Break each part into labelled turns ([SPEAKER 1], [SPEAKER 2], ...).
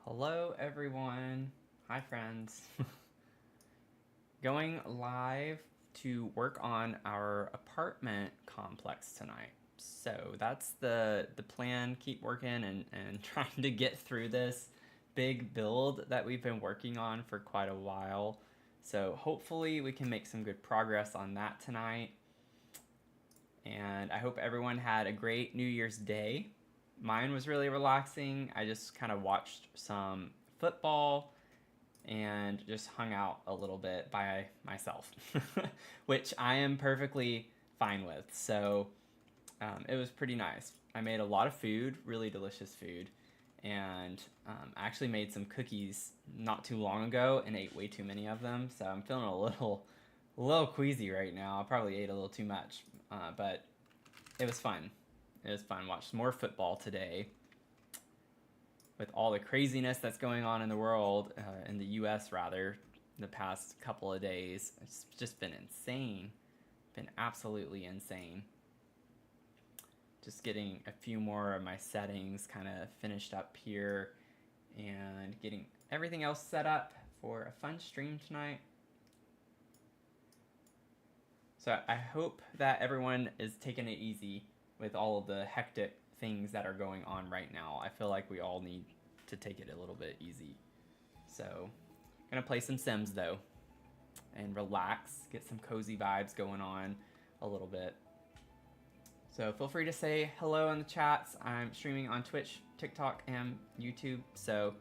[SPEAKER 1] Hello, everyone. Hi, friends. Going live to work on our apartment complex tonight. So that's the plan. Keep working and trying to get through this big build that we've been working on for quite a while. So hopefully we can make some good progress on that tonight. And I hope everyone had a great New Year's Day. Mine was really relaxing. I just kind of watched some football and just hung out a little bit by myself, which I am perfectly fine with. So it was pretty nice. I made a lot of food, really delicious food, and I actually made some cookies not too long ago and ate way too many of them. So I'm feeling a little queasy right now. I probably ate a little too much, but it was fun. It was fun. Watched more football today with all the craziness that's going on in the world, in the U.S. rather, the past couple of days. It's just been insane. Been absolutely insane. Just getting a few more of my settings kind of finished up here and getting everything else set up for a fun stream tonight. So I hope that everyone is taking it easy with all of the hectic things that are going on right now. I feel like we all need to take it a little bit easy. So, gonna play some Sims though, and relax, get some cozy vibes going on a little bit. So feel free to say hello in the chats. I'm streaming on Twitch, TikTok, and YouTube, so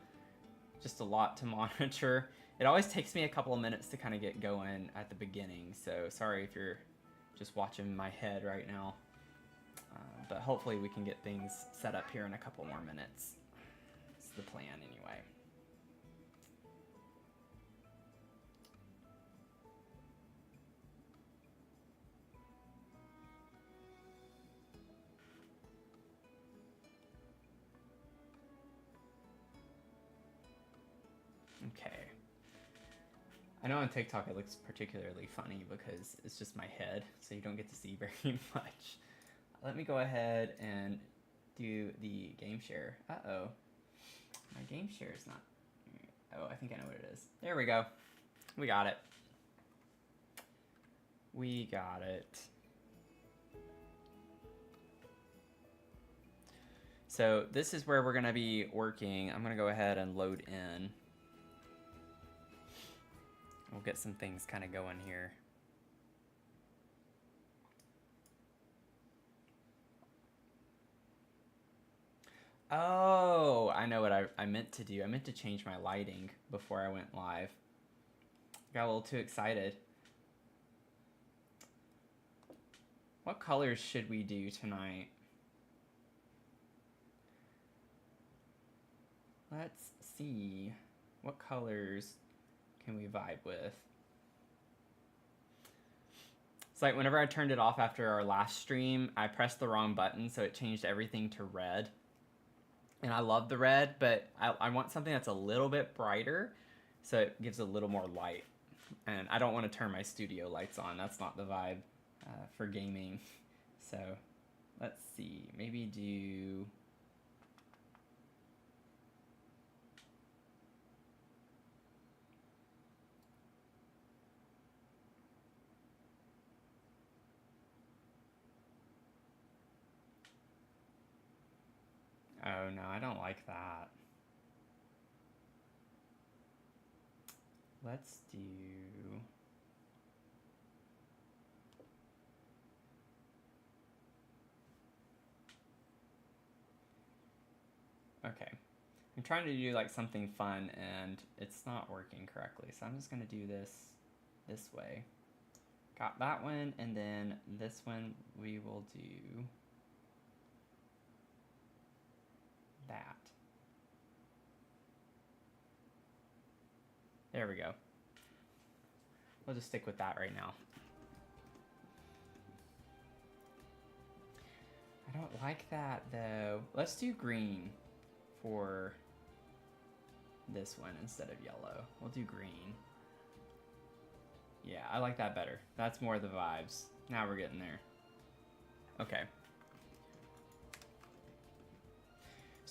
[SPEAKER 1] just a lot to monitor. It always takes me a couple of minutes to kind of get going at the beginning, so sorry if you're just watching my head right now. But hopefully we can get things set up here in a couple more minutes. It's the plan anyway. Okay. I know on TikTok it looks particularly funny because it's just my head, so you don't get to see very much. Let me go ahead and do the game share. Uh-oh. My game share is not... Oh, I think I know what it is. There we go. We got it. We got it. So this is where we're going to be working. I'm going to go ahead and load in. We'll get some things kind of going here. Oh, I know what I meant to do. I meant to change my lighting before I went live. Got a little too excited. What colors should we do tonight? Let's see. What colors can we vibe with? It's like whenever I turned it off after our last stream, I pressed the wrong button, so it changed everything to red. And I love the red, but I want something that's a little bit brighter so it gives a little more light. And I don't want to turn my studio lights on. That's not the vibe for gaming. So let's see. Maybe do... Oh, no, I don't like that. Let's do... Okay. I'm trying to do like something fun and it's not working correctly. So I'm just going to do this way. Got that one, and then this one we will do that. There we go. We'll just stick with that right now. I don't like that though. Let's do green for this one instead of yellow. We'll do green. Yeah, I like that better. That's more the vibes. Now we're getting there. Okay.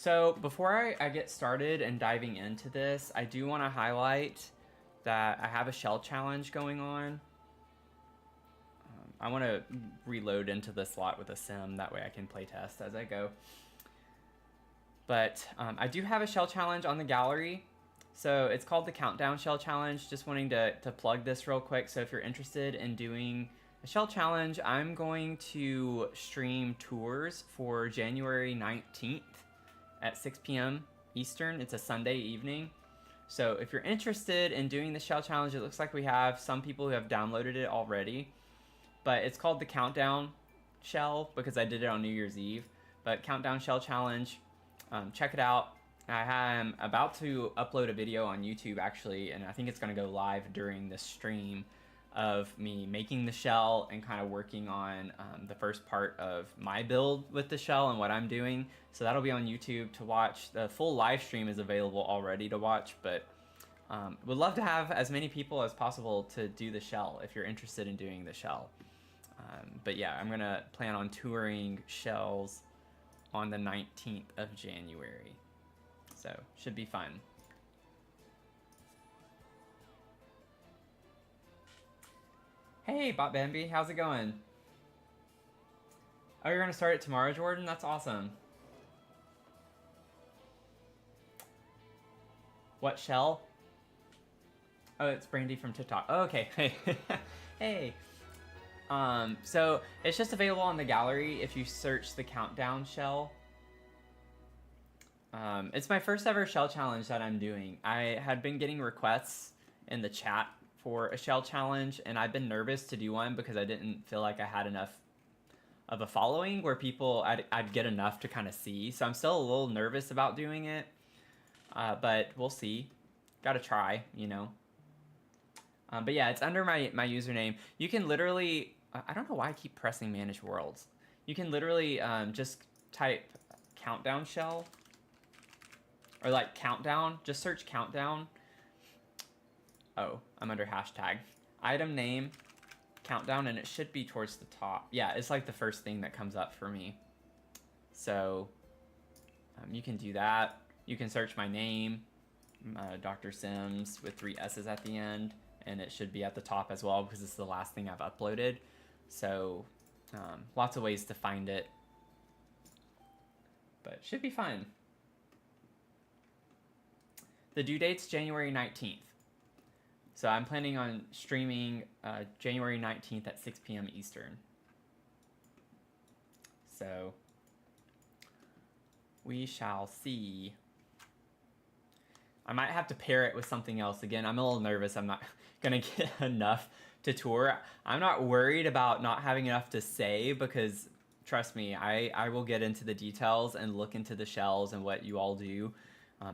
[SPEAKER 1] So before I get started and diving into this, I do want to highlight that I have a shell challenge going on. I want to reload into the slot with a sim, that way I can play test as I go. But I do have a shell challenge on the gallery. So it's called the Countdown Shell Challenge. Just wanting to plug this real quick. So if you're interested in doing a shell challenge, I'm going to stream tours for January 19th at 6 p.m. Eastern. It's a Sunday evening. So if you're interested in doing the shell challenge, it looks like we have some people who have downloaded it already. But it's called the Countdown Shell because I did it on New Year's Eve. But Countdown Shell Challenge, check it out. I am about to upload a video on YouTube actually, and I think it's going to go live during this stream of me making the shell and kind of working on the first part of my build with the shell and what I'm doing. So that'll be on YouTube to watch. The full live stream is available already to watch, but would love to have as many people as possible to do the shell if you're interested in doing the shell. But yeah, I'm gonna plan on touring shells on the 19th of January. So should be fun. Hey, Bot Bambi, how's it going? Oh, you're gonna start it tomorrow, Jordan? That's awesome. What shell? Oh, it's Brandy from TikTok. Oh, okay. Hey. Hey. So it's just available on the gallery if you search the Countdown Shell. It's my first ever shell challenge that I'm doing. I had been getting requests in the chat for a shell challenge, and I've been nervous to do one because I didn't feel like I had enough of a following where people I'd get enough to kind of see. So I'm still a little nervous about doing it, but we'll see. Gotta try, you know. But yeah, it's under my username. You can literally, I don't know why I keep pressing manage worlds. You can literally just type Countdown Shell. Or like countdown, just search countdown. Oh, I'm under hashtag. Item name, countdown, and it should be towards the top. Yeah, it's like the first thing that comes up for me. So you can do that. You can search my name, Dr. Sims with 3 S's at the end, and it should be at the top as well because it's the last thing I've uploaded. So lots of ways to find it, but it should be fun. The due date's January 19th. So I'm planning on streaming January 19th at 6 p.m. Eastern. So we shall see. I might have to pair it with something else. Again, I'm a little nervous. I'm not going to get enough to tour. I'm not worried about not having enough to say because, trust me, I will get into the details and look into the shells and what you all do.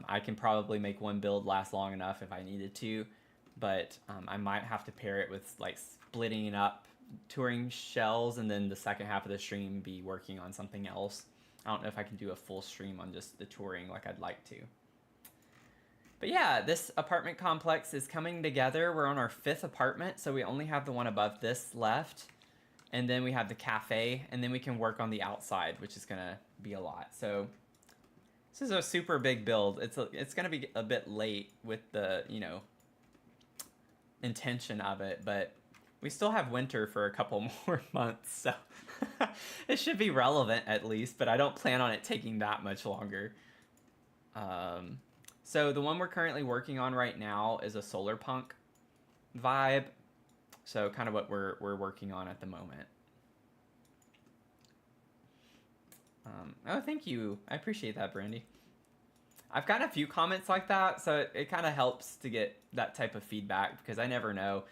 [SPEAKER 1] I can probably make one build last long enough if I needed to, but I might have to pair it with like splitting up touring shells and then the second half of the stream be working on something else. I don't know if I can do a full stream on just the touring like I'd like to. But yeah, this apartment complex is coming together. We're on our 5th apartment, so we only have the one above this left. And then we have the cafe, and then we can work on the outside, which is gonna be a lot. So this is a super big build. It's gonna be a bit late with the, you know, intention of it, but we still have winter for a couple more months, so it should be relevant at least, but I don't plan on it taking that much longer. So the one we're currently working on right now is a solar punk vibe, so kind of what we're working on at the moment. Oh, thank you. I appreciate that, Brandy. I've got a few comments like that, so it kind of helps to get that type of feedback because I never know.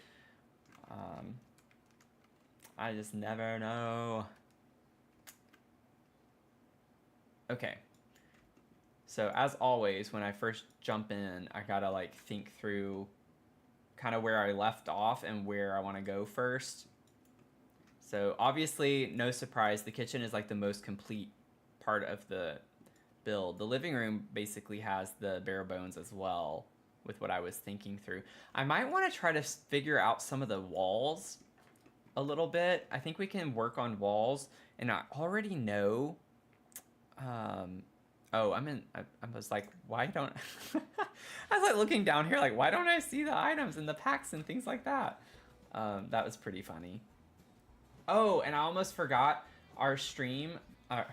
[SPEAKER 1] I just never know. Okay. So as always, when I first jump in, I gotta like think through kind of where I left off and where I want to go first. So obviously, no surprise, the kitchen is like the most complete part of the build. The living room basically has the bare bones as well with what I was thinking through. I might want to try to figure out some of the walls a little bit. I think we can work on walls, and I already know Oh, I was like, why don't... I was like looking down here like, why don't I see the items and the packs and things like that? That was pretty funny. Oh, and I almost forgot our stream. I'm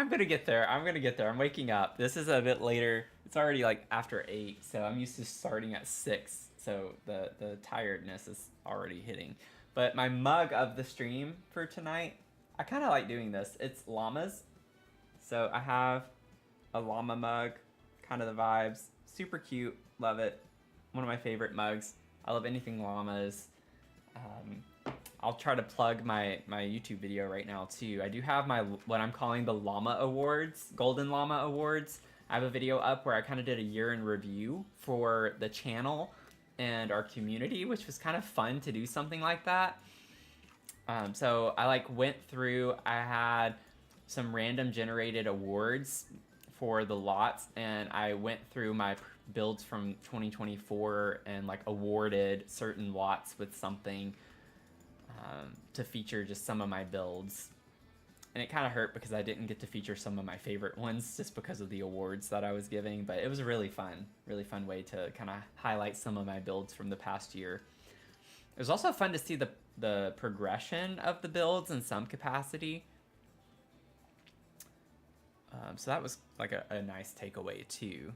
[SPEAKER 1] gonna get there. I'm gonna get there. I'm waking up. This is a bit later. It's already like after 8, so I'm used to starting at 6. So the tiredness is already hitting. But my mug of the stream for tonight, I kind of like doing this. It's llamas. So I have a llama mug, kind of the vibes. Super cute. Love it. One of my favorite mugs. I love anything llamas. I'll try to plug my YouTube video right now too. I do have my what I'm calling the Llama Awards, Golden Llama Awards. I have a video up where I kind of did a year in review for the channel and our community, which was kind of fun to do something like that. So I like went through, I had some random generated awards for the lots, and I went through my builds from 2024 and like awarded certain lots with something to feature just some of my builds. And it kind of hurt because I didn't get to feature some of my favorite ones just because of the awards that I was giving, but it was a really fun way to kind of highlight some of my builds from the past year. It was also fun to see the progression of the builds in some capacity. So that was like a nice takeaway too.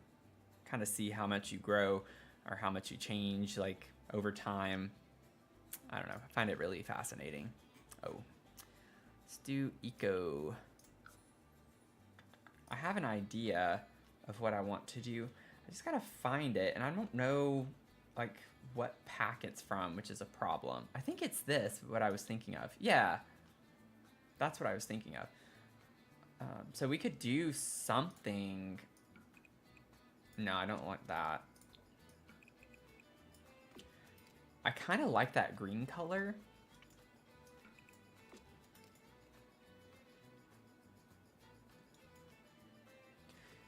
[SPEAKER 1] Kind of see how much you grow or how much you change like over time. I don't know. I find it really fascinating. Oh, let's do eco. I have an idea of what I want to do. I just gotta find it, and I don't know like what pack it's from, which is a problem. I think it's this, what I was thinking of. Yeah, that's what I was thinking of. So we could do something. No, I don't want that. I kind of like that green color.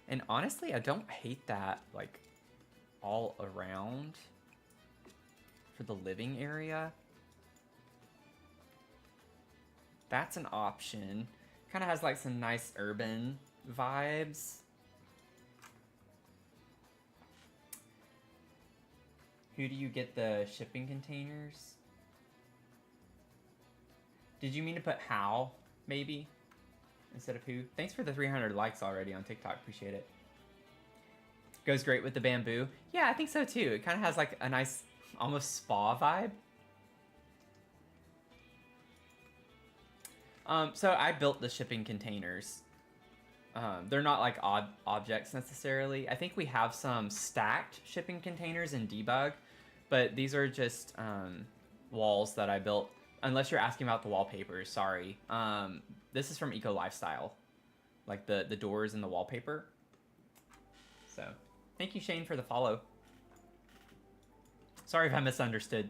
[SPEAKER 1] And honestly, I don't hate that like all around for the living area. That's an option. Kind of has like some nice urban vibes. Who do you get the shipping containers? Did you mean to put how, maybe? Instead of who? Thanks for the 300 likes already on TikTok. Appreciate it. Goes great with the bamboo. Yeah, I think so too. It kind of has like a nice, almost spa vibe. So I built the shipping containers. They're not like odd objects necessarily. I think we have some stacked shipping containers in debug, but these are just walls that I built. Unless you're asking about the wallpapers, sorry. This is from Eco Lifestyle, like the doors and the wallpaper. So thank you, Shane, for the follow. Sorry if I misunderstood.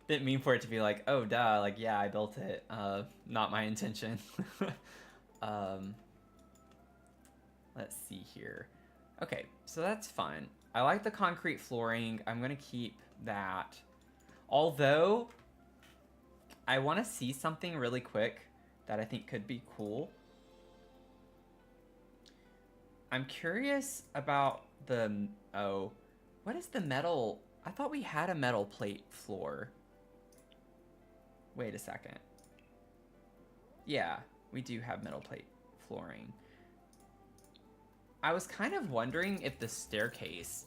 [SPEAKER 1] Didn't mean for it to be like, oh duh, like yeah, I built it. Not my intention. Let's see here. Okay, so that's fun. I like the concrete flooring. I'm gonna keep that. Although, I want to see something really quick that I think could be cool. I'm curious about the... Oh, what is the metal? I thought we had a metal plate floor. Wait a second. Yeah, we do have metal plate flooring. I was kind of wondering if the staircase...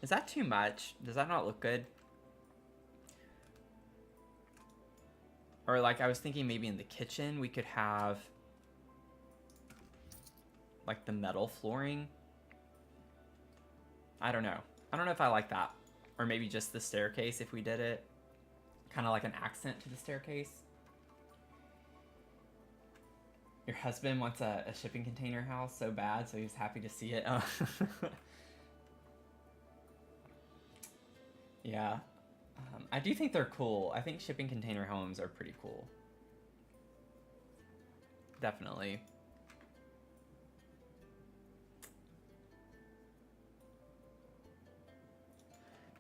[SPEAKER 1] Is that too much? Does that not look good? Or like I was thinking maybe in the kitchen we could have like the metal flooring. I don't know. I don't know if I like that. Or maybe just the staircase if we did it. Kind of like an accent to the staircase. Your husband wants a shipping container house so bad, so he's happy to see it. Oh. Yeah. I do think they're cool. I think shipping container homes are pretty cool. Definitely.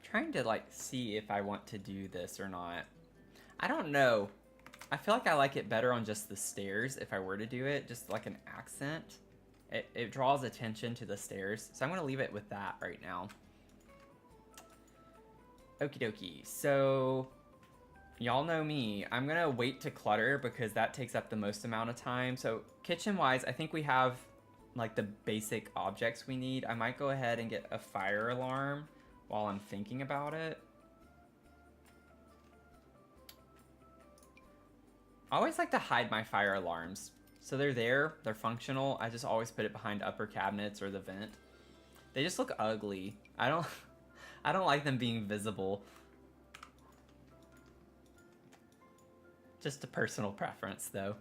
[SPEAKER 1] Trying to like see if I want to do this or not. I don't know. I feel like I like it better on just the stairs if I were to do it, just like an accent. It draws attention to the stairs, so I'm gonna leave it with that right now. Okie dokie, so y'all know me. I'm gonna wait to clutter because that takes up the most amount of time. So kitchen-wise, I think we have like the basic objects we need. I might go ahead and get a fire alarm while I'm thinking about it. I always like to hide my fire alarms. So they're there, they're functional. I just always put it behind upper cabinets or the vent. They just look ugly. I don't like them being visible. Just a personal preference though.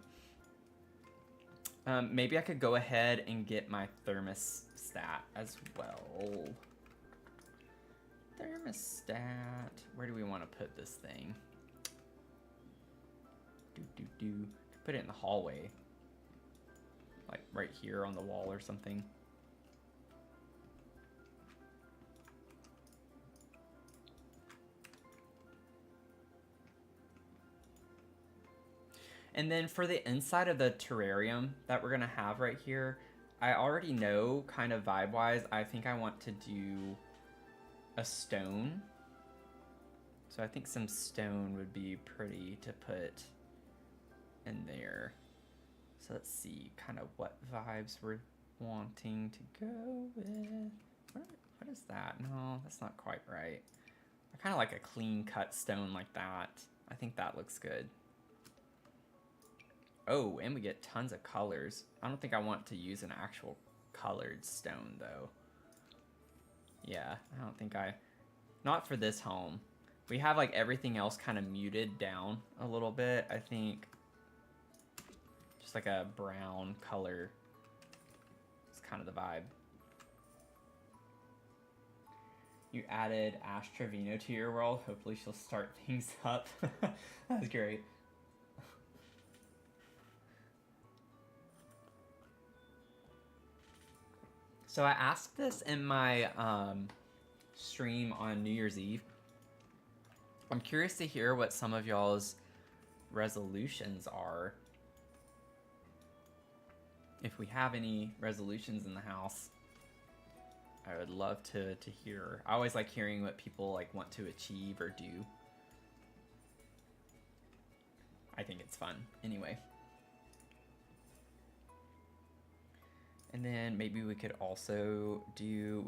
[SPEAKER 1] Maybe I could go ahead and get my thermostat as well. Thermostat, where do we want to put this thing? Put it in the hallway. Like right here on the wall or something. And then for the inside of the terrarium that we're gonna have right here, I already know kind of vibe-wise, I think I want to do a stone. So I think some stone would be pretty to put in there. So let's see kind of what vibes we're wanting to go with. What is that? No, that's not quite right. I kind of like a clean cut stone like that. I think that looks good. Oh, and we get tons of colors. I don't think I want to use an actual colored stone though. Yeah, I don't think not for this home. We have like everything else kind of muted down a little bit. I think just like a brown color is kind of the vibe. You added Ash Trevino to your world. Hopefully she'll start things up. That's great. So I asked this in my stream on New Year's Eve. I'm curious to hear what some of y'all's resolutions are. If we have any resolutions in the house, I would love to hear. I always like hearing what people like want to achieve or do. I think it's fun. Anyway. And then maybe we could also do,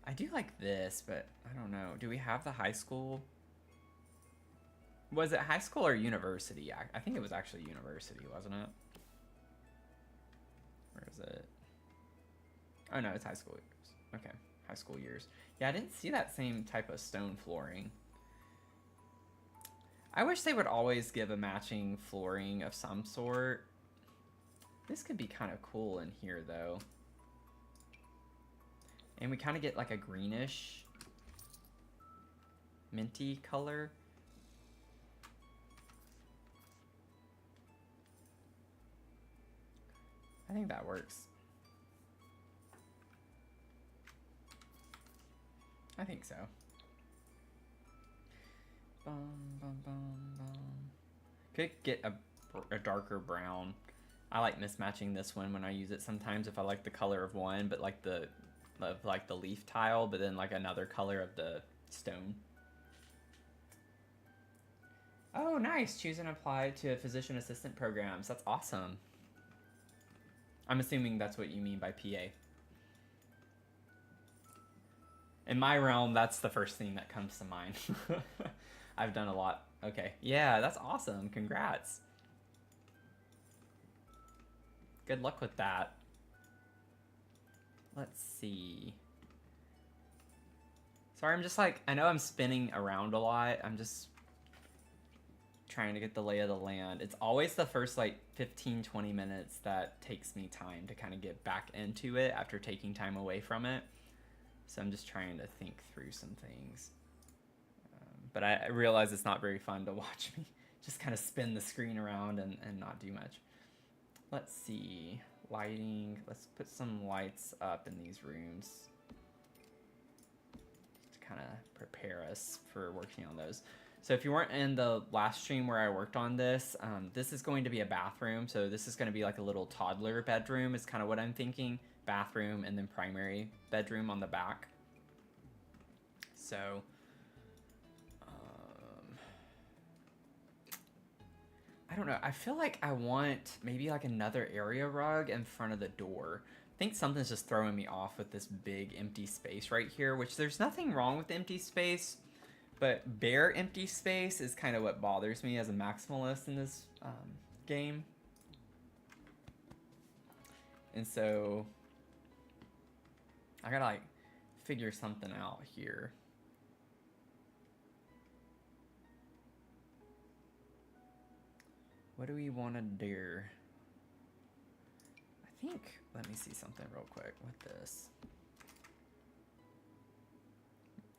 [SPEAKER 1] I do like this, but I don't know. Do we have the high school? Was it high school or university? I think it was actually university, wasn't it? Where is it? Oh no, it's high school years. Okay, high school years. Yeah, I didn't see that same type of stone flooring. I wish they would always give a matching flooring of some sort. This could be kind of cool in here though. And we kind of get like a greenish, minty color. I think that works. I think so. Bum, bum, bum, bum. Could get a darker brown. I like mismatching this one when I use it sometimes if I like the color of one, but like the leaf tile, but then like another color of the stone. Oh, nice. Choose and apply to physician assistant programs. That's awesome. I'm assuming that's what you mean by PA. In my realm, that's the first thing that comes to mind. I've done a lot. Okay. Yeah, that's awesome. Congrats. Good luck with that. Let's see. Sorry, I'm just like, I know I'm spinning around a lot. I'm just trying to get the lay of the land. It's always the first like 15-20 minutes that takes me time to kind of get back into it after taking time away from it. So I'm just trying to think through some things. But I realize it's not very fun to watch me just kind of spin the screen around and not do much. Let's see. Lighting. Let's put some lights up in these rooms to kind of prepare us for working on those. So if you weren't in the last stream where I worked on this, this is going to be a bathroom. So this is going to be like a little toddler bedroom is kind of what I'm thinking. Bathroom and then primary bedroom on the back. So I don't know. I feel like I want maybe like another area rug in front of the door. I think something's just throwing me off with this big empty space right here, which there's nothing wrong with empty space, but bare empty space is kind of what bothers me as a maximalist in this game. And so I gotta like figure something out here. What do we want to do? I think, let me see something real quick with this.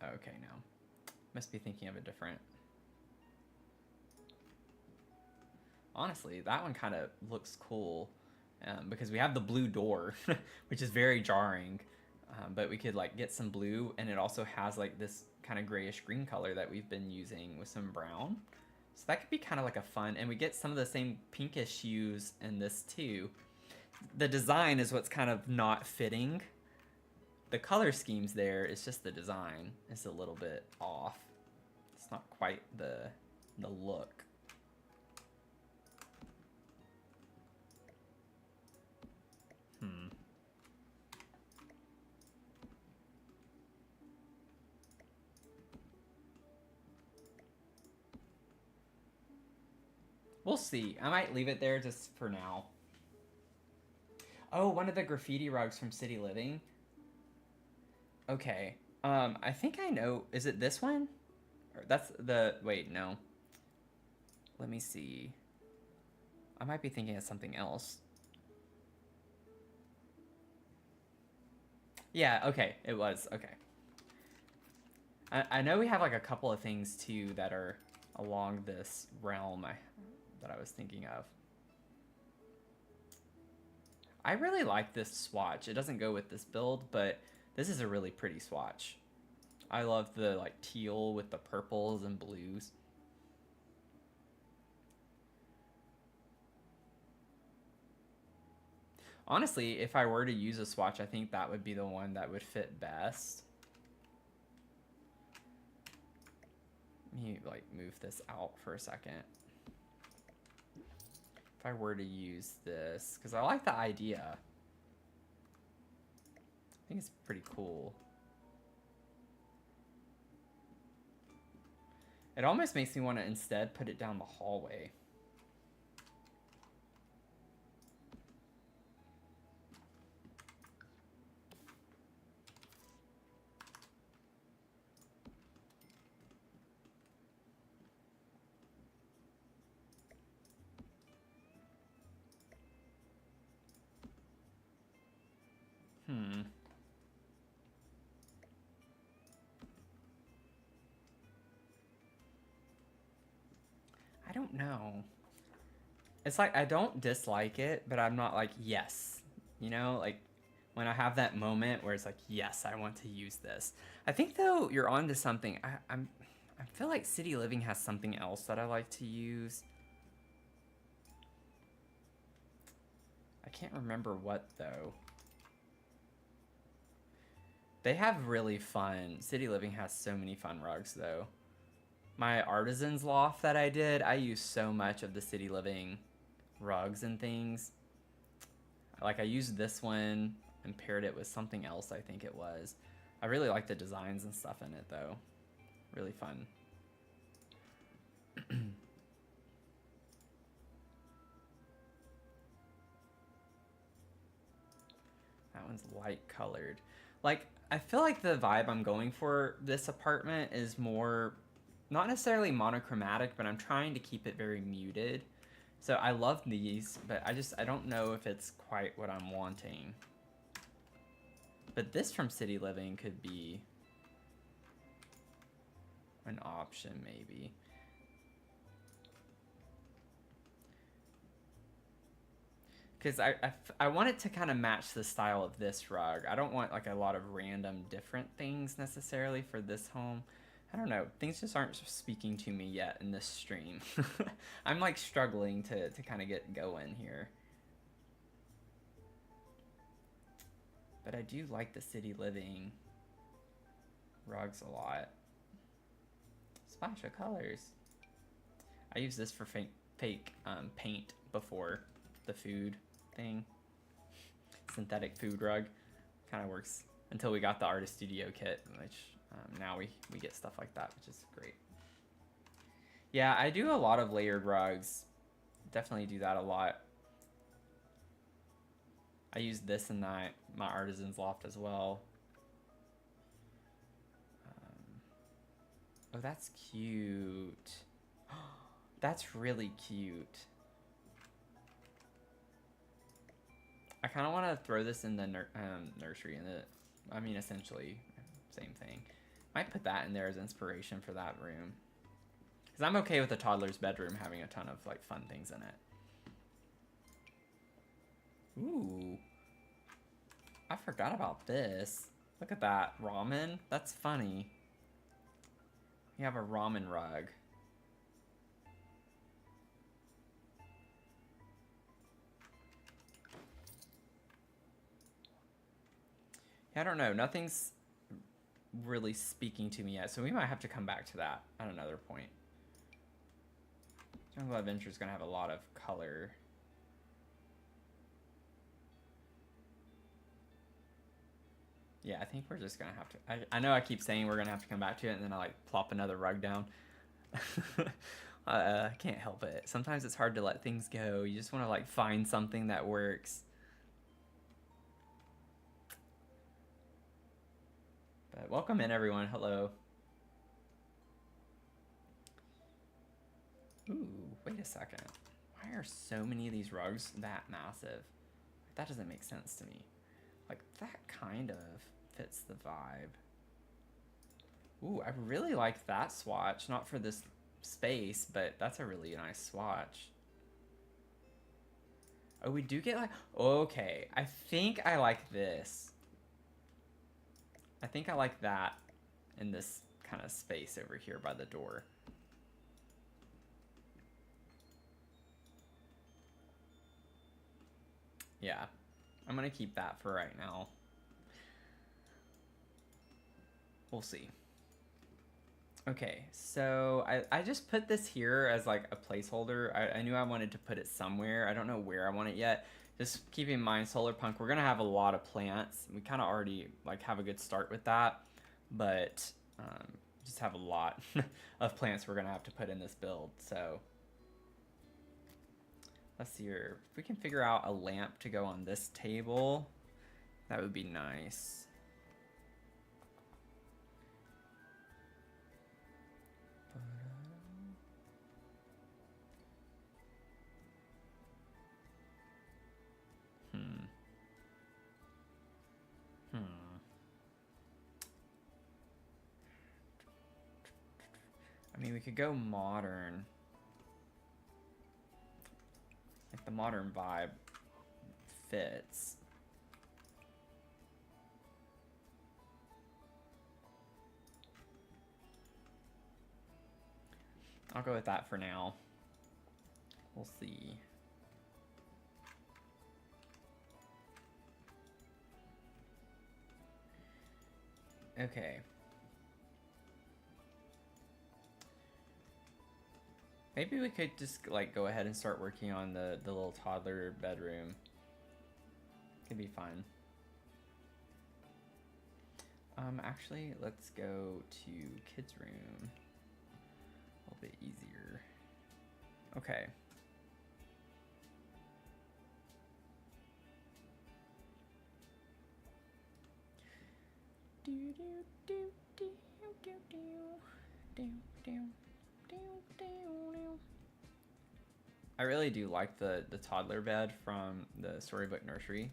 [SPEAKER 1] Okay, no. Must be thinking of a different. Honestly, that one kind of looks cool because we have the blue door, which is very jarring. But we could like get some blue, and it also has like this kind of grayish green color that we've been using with some brown. So that could be kind of like a fun, and we get some of the same pinkish hues in this too. The design is what's kind of not fitting. The color schemes there, it's just the design is a little bit off. It's not quite the look. We'll see. I might leave it there just for now. Oh, one of the graffiti rugs from City Living. Okay. I think I know. Is it this one? Or that's the... Wait, no. Let me see. I might be thinking of something else. Yeah, okay. It was. Okay. I know we have like a couple of things too that are along this realm that I was thinking of. I really like this swatch. It doesn't go with this build, but this is a really pretty swatch. I love the like teal with the purples and blues. Honestly, if I were to use a swatch, I think that would be the one that would fit best. Let me like move this out for a second. If I were to use this, because I like the idea. I think it's pretty cool. It almost makes me want to instead put it down the hallway. I don't know. It's like I don't dislike it, but I'm not like, yes. You know, like when I have that moment where it's like, yes, I want to use this. I think though you're onto something. I feel like City Living has something else that I like to use. I can't remember what though. They have really fun. City Living has so many fun rugs though. My artisan's loft that I did, I used so much of the City Living rugs and things. Like I used this one and paired it with something else, I think it was. I really like the designs and stuff in it though. Really fun. That one's light colored. Like, I feel like the vibe I'm going for this apartment is more, not necessarily monochromatic, but I'm trying to keep it very muted. So I love these, but I don't know if it's quite what I'm wanting. But this from City Living could be an option maybe. Because I want it to kind of match the style of this rug. I don't want like a lot of random different things necessarily for this home. I don't know. Things just aren't speaking to me yet in this stream. I'm like struggling to kind of get going here. But I do like the city living rugs a lot. Splash of colors. I use this for fake paint before the food thing. Synthetic food rug. Kind of works until we got the Artist Studio kit, which now we get stuff like that, which is great. Yeah, I do a lot of layered rugs. Definitely do that a lot. I use this in my artisan's loft as well. Oh, that's cute. That's really cute. I kind of want to throw this in the nursery. I mean, essentially, same thing. Might put that in there as inspiration for that room. Because I'm okay with a toddler's bedroom having a ton of like fun things in it. Ooh. I forgot about this. Look at that. Ramen? That's funny. We have a ramen rug. Yeah, I don't know. Nothing's really speaking to me yet, so we might have to come back to that at another point. Jungle Adventure is going to have a lot of color. Yeah, I think we're just going to have to... I know I keep saying we're going to have to come back to it, and then I like plop another rug down. I can't help it. Sometimes it's hard to let things go. You just want to like find something that works. But welcome in, everyone. Hello. Ooh, wait a second. Why are so many of these rugs that massive? That doesn't make sense to me. Like, that kind of fits the vibe. Ooh, I really like that swatch. Not for this space, but that's a really nice swatch. Oh, we do get like... Okay, I think I like this. I think I like that in this kind of space over here by the door. Yeah, I'm gonna keep that for right now. We'll see. Okay, so I just put this here as like a placeholder. I knew I wanted to put it somewhere. I don't know where I want it yet. Just keep in mind, Solar Punk, we're gonna have a lot of plants. We kind of already like have a good start with that, but just have a lot of plants we're gonna have to put in this build. So let's see here. If we can figure out a lamp to go on this table, that would be nice. I mean, we could go modern. Like the modern vibe fits. I'll go with that for now. We'll see. Okay. Maybe we could just like go ahead and start working on the little toddler bedroom. Could be fun. Actually, let's go to kids' room. A little bit easier. Okay. I really do like the toddler bed from the Storybook Nursery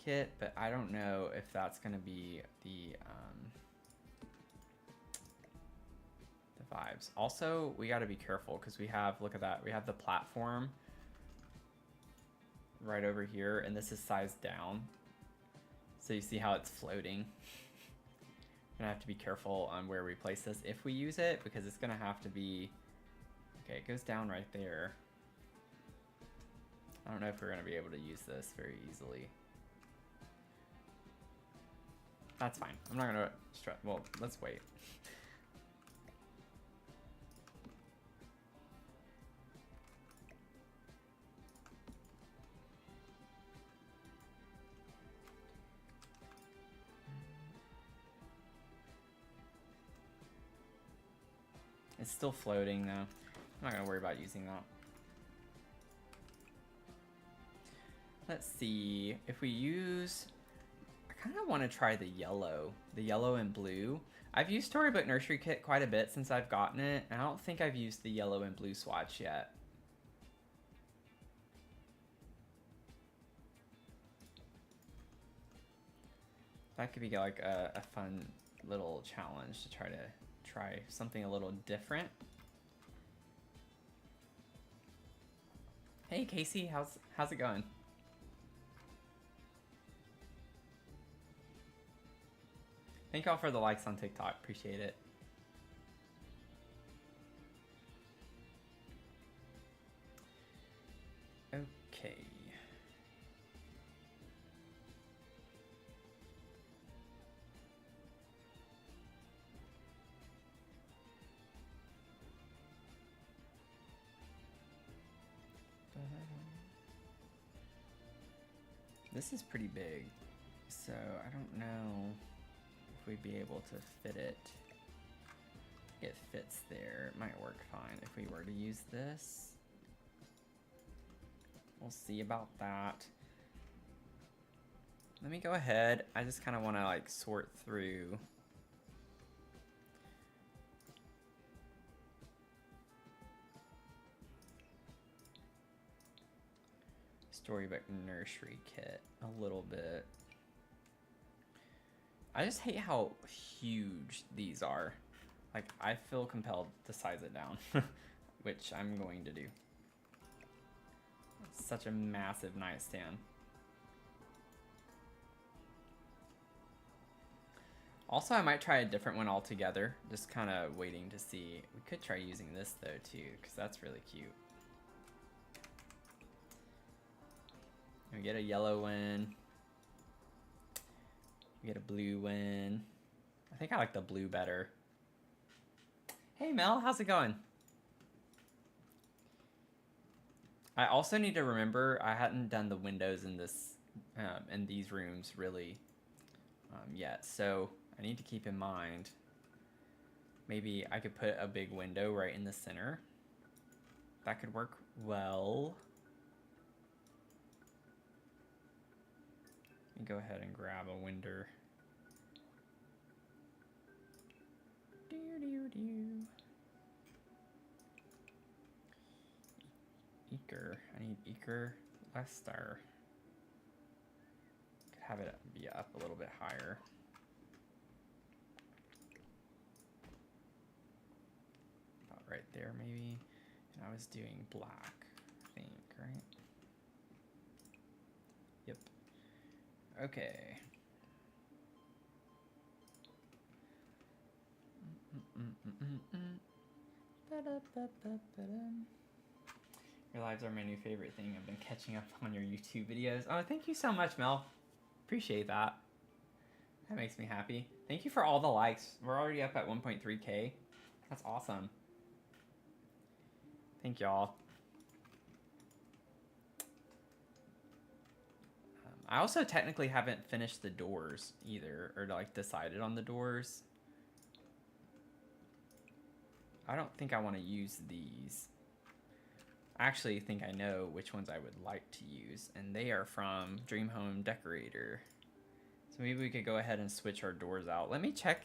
[SPEAKER 1] kit, but I don't know if that's gonna be the vibes. Also, we got to be careful because we have, look at that, we have the platform right over here, and this is sized down, so you see how it's floating. Gonna have to be careful on where we place this if we use it, because it's gonna have to be, okay, it goes down right there. I don't know if we're gonna be able to use this very easily. That's fine. I'm not gonna stress. Well, let's wait. It's still floating though. I'm not gonna worry about using that. Let's see if we use, I kind of want to try the yellow and blue. I've used Storybook Nursery Kit quite a bit since I've gotten it, and I don't think I've used the yellow and blue swatch yet. That could be like a fun little challenge to try something a little different. Hey Casey, how's it going? Thank y'all for the likes on TikTok. Appreciate it. Okay. This is pretty big, so I don't know if we'd be able to fit it. It fits there. It might work fine if we were to use this. We'll see about that. Let me go ahead. I just kind of want to like sort through. Storybook Nursery Kit a little bit. I just hate how huge these are. Like, I feel compelled to size it down, which I'm going to do. It's such a massive nightstand. Also, I might try a different one altogether, just kind of waiting to see. We could try using this though too, because that's really cute. We get a yellow one. We get a blue one. I think I like the blue better. Hey Mel, how's it going? I also need to remember I hadn't done the windows in this in these rooms really yet, so I need to keep in mind maybe I could put a big window right in the center. That could work well. Let me go ahead and grab a window. Eaker. I need Eaker Lester. Could have it be up a little bit higher. About right there maybe. And I was doing black, I think, right? Yep. Okay. Your lives are my new favorite thing. I've been catching up on your YouTube videos. Oh, thank you so much, Mel. Appreciate that. That makes me happy. Thank you for all the likes. We're already up at 1.3K. That's awesome. Thank y'all. I also technically haven't finished the doors either, or like decided on the doors. I don't think I want to use these. I actually think I know which ones I would like to use, and they are from Dream Home Decorator. So maybe we could go ahead and switch our doors out. Let me check.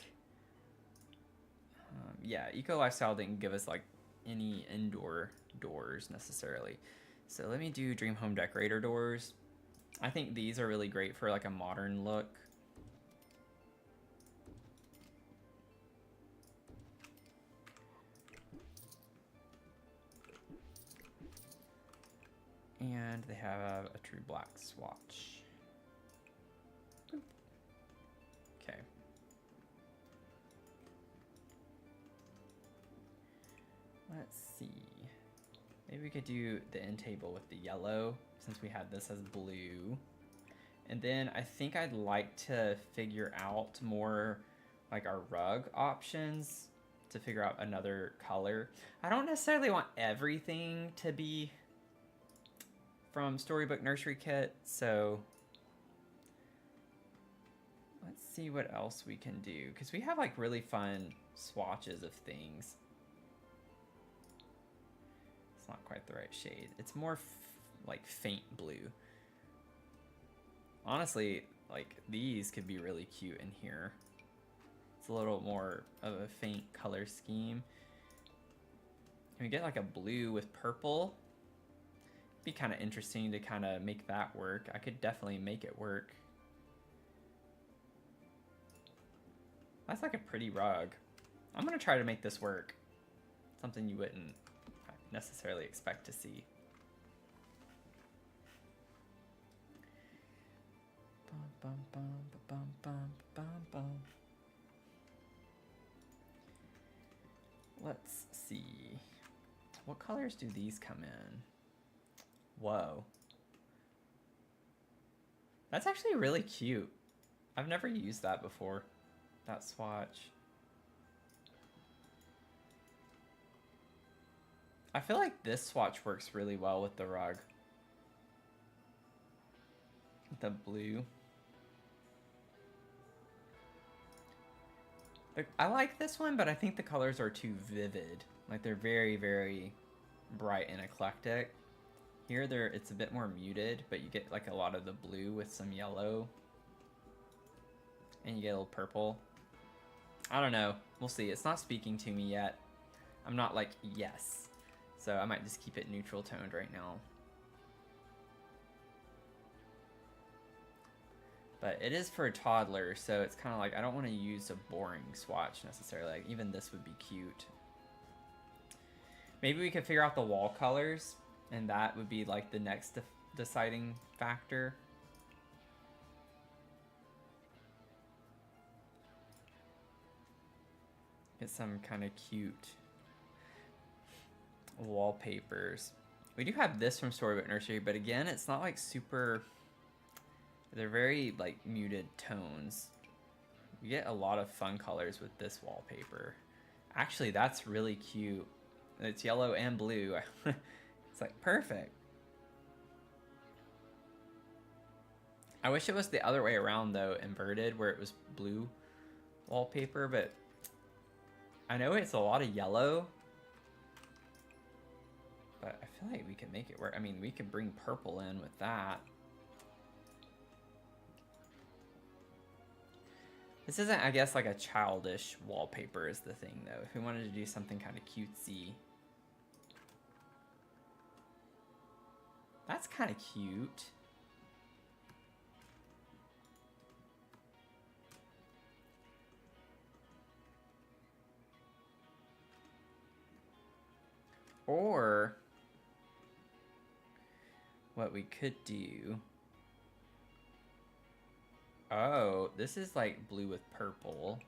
[SPEAKER 1] Yeah, Eco Lifestyle didn't give us like any indoor doors necessarily. So let me do Dream Home Decorator doors. I think these are really great for like a modern look. And they have a true black swatch. Okay. could do the end table with the yellow since we had this as blue. And then I think I'd like to figure out more like our rug options to figure out another color. I don't necessarily want everything to be from Storybook Nursery Kit, so let's see what else we can do, because we have like really fun swatches of things. It's not quite the right shade. It's more like faint blue. Honestly, like these could be really cute in here. It's a little more of a faint color scheme. Can we get like a blue with purple? Be kind of interesting to kind of make that work. I could definitely make it work. That's like a pretty rug. I'm gonna try to make this work. Something you wouldn't necessarily expect to see. Bum, bum, bum, bum, bum, bum. Let's see. What colors do these come in? Whoa. That's actually really cute. I've never used that before, that swatch. I feel like this swatch works really well with the rug. The blue. I like this one, but I think the colors are too vivid. Like they're very, very bright and eclectic. Here, it's a bit more muted, but you get like a lot of the blue with some yellow. And you get a little purple. I don't know. We'll see. It's not speaking to me yet. I'm not like, yes. So I might just keep it neutral toned right now. But it is for a toddler, so it's kind of like, I don't want to use a boring swatch necessarily. Like, even this would be cute. Maybe we could figure out the wall colors, and that would be like the next deciding factor. Get some kind of cute wallpapers. We do have this from Storybook Nursery, but again, it's not like super... They're very like muted tones. You get a lot of fun colors with this wallpaper. Actually, that's really cute. It's yellow and blue. It's like perfect. I wish it was the other way around though, inverted, where it was blue wallpaper, but I know it's a lot of yellow, but I feel like we can make it work. I mean, we could bring purple in with that. This isn't, I guess, like a childish wallpaper is the thing, though. If we wanted to do something kind of cutesy. That's kind of cute. Or what we could do... Oh, this is like blue with purple.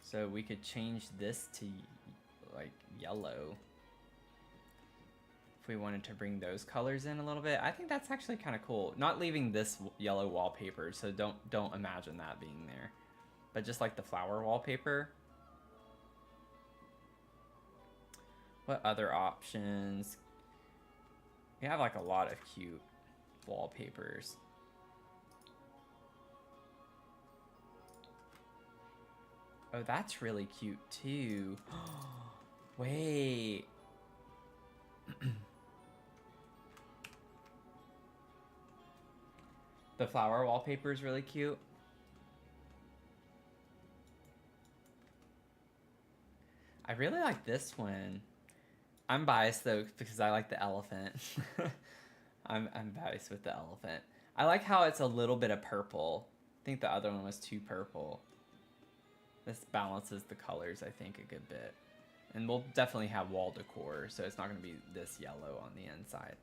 [SPEAKER 1] So we could change this to like yellow. If we wanted to bring those colors in a little bit. I think that's actually kind of cool. Not leaving this yellow wallpaper, so don't imagine that being there. But just like the flower wallpaper. What other options? We have like a lot of cute wallpapers. Oh, that's really cute too. Wait. The flower wallpaper is really cute. I really like this one. I'm biased though because I like the elephant. I'm biased with the elephant. I like how it's a little bit of purple. I think the other one was too purple. This balances the colors, I think, a good bit. And we'll definitely have wall decor, so it's not going to be this yellow on the inside.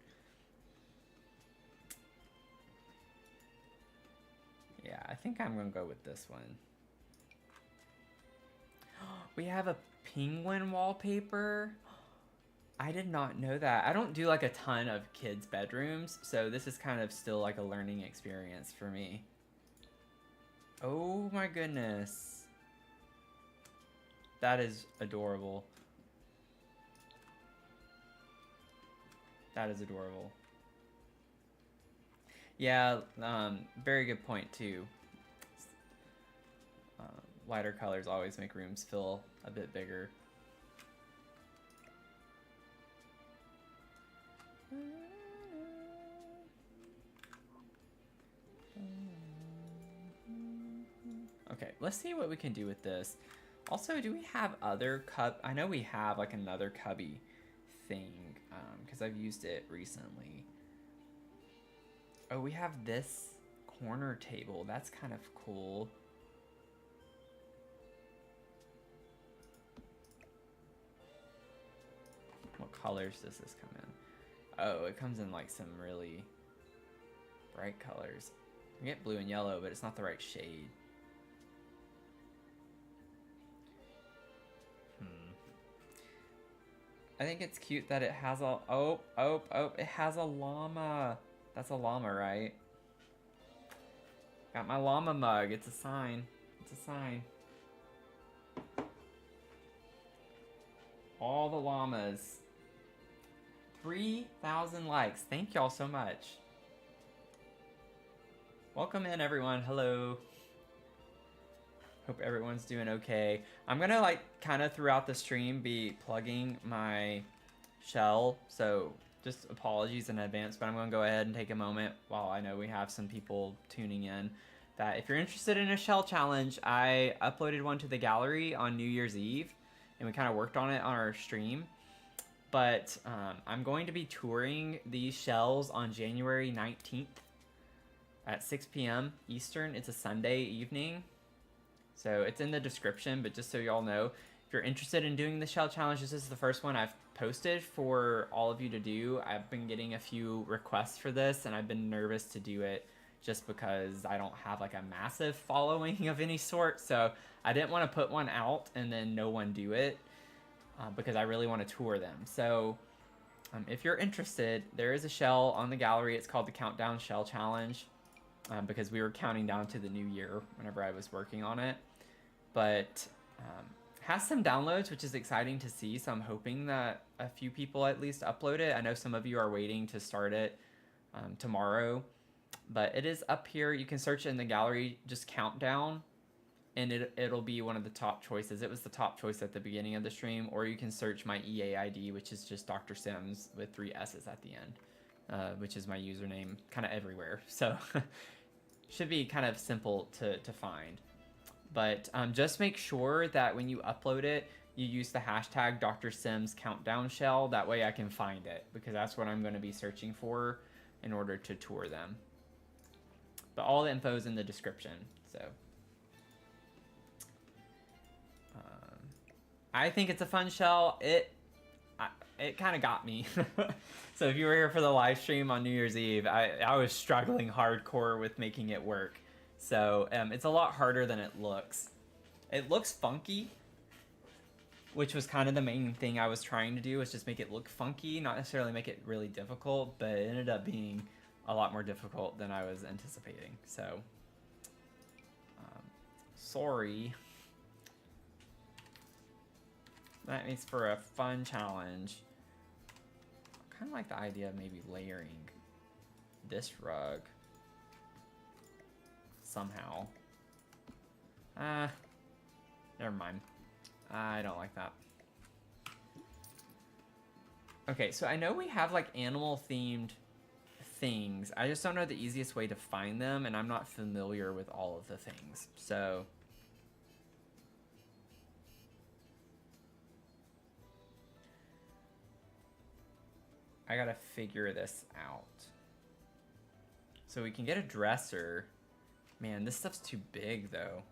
[SPEAKER 1] Yeah, I think I'm going to go with this one. We have a penguin wallpaper. I did not know that. I don't do like a ton of kids' bedrooms, so this is kind of still like a learning experience for me. Oh my goodness. That is adorable. That is adorable. Yeah, very good point too. Lighter colors always make rooms feel a bit bigger. Okay, let's see what we can do with this. Also, do we have other I know we have like another cubby thing, because I've used it recently. Oh, we have this corner table. That's kind of cool. What colors does this come in? Oh, it comes in like some really bright colors. I get blue and yellow, but it's not the right shade. I think it's cute that it has a... Oh, it has a llama. That's a llama, right? Got my llama mug. It's a sign. It's a sign. All the llamas. 3,000 likes. Thank y'all so much. Welcome in, everyone. Hello. Hope everyone's doing okay. I'm gonna like kind of throughout the stream be plugging my shell, so just apologies in advance, but I'm gonna go ahead and take a moment while I know we have some people tuning in that if you're interested in a shell challenge, I uploaded one to the gallery on New Year's Eve and we kind of worked on it on our stream. But I'm going to be touring these shells on January 19th at 6 p.m. Eastern. It's a Sunday evening. So it's in the description, but just so y'all know, if you're interested in doing the shell challenge, this is the first one I've posted for all of you to do. I've been getting a few requests for this, and I've been nervous to do it just because I don't have like a massive following of any sort. So I didn't want to put one out and then no one do it because I really want to tour them. So if you're interested, there is a shell on the gallery. It's called the Countdown Shell Challenge. Because we were counting down to the new year whenever I was working on it. But has some downloads, which is exciting to see. So I'm hoping that a few people at least upload it. I know some of you are waiting to start it tomorrow. But it is up here. You can search in the gallery, just Countdown. And it'll be one of the top choices. It was the top choice at the beginning of the stream. Or you can search my EA ID, which is just Dr. Sims with 3 S's at the end. Which is my username kind of everywhere. So... should be kind of simple to find. But just make sure that when you upload it, you use the hashtag Dr. Sims Countdown Shell. That way I can find it, because that's what I'm going to be searching for in order to tour them. But all the info is in the description. So I think it's a fun shell. It kind of got me. So if you were here for the live stream on New Year's Eve, I was struggling hardcore with making it work. So it's a lot harder than it looks. It looks funky, which was kind of the main thing I was trying to do, was just make it look funky, not necessarily make it really difficult, but it ended up being a lot more difficult than I was anticipating. So, sorry. That makes for a fun challenge. I kind of like the idea of maybe layering this rug somehow. Never mind. I don't like that. Okay, so I know we have like animal themed things. I just don't know the easiest way to find them, and I'm not familiar with all of the things. So I gotta figure this out. So we can get a dresser. Man, this stuff's too big though.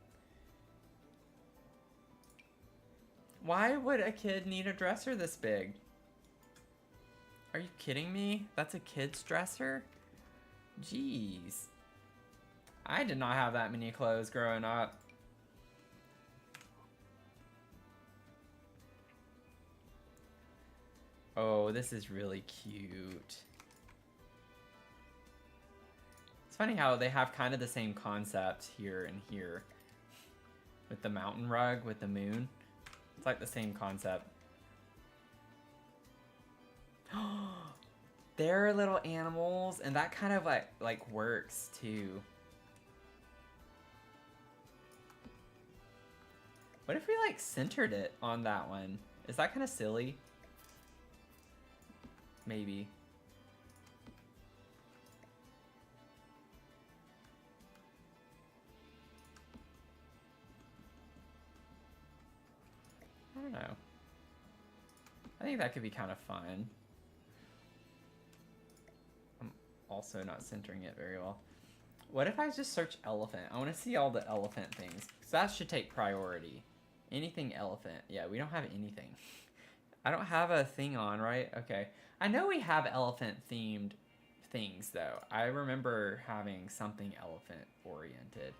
[SPEAKER 1] Why would a kid need a dresser this big? Are you kidding me? That's a kid's dresser? Jeez. I did not have that many clothes growing up. Oh, this is really cute. It's funny how they have kind of the same concept here and here. With the mountain rug, with the moon. It's like the same concept. They're little animals, and that kind of like works too. What if we like centered it on that one? Is that kind of silly? Maybe. I don't know. I think that could be kind of fun. I'm also not centering it very well. What if I just search elephant? I want to see all the elephant things. Because that should take priority. Anything elephant. Yeah, we don't have anything. I don't have a thing on, right? Okay. I know we have elephant themed things though. I remember having something elephant oriented.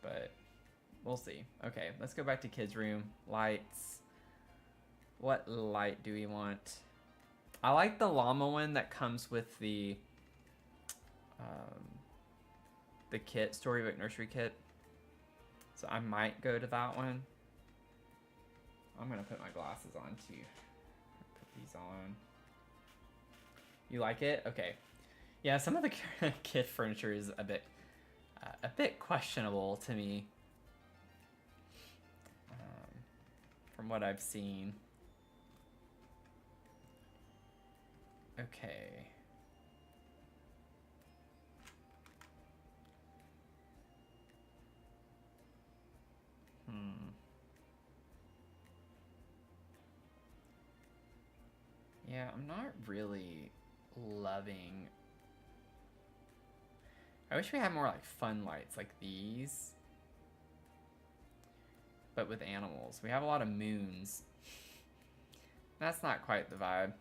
[SPEAKER 1] But we'll see. Okay, let's go back to kids' room. Lights. What light do we want? I like the llama one that comes with the kit, Storybook Nursery kit. So I might go to that one. I'm gonna put my glasses on too. Put these on. You like it? Okay. Yeah, some of the kid furniture is a bit questionable to me. From what I've seen. Okay. Yeah, I'm not really loving... I wish we had more like fun lights like these. But with animals. We have a lot of moons. That's not quite the vibe.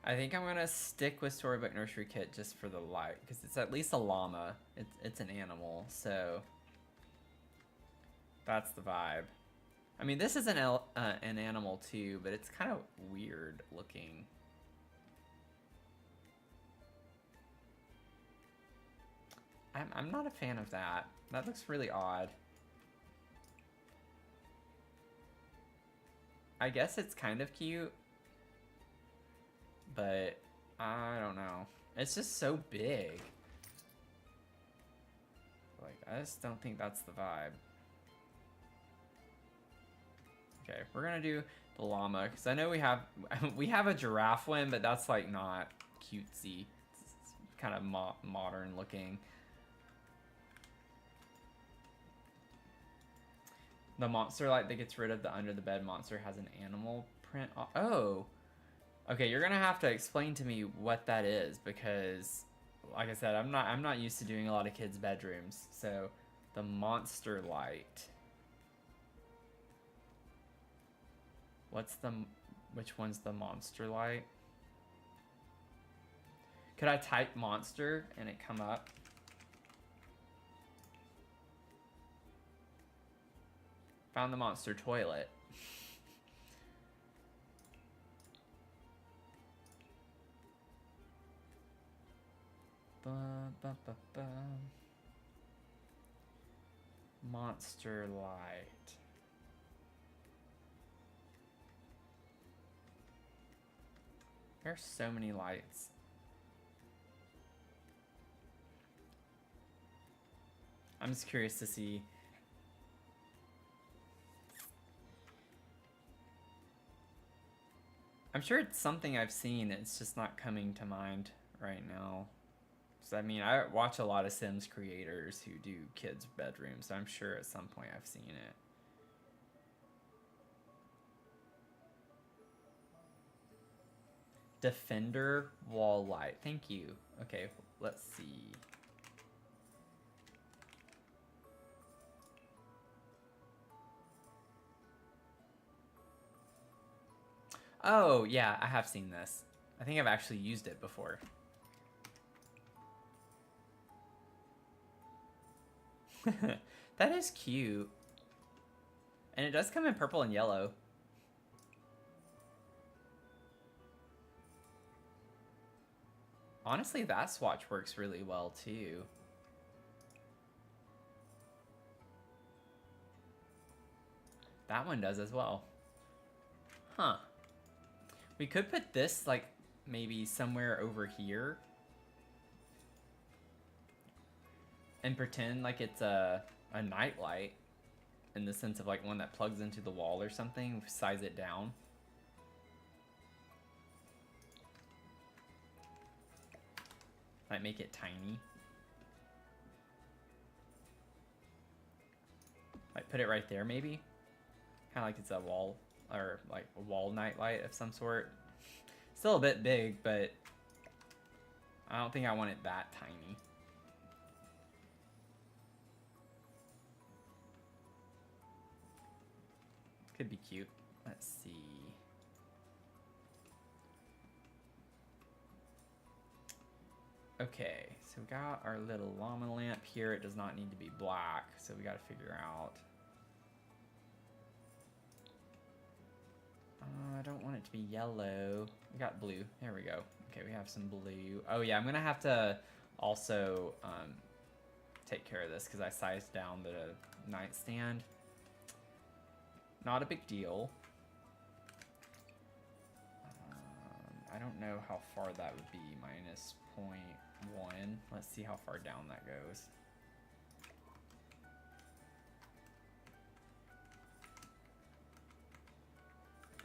[SPEAKER 1] I think I'm gonna stick with Storybook Nursery Kit just for the light, because it's at least a llama. It's an animal, so that's the vibe. I mean, this is an animal too, but it's kind of weird looking. I'm not a fan of that. That looks really odd. I guess it's kind of cute, but I don't know. It's just so big. Like, I just don't think that's the vibe. Okay, we're gonna do the llama, because I know we have a giraffe one, but that's like not cutesy. It's kind of modern looking. The monster light that gets rid of the under the bed monster has an animal print. Oh, okay. You're gonna have to explain to me what that is, because, like I said, I'm not used to doing a lot of kids' bedrooms. So, the monster light. Which one's the monster light? Could I type monster and it come up? Found the monster toilet. Monster light. There's so many lights. I'm just curious to see. I'm sure it's something I've seen, it's just not coming to mind right now. So, I mean, I watch a lot of Sims creators who do kids' bedrooms, so I'm sure at some point I've seen it. Defender wall light. Thank you. Okay, let's see. Oh, yeah, I have seen this. I think I've actually used it before. That is cute. And it does come in purple and yellow. Honestly, that swatch works really well too. That one does as well. Huh. We could put this like maybe somewhere over here. And pretend like it's a nightlight. In the sense of like one that plugs into the wall or something. Size it down. Might make it tiny. Like put it right there maybe. Kind of like it's a wall, or like a wall nightlight of some sort. Still a bit big, but I don't think I want it that tiny. Could be cute. Let's see. Okay, so we got our little llama lamp here. It does not need to be black, so we got to figure out. I don't want it to be yellow. We got blue. There we go. Okay, we have some blue. Oh yeah, I'm gonna have to also take care of this because I sized down the nightstand. Not a big deal. I don't know how far that would be. Minus 0.1. Let's see how far down that goes.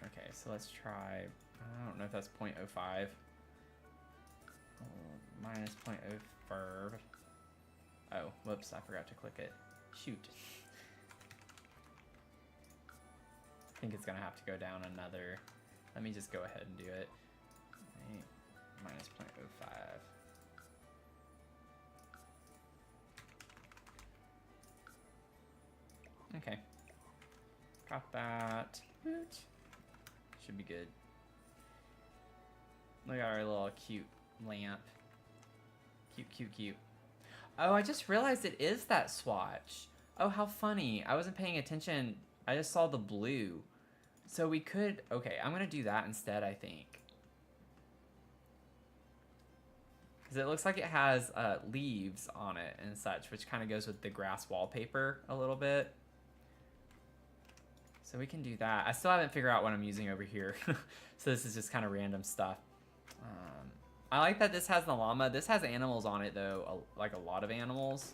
[SPEAKER 1] Okay, so let's try. I don't know if that's 0.05. Minus 0.05. Oh, whoops, I forgot to click it. Shoot. I think it's gonna have to go down another. Let me just go ahead and do it. Minus 0.05. Okay. Got that. Should be good. Look at our little cute lamp. Cute, cute, cute. Oh, I just realized it is that swatch. Oh, how funny. I wasn't paying attention. I just saw the blue. So we could... Okay, I'm going to do that instead, I think. Because it looks like it has leaves on it and such, which kind of goes with the grass wallpaper a little bit. So we can do that. I still haven't figured out what I'm using over here. So this is just kind of random stuff. I like that this has the llama. This has animals on it, though. Like a lot of animals.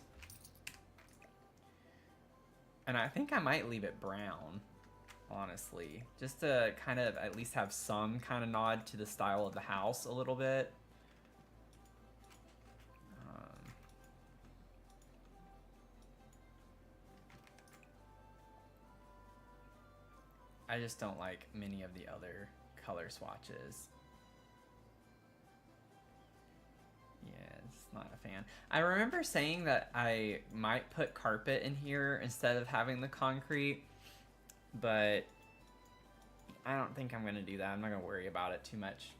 [SPEAKER 1] And I think I might leave it brown, honestly. Just to kind of at least have some kind of nod to the style of the house a little bit. I just don't like many of the other color swatches. Yeah, it's not a fan. I remember saying that I might put carpet in here instead of having the concrete, but I don't think I'm gonna do that. I'm not gonna worry about it too much.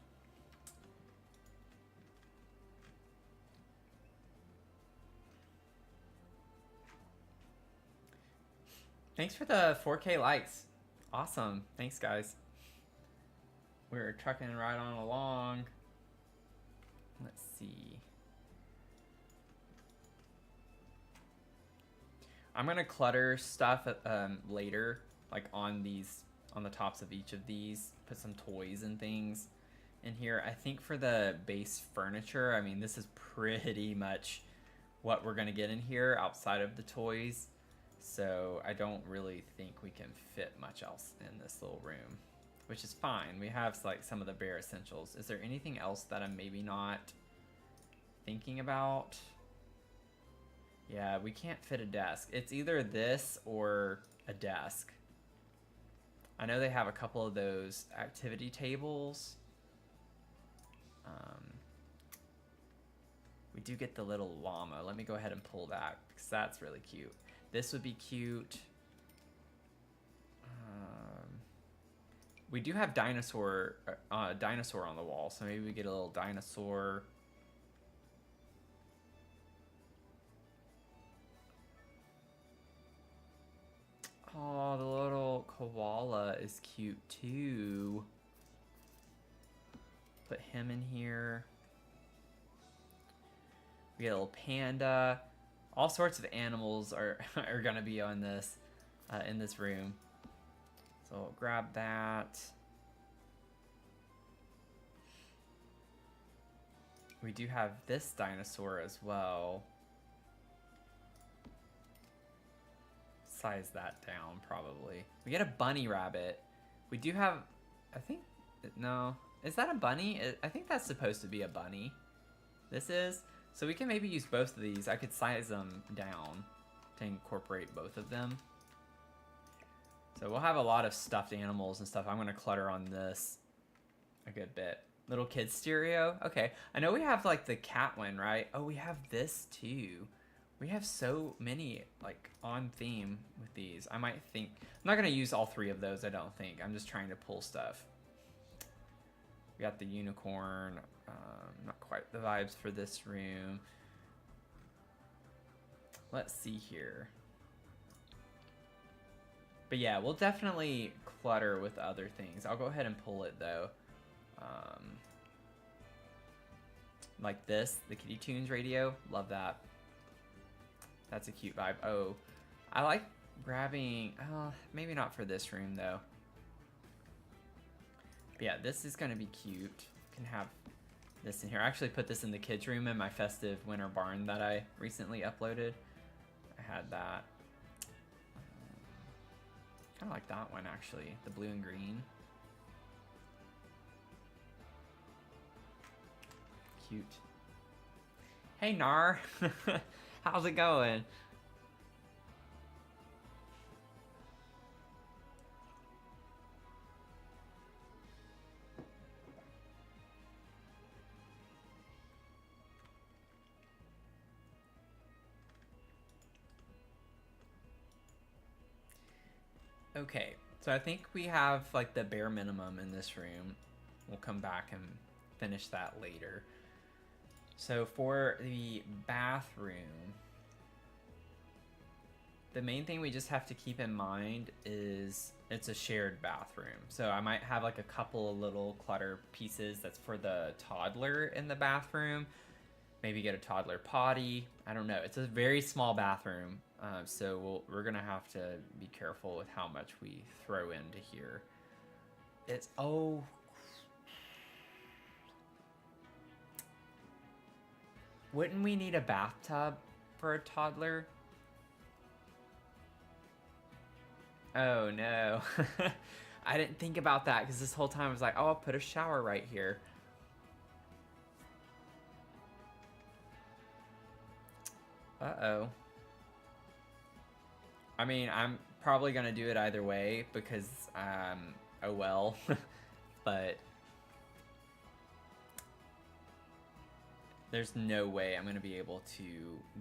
[SPEAKER 1] Thanks for the 4K likes. Awesome. Thanks, guys. We're trucking right on along. Let's see. I'm gonna clutter stuff later, like on the tops of each of these. Put some toys and things in here. I think for the base furniture, I mean, this is pretty much what we're gonna get in here outside of the toys. So I don't really think we can fit much else in this little room, which is fine. We have like some of the bare essentials. Is there anything else that I'm maybe not thinking about? Yeah, we can't fit a desk. It's either this or a desk. I know they have a couple of those activity tables. We do get the little llama. Let me go ahead and pull that because that's really cute. This would be cute. We do have dinosaur on the wall, so maybe we get a little dinosaur. koala is cute too. Put him in here. We got a little panda. All sorts of animals are gonna be on this in this room. So we'll grab that. We do have this dinosaur as well. Size that down probably. We get a bunny rabbit. We do have, I think, no. Is that a bunny? I think that's supposed to be a bunny. This is. So we can maybe use both of these. I could size them down to incorporate both of them. So we'll have a lot of stuffed animals and stuff. I'm gonna clutter on this a good bit. Little kid stereo. Okay, I know we have like the cat one, right? Oh, we have this too. We have so many like on theme with these. I might think, I'm not gonna use all three of those, I don't think. I'm just trying to pull stuff. We got the unicorn. Not quite the vibes for this room. Let's see here. But yeah, we'll definitely clutter with other things. I'll go ahead and pull it though. Like this, the Kitty Tunes radio. Love that. That's a cute vibe. Oh, I like grabbing, maybe not for this room though. But yeah, this is gonna be cute. Can have this in here. I actually put this in the kids room in my festive winter barn that I recently uploaded. I had that. Kind of like that one actually, the blue and green. Cute. Hey Nar, how's it going? Okay, so I think we have like the bare minimum in this room. We'll come back and finish that later. So for the bathroom, the main thing we just have to keep in mind is it's a shared bathroom. So I might have like a couple of little clutter pieces that's for the toddler in the bathroom. Maybe get a toddler potty. I don't know. It's a very small bathroom. So we're gonna have to be careful with how much we throw into here. It's, oh. Wouldn't we need a bathtub for a toddler? Oh no. I didn't think about that because this whole time I was like, oh, I'll put a shower right here. Uh-oh. I mean, I'm probably gonna do it either way because, oh well. But there's no way I'm gonna be able to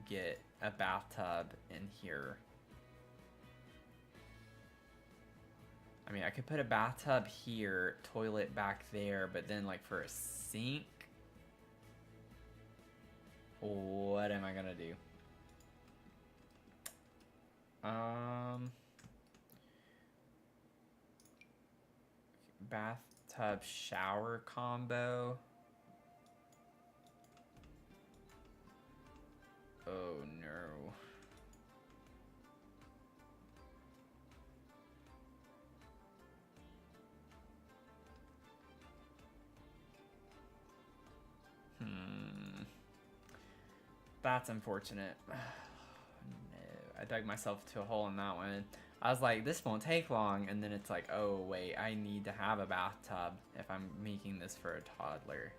[SPEAKER 1] get a bathtub in here. I mean, I could put a bathtub here, toilet back there, but then like for a sink, what am I gonna do? Bathtub shower combo. Oh no. That's unfortunate. No, I dug myself to a hole in that one. I was like, this won't take long, and then it's like, oh wait, I need to have a bathtub if I'm making this for a toddler.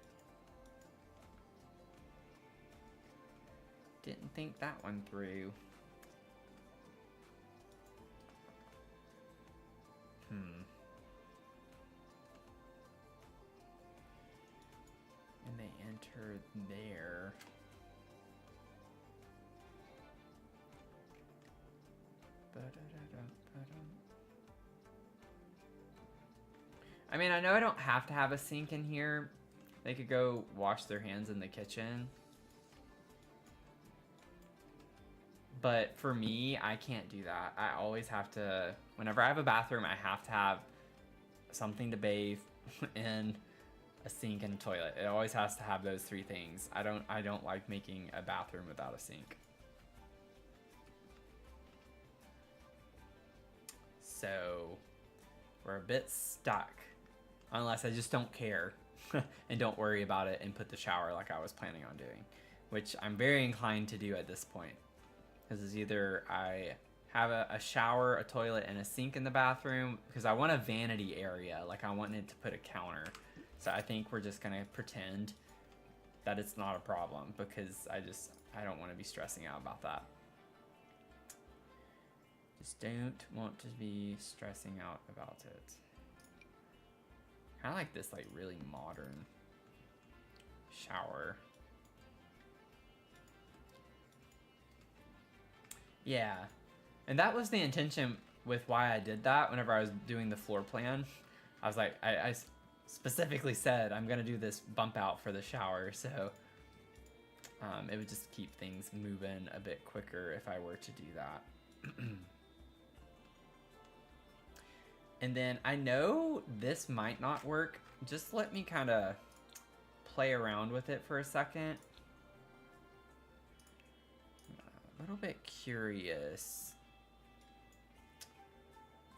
[SPEAKER 1] Didn't think that one through. And they enter there. I mean, I know I don't have to have a sink in here. They could go wash their hands in the kitchen. But for me, I can't do that. I always have to, whenever I have a bathroom, I have to have something to bathe in, a sink, and a toilet. It always has to have those three things. I don't like making a bathroom without a sink. So we're a bit stuck, unless I just don't care and don't worry about it and put the shower like I was planning on doing, which I'm very inclined to do at this point. Because it's either I have a shower, a toilet, and a sink in the bathroom, because I want a vanity area. Like, I want it to put a counter. So I think we're just going to pretend that it's not a problem, because I don't want to be stressing out about that. Just don't want to be stressing out about it. Kind of like this, like, really modern shower. Yeah, and that was the intention with why I did that. Whenever I was doing the floor plan, I was like, I specifically said I'm gonna do this bump out for the shower, so it would just keep things moving a bit quicker if I were to do that. And then I know this might not work. Just let me kind of play around with it for a second. A little bit curious.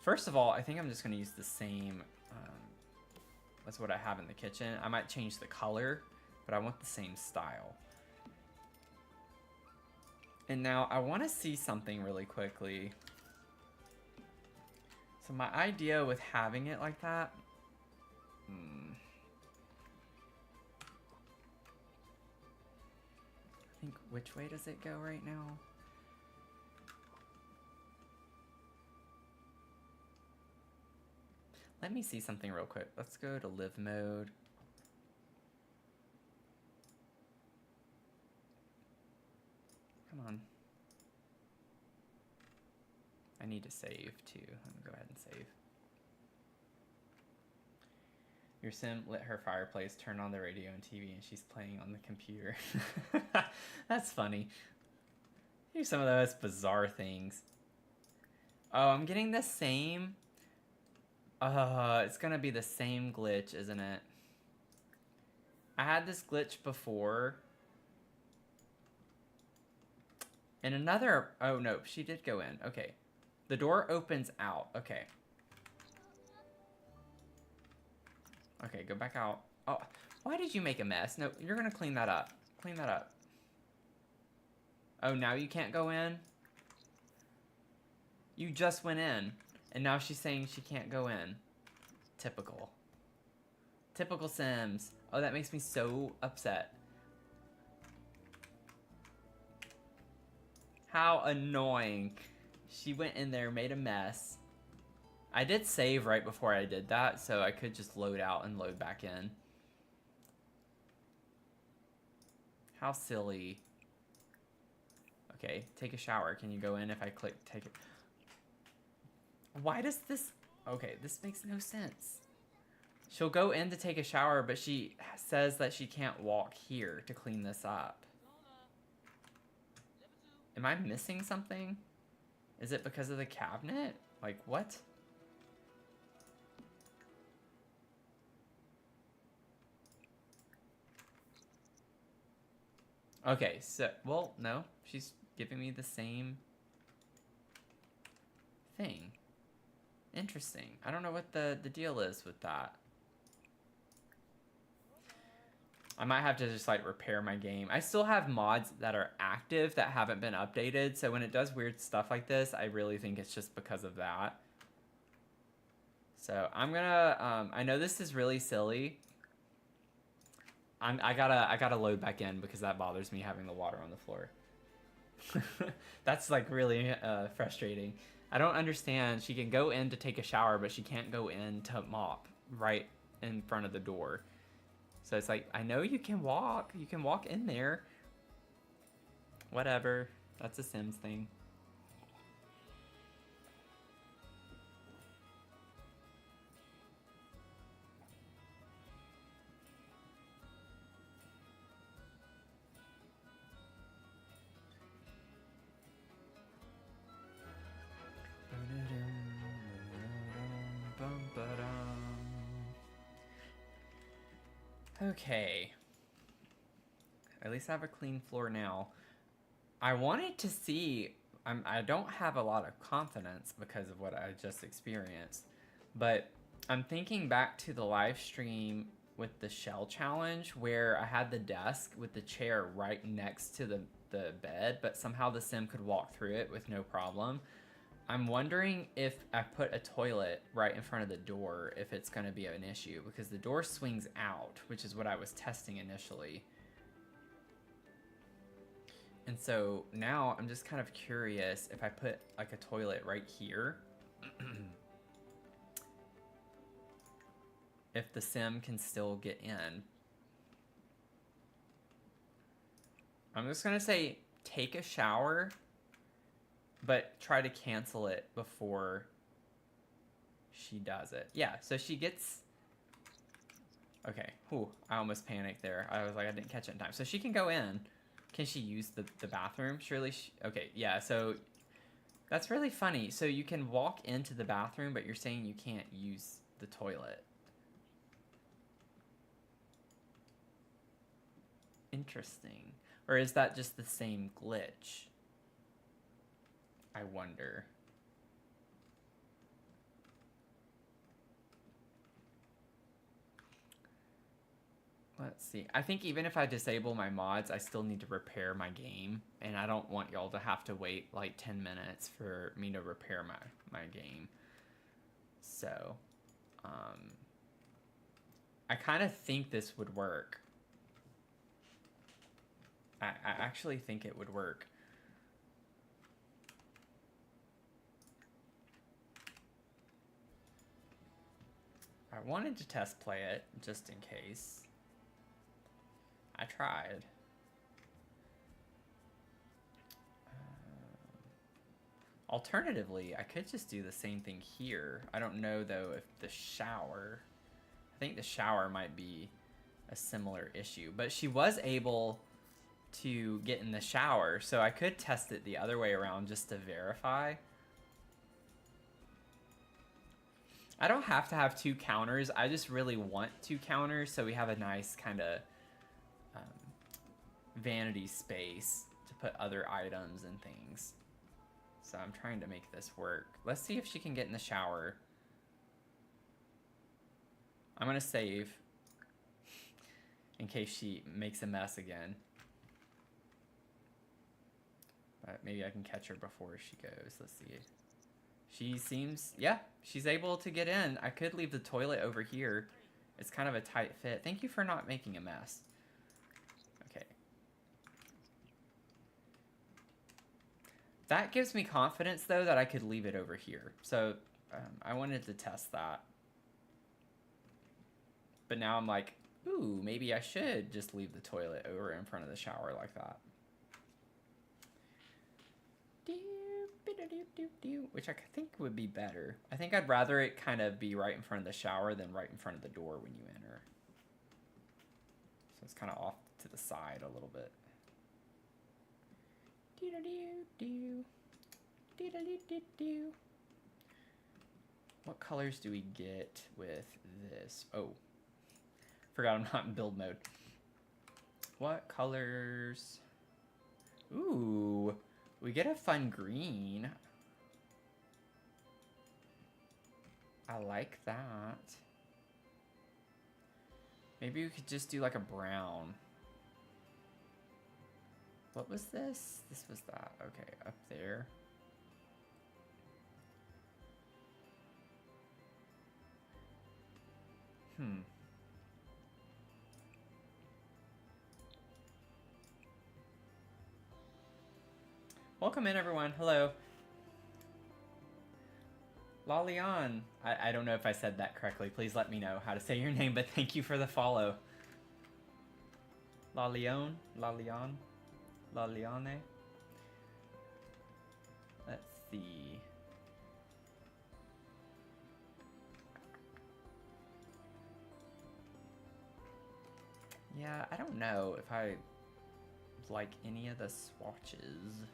[SPEAKER 1] First of all, I think I'm just going to use the same as what I have in the kitchen. I might change the color, but I want the same style. And now I want to see something really quickly. So my idea with having it like that, I think, which way does it go right now? Let me see something real quick. Let's go to live mode. Come on. I need to save too. Let me go ahead and save. Your sim lit her fireplace, turned on the radio and TV, and she's playing on the computer. That's funny. Here's some of those bizarre things. Oh, I'm getting the same. It's gonna be the same glitch, isn't it? I had this glitch before. And another, oh no, she did go in. Okay. The door opens out. Okay. Okay, go back out. Oh, why did you make a mess? No, you're gonna clean that up. Clean that up. Oh, now you can't go in? You just went in. And now she's saying she can't go in. Typical. Typical Sims. Oh, that makes me so upset. How annoying. She went in there, made a mess. I did save right before I did that, so I could just load out and load back in. How silly. Okay, take a shower. Can you go in if I click take it? Why does this... Okay, this makes no sense. She'll go in to take a shower, but she says that she can't walk here to clean this up. Am I missing something? Is it because of the cabinet? Like, what? Okay, so... Well, no. She's giving me the same thing. Interesting. I don't know what the deal is with that. I might have to just like repair my game. I still have mods that are active that haven't been updated, so when it does weird stuff like this, I really think it's just because of that. So I'm gonna, I know this is really silly. I gotta load back in because that bothers me having the water on the floor. That's like really frustrating. I don't understand. She can go in to take a shower, but she can't go in to mop right in front of the door. So it's like, I know you can walk. You can walk in there. Whatever. That's a Sims thing. Okay. At least I have a clean floor now. I wanted to see... I don't have a lot of confidence because of what I just experienced. But I'm thinking back to the live stream with the shell challenge where I had the desk with the chair right next to the bed, but somehow the sim could walk through it with no problem. I'm wondering if I put a toilet right in front of the door, if it's going to be an issue, because the door swings out, which is what I was testing initially. And so now I'm just kind of curious if I put like a toilet right here, if the sim can still get in. I'm just going to say take a shower, but try to cancel it before she does it. Yeah, so she gets... Okay, whew, I almost panicked there. I was like, I didn't catch it in time. So she can go in. Can she use the bathroom? Surely she... Okay, yeah, so that's really funny. So you can walk into the bathroom, but you're saying you can't use the toilet. Interesting. Or is that just the same glitch? I wonder. Let's see. I think even if I disable my mods, I still need to repair my game. And I don't want y'all to have to wait like 10 minutes for me to repair my game. So, I kind of think this would work. I actually think it would work. I wanted to test play it just in case. I tried. Alternatively, I could just do the same thing here. I don't know though if the shower... I think the shower might be a similar issue. But she was able to get in the shower, so I could test it the other way around just to verify. I don't have to have 2 counters. I just really want 2 counters so we have a nice kind of vanity space to put other items and things. So I'm trying to make this work. Let's see if she can get in the shower. I'm gonna save in case she makes a mess again. But maybe I can catch her before she goes. Let's see. She seems, yeah, she's able to get in. I could leave the toilet over here. It's kind of a tight fit. Thank you for not making a mess. Okay. That gives me confidence, though, that I could leave it over here. So I wanted to test that. But now I'm like, ooh, maybe I should just leave the toilet over in front of the shower like that. Which I think would be better. I think I'd rather it kind of be right in front of the shower than right in front of the door when you enter. So it's kind of off to the side a little bit. What colors do we get with this? Oh, forgot I'm not in build mode. What colors? Ooh, we get a fun green. I like that. Maybe we could just do like a brown. What was this? This was that. Okay, up there. Welcome in, everyone. Hello. Lalian. I don't know if I said that correctly. Please let me know how to say your name, but thank you for the follow. Lalion? Lalian? Laliane? Let's see. Yeah, I don't know if I like any of the swatches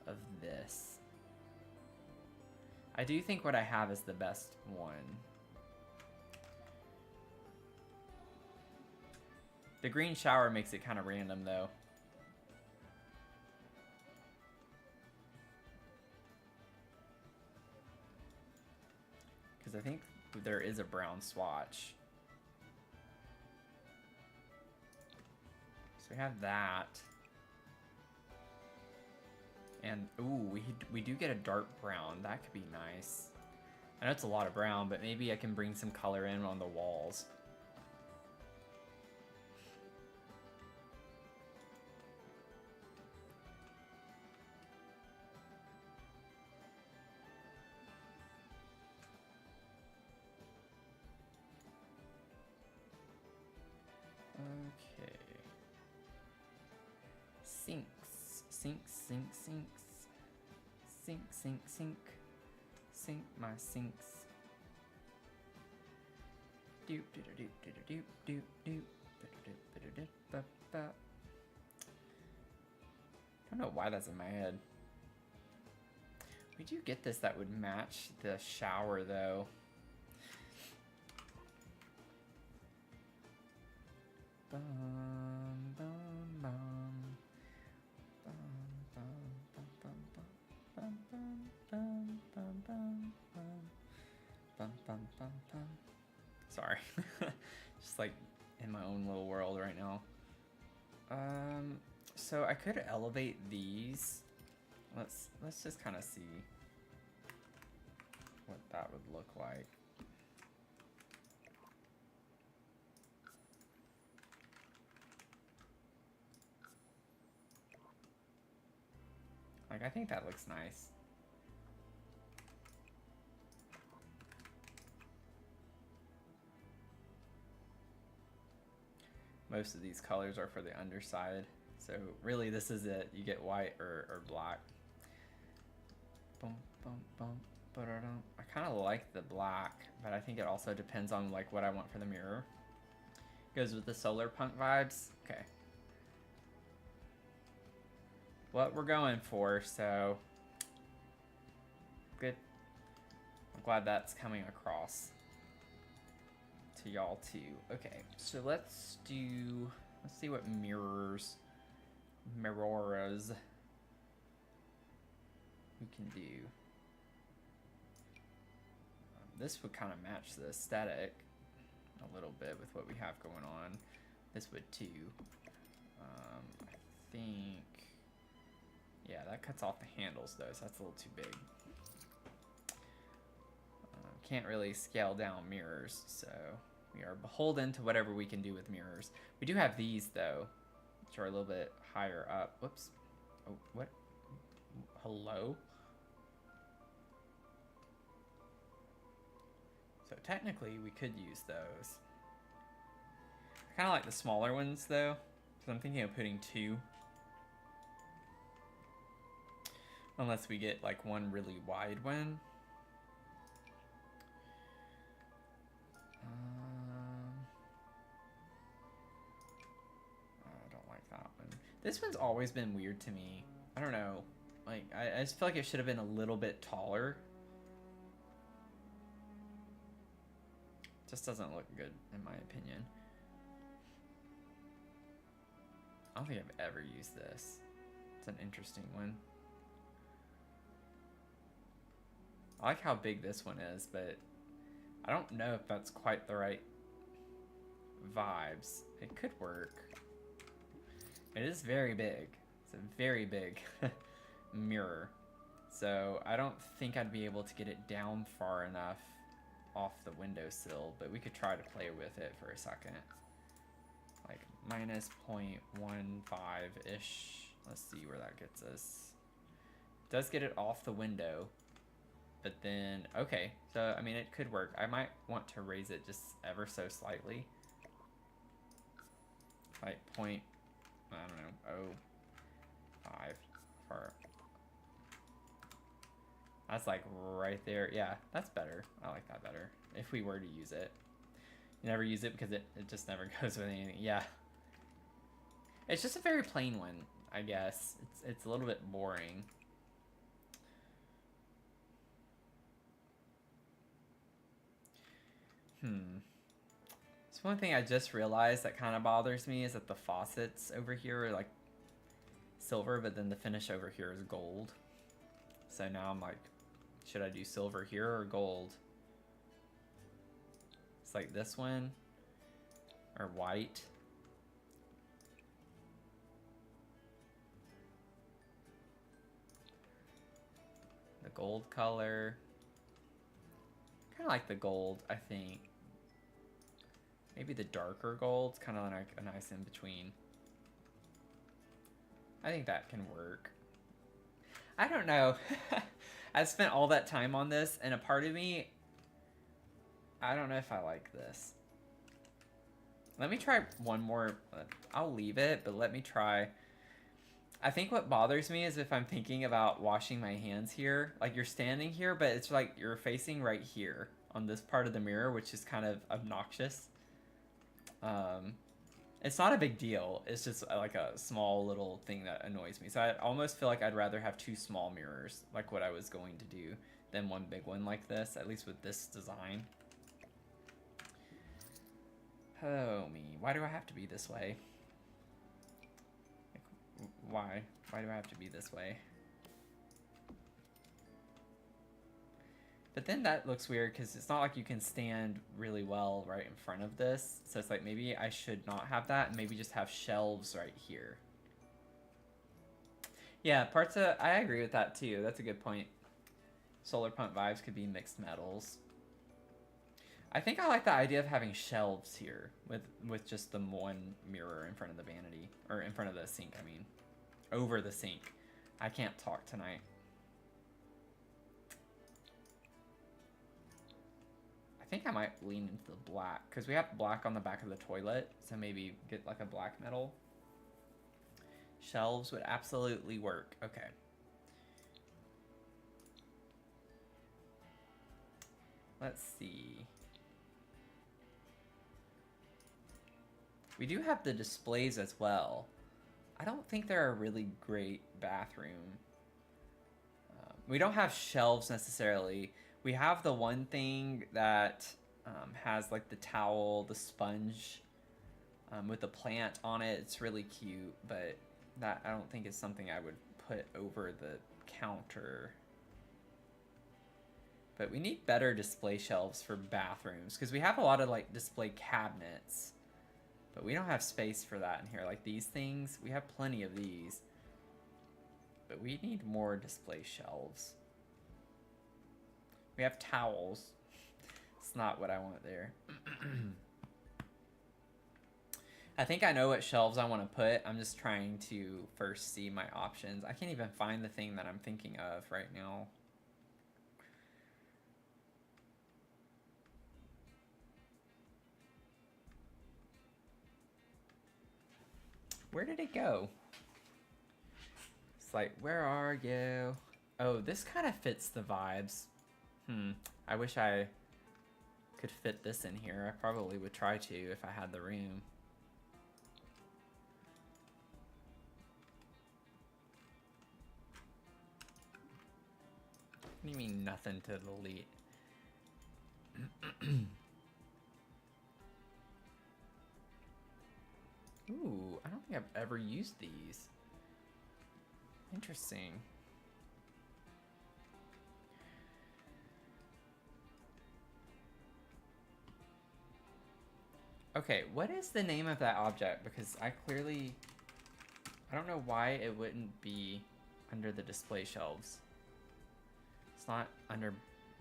[SPEAKER 1] of this. I do think what I have is the best one. The green shower makes it kind of random, though. Because I think there is a brown swatch. So we have that. And, ooh, we do get a dark brown. That could be nice. I know it's a lot of brown, but maybe I can bring some color in on the walls. Okay. Sinks. Sinks, sink, sinks. Sink, sink, sink. Sink my sinks. Doop, doop, doop, doop, doop, doop, doop, doop, doop. I don't know why that's in my head. We do get this that would match the shower, though. Bum, bum, bum. Bum, bum, bum, bum, bum, bum, bum, bum, bum, bum, bum, bum, bum. Sorry. Just like in my own little world right now. So I could elevate these. Let's just kind of see what that would look like. Like, I think that looks nice. Most of these colors are for the underside. So really this is it. You get white or black. Bum, bum, bum, ba-da-dum. I kind of like the black, but I think it also depends on like what I want for the mirror. Goes with the solar punk vibes. Okay. What we're going for, so good. I'm glad that's coming across to y'all too. Okay, so let's see what mirrors we can do. This would kind of match the aesthetic a little bit with what we have going on. This would too. I think, yeah, that cuts off the handles though, so that's a little too big. Can't really scale down mirrors, so we are beholden to whatever we can do with mirrors. We do have these though, which are a little bit higher up. Whoops. Oh, what? Hello? So technically we could use those. I kind of like the smaller ones though, so I'm thinking of putting 2. Unless we get like one really wide one. I don't like that one. This one's always been weird to me. I don't know. Like, I just feel like it should have been a little bit taller. Just doesn't look good, in my opinion. I don't think I've ever used this. It's an interesting one. I like how big this one is, but I don't know if that's quite the right vibes. It could work. It is very big. It's a very big mirror. So I don't think I'd be able to get it down far enough off the windowsill, but we could try to play with it for a second. Like minus 0.15-ish. Let's see where that gets us. It does get it off the window. But then, okay, so I mean it could work. I might want to raise it just ever so slightly. Like point, I don't know, 0.5 for. That's like right there. Yeah, that's better. I like that better. If we were to use it. You never use it because it just never goes with anything. Yeah. It's just a very plain one, I guess. It's a little bit boring. So one thing I just realized that kind of bothers me is that the faucets over here are like silver, but then the finish over here is gold. So now I'm like, should I do silver here or gold? It's like this one or white. The gold color. Kind of like the gold, I think. Maybe the darker gold's kind of like a nice in between. I think that can work. I don't know. I spent all that time on this, and a part of me, I don't know if I like this. Let me try one more. I'll leave it, but let me try. I think what bothers me is if I'm thinking about washing my hands here, like you're standing here, but it's like you're facing right here on this part of the mirror, which is kind of obnoxious. It's not a big deal. It's just like a small little thing that annoys me. So I almost feel like I'd rather have two small mirrors, like what I was going to do, than one big one like this, at least with this design. Oh me, why do I have to be this way? Why? Why do I have to be this way? But then that looks weird because it's not like you can stand really well right in front of this. So it's like maybe I should not have that and maybe just have shelves right here. Yeah, parts of... I agree with that too. That's a good point. Solar pump vibes could be mixed metals. I think I like the idea of having shelves here with just the one mirror in front of the vanity. Or in front of the sink, I mean. Over the sink. I can't talk tonight. I think I might lean into the black, because we have black on the back of the toilet, so maybe get like a black metal. Shelves would absolutely work. Okay. Let's see. We do have the displays as well. I don't think they're a really great bathroom. We don't have shelves necessarily. We have the one thing that has like the towel, the sponge with the plant on it. It's really cute, but that I don't think is something I would put over the counter. But we need better display shelves for bathrooms because we have a lot of like display cabinets, but we don't have space for that in here. Like these things, we have plenty of these, but we need more display shelves. We have towels. It's not what I want there. I think I know what shelves I want to put. I'm just trying to first see my options. I can't even find the thing that I'm thinking of right now. Where did it go? It's like, where are you? Oh, this kind of fits the vibes. I wish I could fit this in here. I probably would try to if I had the room. What do you mean nothing to delete? Ooh, I don't think I've ever used these. Interesting. Okay, what is the name of that object? Because I don't know why it wouldn't be under the display shelves. It's not under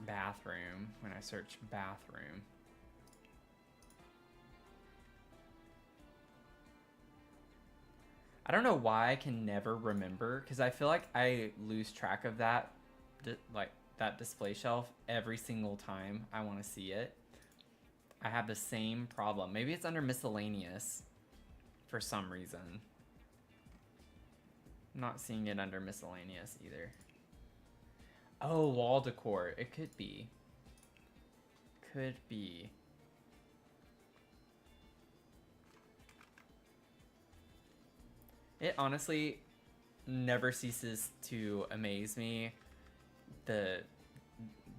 [SPEAKER 1] bathroom when I search bathroom. I don't know why I can never remember, because I feel like I lose track of that, like that display shelf every single time I want to see it. I have the same problem. Maybe it's under miscellaneous for some reason. I'm not seeing it under miscellaneous either. Oh, wall decor. It could be. Could be. It honestly never ceases to amaze me the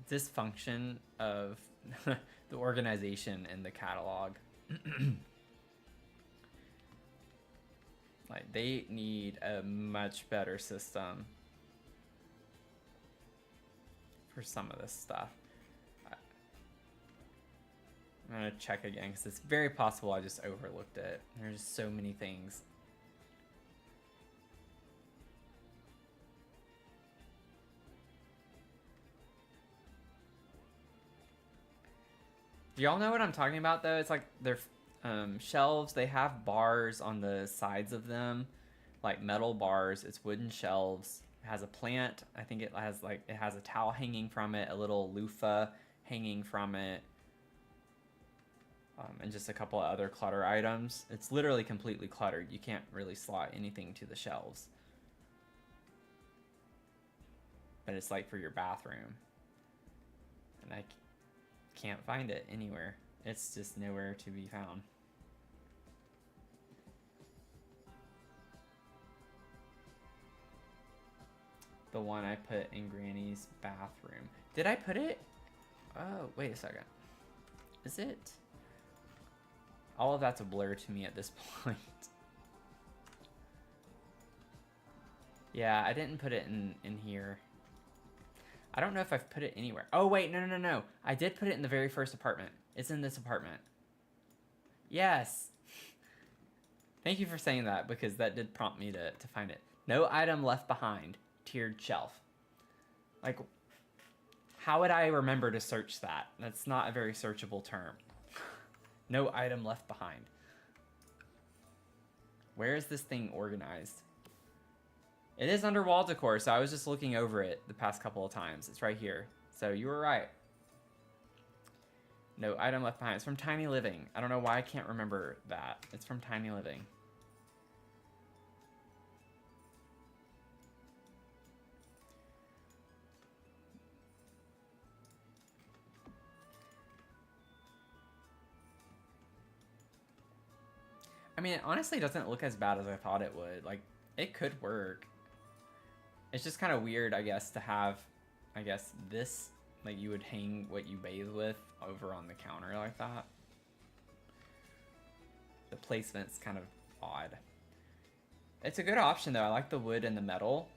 [SPEAKER 1] dysfunction of the organization in the catalog. Like, they need a much better system for some of this stuff. I'm gonna check again because it's very possible I just overlooked it. There's so many things. Do y'all know what I'm talking about though? It's like they're shelves. They have bars on the sides of them, like metal bars. It's wooden shelves. It has a plant. I think it has a towel hanging from it, a little loofah hanging from it, and just a couple of other clutter items. It's literally completely cluttered. You can't really slot anything to the shelves. But it's like for your bathroom. And I can't find it anywhere. It's just nowhere to be found. The one I put in Granny's bathroom. Did I put it? Oh, wait a second. Is it? All of that's a blur to me at this point. Yeah, I didn't put it in here. I don't know if I've put it anywhere. Oh, wait, no. I did put it in the very first apartment. It's in this apartment. Yes. Thank you for saying that, because that did prompt me to find it. No item left behind. Tiered shelf. Like, how would I remember to search that? That's not a very searchable term. No item left behind. Where is this thing organized? It is under wall decor, so I was just looking over it the past couple of times. It's right here. So you were right. No item left behind. It's from Tiny Living. I don't know why I can't remember that. It's from Tiny Living. I mean, it honestly doesn't look as bad as I thought it would. Like, it could work. It's just kind of weird, I guess, to have, I guess, this, like, you would hang what you bathe with over on the counter like that. The placement's kind of odd. It's a good option, though. I like the wood and the metal.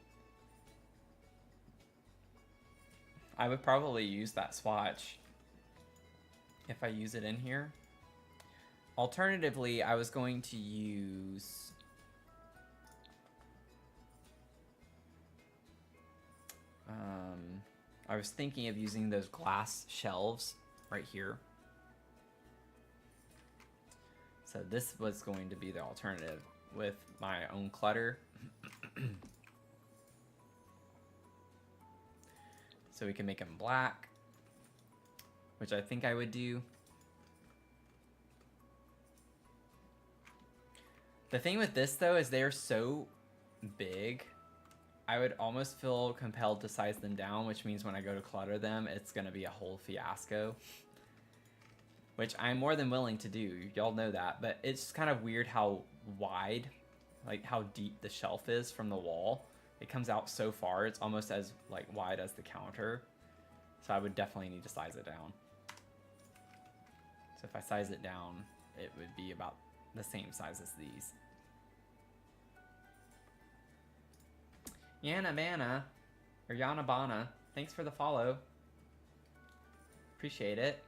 [SPEAKER 1] I would probably use that swatch if I use it in here. Alternatively, I was going to use... I was thinking of using those glass shelves right here. So this was going to be the alternative with my own clutter. So we can make them black, which I think I would do. The thing with this, though, is they're so big, I would almost feel compelled to size them down, which means when I go to clutter them, it's going to be a whole fiasco. Which I'm more than willing to do. Y'all know that. But it's kind of weird how wide, like how deep the shelf is from the wall. It comes out so far, it's almost as like wide as the counter. So I would definitely need to size it down. So if I size it down, it would be about the same size as these. Yana Bana, or Yana Bana, thanks for the follow. Appreciate it.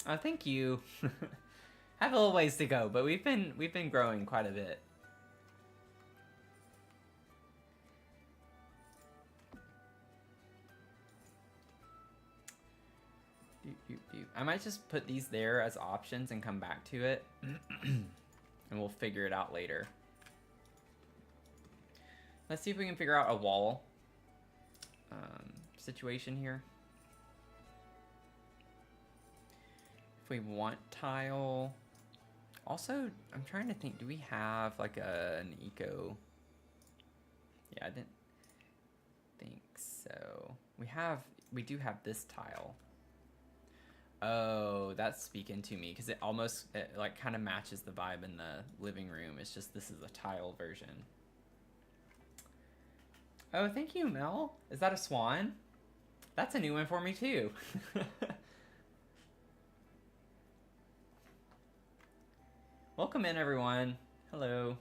[SPEAKER 1] Oh, thank you. Have a little ways to go, but we've been growing quite a bit. I might just put these there as options and come back to it, and we'll figure it out later. Let's see if we can figure out a wall situation here. If we want tile. Also, I'm trying to think, do we have like an eco? Yeah, I didn't think so. We do have this tile. Oh, that's speaking to me because it like kind of matches the vibe in the living room. It's just this is a tile version. Oh, thank you, Mel. Is that a swan? That's a new one for me too. Welcome in, everyone. Hello.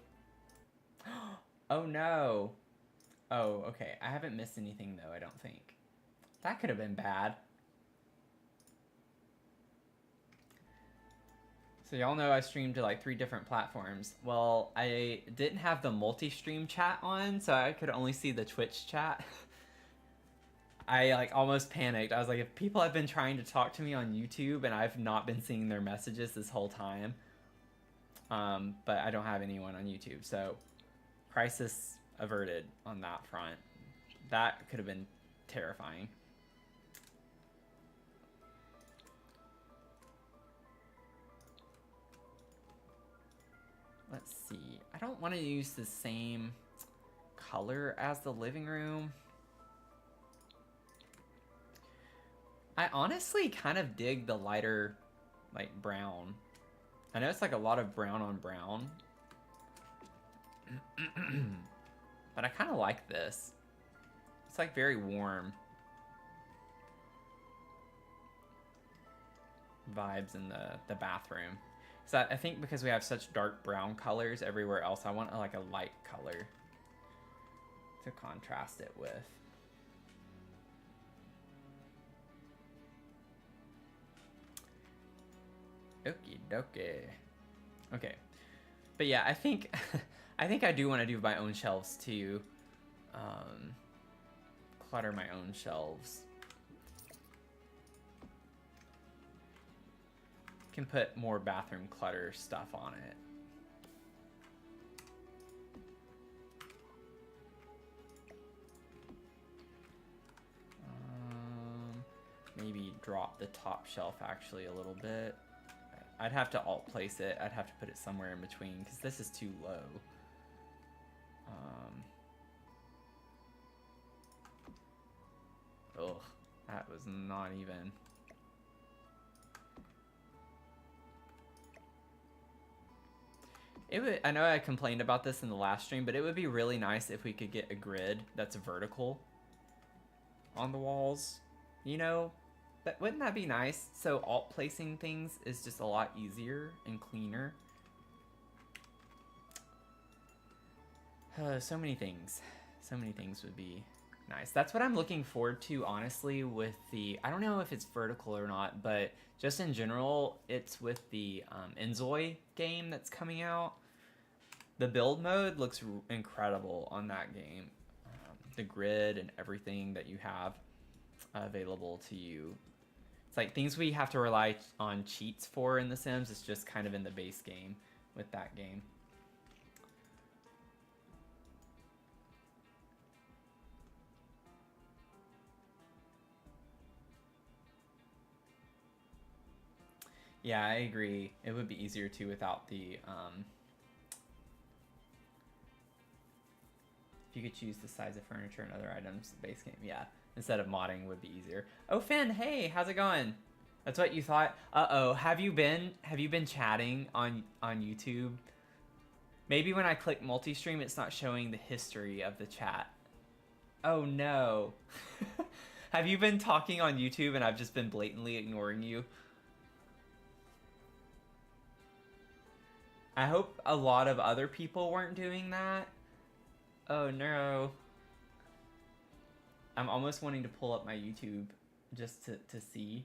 [SPEAKER 1] Oh no. Oh, okay. I haven't missed anything though, I don't think. That could have been bad. So y'all know I streamed to like 3 different platforms. Well, I didn't have the multi-stream chat on, so I could only see the Twitch chat. I like almost panicked. I was like, if people have been trying to talk to me on YouTube and I've not been seeing their messages this whole time. But I don't have anyone on YouTube, so crisis averted on that front. That could have been terrifying. Let's see. I don't want to use the same color as the living room. I honestly kind of dig the lighter, like, brown. I know it's like a lot of brown on brown. But I kind of like this. It's like very warm vibes in the bathroom. So I think because we have such dark brown colors everywhere else, I want like a light color to contrast it with. Okie dokie. Okay. But yeah, I think I do want to do my own shelves too. Clutter my own shelves. Can put more bathroom clutter stuff on it. Maybe drop the top shelf actually a little bit. I'd have to alt place it. I'd have to put it somewhere in between because this is too low. Ugh, that was not even. It would. I know I complained about this in the last stream, but it would be really nice if we could get a grid that's vertical on the walls. You know, wouldn't that be nice? So alt placing things is just a lot easier and cleaner. So many things. So many things would be nice. That's what I'm looking forward to, honestly, with the... I don't know if it's vertical or not, but just in general, it's with the Enzoi game that's coming out. The build mode looks incredible on that game. The grid and everything that you have available to you. It's like things we have to rely on cheats for in The Sims. It's just kind of in the base game with that game. Yeah, I agree. It would be easier too without the... if you could choose the size of furniture and other items, the base game, yeah. Instead of modding would be easier. Oh, Finn, hey, how's it going? That's what you thought? Uh-oh, have you been chatting on YouTube? Maybe when I click multi-stream, it's not showing the history of the chat. Oh, no. Have you been talking on YouTube and I've just been blatantly ignoring you? I hope a lot of other people weren't doing that. Oh, no. I'm almost wanting to pull up my YouTube just to see.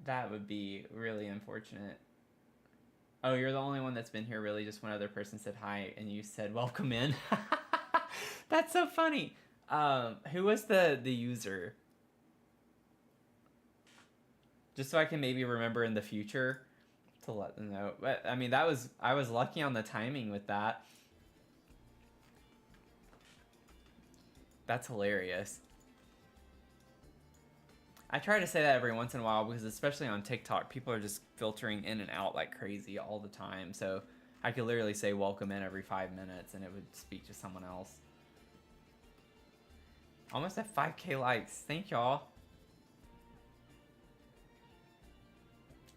[SPEAKER 1] That would be really unfortunate. Oh, you're the only one that's been here, really? Just one other person said hi, and you said welcome in? That's so funny. Who was the user? Just so I can maybe remember in the future to let them know. But I mean, I was lucky on the timing with that. That's hilarious. I try to say that every once in a while because especially on TikTok, people are just filtering in and out like crazy all the time. So I could literally say welcome in every 5 minutes and it would speak to someone else. Almost at 5K likes. Thank y'all.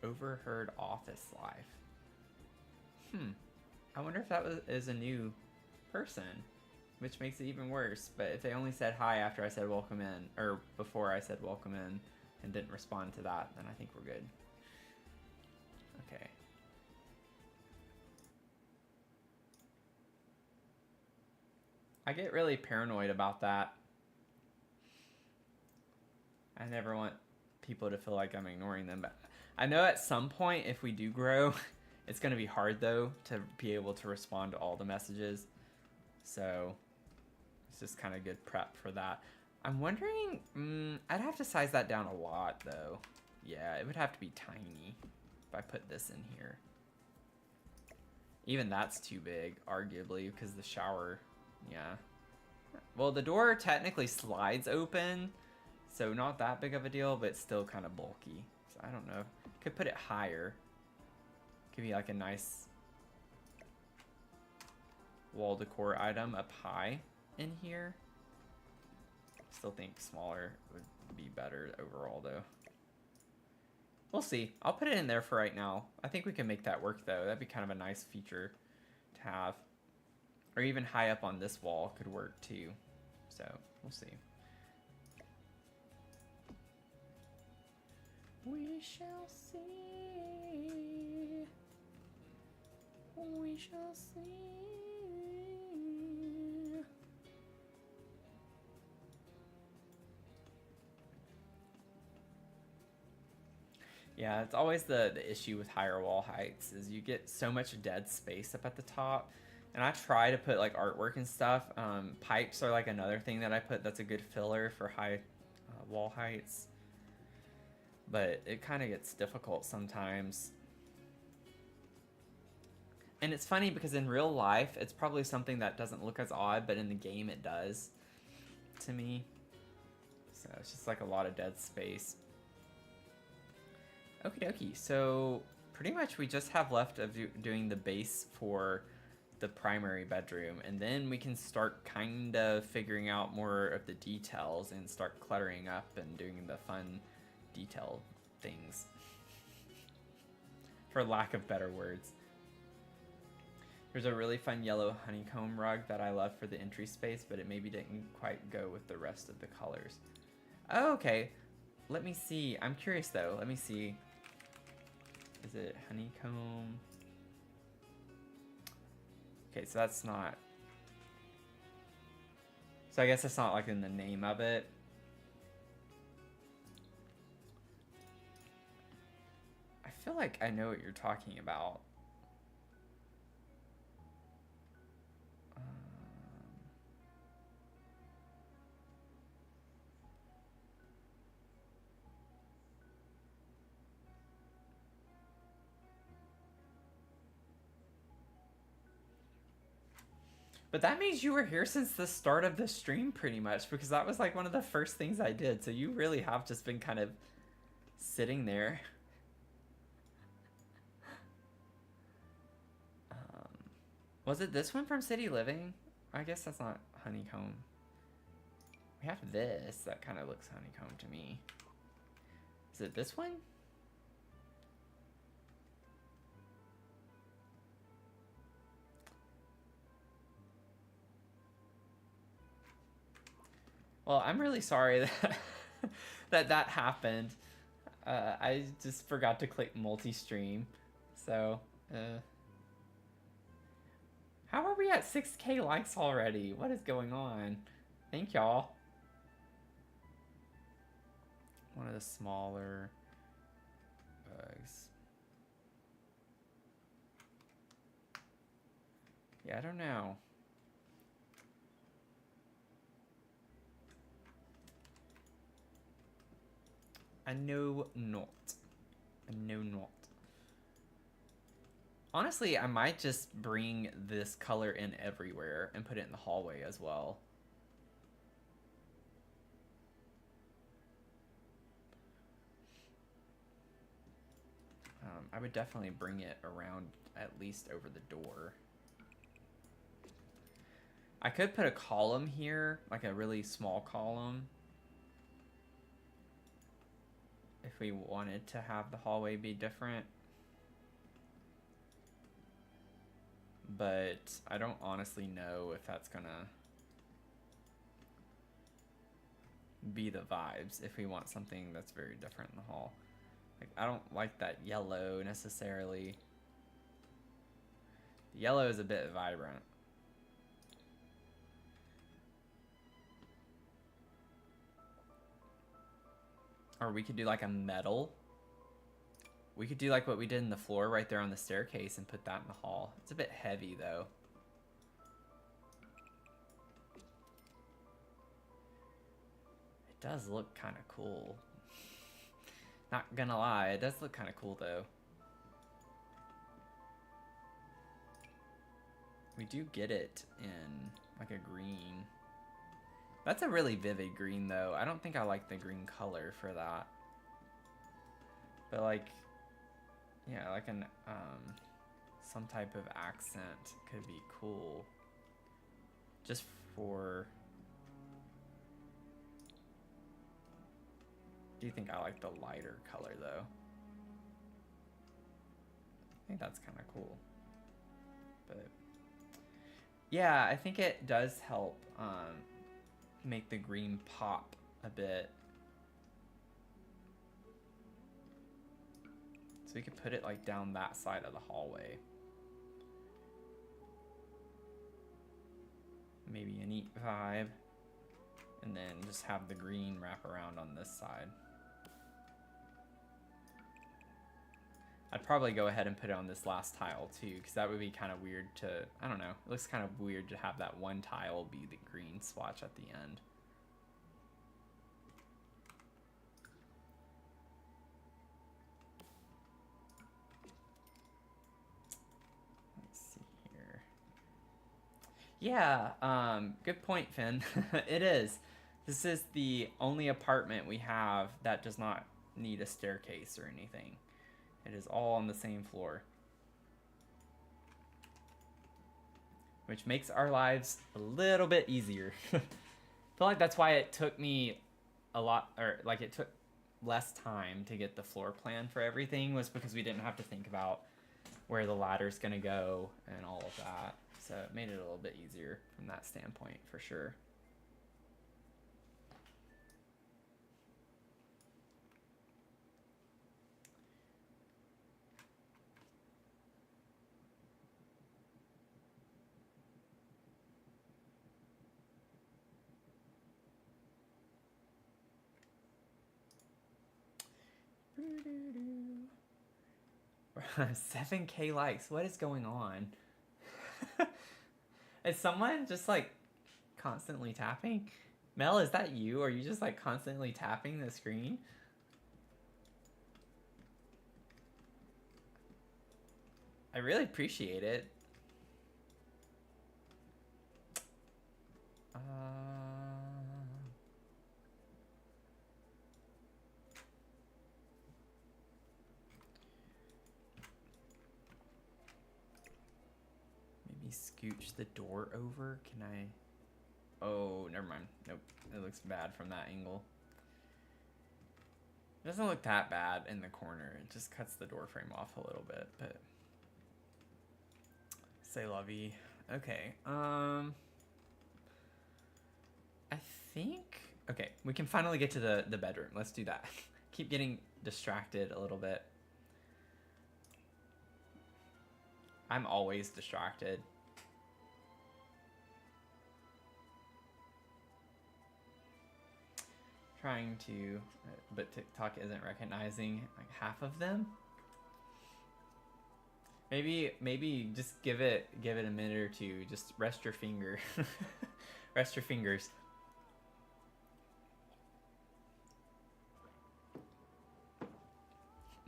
[SPEAKER 1] Overheard office life. I wonder if that is a new person, which makes it even worse. But if they only said hi after I said welcome in, or before I said welcome in, and didn't respond to that, then I think we're good. Okay. I get really paranoid about that. I never want people to feel like I'm ignoring them, but I know at some point if we do grow, it's going to be hard though to be able to respond to all the messages. So it's just kind of good prep for that. I'm wondering, I'd have to size that down a lot though. Yeah, it would have to be tiny if I put this in here. Even that's too big, arguably, because the shower, yeah. Well, the door technically slides open, so not that big of a deal, but still kind of bulky. So I don't know. Could put it higher. Could be like a nice wall decor item up high in here. Still think smaller would be better overall though. We'll see. I'll put it in there for right now. I think we can make that work though. That'd be kind of a nice feature to have. Or even high up on this wall could work too. So we'll see. We shall see. We shall see. Yeah, it's always the issue with higher wall heights is you get so much dead space up at the top. And I try to put like artwork and stuff. Pipes are like another thing that I put that's a good filler for high wall heights. But it kind of gets difficult sometimes. And it's funny because in real life, it's probably something that doesn't look as odd, but in the game it does to me. So it's just like a lot of dead space. Okie dokie, so pretty much we just have left of doing the base for the primary bedroom, and then we can start kind of figuring out more of the details and start cluttering up and doing the fun detail things, for lack of better words. There's a really fun yellow honeycomb rug that I love for the entry space, but it maybe didn't quite go with the rest of the colors. Oh, okay. Let me see. I'm curious though. Let me see. Is it honeycomb? Okay, so that's not... So I guess it's not like in the name of it. I feel like I know what you're talking about. But that means you were here since the start of the stream pretty much, because that was like one of the first things I did. So you really have just been kind of sitting there. Was it this one from City Living? I guess that's not honeycomb. We have this that kind of looks honeycomb to me. Is it this one? Well, I'm really sorry that that happened. I just forgot to click multi-stream. So, how are we at 6K likes already? What is going on? Thank y'all. One of the smaller bugs. Yeah, I don't know. I know not. I know not. Honestly, I might just bring this color in everywhere and put it in the hallway as well. I would definitely bring it around at least over the door. I could put a column here, like a really small column, if we wanted to have the hallway be different. but I don't honestly know if that's gonna be the vibes if we want something that's very different in the hall. Like, I don't like that yellow necessarily. The yellow is a bit vibrant. Or we could do like a metal. We could do like what we did in the floor right there on the staircase and put that in the hall. It's a bit heavy though. It does look kind of cool. Not gonna lie, it does look kind of cool though. We do get it in like a green. That's a really vivid green though. I don't think I like the green color for that. But like, yeah, like an some type of accent could be cool. Just for... Do you think I like the lighter color though? I think that's kind of cool. But yeah, I think it does help make the green pop a bit. So we could put it like down that side of the hallway. Maybe a neat vibe. And then just have the green wrap around on this side. I'd probably go ahead and put it on this last tile too, because that would be kind of weird to, I don't know, it looks kind of weird to have that one tile be the green swatch at the end. Let's see here. Yeah, good point, Finn. It is. This is the only apartment we have that does not need a staircase or anything. It is all on the same floor. Which makes our lives a little bit easier. I feel like that's why it took me a lot, or like it took less time to get the floor plan for everything, was because we didn't have to think about where the ladder's gonna go and all of that. So it made it a little bit easier from that standpoint, for sure. We're 7K likes. What is going on? Is someone just like constantly tapping? Mel, is that you? Are you just like constantly tapping the screen? I really appreciate it. Maybe scooch the door over. Can I? Oh, never mind. Nope. It looks bad from that angle. It doesn't look that bad in the corner. It just cuts the door frame off a little bit, but say la vie. Okay. I think, okay, we can finally get to the bedroom. Let's do that. Keep getting distracted a little bit. I'm always distracted. Trying to, but TikTok isn't recognizing like half of them. Maybe just give it a minute or two. Just rest your finger. Rest your fingers.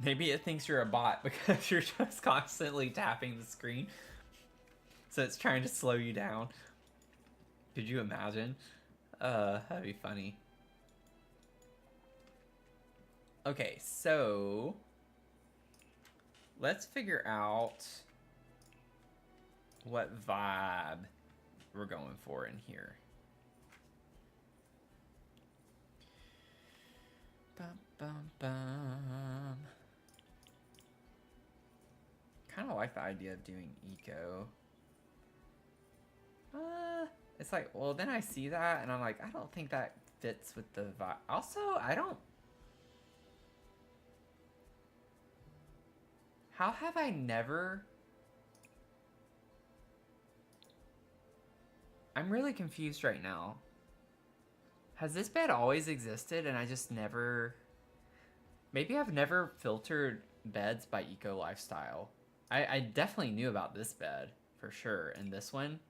[SPEAKER 1] Maybe it thinks you're a bot because you're just constantly tapping the screen. So it's trying to slow you down. Could you imagine? That'd be funny. Okay, so let's figure out what vibe we're going for in here. Bum, bum, bum. Kind of like the idea of doing eco. It's like, well, then I see that and I'm like, I don't think that fits with the vibe. Also, I don't... How have I never... I'm really confused right now. Has this bed always existed and I just never... Maybe I've never filtered beds by eco lifestyle. I definitely knew about this bed, for sure. And this one...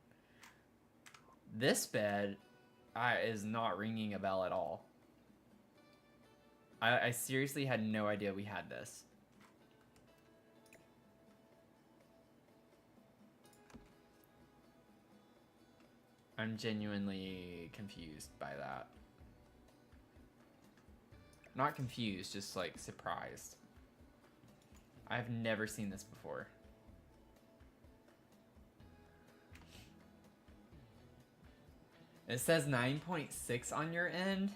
[SPEAKER 1] This bed is not ringing a bell at all. I seriously had no idea we had this. I'm genuinely confused by that. Not confused, just like surprised. I've never seen this before. It says 9.6 on your end.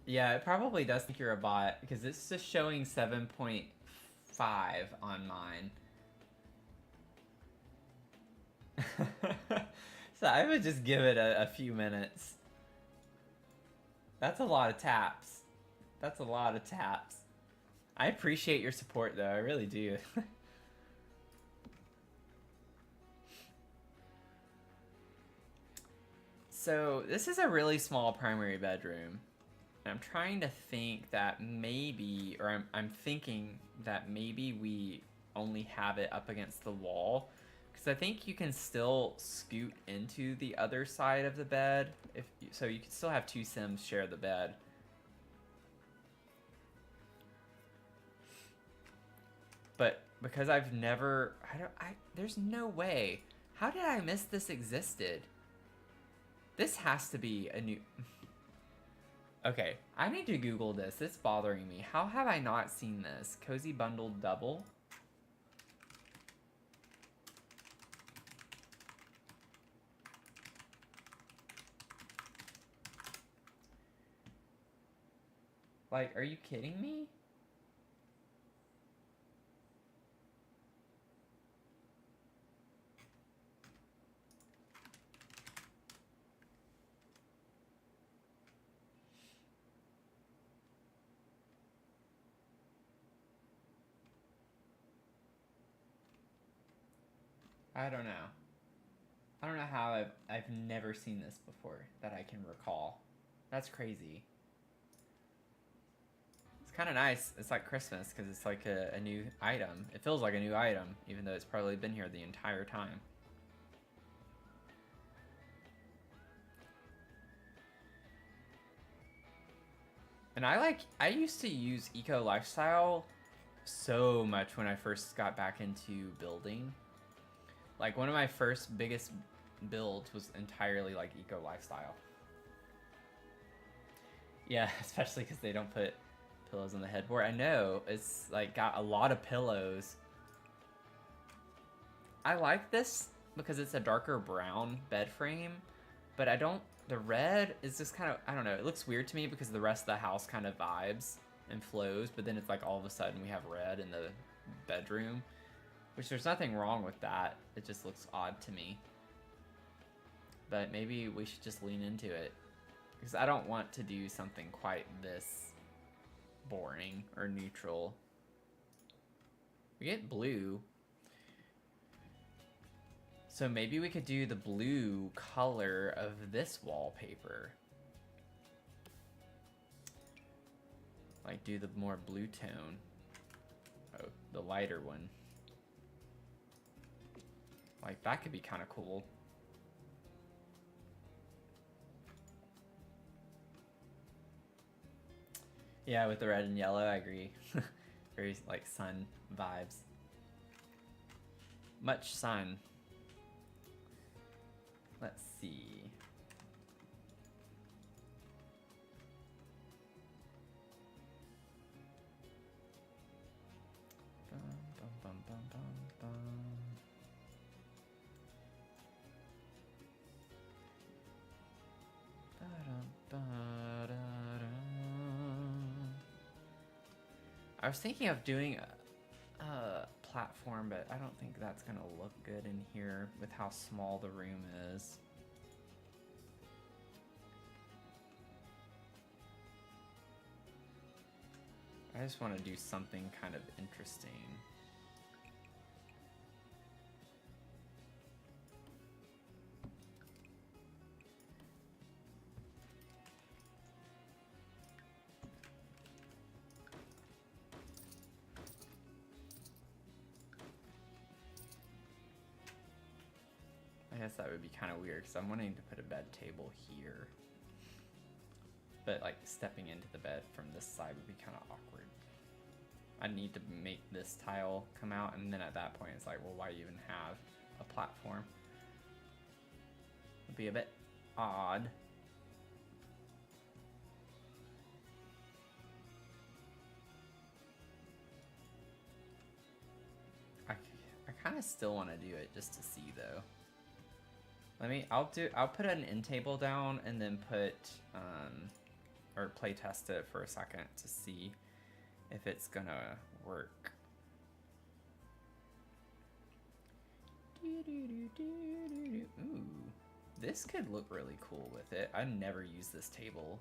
[SPEAKER 1] Yeah, it probably does think you're a bot because it's just showing 7.5 on mine. So I would just give it a few minutes. That's a lot of taps. That's a lot of taps. I appreciate your support though, I really do. So this is a really small primary bedroom. And I'm trying to think that maybe, or I'm thinking that maybe we only have it up against the wall. Because I think you can still scoot into the other side of the bed. So you can still have two Sims share the bed. But because I've never, there's no way. How did I miss this existed? This has to be a new... Okay, I need to Google this. It's bothering me. How have I not seen this? Cozy bundled double? Like, are you kidding me? I don't know. I don't know how I've never seen this before that I can recall. That's crazy. It's kind of nice. It's like Christmas because it's like a new item. It feels like a new item, even though it's probably been here the entire time. And I used to use Eco Lifestyle so much when I first got back into building. Like, one of my first biggest builds was entirely like Eco Lifestyle. Yeah, especially because they don't put pillows on the headboard. I know, it's like got a lot of pillows. I like this because it's a darker brown bed frame, but the red is just kind of, I don't know, it looks weird to me because the rest of the house kind of vibes and flows, but then it's like all of a sudden we have red in the bedroom, which there's nothing wrong with that. It just looks odd to me. But maybe we should just lean into it because I don't want to do something quite this boring or neutral. We get blue. So maybe we could do the blue color of this wallpaper. Like do the more blue tone. Oh, the lighter one. Like that could be kind of cool. Yeah, with the red and yellow, I agree. Very like sun vibes. Much sun. Let's see. Bum, bum, bum, bum, bum, bum. I was thinking of doing a platform, but I don't think that's gonna look good in here with how small the room is. I just want to do something kind of interesting. I guess that would be kind of weird because I'm wanting to put a bed table here. But like stepping into the bed from this side would be kind of awkward. I need to make this tile come out, and then at that point it's like, well, why even have a platform? It'd be a bit odd. I kind of still want to do it just to see though. I'll put an end table down and then put or play test it for a second to see if it's gonna work. Ooh, this could look really cool with it. I never use this table.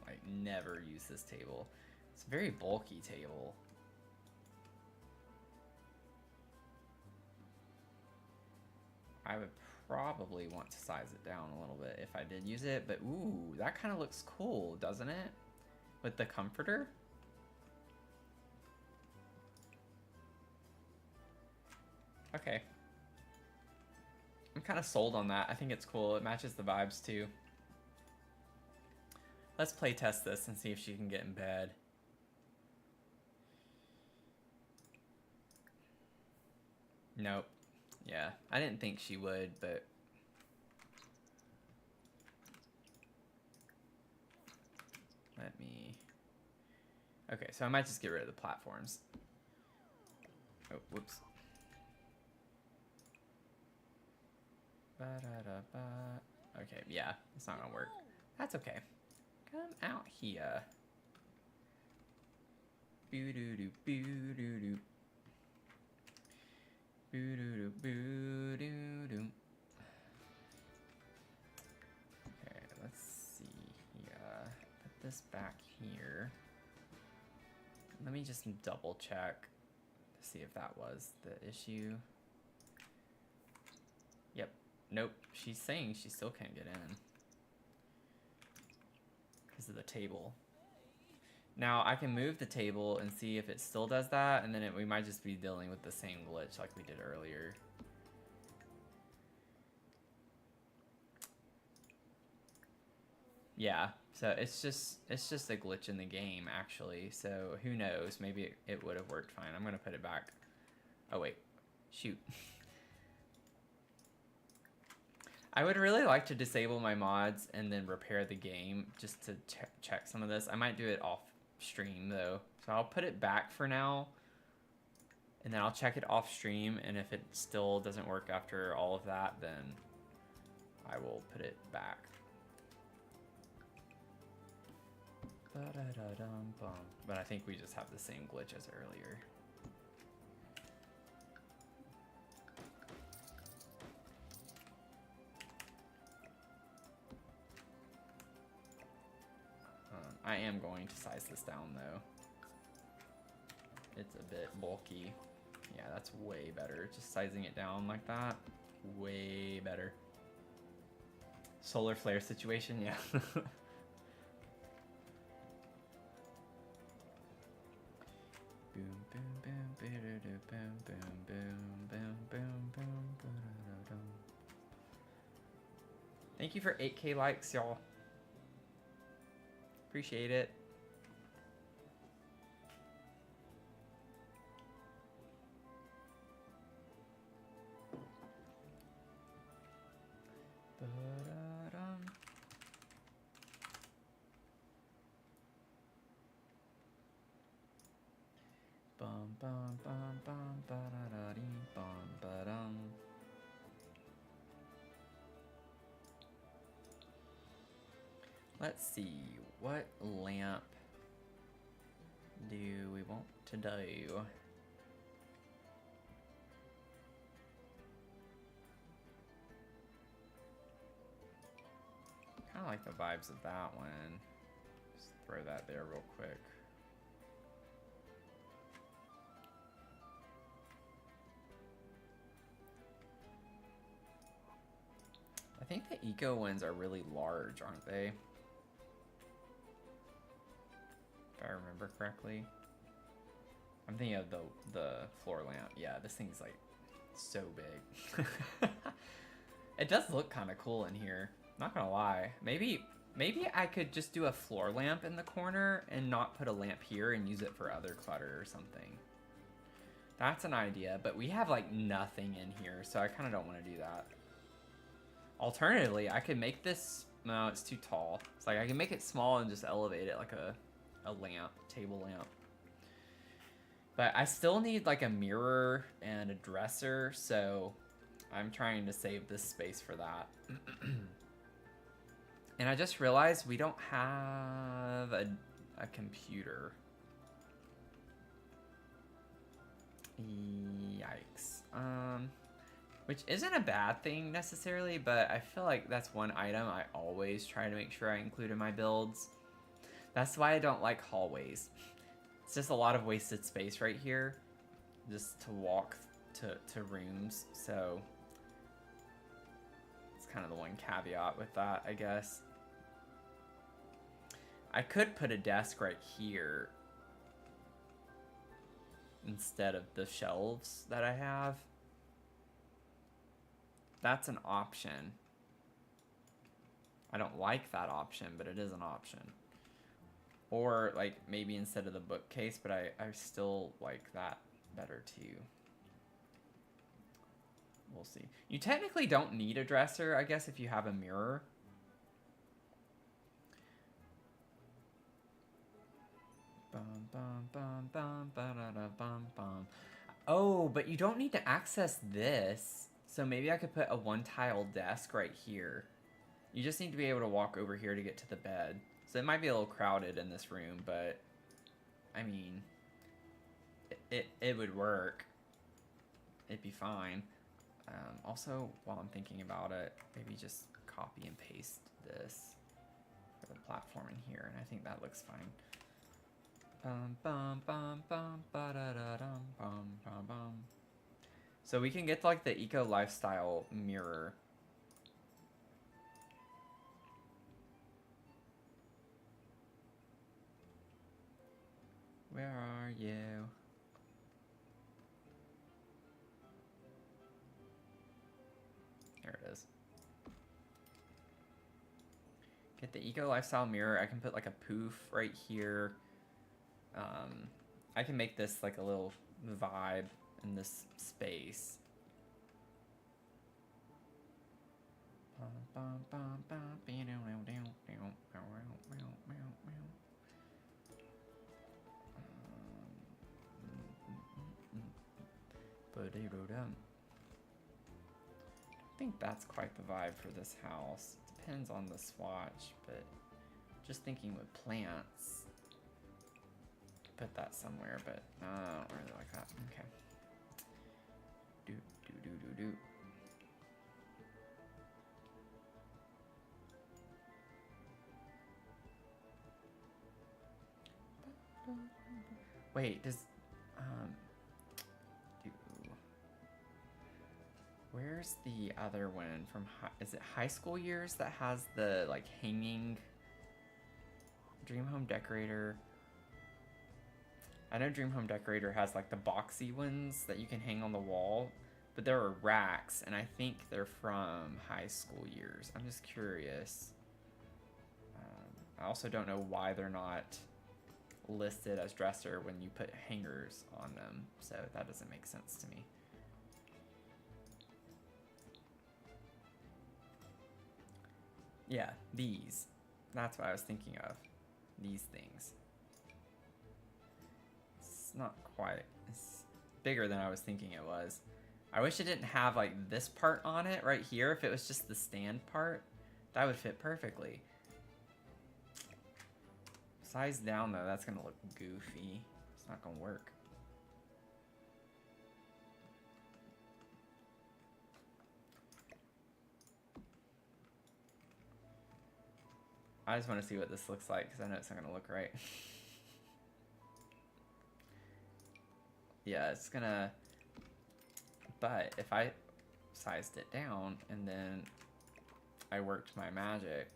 [SPEAKER 1] Like, never use this table. It's a very bulky table. I would probably want to size it down a little bit if I did use it, but ooh, that kind of looks cool, doesn't it? With the comforter. Okay. I'm kind of sold on that. I think it's cool. It matches the vibes too. Let's play test this and see if she can get in bed. Nope. Yeah, I didn't think she would, but let me... Okay, so I might just get rid of the platforms. Oh, whoops. Ba-da-da-ba. Okay, yeah, it's not gonna work. That's okay. Come out here. Boo-doo-doo, boo-doo-doo. Boo-doo-doo, boo-doo-doo. Okay, let's see here. Put this back here. Let me just double check to see if that was the issue. Yep. Nope. She's saying she still can't get in because of the table. Now I can move the table and see if it still does that, and then we might just be dealing with the same glitch like we did earlier. Yeah, so it's just a glitch in the game actually. So who knows? Maybe it would have worked fine. I'm gonna put it back. Oh wait, shoot. I would really like to disable my mods and then repair the game just to check some of this. I might do it off stream though, so I'll put it back for now and then I'll check it off stream, and if it still doesn't work after all of that, then I will put it back. But I think we just have the same glitch as earlier. I am going to size this down though. It's a bit bulky. Yeah, that's way better. Just sizing it down like that, way better. Solar flare situation, yeah. Thank you for 8K likes, y'all. Appreciate it. Bum bum bum bum ba da da dee bum ba dum. Let's see, what lamp do we want to do? Kind of like the vibes of that one. Just throw that there real quick. I think the eco ones are really large, aren't they? If I remember correctly. I'm thinking of the floor lamp. Yeah, this thing's like so big. It does look kind of cool in here. Not gonna lie. Maybe I could just do a floor lamp in the corner and not put a lamp here and use it for other clutter or something. That's an idea, but we have like nothing in here, so I kind of don't want to do that. Alternatively, I could make this, no, it's too tall. It's like I can make it small and just elevate it like a lamp, table lamp. But I still need like a mirror and a dresser, so I'm trying to save this space for that. And I just realized we don't have a computer. Yikes. Which isn't a bad thing necessarily, but I feel like that's one item I always try to make sure I include in my builds. That's why I don't like hallways. It's just a lot of wasted space right here, just to walk to rooms, so it's kind of the one caveat with that, I guess. I could put a desk right here instead of the shelves that I have. That's an option. I don't like that option, but it is an option. Or like maybe instead of the bookcase, but I still like that better too. We'll see. You technically don't need a dresser, I guess, if you have a mirror. Bum, bum, bum, bum, ba-da-da, bum, bum. Oh, but you don't need to access this. So maybe I could put a one-tile desk right here. You just need to be able to walk over here to get to the bed. So it might be a little crowded in this room, but I mean, it would work. It'd be fine. Also, while I'm thinking about it, maybe just copy and paste this for the platform in here, and I think that looks fine. Bum, bum, bum, bum, ba-da-da-dum, bum, bum, bum. So we can get like the eco lifestyle mirror. Where are you? There it is. Get the eco lifestyle mirror. I can put like a poof right here. I can make this like a little vibe in this space. I think that's quite the vibe for this house. Depends on the swatch, but just thinking with plants. Put that somewhere, but I don't really like that. Okay. Do. Wait, does where's the other one from is it High School Years that has the like hanging Dream Home Decorator? I know Dream Home Decorator has like the boxy ones that you can hang on the wall, but there are racks, and I think they're from High School Years. I'm just curious. I also don't know why they're not listed as dresser when you put hangers on them, so that doesn't make sense to me. Yeah, these. That's what I was thinking of. These things. It's not quite. It's bigger than I was thinking it was. I wish it didn't have like this part on it right here. If it was just the stand part, that would fit perfectly. Size down though, that's gonna look goofy. It's not gonna work. I just want to see what this looks like because I know it's not gonna look right. Yeah, it's gonna, but if I sized it down and then I worked my magic.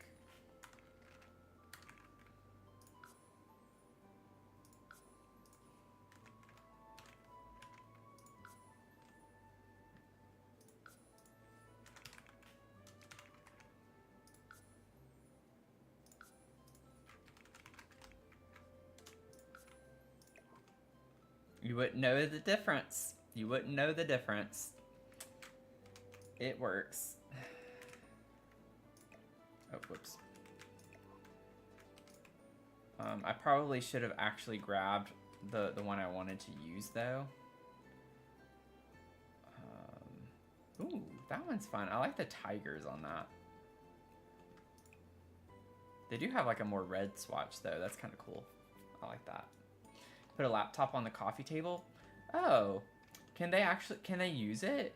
[SPEAKER 1] You wouldn't know the difference. You wouldn't know the difference. It works. Oh, whoops. I probably should have actually grabbed the one I wanted to use, though. Ooh, that one's fun. I like the tigers on that. They do have like a more red swatch, though. That's kind of cool. I like that. Put a laptop on the coffee table. Oh, can they use it?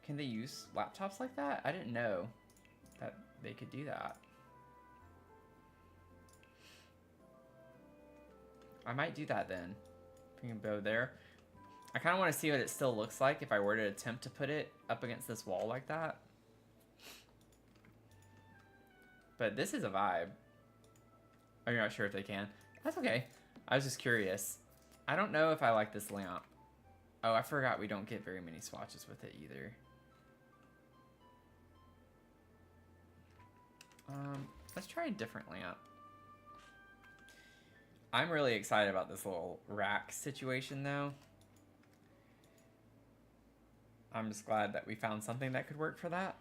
[SPEAKER 1] Can they use laptops like that? I didn't know that they could do that. I might do that then. We can go there. I kind of want to see what it still looks like if I were to attempt to put it up against this wall like that. But this is a vibe. Oh, you're not sure if they can? That's okay. I was just curious. I don't know if I like this lamp. Oh, I forgot we don't get very many swatches with it either. Let's try a different lamp. I'm really excited about this little rack situation, though. I'm just glad that we found something that could work for that.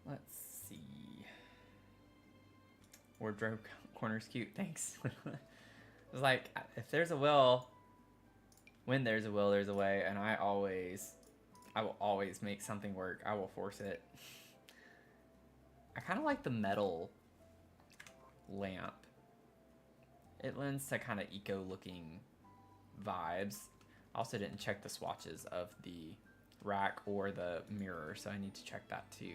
[SPEAKER 1] Let's see. Wardrobe corner's cute. Thanks. It's like, if there's a will, when there's a will, there's a way, and I will always make something work. I will force it. I kind of like the metal lamp. It lends to kind of eco-looking vibes. I also didn't check the swatches of the rack or the mirror, so I need to check that too.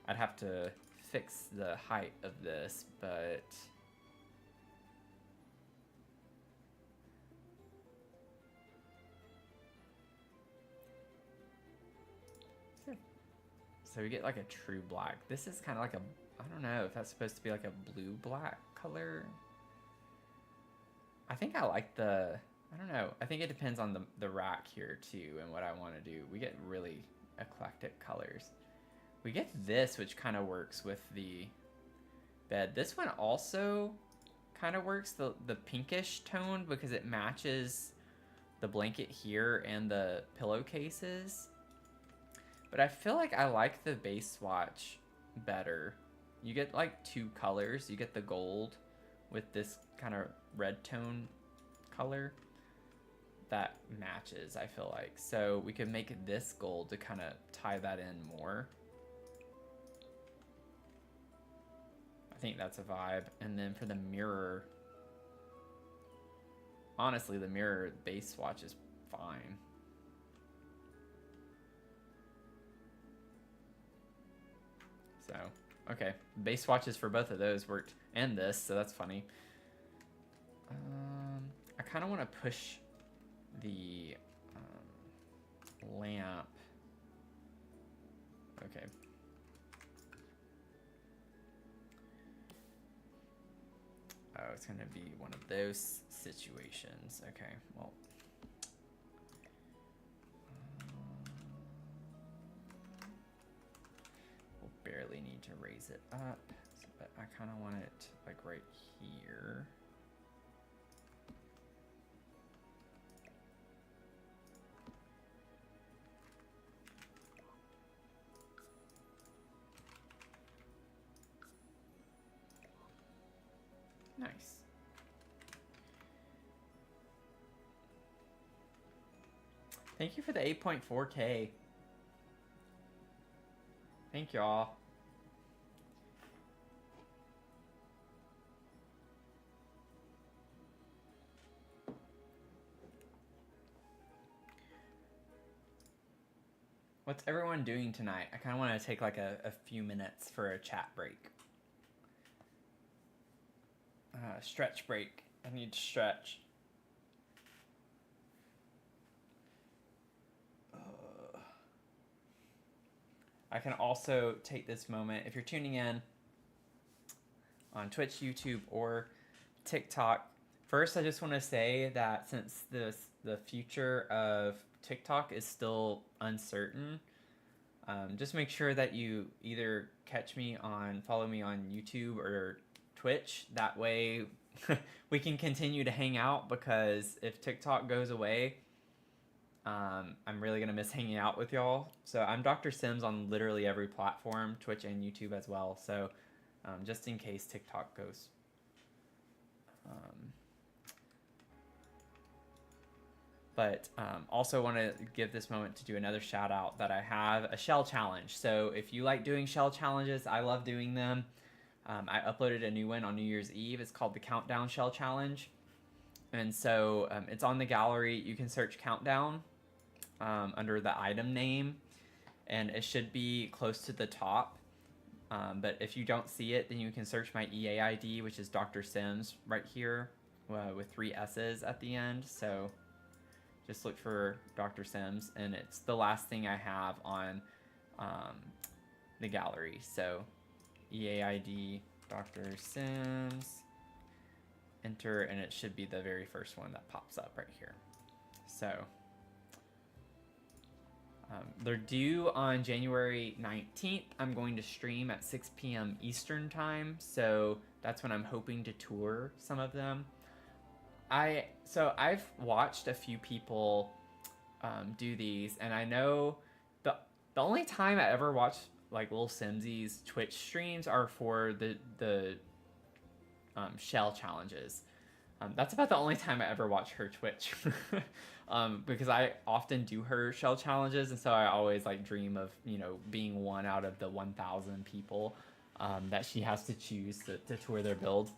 [SPEAKER 1] I'd have to fix the height of this, but so we get like a true black. This is kind of like a, I don't know if that's supposed to be like a blue-black color. I think I like the, I don't know. I think it depends on the rack here too and what I want to do. We get really eclectic colors. We get this, which kind of works with the bed. This one also kind of works, the pinkish tone, because it matches the blanket here and the pillowcases. But I feel like I like the base swatch better. You get like two colors. You get the gold with this kind of red tone color that matches, I feel like. So we could make this gold to kind of tie that in more. I think that's a vibe. And then for the mirror, honestly, the mirror base swatch is fine. So, okay. Base swatches for both of those worked, and this, so that's funny. I kind of want to push the lamp. Okay. Oh, it's going to be one of those situations. Okay, well. We'll barely need to raise it up, but I kind of want it like right here. Nice. Thank you for the 8.4K. Thank y'all. What's everyone doing tonight? I kind of want to take like a few minutes for a chat break. Stretch break. I need to stretch. I can also take this moment, if you're tuning in on Twitch, YouTube, or TikTok. First, I just want to say that since the future of TikTok is still uncertain, just make sure that you either follow me on YouTube or Twitch. That way we can continue to hang out, because if TikTok goes away, I'm really going to miss hanging out with y'all. So I'm Dr. Sims on literally every platform, Twitch and YouTube as well. So just in case TikTok goes. But also want to give this moment to do another shout out that I have a shell challenge. So if you like doing shell challenges, I love doing them. I uploaded a new one on New Year's Eve. It's called the Countdown Shell Challenge. And so it's on the gallery. You can search Countdown under the item name, and it should be close to the top. But if you don't see it, then you can search my EA ID, which is Dr. Sims right here with 3 S's at the end. So just look for Dr. Sims, and it's the last thing I have on the gallery. So EA ID, Dr. Sims, enter, and it should be the very first one that pops up right here. So they're due on January 19th. I'm going to stream at 6 p.m. Eastern time, so that's when I'm hoping to tour some of them. So I've watched a few people do these, and I know the only time I ever watch like Lil Simsy's Twitch streams are for the shell challenges. That's about the only time I ever watch her Twitch. Because I often do her shell challenges, and so I always like dream of, you know, being one out of the 1,000 people that she has to choose to tour their build.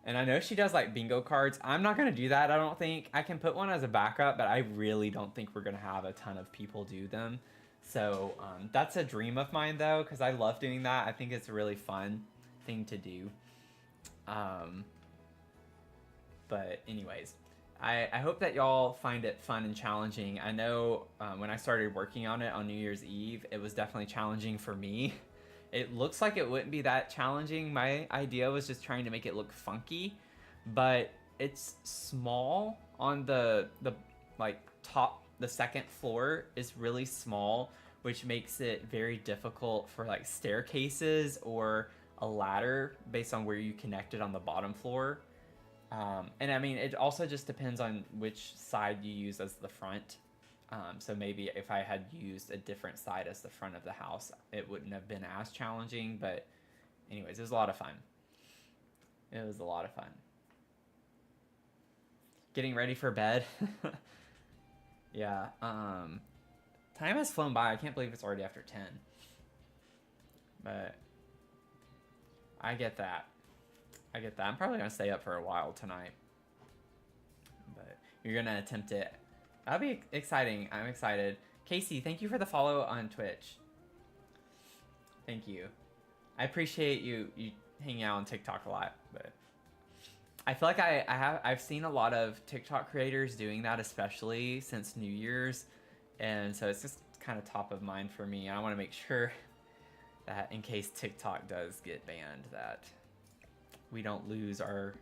[SPEAKER 1] And I know she does like bingo cards. I'm not gonna do that, I don't think. I can put one as a backup, but I really don't think we're gonna have a ton of people do them. So that's a dream of mine though, because I love doing that. I think it's a really fun thing to do. But anyways, I hope that y'all find it fun and challenging. I know when I started working on it on New Year's Eve, it was definitely challenging for me. It looks like it wouldn't be that challenging. My idea was just trying to make it look funky, but it's small on the like top. The second floor is really small, which makes it very difficult for like staircases or a ladder based on where you connect it on the bottom floor. And I mean, it also just depends on which side you use as the front. So maybe if I had used a different side as the front of the house, it wouldn't have been as challenging. But anyways, it was a lot of fun. It was a lot of fun. Getting ready for bed. Yeah. Time has flown by. I can't believe it's already after 10. But I get that. I get that. I'm probably going to stay up for a while tonight. But you're going to attempt it. That'll be exciting. I'm excited. Casey, thank you for the follow on Twitch. Thank you. I appreciate you hanging out on TikTok a lot, but I feel like I've seen a lot of TikTok creators doing that, especially since New Year's, and so it's just kind of top of mind for me. I want to make sure that in case TikTok does get banned, that we don't lose our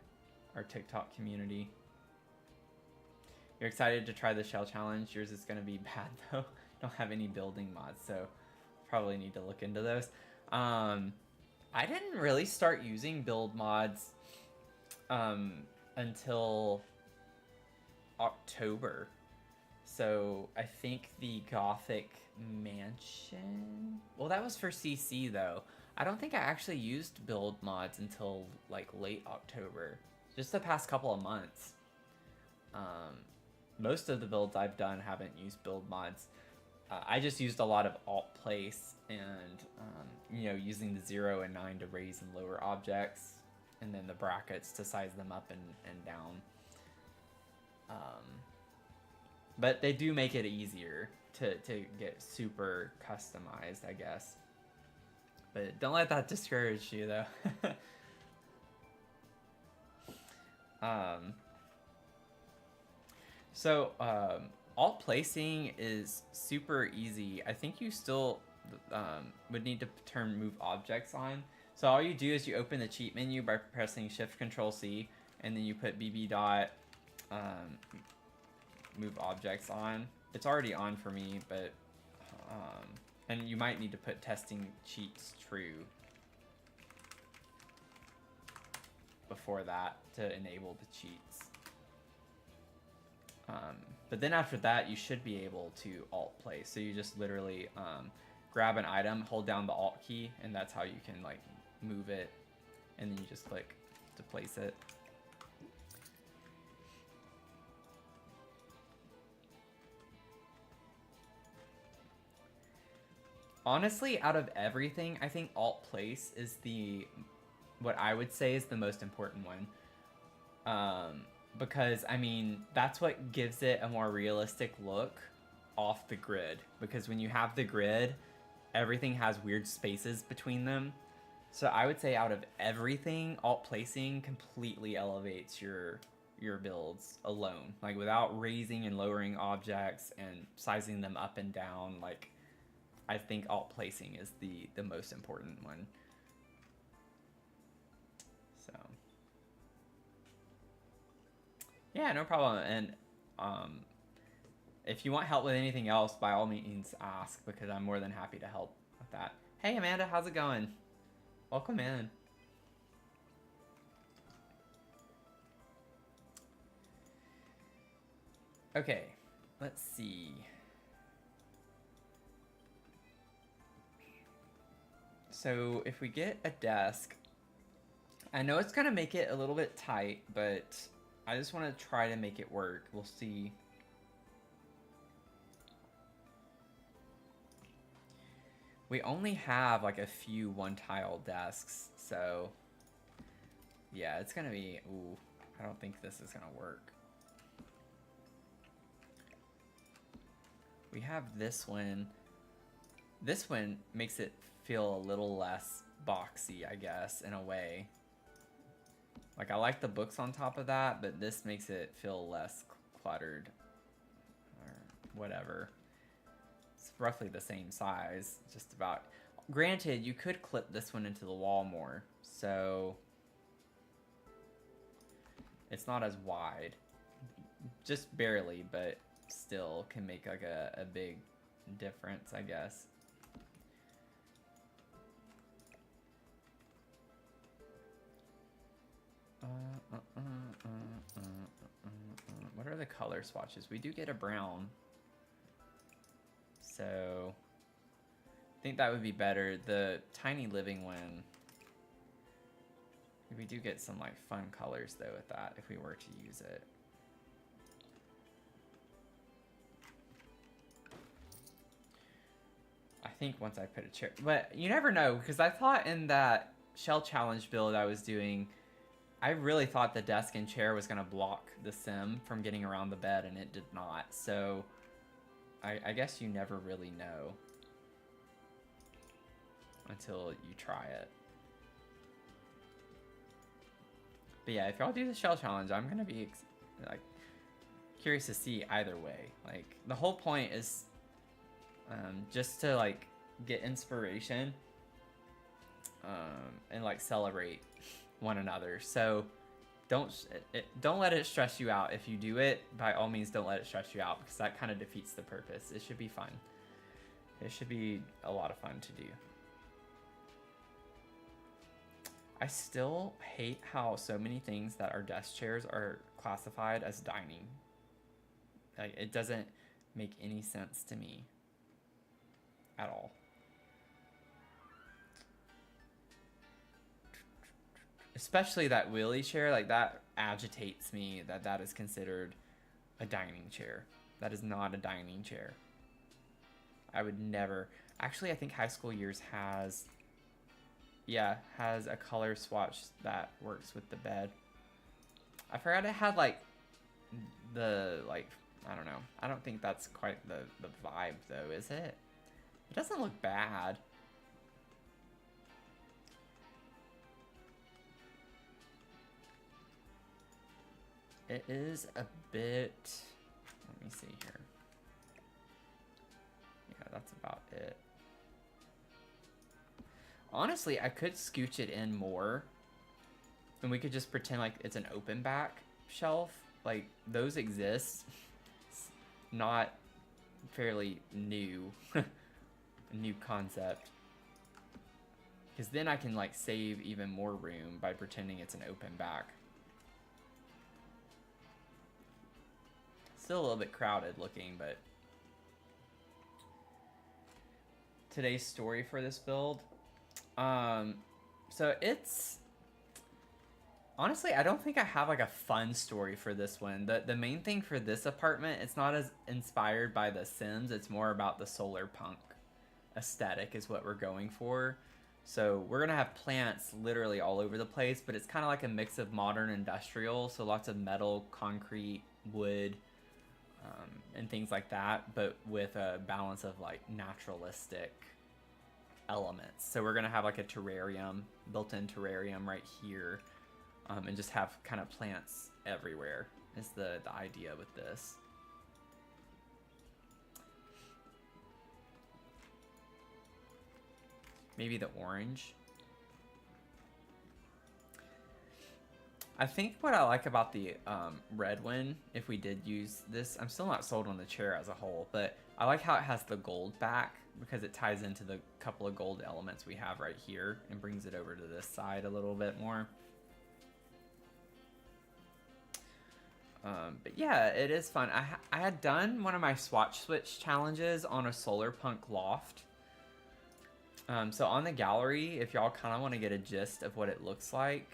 [SPEAKER 1] TikTok community. You're excited to try the shell challenge. Yours is going to be bad though. Don't have any building mods, so probably need to look into those. I didn't really start using build mods until October. So I think the Gothic Mansion, well, that was for CC though. I don't think I actually used build mods until like late October, just the past couple of months. Most of the builds I've done haven't used build mods. I just used a lot of alt place and you know, using the 0 and 9 to raise and lower objects, and then the brackets to size them up and down. But they do make it easier to get super customized, I guess. But don't let that discourage you though. So alt placing is super easy. I think you still would need to turn move objects on. So all you do is you open the cheat menu by pressing Shift Control C, and then you put BB dot move objects on. It's already on for me, but and you might need to put testing cheats true before that to enable the cheats. But then after that, you should be able to alt place. So you just literally grab an item, hold down the alt key, and that's how you can like move it, and then you just click to place it. Honestly, out of everything, I think alt place is what I would say is the most important one. Because, I mean, that's what gives it a more realistic look off the grid. Because when you have the grid, everything has weird spaces between them. So I would say out of everything, alt placing completely elevates your builds alone. Like, without raising and lowering objects and sizing them up and down, like, I think alt placing is the most important one. So yeah, no problem. And if you want help with anything else, by all means ask, because I'm more than happy to help with that. Hey Amanda, how's it going? Welcome in. Okay, let's see. So if we get a desk, I know it's gonna make it a little bit tight, but I just want to try to make it work. We'll see. We only have like a few one-tile desks, so yeah, it's gonna be, ooh, I don't think this is gonna work. We have this one. This one makes it feel a little less boxy, I guess, in a way. Like, I like the books on top of that, but this makes it feel less cluttered or whatever. It's roughly the same size, just about. Granted, you could clip this one into the wall more, so it's not as wide. Just barely, but still can make like a big difference, I guess. What are the color swatches? We do get a brown, so I think that would be better. The tiny living one, we do get some like fun colors though with that if we were to use it. I think once I put a chair, but you never know, because I thought in that shell challenge build I was doing, I really thought the desk and chair was going to block the sim from getting around the bed, and it did not. So I guess you never really know until you try it. But yeah, if y'all do the shell challenge, I'm going to be like curious to see either way. Like, the whole point is just to like get inspiration and like celebrate one another. So don't let it stress you out. If you do it, by all means don't let it stress you out, because that kind of defeats the purpose. It should be fun. It should be a lot of fun to do. I still hate how so many things that are desk chairs are classified as dining. Like, it doesn't make any sense to me at all. Especially that wheelie chair, like, that agitates me that that is considered a dining chair. That is not a dining chair. I would never. Actually, I think High School Years has a color swatch that works with the bed. I forgot it had like I don't know. I don't think that's quite the vibe though, is it? It doesn't look bad. It is a bit, let me see here. Yeah, that's about it. Honestly, I could scooch it in more, and we could just pretend like it's an open back shelf. Like, those exist. It's not fairly new. A new concept. Because then I can, like, save even more room by pretending it's an open back. Still a little bit crowded looking, but... Today's story for this build. So it's... Honestly, I don't think I have, like, a fun story for this one. The main thing for this apartment, it's not as inspired by The Sims. It's more about the solar punk aesthetic is what we're going for. So we're going to have plants literally all over the place, but it's kind of like a mix of modern industrial. So lots of metal, concrete, wood, and things like that, but with a balance of, like, naturalistic elements. So we're going to have, like, a terrarium, built-in terrarium right here. And just have kind of plants everywhere is the idea with this. Maybe the orange. I think what I like about the red one, if we did use this, I'm still not sold on the chair as a whole, but I like how it has the gold back because it ties into the couple of gold elements we have right here and brings it over to this side a little bit more. But yeah, it is fun. I had done one of my swatch switch challenges on a solar punk loft. So on the gallery, if y'all kind of want to get a gist of what it looks like,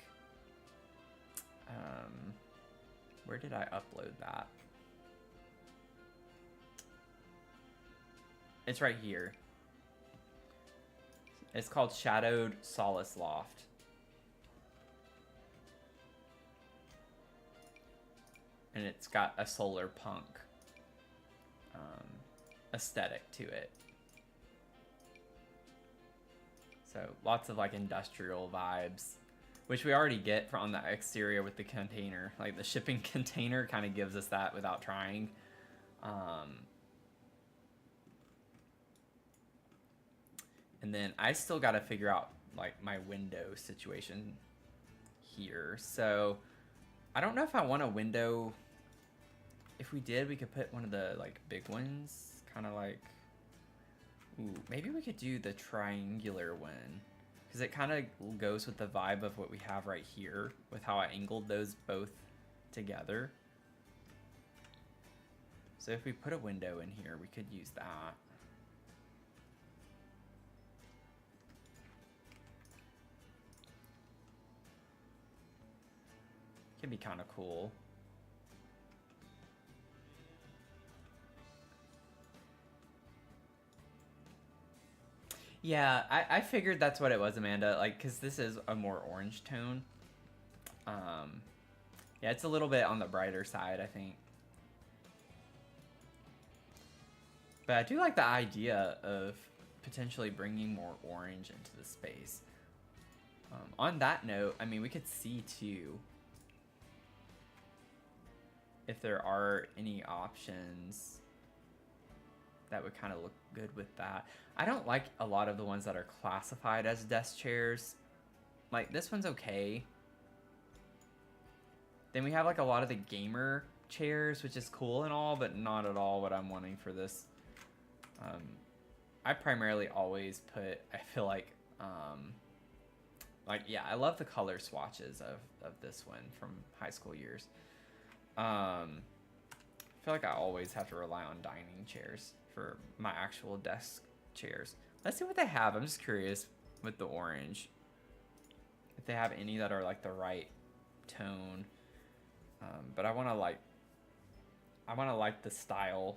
[SPEAKER 1] where did I upload that? It's right here. It's called Shadowed Solace Loft. And it's got a solar punk aesthetic to it. So lots of, like, industrial vibes, which we already get from the exterior with the container. Like, the shipping container kind of gives us that without trying. And then I still got to figure out, like, my window situation here. So I don't know if I want a window. If we did, we could put one of the, like, big ones, kind of like, ooh, maybe we could do the triangular one, because it kind of goes with the vibe of what we have right here, with how I angled those both together. So if we put a window in here, we could use that. Could be kind of cool. Yeah, I figured that's what it was, Amanda. Like, because this is a more orange tone. Yeah, it's a little bit on the brighter side, I think. But I do like the idea of potentially bringing more orange into the space. On that note, I mean, we could see, too, if there are any options that would kind of look good with that. I don't like a lot of the ones that are classified as desk chairs. Like, this one's okay. Then we have, like, a lot of the gamer chairs, which is cool and all, but not at all what I'm wanting for this. I primarily always put, I feel like, yeah, I love the color swatches of this one from high school years. I feel like I always have to rely on dining chairs for my actual desk chairs. Let's see what they have. I'm just curious with the orange. If they have any that are, like, the right tone. But I want to like the style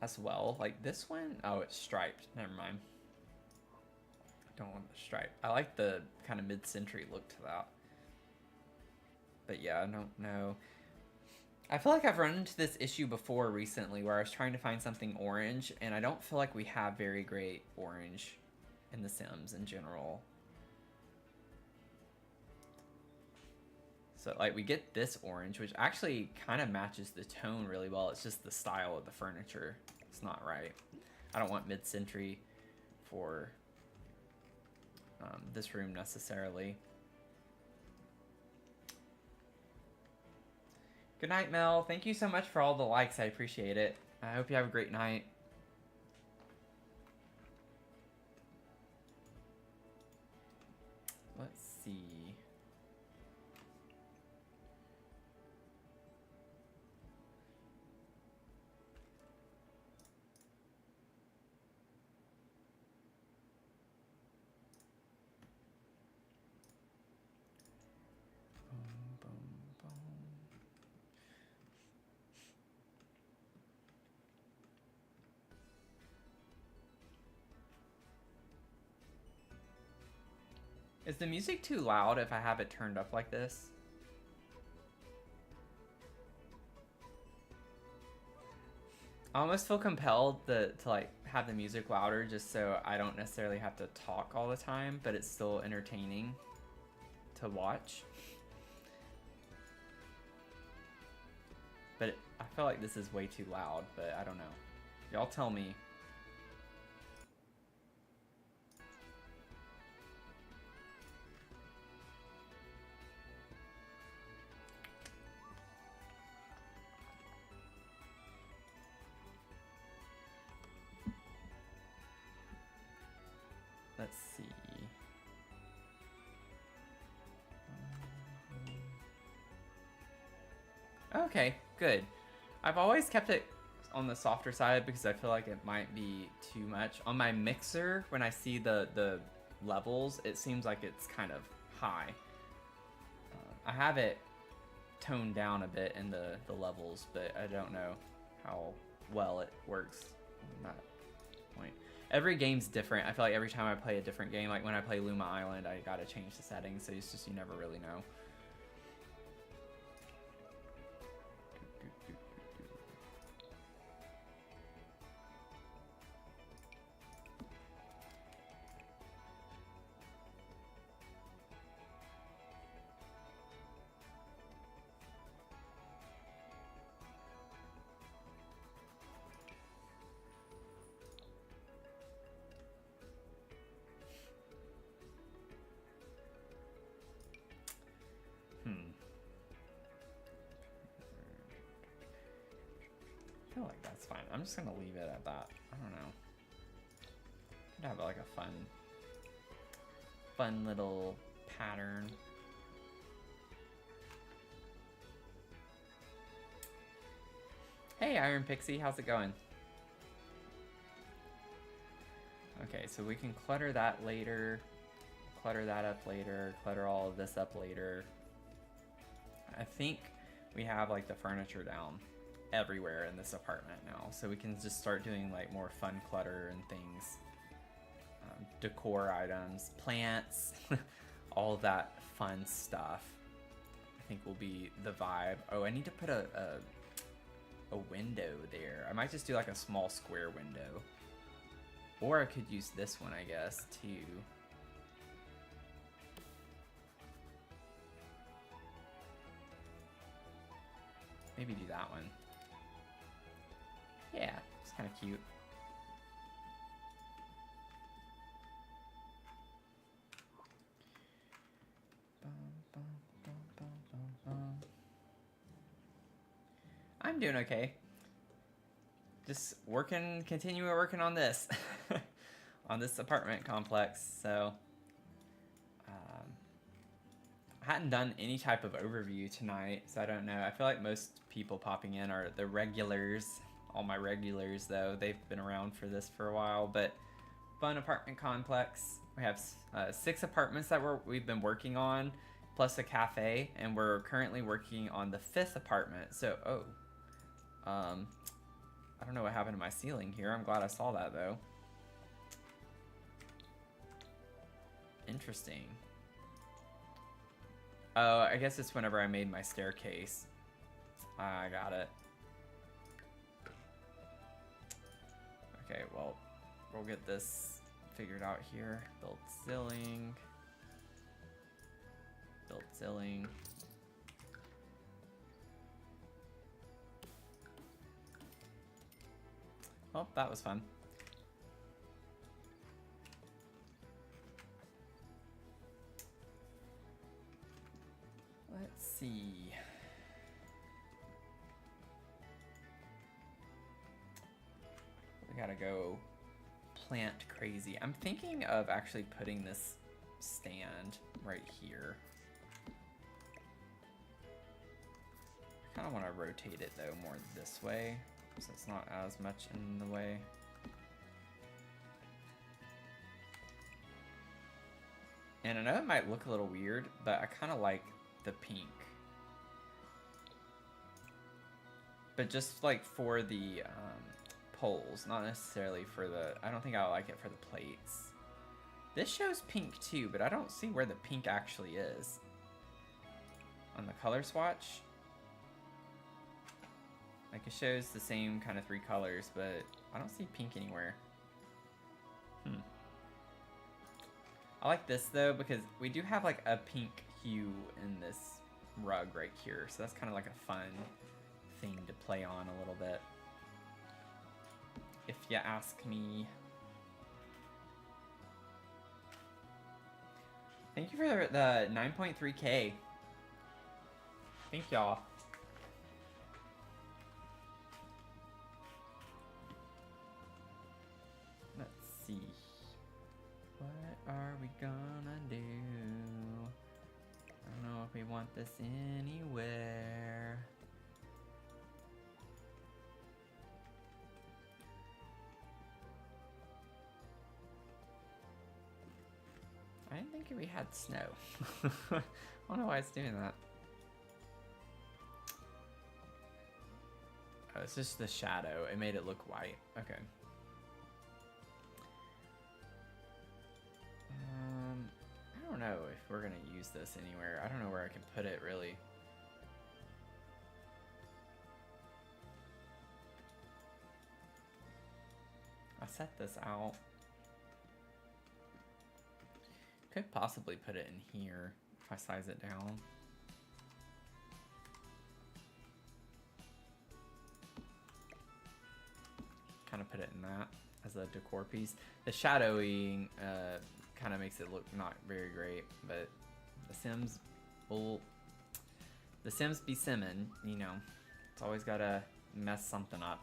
[SPEAKER 1] as well. Like this one, oh, it's striped. Never mind. Don't want the stripe. I like the kind of mid-century look to that. But yeah, I don't know. I feel like I've run into this issue before recently where I was trying to find something orange, and I don't feel like we have very great orange in The Sims in general. So, like, we get this orange, which actually kind of matches the tone really well. It's just the style of the furniture. It's not right. I don't want mid-century for this room necessarily. Good night, Mel. Thank you so much for all the likes. I appreciate it. I hope you have a great night. Let's see. Is the music too loud if I have it turned up like this? I almost feel compelled to like have the music louder just so I don't necessarily have to talk all the time, but it's still entertaining to watch. But I feel like this is way too loud, but I don't know. Y'all tell me. Let's see. Okay, good. I've always kept it on the softer side because I feel like it might be too much. On my mixer, when I see the levels, it seems like it's kind of high. I have it toned down a bit in the levels, but I don't know how well it works on that point. Every game's different. I feel like every time I play a different game, like when I play Luma Island, I gotta change the settings, so it's just you never really know. I feel like that's fine. I'm just gonna leave it at that. I don't know. Could have like a fun little pattern. Hey, Iron Pixie, how's it going? Okay, so we can clutter that later, clutter that up later, clutter all of this up later. I think we have like the furniture down everywhere in this apartment now, so we can just start doing like more fun clutter and things, decor items, plants, all of that fun stuff. I think will be the vibe. Oh, I need to put a window there. I might just do like a small square window, or I could use this one, I guess, too. Maybe do that one. Yeah, it's kind of cute. I'm doing okay. Just continue working on this, on this apartment complex. So, I hadn't done any type of overview tonight, so I don't know. I feel like most people popping in are the regulars. All my regulars, though, they've been around for this for a while. But fun apartment complex. We have 6 apartments that we've been working on, plus a cafe, and we're currently working on the 5th apartment. So, I don't know what happened to my ceiling here. I'm glad I saw that, though. Interesting. Oh, I guess it's whenever I made my staircase. I got it. Okay, well, we'll get this figured out here. Build ceiling. Build ceiling. Well, that was fun. gotta go plant crazy. I'm thinking of actually putting this stand right here. I kind of want to rotate it though more this way, so it's not as much in the way. And I know it might look a little weird, but I kind of like the pink. But just like for the poles, not necessarily for the, I don't think I like it for the plates. This shows pink too, but I don't see where the pink actually is. On the color swatch, like it shows the same kind of 3 colors, but I don't see pink anywhere. I like this though, because we do have like a pink hue in this rug right here, so that's kind of like a fun thing to play on a little bit, if you ask me. Thank you for the 9.3K. Thank y'all. Let's see. What are we gonna do? I don't know if we want this anywhere. I didn't think we had snow. I don't know why it's doing that. Oh, it's just the shadow. It made it look white. Okay. I don't know if we're gonna use this anywhere. I don't know where I can put it really. I set this out. Could possibly put it in here if I size it down. Kind of put it in that as a decor piece. The shadowing kind of makes it look not very great, but the Sims will, the Sims be simming, you know. It's always gotta mess something up.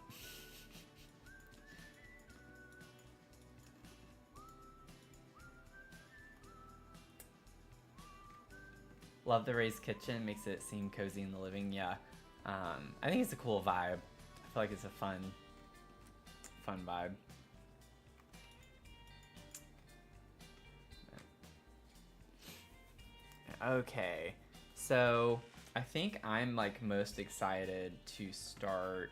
[SPEAKER 1] Love the raised kitchen, makes it seem cozy in the living. Yeah, I think it's a cool vibe. I feel like it's a fun vibe. Okay, so I think I'm like most excited to start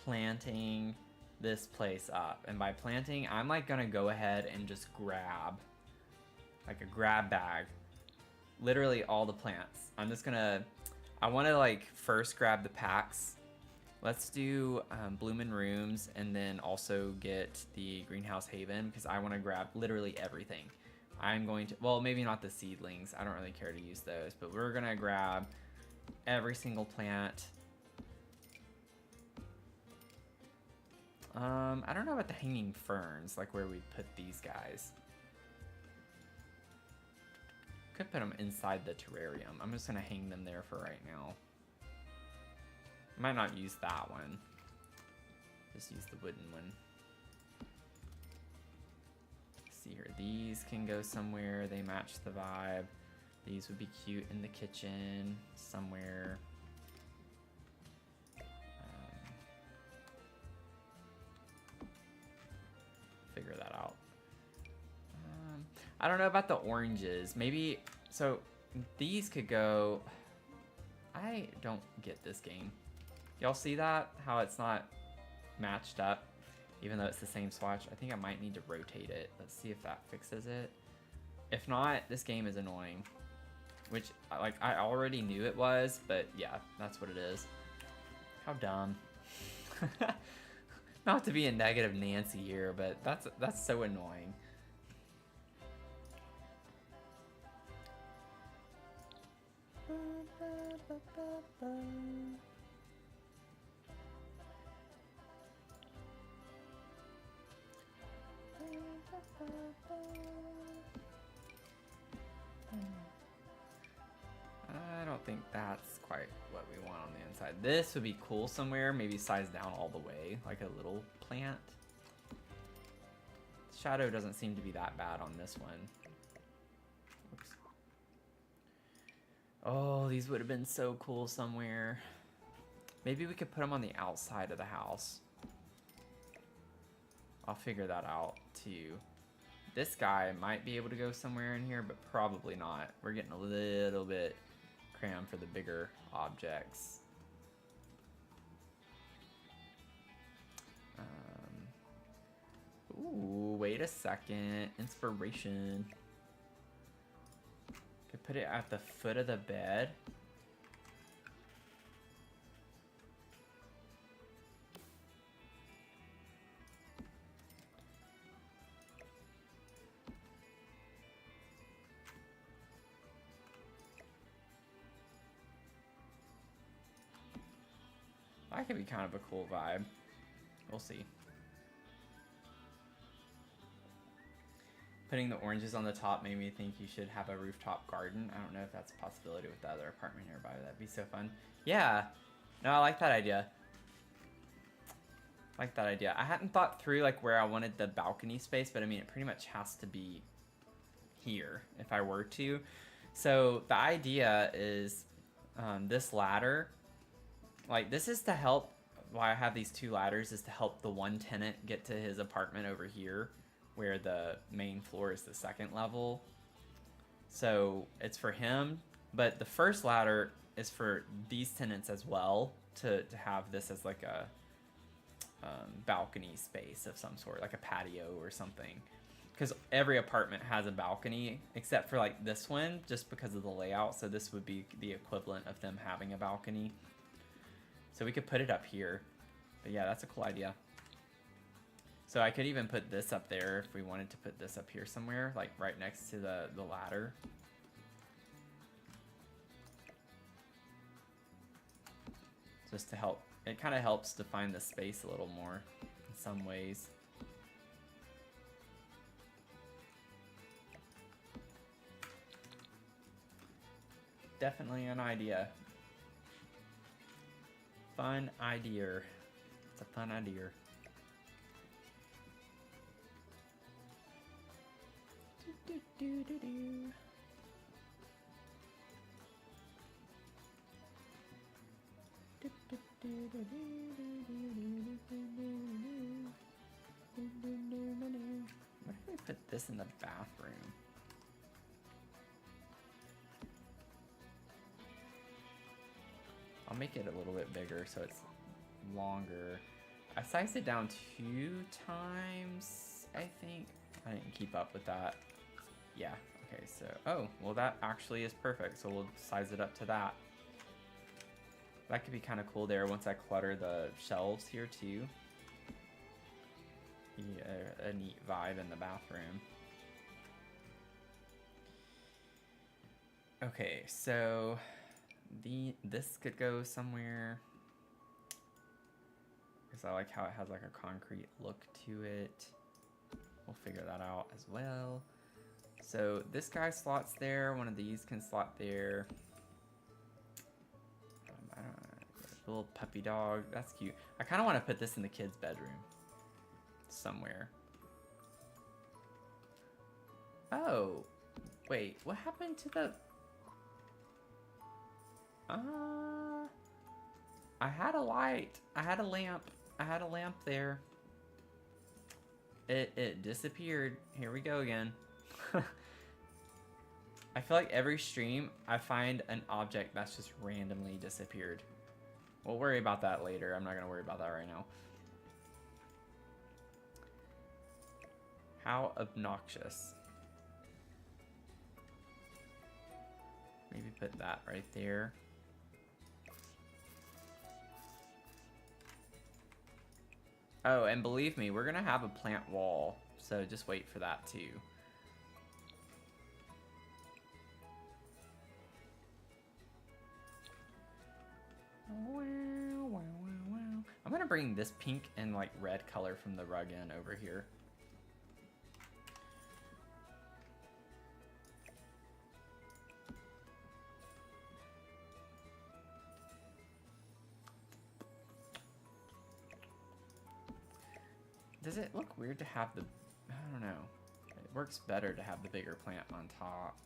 [SPEAKER 1] planting this place up. And by planting, I'm like gonna go ahead and just grab like a grab bag, literally all the plants. I'm just gonna, I want to like first grab the packs. Let's do Bloomin' Rooms and then also get the Greenhouse Haven, because I want to grab literally everything. I'm going to, well, maybe not the seedlings. I don't really care to use those, but we're gonna grab every single plant. I don't know about the hanging ferns, like where we put these guys. Could put them inside the terrarium. I'm just gonna hang them there for right now. Might not use that one. Just use the wooden one. Let's see here. These can go somewhere. They match the vibe. These would be cute in the kitchen somewhere. Figure that out. I don't know about the oranges. Maybe, so these could go, I don't get this game. Y'all see that? How it's not matched up, even though it's the same swatch? I think I might need to rotate it. Let's see if that fixes it. If not, this game is annoying. Which, like, I already knew it was, but yeah, that's what it is. How dumb. Not to be a negative Nancy here, but that's so annoying. I don't think that's quite quite what we want on the inside. This would be cool somewhere, maybe size down all the way, like a little plant. Shadow doesn't seem to be that bad on this one. Oops. Oh, these would have been so cool somewhere. Maybe we could put them on the outside of the house. I'll figure that out too. This guy might be able to go somewhere in here, but probably not. We're getting a little bit crammed for the bigger objects. Ooh, wait a second. Inspiration. Could put it at the foot of the bed. That could be kind of a cool vibe. We'll see. Putting the oranges on the top made me think you should have a rooftop garden. I don't know if that's a possibility with the other apartment nearby. That'd be so fun. Yeah. No, I like that idea. I like that idea. I hadn't thought through like where I wanted the balcony space, but I mean, it pretty much has to be here if I were to. So the idea is this ladder, like this is to help, why I have these two ladders is to help the one tenant get to his apartment over here where the main floor is the second level. So it's for him, but the first ladder is for these tenants as well to have this as like a balcony space of some sort, like a patio or something. Because every apartment has a balcony except for like this one, just because of the layout. So this would be the equivalent of them having a balcony. So we could put it up here. But yeah, that's a cool idea. So I could even put this up there if we wanted to put this up here somewhere, like right next to the ladder. Just to help, it kind of helps define the space a little more in some ways. Definitely an idea. Fun idea. It's a fun idea. What if we put this in the bathroom? I'll make it a little bit bigger so it's longer. I sized it down 2 times, I think. I didn't keep up with that. Yeah, okay, so, oh, well that actually is perfect, so we'll size it up to that. That could be kind of cool there once I clutter the shelves here too. Yeah, a neat vibe in the bathroom. Okay, so this could go somewhere. Because I like how it has like a concrete look to it. We'll figure that out as well. So this guy slots there. One of these can slot there. I don't know, a little puppy dog. That's cute. I kind of want to put this in the kid's bedroom somewhere. Oh, wait. What happened to the... I had a light. I had a lamp. I had a lamp there. It disappeared. Here we go again. I feel like every stream I find an object that's just randomly disappeared. We'll worry about that later. I'm not gonna worry about that right now. How obnoxious. Maybe put that right there. Oh, and believe me, we're gonna have a plant wall, so just wait for that too. I'm gonna bring this pink and like red color from the rug in over here. Does it look weird to have the... I don't know. It works better to have the bigger plant on top.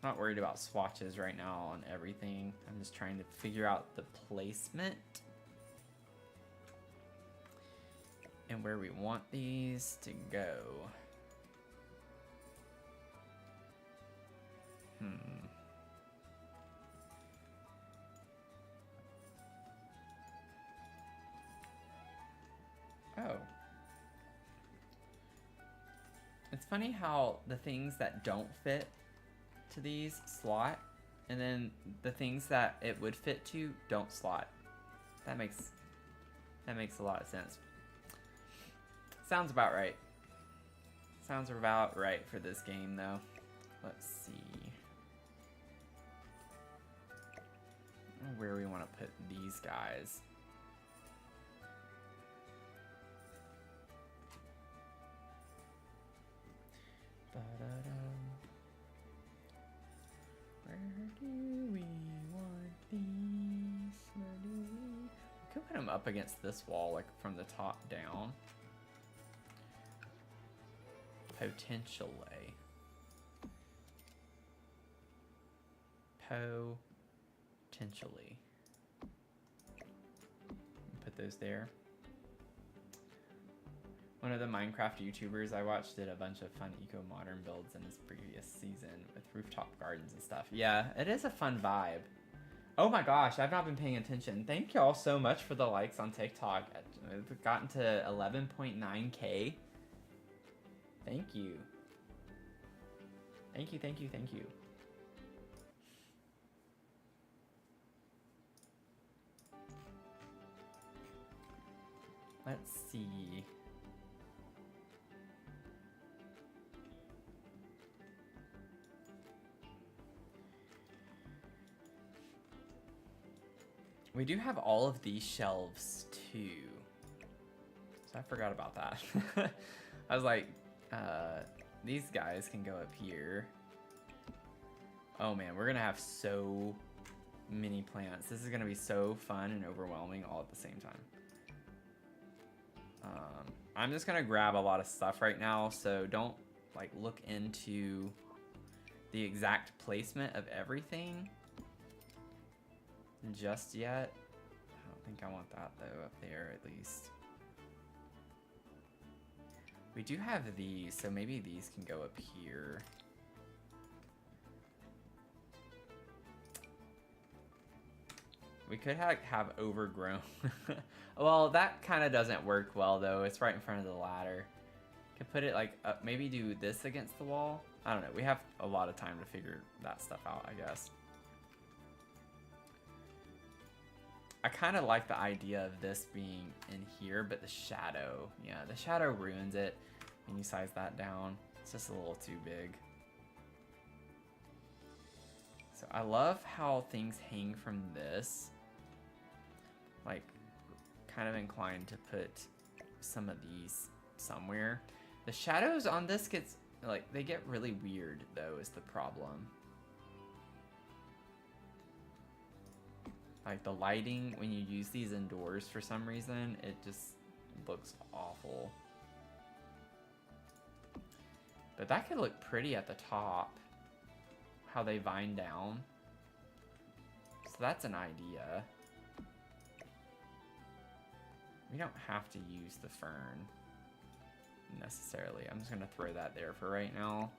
[SPEAKER 1] Not worried about swatches right now on everything. I'm just trying to figure out the placement and where we want these to go. Oh. It's funny how the things that don't fit to these slot, and then the things that it would fit to don't slot. That makes a lot of sense. Sounds about right. Sounds about right for this game though. Let's see where we want to put these guys. Where do we want these? Where do we could put them up against this wall, like from the top down. Potentially. Potentially. Put those there. One of the Minecraft YouTubers I watched did a bunch of fun eco-modern builds in his previous season with rooftop gardens and stuff. Yeah, it is a fun vibe. Oh my gosh, I've not been paying attention. Thank y'all so much for the likes on TikTok. I've gotten to 11.9K. Thank you. Thank you, thank you, thank you. Let's see. We do have all of these shelves too. So I forgot about that. I was like, these guys can go up here. Oh man, we're gonna have so many plants. This is gonna be so fun and overwhelming all at the same time. I'm just gonna grab a lot of stuff right now, so don't like look into the exact placement of everything just yet. I don't think I want that though, up there at least. We do have these, so maybe these can go up here. We could have overgrown. Well, that kind of doesn't work well though. It's right in front of the ladder. Could put it like up, maybe do this against the wall. I don't know. We have a lot of time to figure that stuff out, I guess. I kind of like the idea of this being in here, but the shadow, yeah, the shadow ruins it when you size that down. It's just a little too big. So I love how things hang from this. Like, kind of inclined to put some of these somewhere. The shadows on this gets, like, they get really weird though, is the problem. Like the lighting, when you use these indoors for some reason, it just looks awful. But that could look pretty at the top, how they vine down. So that's an idea. We don't have to use the fern necessarily. I'm just gonna throw that there for right now.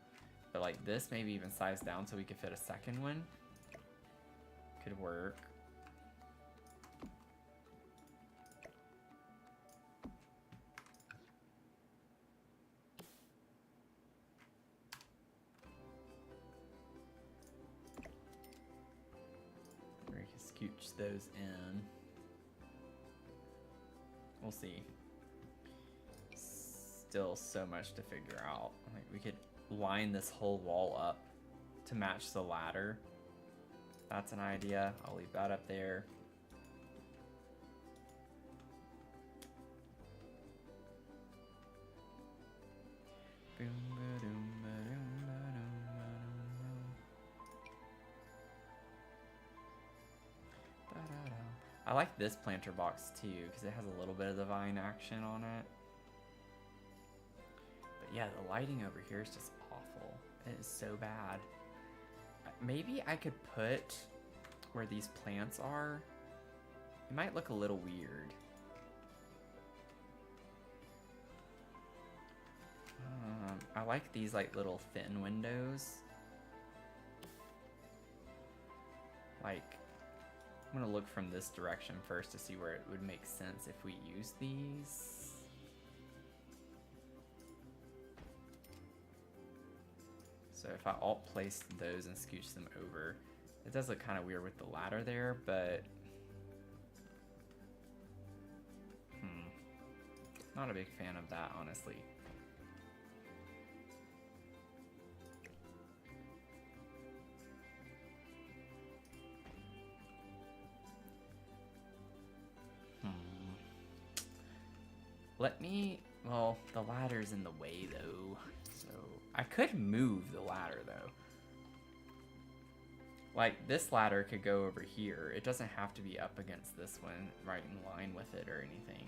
[SPEAKER 1] But like this, maybe even size down so we could fit a second one. Could work. Scooch those in. We'll see. Still so much to figure out. Like we could line this whole wall up to match the ladder. That's an idea. I'll leave that up there. I like this planter box too, because it has a little bit of the vine action on it. But yeah, the lighting over here is just awful. It is so bad. Maybe I could put where these plants are. It might look a little weird. I like these like little thin windows. Like, I'm gonna look from this direction first to see where it would make sense if we use these. So if I alt place those and scooch them over, it does look kind of weird with the ladder there, but not a big fan of that, honestly. Let me, well, the ladder's in the way though, so I could move the ladder though. Like, this ladder could go over here. It doesn't have to be up against this one, right in line with it or anything.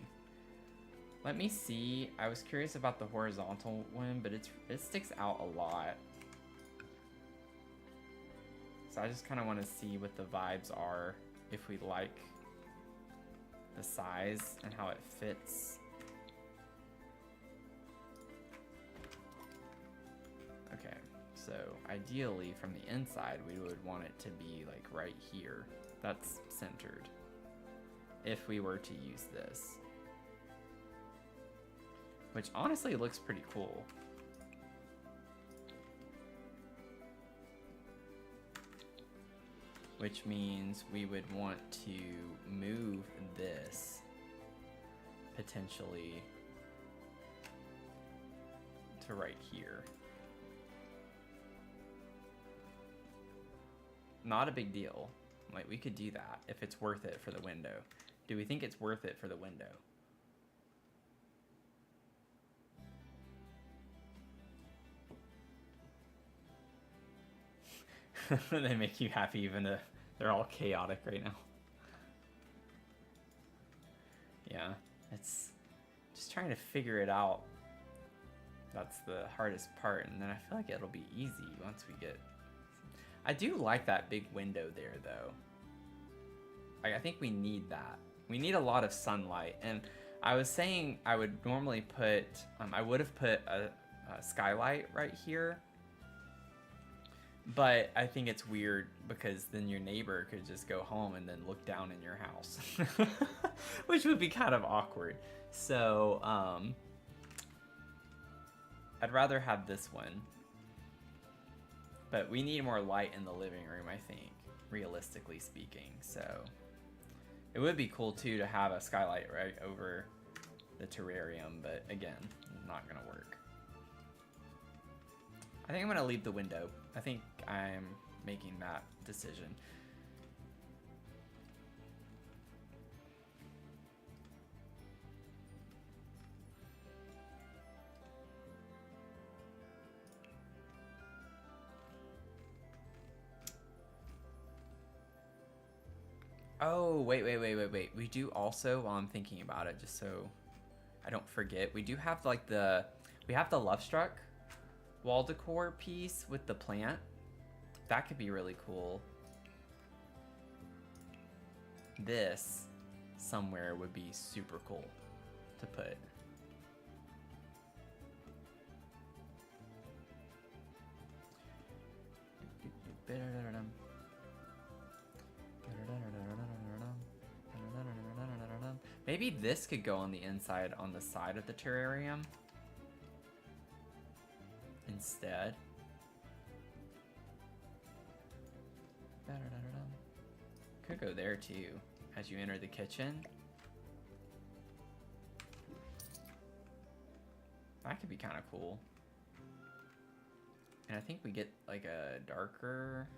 [SPEAKER 1] Let me see. I was curious about the horizontal one, but it sticks out a lot. So I just kind of want to see what the vibes are, if we like the size and how it fits. Okay, so ideally from the inside we would want it to be like right here. That's centered. If we were to use this. Which honestly looks pretty cool. Which means we would want to move this potentially to right here. Not a big deal. Like, we could do that if it's worth it for the window. Do we think it's worth it for the window? They make you happy even if they're all chaotic right now. Yeah, it's just trying to figure it out. That's the hardest part, and then I feel like it'll be easy once we get... I do like that big window there, though. Like, I think we need that. We need a lot of sunlight, and I was saying I would normally put... I would have put a skylight right here, but I think it's weird because then your neighbor could just go home and then look down in your house, which would be kind of awkward. So I'd rather have this one, but we need more light in the living room, I think, realistically speaking. So it would be cool too to have a skylight right over the terrarium, but again, not gonna work. I think I'm gonna leave the window. I think I'm making that decision. Oh, wait. We do also, while I'm thinking about it, just so I don't forget, we do have like we have the Love Struck wall decor piece with the plant. That could be really cool. This somewhere would be super cool to put. Maybe this could go on the inside on the side of the terrarium instead. Could go there too as you enter the kitchen. That could be kind of cool. And I think we get like a darker...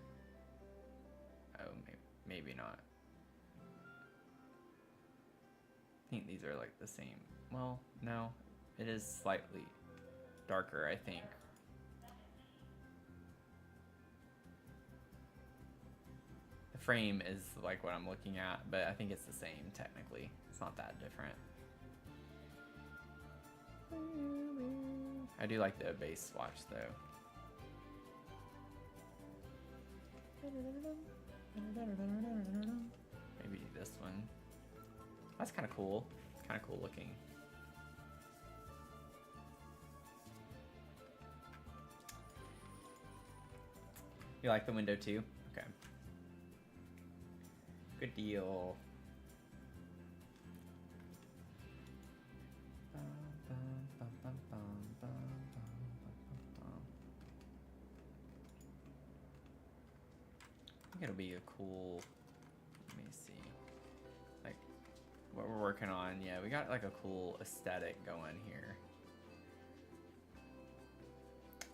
[SPEAKER 1] Oh, maybe not. I think these are like the same. Well, no, it is slightly darker, I think. The frame is like what I'm looking at, but I think it's the same technically. It's not that different. I do like the base swatch though. Maybe this one. That's kind of cool. It's kind of cool looking. You like the window too? Okay. Good deal. I think it'll be a cool, let me see, like what we're working on. Yeah, we got like a cool aesthetic going here.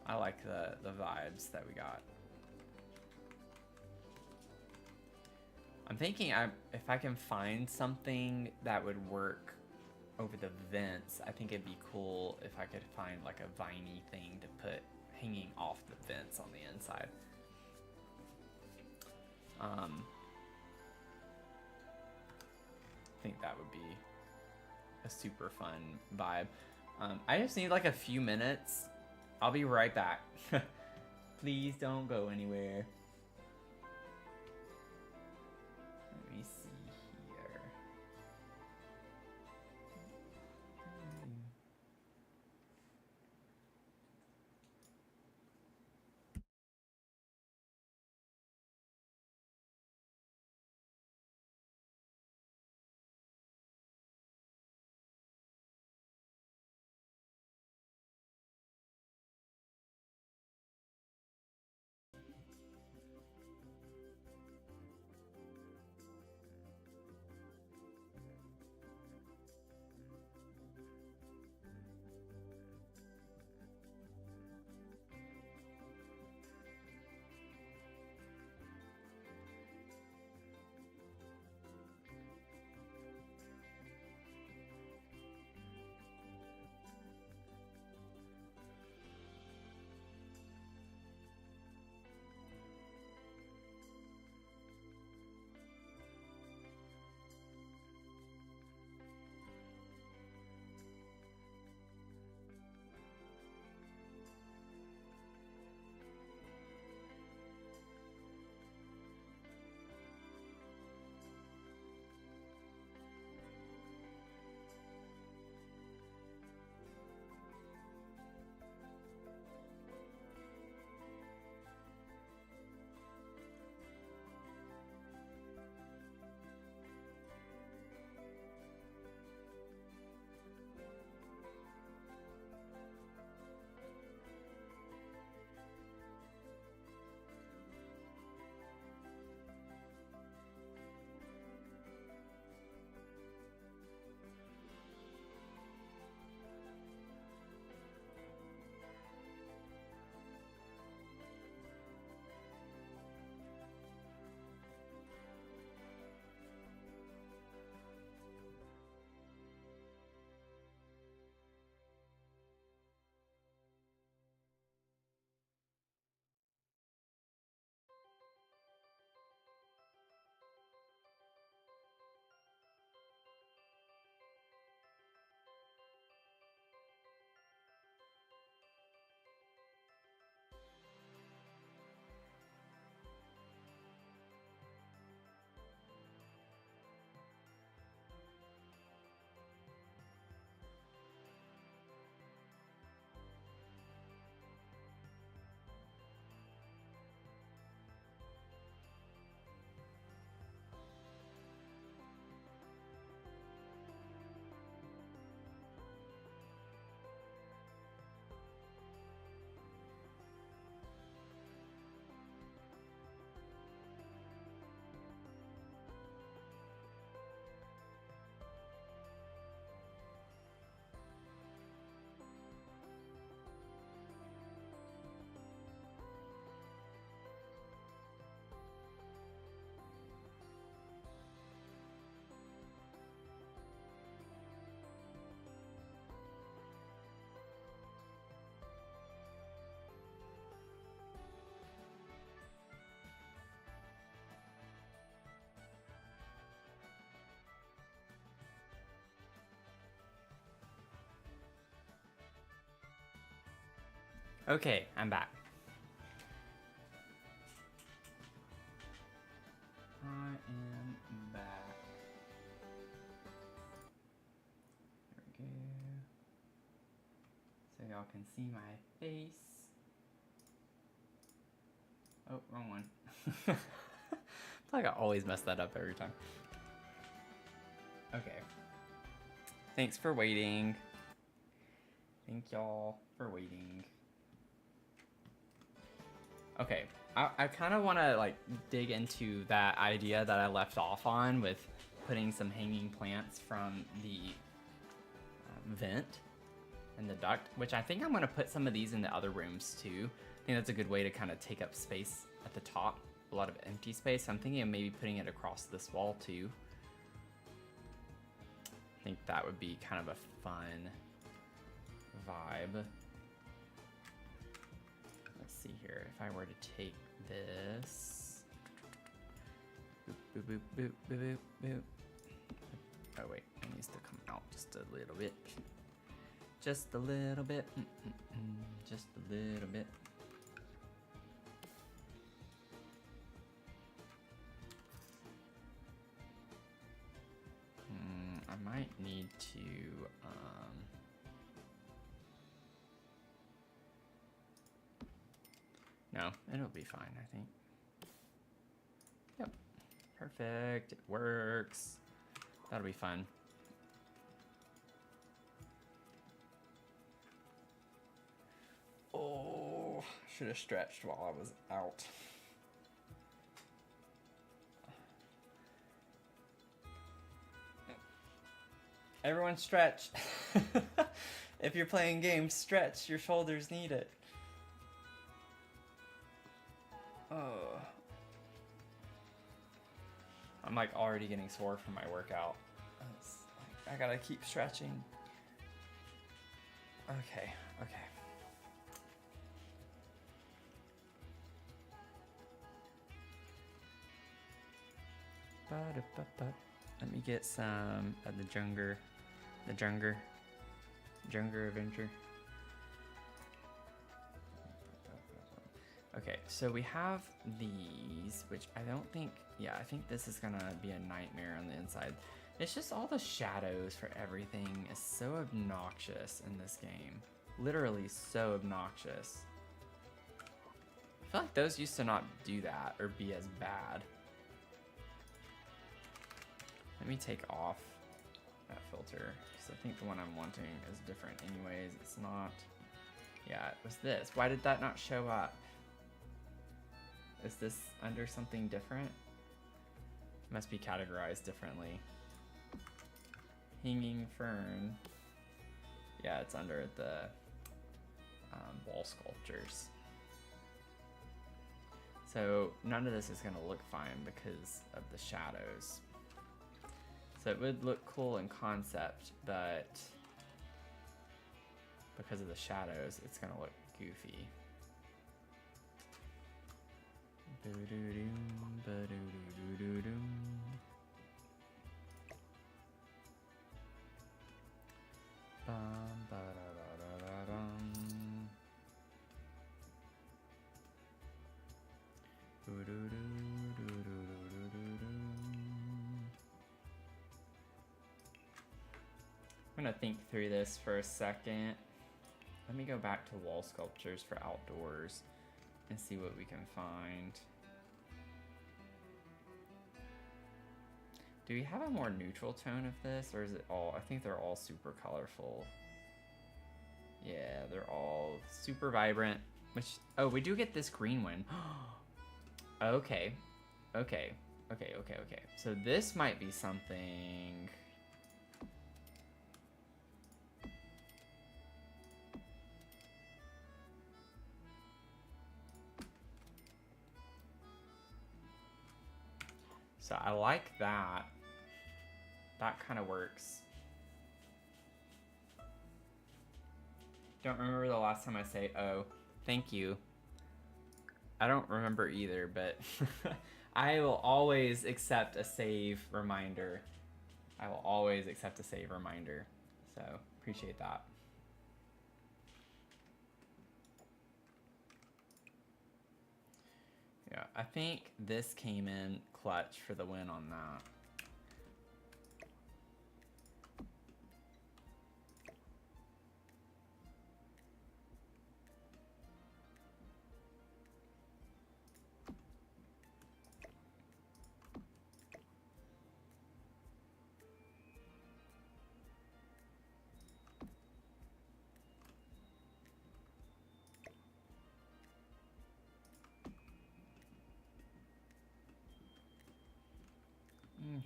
[SPEAKER 1] I like the vibes that we got. I'm thinking if I can find something that would work over the vents, I think it'd be cool if I could find like a viney thing to put hanging off the vents on the inside. I think that would be a super fun vibe. I just need like a few minutes. I'll be right back. Please don't go anywhere. Let me see here. Okay, I'm back. I am back. There we go. So y'all can see my face. Oh, wrong one. I feel like I always mess that up every time. Okay. Thanks for waiting. Thank y'all for waiting. Okay, I kind of want to like dig into that idea that I left off on with putting some hanging plants from the vent and the duct, which I think I'm going to put some of these in the other rooms too. I think that's a good way to kind of take up space at the top, a lot of empty space. I'm thinking of maybe putting it across this wall too. I think that would be kind of a fun vibe. Let's see here, if I were to take this, boop, boop, boop, boop, boop, boop. Oh wait, it needs to come out just a little bit. Just a little bit, just a little bit. I might need to, no, it'll be fine, I think. Yep, perfect, it works. That'll be fun. Oh, should have stretched while I was out. Everyone stretch. If you're playing games, stretch. Your shoulders need it. Oh. I'm like already getting sore from my workout. I gotta keep stretching. Okay, okay. Let me get some of the Junger Adventure. Okay, so we have these, which I don't think, yeah, I think this is gonna be a nightmare on the inside. It's just all the shadows for everything is so obnoxious in this game. Literally so obnoxious. I feel like those used to not do that or be as bad. Let me take off that filter, because I think the one I'm wanting is different anyways. It's not, yeah, it was this. Why did that not show up? Is this under something different? It must be categorized differently. Hanging fern. Yeah, it's under the wall sculptures. So none of this is gonna look fine because of the shadows. So it would look cool in concept, but because of the shadows, it's gonna look goofy. I'm gonna think through this for a second. Let me go back to wall sculptures for outdoors and see what we can find. Do we have a more neutral tone of this, or is it all, I think they're all super colorful. Yeah, they're all super vibrant, which, oh, we do get this green one. Okay, okay, okay, okay, okay. So this might be something. So I like that. That kind of works. Don't remember the last time I say oh. Thank you. I don't remember either, but I will always accept a save reminder. I will always accept a save reminder. So appreciate that. Yeah, I think this came in clutch for the win on that.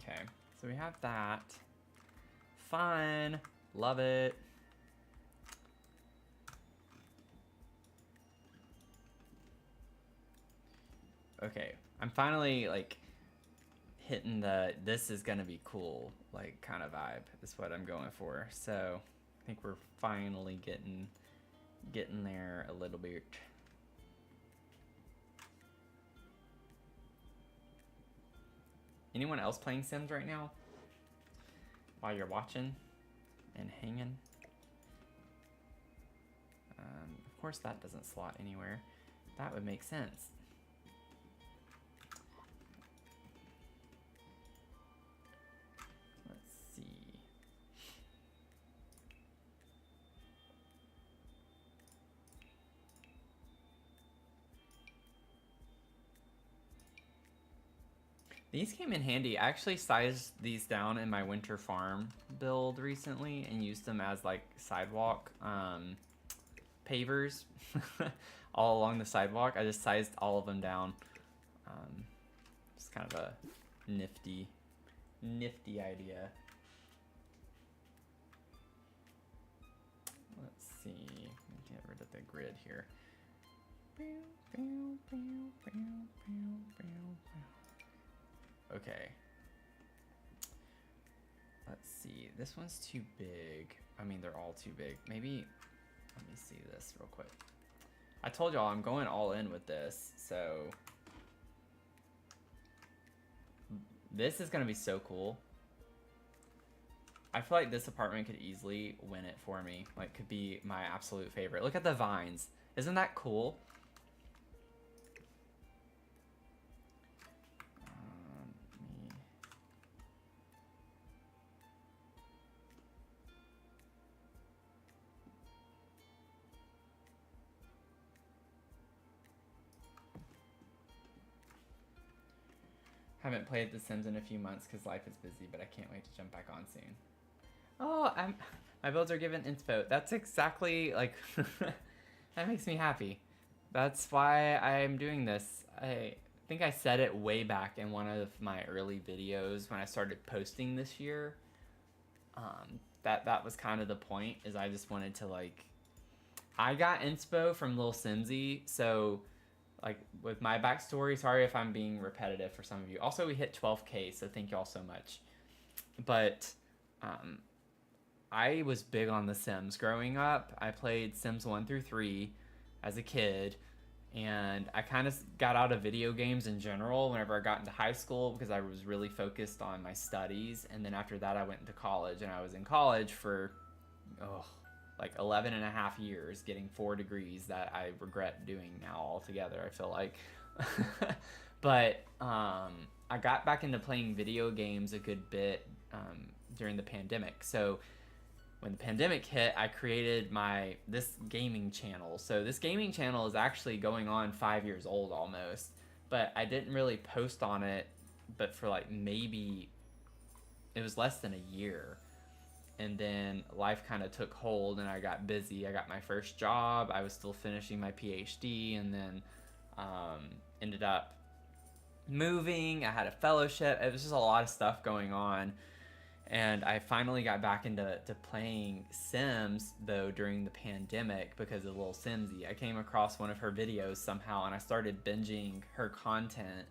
[SPEAKER 1] Okay, so we have that. Fun. Love it. Okay, I'm finally like hitting the this is gonna be cool like kind of vibe is what I'm going for. So I think we're finally getting there a little bit. Anyone else playing Sims right now while you're watching and hanging? Of course that doesn't slot anywhere. That would make sense. Let's see. These came in handy. I actually sized these down in my winter farm build recently and used them as like sidewalk pavers all along the sidewalk. I just sized all of them down. It's kind of a nifty idea. Let's see. Get rid of the grid here. Okay. Let's see. This one's too big. I mean, they're all too big. Maybe, let me see this real quick. I told y'all I'm going all in with this, so this is gonna be so cool. I feel like this apartment could easily win it for me. Like, could be my absolute favorite. Look at the vines. Isn't that cool? Haven't played The Sims in a few months because life is busy, but I can't wait to jump back on soon. Oh, my builds are given inspo. That's exactly like that makes me happy. That's why I'm doing this. I think I said it way back in one of my early videos when I started posting this year. That was kind of the point, is I just wanted to like, I got inspo from Lil Simsy, so like with my backstory, sorry if I'm being repetitive for some of you. Also, we hit 12K, so thank y'all so much. But I was big on The Sims growing up. I played Sims 1 through 3 as a kid, and I kind of got out of video games in general whenever I got into high school because I was really focused on my studies. And then after that, I went into college, and I was in college for like 11 and a half years getting 4 degrees that I regret doing now altogether, I feel like. But I got back into playing video games a good bit during the pandemic. So when the pandemic hit, I created this gaming channel. So this gaming channel is actually going on 5 years old almost, but I didn't really post on it, but for like maybe, it was less than a year. And then life kind of took hold and I got busy. I got my first job. I was still finishing my PhD, and then ended up moving. I had a fellowship. It was just a lot of stuff going on. And I finally got back into playing Sims, though, during the pandemic because of Lil Simsy. I came across one of her videos somehow, and I started binging her content.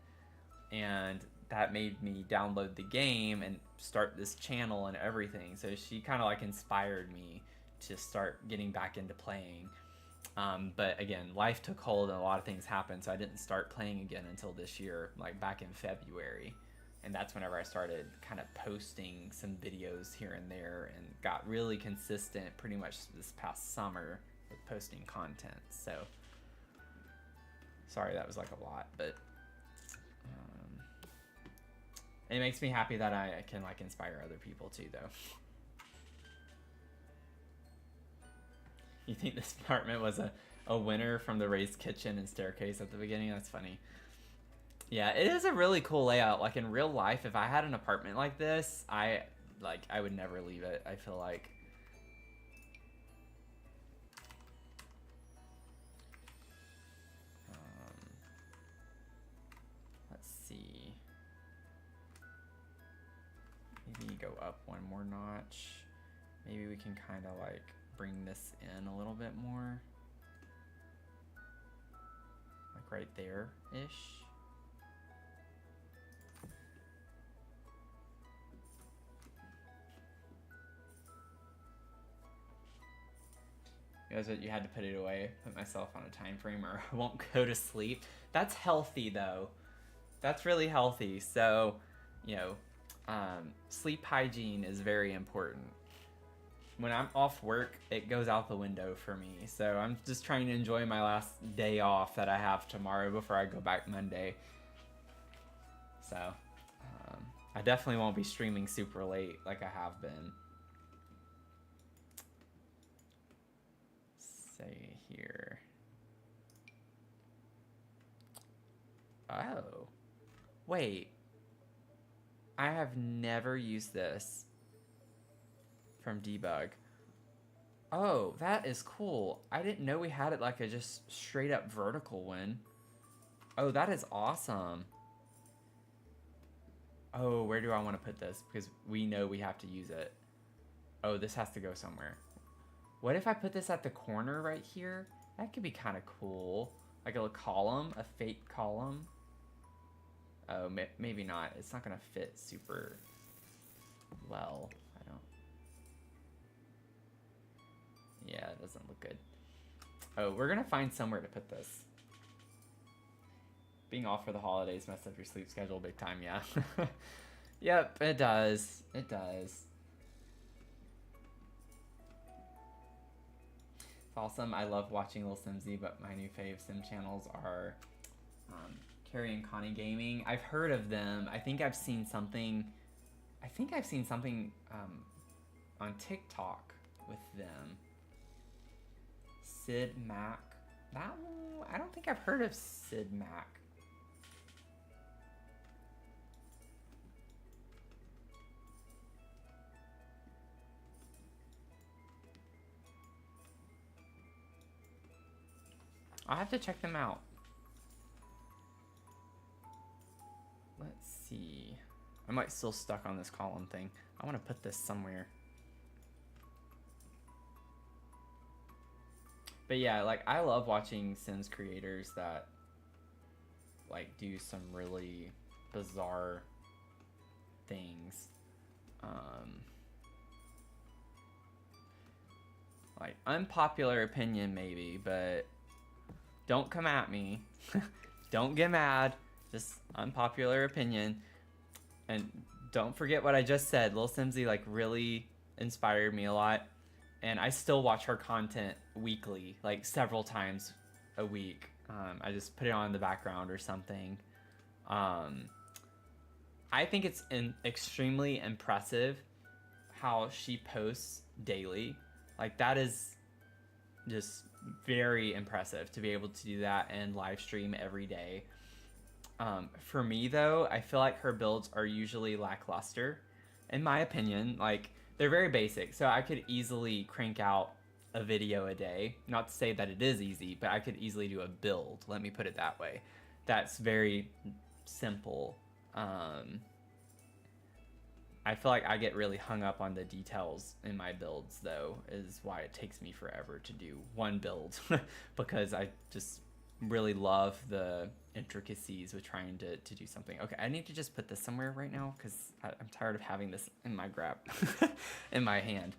[SPEAKER 1] And that made me download the game and start this channel and everything. So she kind of like inspired me to start getting back into playing. But again, life took hold and a lot of things happened, so I didn't start playing again until this year, like back in February. And that's whenever I started kind of posting some videos here and there and got really consistent pretty much this past summer with posting content. So sorry, that was like a lot, but It makes me happy that I can like inspire other people too, though. You think this apartment was a winner from the raised kitchen and staircase at the beginning? That's funny. Yeah, it is a really cool layout. Like in real life, if I had an apartment like this, I would never leave it. I feel like. Let's see. Maybe go up one more notch. Maybe we can kind of like bring this in a little bit more. Like right there-ish. Because you had to put it away, put myself on a time frame or I won't go to sleep. That's healthy though. That's really healthy. So, you know, sleep hygiene is very important. When I'm off work, it goes out the window for me. So I'm just trying to enjoy my last day off that I have tomorrow before I go back Monday. So I definitely won't be streaming super late like I have been. Say here. Oh. Wait. I have never used this from debug. Oh, that is cool. I didn't know we had it like a just straight up vertical one. Oh, that is awesome. Oh, where do I want to put this? Because we know we have to use it. Oh, this has to go somewhere. What if I put this at the corner right here? That could be kind of cool. Like a little column, a fake column. Oh, maybe not. It's not gonna fit super well. I don't. Yeah, it doesn't look good. Oh, we're gonna find somewhere to put this. Being off for the holidays messed up your sleep schedule big time, yeah. Yep, it does. It does. Awesome. I love watching Lil Simsy, but my new fave sim channels are Carrie and Connie Gaming. I've heard of them. I think I've seen something. On TikTok with them. Sid Mac. That one, I don't think I've heard of Sid Mac. I'll have to check them out. Let's see. I might still stuck on this column thing. I want to put this somewhere. But yeah, like I love watching Sims creators that like do some really bizarre things. Like unpopular opinion maybe, but don't come at me. Don't get mad. Just unpopular opinion. And don't forget what I just said. Lil Simsy like really inspired me a lot. And I still watch her content weekly, like several times a week. I just put it on in the background or something. I think it's extremely impressive how she posts daily. Like that is just very impressive to be able to do that and live stream every day. For me though, I feel like her builds are usually lackluster, in my opinion. Like they're very basic, so I could easily crank out a video a day. Not to say that it is easy, but I could easily do a build. Let me put it that way. That's very simple. I feel like I get really hung up on the details in my builds, though, is why it takes me forever to do one build because I just really love the intricacies with trying to do something. Okay, I need to just put this somewhere right now because I'm tired of having this in my grab in my hand.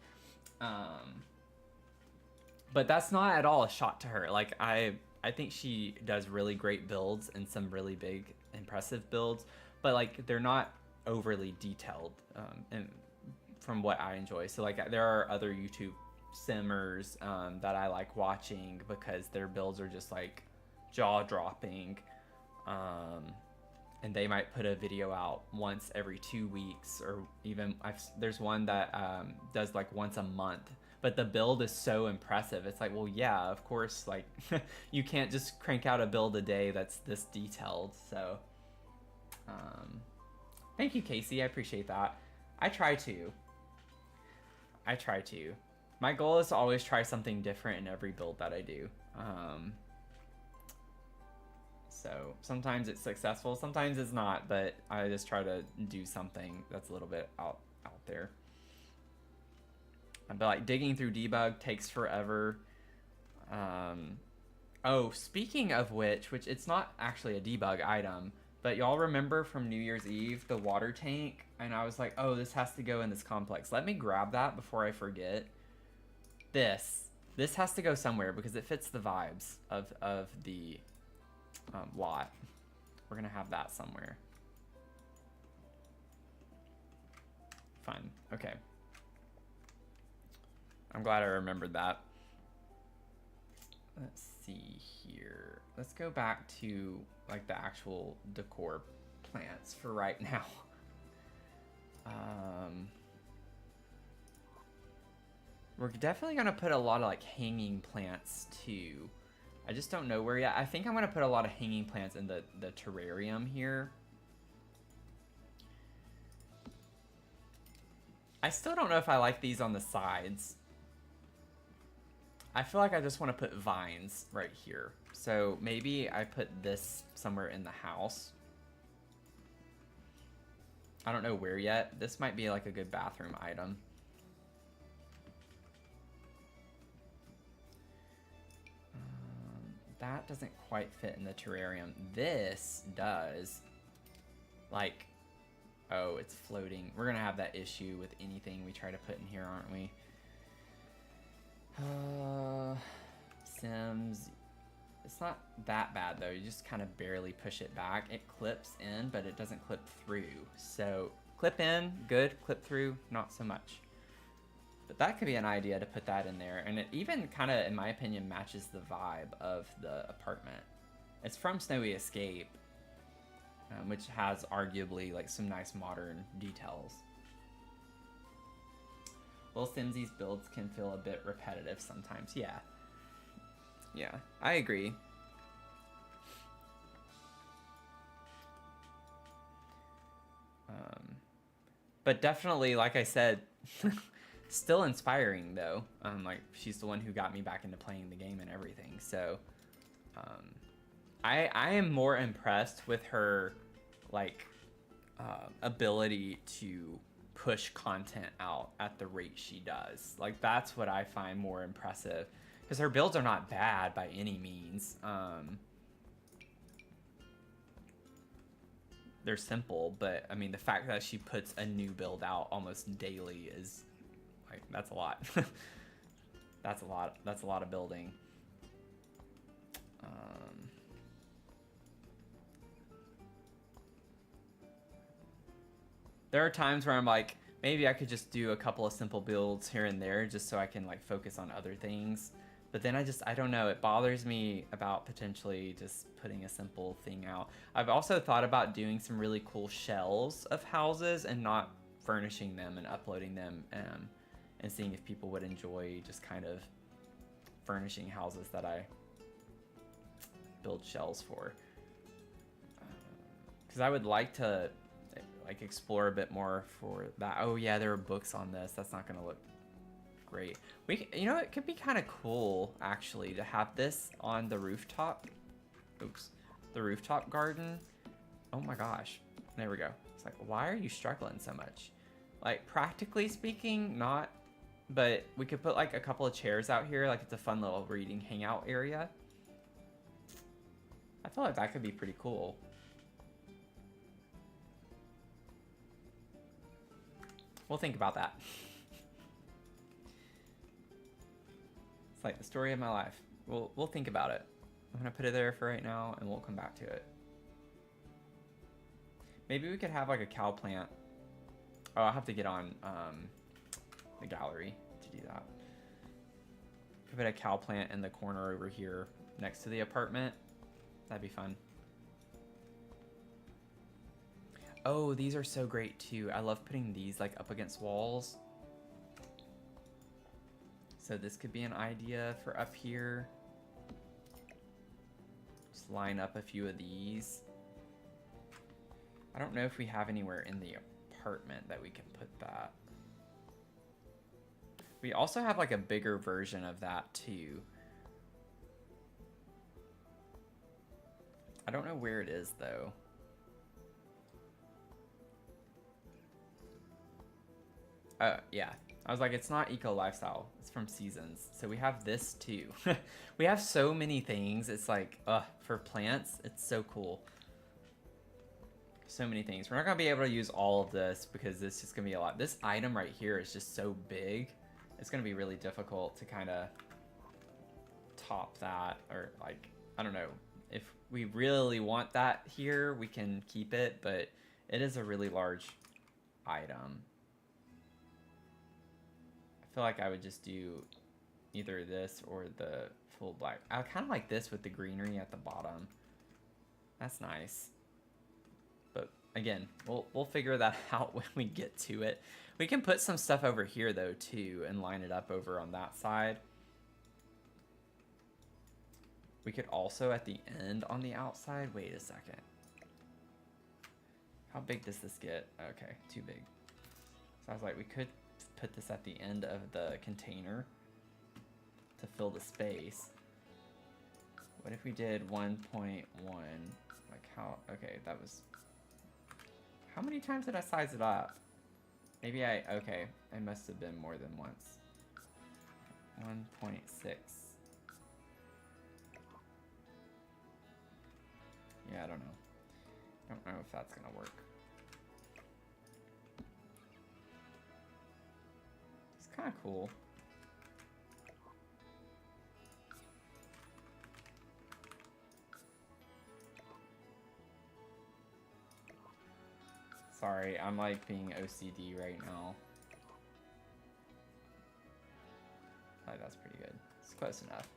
[SPEAKER 1] But that's not at all a shot to her. Like I think she does really great builds and some really big impressive builds, but like they're not overly detailed and from what I enjoy. So like there are other YouTube simmers that I like watching because their builds are just like jaw-dropping. and they might put a video out once every 2 weeks, or even there's one that does like once a month. But the build is so impressive. It's like, well, yeah, of course, like you can't just crank out a build a day that's this detailed. So thank you, Casey. I appreciate that. I try to. My goal is to always try something different in every build that I do. So sometimes it's successful, sometimes it's not, but I just try to do something that's a little bit out there. But like digging through debug takes forever. Oh, speaking of which it's not actually a debug item, but y'all remember from New Year's Eve, the water tank? And I was like, oh, this has to go in this complex. Let me grab that before I forget. This has to go somewhere because it fits the vibes of the lot. We're gonna have that somewhere. Fun. Okay. I'm glad I remembered that. Let's see here. Let's go back to like the actual decor plants for right now. We're definitely gonna put a lot of like hanging plants too. I just don't know where yet. I think I'm gonna put a lot of hanging plants in the terrarium here. I still don't know if I like these on the sides. I feel like I just want to put vines right here. So maybe I put this somewhere in the house. I don't know where yet. This might be like a good bathroom item. That doesn't quite fit in the terrarium. This does. Like, oh, it's floating. We're gonna have that issue with anything we try to put in here, aren't we? Sims. It's not that bad though. You just kind of barely push it back. It clips in, but it doesn't clip through. So clip in, good. Clip through, not so much. But that could be an idea to put that in there. And it even kind of, in my opinion, matches the vibe of the apartment. It's from Snowy Escape, which has arguably like some nice modern details. Well, Simsy's builds can feel a bit repetitive sometimes. Yeah. Yeah, I agree. But definitely, like I said, still inspiring though. Like she's the one who got me back into playing the game and everything. So I am more impressed with her like ability to push content out at the rate she does. Like that's what I find more impressive, because her builds are not bad by any means. They're simple, but I mean the fact that she puts a new build out almost daily is like, that's a lot. That's a lot of building. There are times where I'm like, maybe I could just do a couple of simple builds here and there just so I can like focus on other things. But then I don't know, it bothers me about potentially just putting a simple thing out. I've also thought about doing some really cool shells of houses and not furnishing them and uploading them, and seeing if people would enjoy just kind of furnishing houses that I build shells for. Because I would like to like explore a bit more for that. Oh yeah, there are books on this. That's not gonna look great. You know, it could be kind of cool actually to have this on the rooftop. Oops, the rooftop garden. Oh my gosh, there we go. It's like, why are you struggling so much? Like practically speaking, not, but we could put like a couple of chairs out here. Like it's a fun little reading hangout area. I feel like that could be pretty cool. We'll think about that. It's like the story of my life. We'll think about it. I'm gonna put it there for right now, and we'll come back to it. Maybe we could have like a cow plant. Oh, I'll have to get on the gallery to do that. Put a cow plant in the corner over here next to the apartment. That'd be fun. Oh, these are so great too. I love putting these like up against walls. So this could be an idea for up here. Just line up a few of these. I don't know if we have anywhere in the apartment that we can put that. We also have like a bigger version of that too. I don't know where it is though. Yeah. I was like, it's not eco lifestyle. It's from Seasons. So we have this too. We have so many things. It's like, for plants, it's so cool. So many things. We're not gonna be able to use all of this because this is gonna be a lot. This item right here is just so big. It's gonna be really difficult to kind of top that, or like, I don't know. If we really want that here, we can keep it, but it is a really large item. I feel like I would just do either this or the full black. I kind of like this with the greenery at the bottom. That's nice. But again, we'll figure that out when we get to it. We can put some stuff over here though too and line it up over on that side. We could also at the end on the outside, wait a second. How big does this get? Okay, too big. So I was like, we could put this at the end of the container to fill the space. What if we did 1.1? Like how, okay, that was, how many times did I size it up? Maybe okay, it must have been more than once. 1.6. Yeah, I don't know. I don't know if that's gonna work. It's kind of cool. Sorry, I'm like being OCD right now. Like, that's pretty good. It's close enough.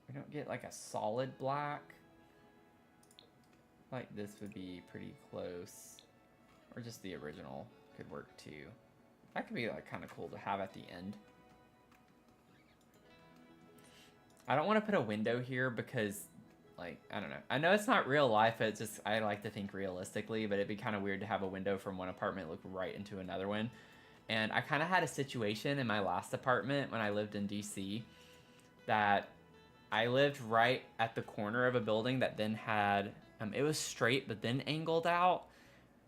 [SPEAKER 1] We don't get like a solid black. Like this would be pretty close. Or just the original could work too. That could be like kind of cool to have at the end. I don't want to put a window here because, like, I don't know. I know it's not real life, it's just, I like to think realistically, but it'd be kind of weird to have a window from one apartment look right into another one. And I kind of had a situation in my last apartment when I lived in DC that I lived right at the corner of a building that then had, it was straight but then angled out.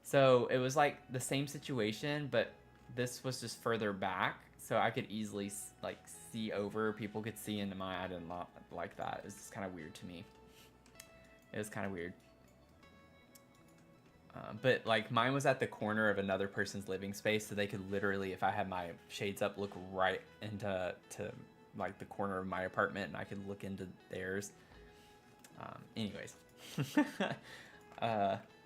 [SPEAKER 1] So it was like the same situation, but this was just further back. So I could easily like see over, people could see into my, I did not like that. It was just kind of weird to me. It was kind of weird. But like mine was at the corner of another person's living space, so they could literally, if I had my shades up, look right into like the corner of my apartment, and I could look into theirs. Anyways,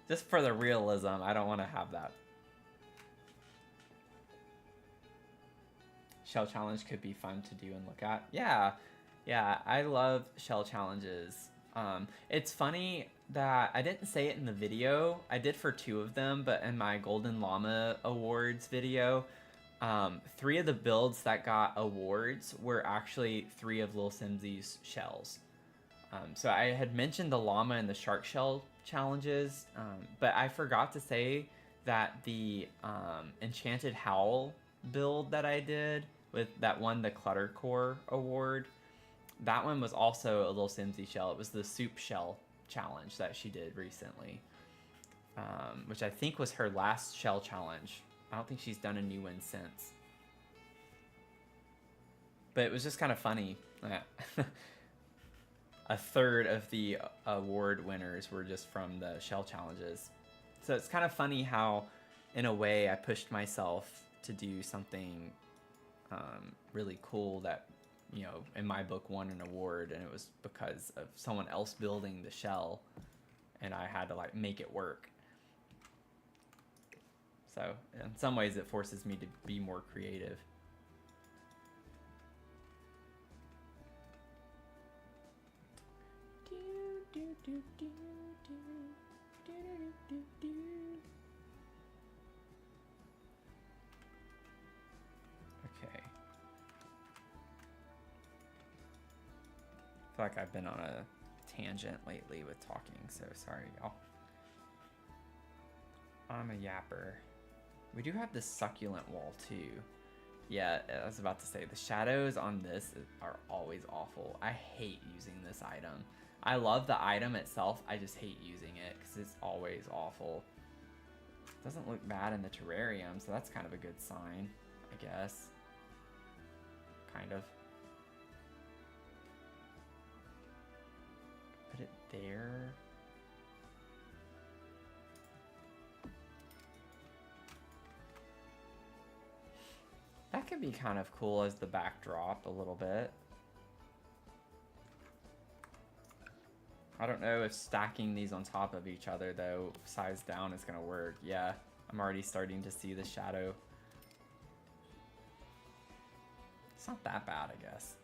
[SPEAKER 1] just for the realism, I don't want to have that. Shell challenge could be fun to do and look at. Yeah, I love shell challenges. It's funny that I didn't say it in the video. I did for 2 of them, but in my Golden Llama Awards video, 3 of the builds that got awards were actually 3 of Lil Simsy's shells. So I had mentioned the llama and the shark shell challenges, but I forgot to say that the Enchanted Howl build that I did that won the Cluttercore award, that one was also a Lil Simsy shell. It was the soup shell challenge that she did recently, which I think was her last shell challenge. I don't think she's done a new one since. But it was just kind of funny. A third of the award winners were just from the shell challenges. So it's kind of funny how, in a way, I pushed myself to do something really cool that, you know, in my book won an award, and it was because of someone else building the shell, and I had to like make it work. So in some ways it forces me to be more creative. feel like I've been on a tangent lately with talking, so sorry, y'all. I'm a yapper. We do have this succulent wall too. Yeah, I was about to say, the shadows on this are always awful. I hate using this item. I love the item itself, I just hate using it because it's always awful. It doesn't look bad in the terrarium, so that's kind of a good sign, I guess. Kind of. Put it there. That could be kind of cool as the backdrop a little bit. I don't know if stacking these on top of each other though, size down, is gonna work. Yeah, I'm already starting to see the shadow. It's not that bad, I guess.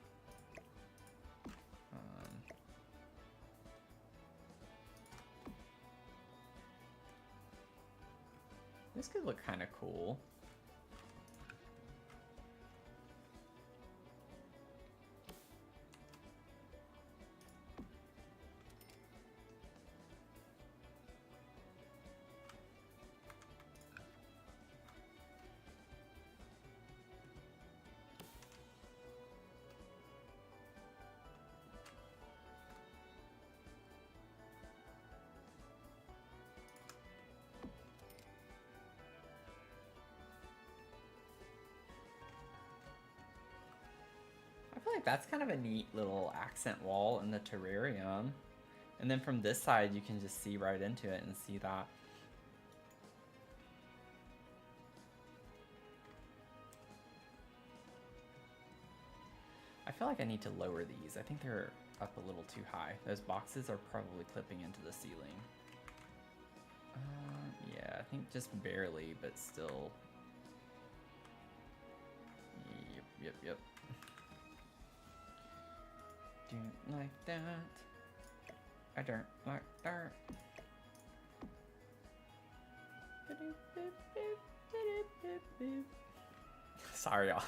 [SPEAKER 1] This could look kind of cool. I feel like that's kind of a neat little accent wall in the terrarium. And then from this side, you can just see right into it and see that. I feel like I need to lower these. I think they're up a little too high. Those boxes are probably clipping into the ceiling. Yeah, I think just barely, but still. Yep. Don't like that. I don't like that. Sorry, y'all.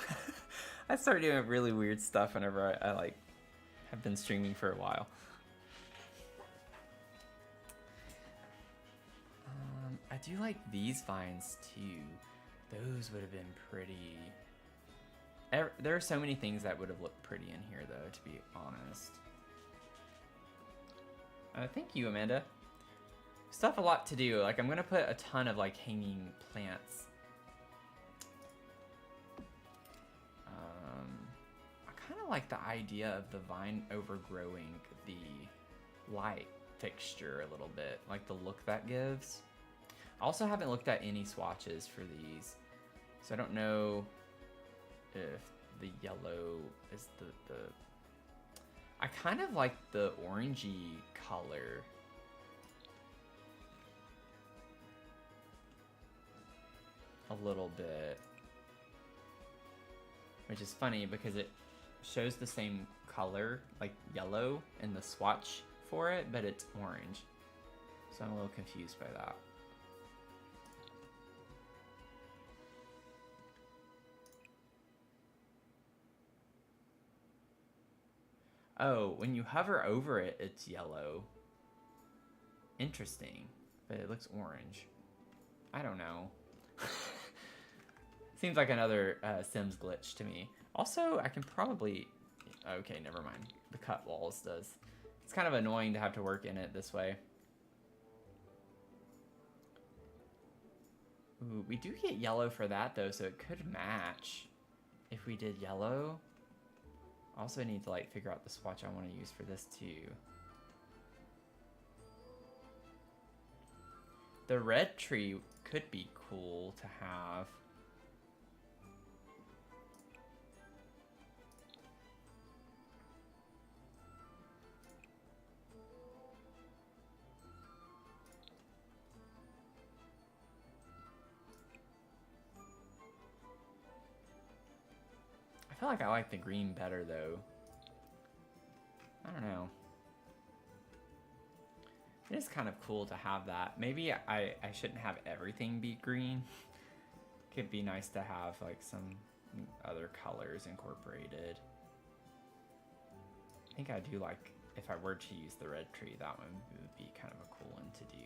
[SPEAKER 1] I start doing really weird stuff whenever I like have been streaming for a while. I do like these vines too. Those would have been pretty. There are so many things that would have looked pretty in here, though, to be honest. Thank you, Amanda. Still have a lot to do. Like, I'm gonna put a ton of like hanging plants. I kind of like the idea of the vine overgrowing the light fixture a little bit, like the look that gives. I also haven't looked at any swatches for these, so I don't know if the yellow is the I kind of like the orangey color. A little bit. Which is funny because it shows the same color, like yellow, in the swatch for it, but it's orange. So I'm a little confused by that. Oh, when you hover over it, it's yellow. Interesting, but it looks orange. I don't know. Seems like another Sims glitch to me. Also, I can probably... Okay, never mind. The cut walls does. It's kind of annoying to have to work in it this way. Ooh, we do get yellow for that, though, so it could match if we did yellow. Also, I need to like figure out the swatch I want to use for this too. The red tree could be cool to have. I feel like I like the green better though. I don't know. It is kind of cool to have that. Maybe I shouldn't have everything be green. Could be nice to have like some other colors incorporated. think I do like, if I were to use the red tree, that one would be kind of a cool one to do.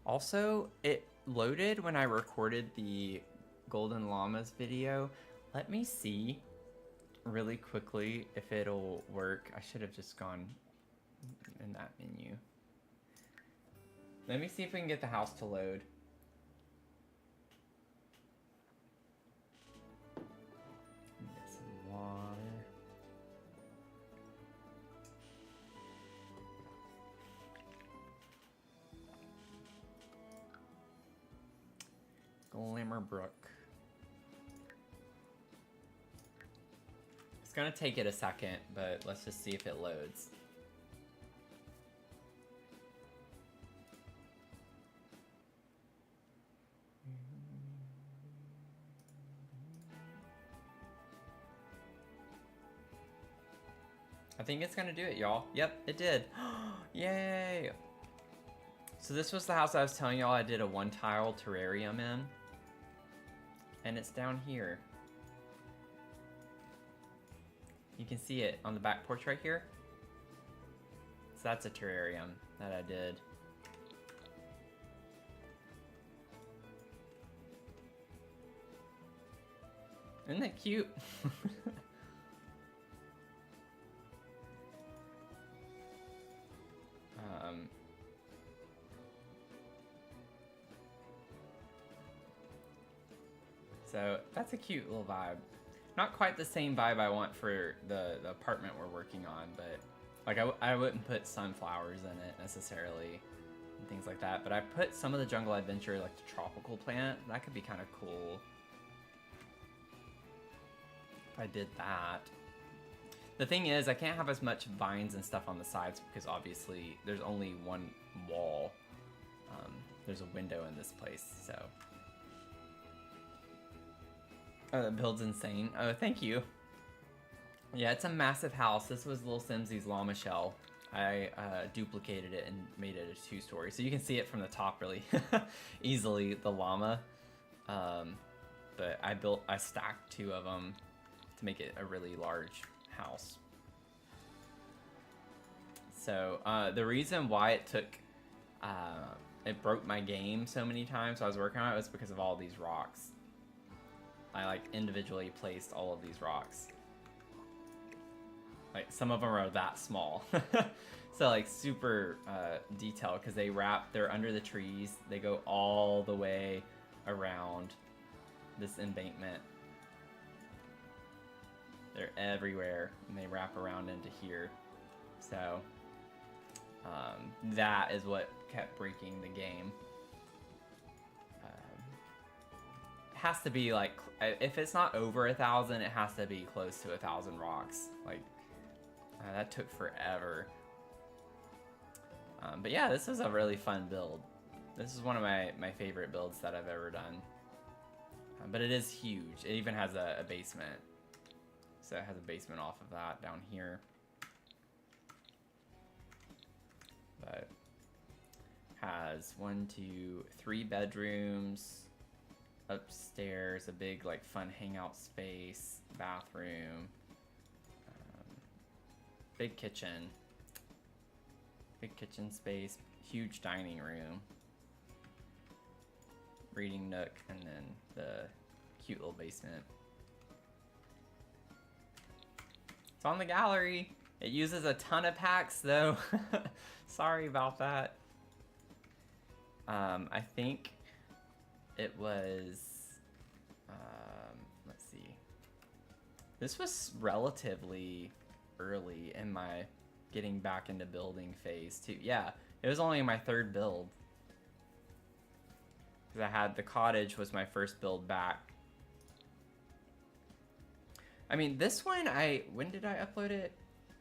[SPEAKER 1] Also, it loaded when I recorded the Golden Llamas video. Let me see really quickly if it'll work. I should have just gone in that menu. Let me see if we can get the house to load. Get some water. Glimmerbrook. It's gonna take it a second, but let's just see if it loads. I think it's gonna do it, y'all. Yep, it did. Yay! So this was the house I was telling y'all I did a one-tile terrarium in. And it's down here. You can see it on the back porch right here. So that's a terrarium that I did. Isn't that cute? So that's a cute little vibe. Not quite the same vibe I want for the apartment we're working on, but like I wouldn't put sunflowers in it necessarily and things like that. But I put some of the Jungle Adventure, like the tropical plant. That could be kind of cool if I did that. The thing is, I can't have as much vines and stuff on the sides because obviously there's only one wall. There's a window in this place, so. Oh, that build's insane. Oh, thank you. Yeah, it's a massive house. This was Lil Simsy's llama shell. I duplicated it and made it a 2-story. So you can see it from the top really easily, the llama. But I stacked 2 of them to make it a really large house. So the reason why it broke my game so many times while I was working on it was because of all these rocks. I like individually placed all of these rocks. Like some of them are that small. So like super detailed because they're under the trees. They go all the way around this embankment. They're everywhere and they wrap around into here. So that is what kept breaking the game. It has to be like, if it's not over 1,000, it has to be close to 1,000 rocks. Like that took forever. But yeah, this was a really fun build. This is one of my favorite builds that I've ever done. But it is huge. It even has a basement. So it has a basement off of that down here. But has 1, 2, 3 bedrooms. Upstairs, a big like fun hangout space, bathroom, big kitchen space, huge dining room, reading nook, and then the cute little basement. It's on the gallery. It uses a ton of packs though. Sorry about that. I think it was, let's see. This was relatively early in my getting back into building phase too. Yeah, it was only my 3rd build. Because I had the cottage was my first build back. I mean, this one, when did I upload it?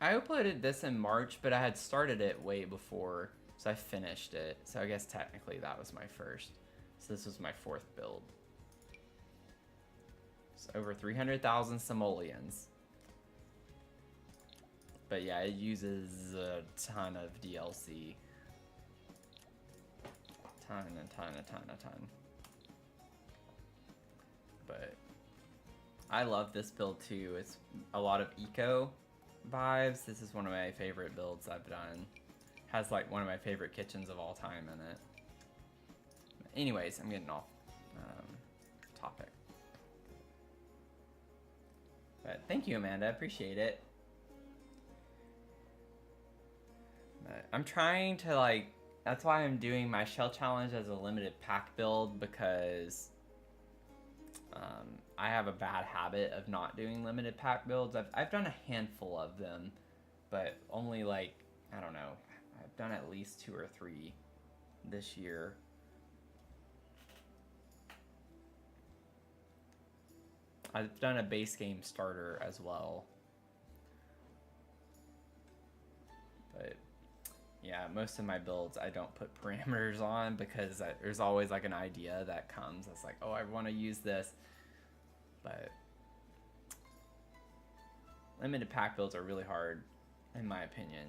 [SPEAKER 1] I uploaded this in March, but I had started it way before, so I finished it. So I guess technically that was my first. So this was my 4th build. It's over 300,000 simoleons. But yeah, it uses a ton of DLC. A ton. But I love this build too. It's a lot of eco vibes. This is one of my favorite builds I've done. Has like one of my favorite kitchens of all time in it. Anyways, I'm getting off topic. But thank you, Amanda. I appreciate it. But I'm trying to like, that's why I'm doing my shell challenge as a limited pack build, because I have a bad habit of not doing limited pack builds. I've done a handful of them, but only like, I don't know, I've done at least 2 or 3 this year. I've done a base game starter as well. But yeah, most of my builds I don't put parameters on, because there's always like an idea that comes that's like, oh, I want to use this. But limited pack builds are really hard, in my opinion.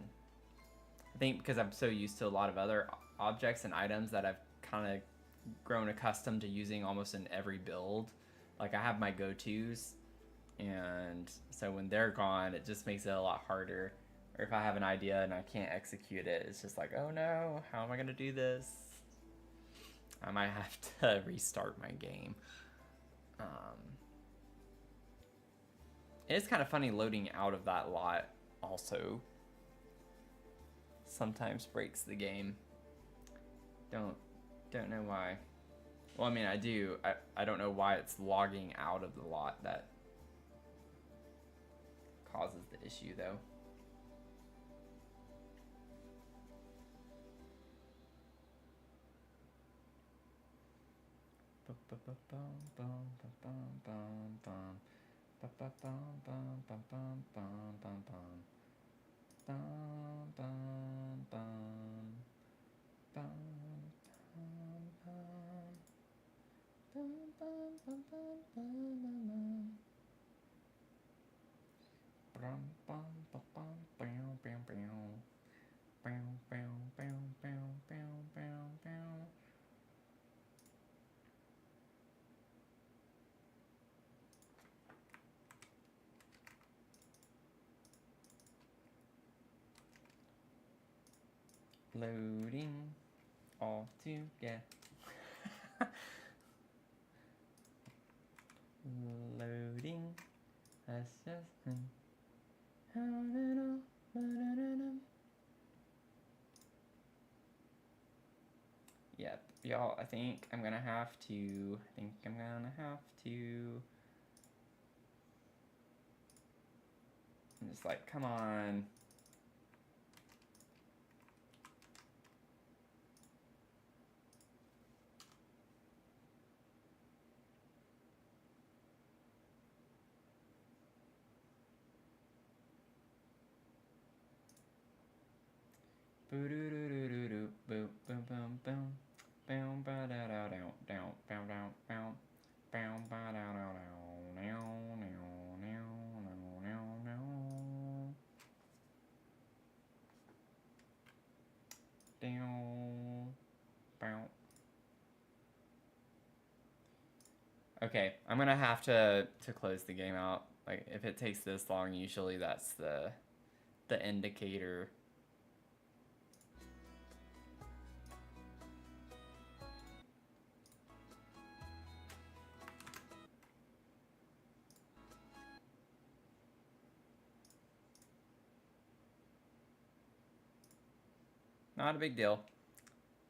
[SPEAKER 1] I think because I'm so used to a lot of other objects and items that I've kind of grown accustomed to using almost in every build. Like, I have my go-tos, and so when they're gone, it just makes it a lot harder. Or if I have an idea and I can't execute it, it's just like, oh no, how am I gonna do this? I might have to restart my game. It's kind of funny loading out of that lot also. Sometimes breaks the game. Don't know why. Well, I mean, I do. I don't know why it's logging out of the lot that causes the issue, though. Loading all together. Loading. That's just. Yep, y'all. I think I'm gonna have to. I'm just like, come on. Boo doo doo doo doo doo boom boom boom boom boom ba da da down down bow down bow bow ba da da down now now now now now down bow. Okay, I'm gonna have to close the game out. Like, if it takes this long, usually that's the indicator. Not a big deal.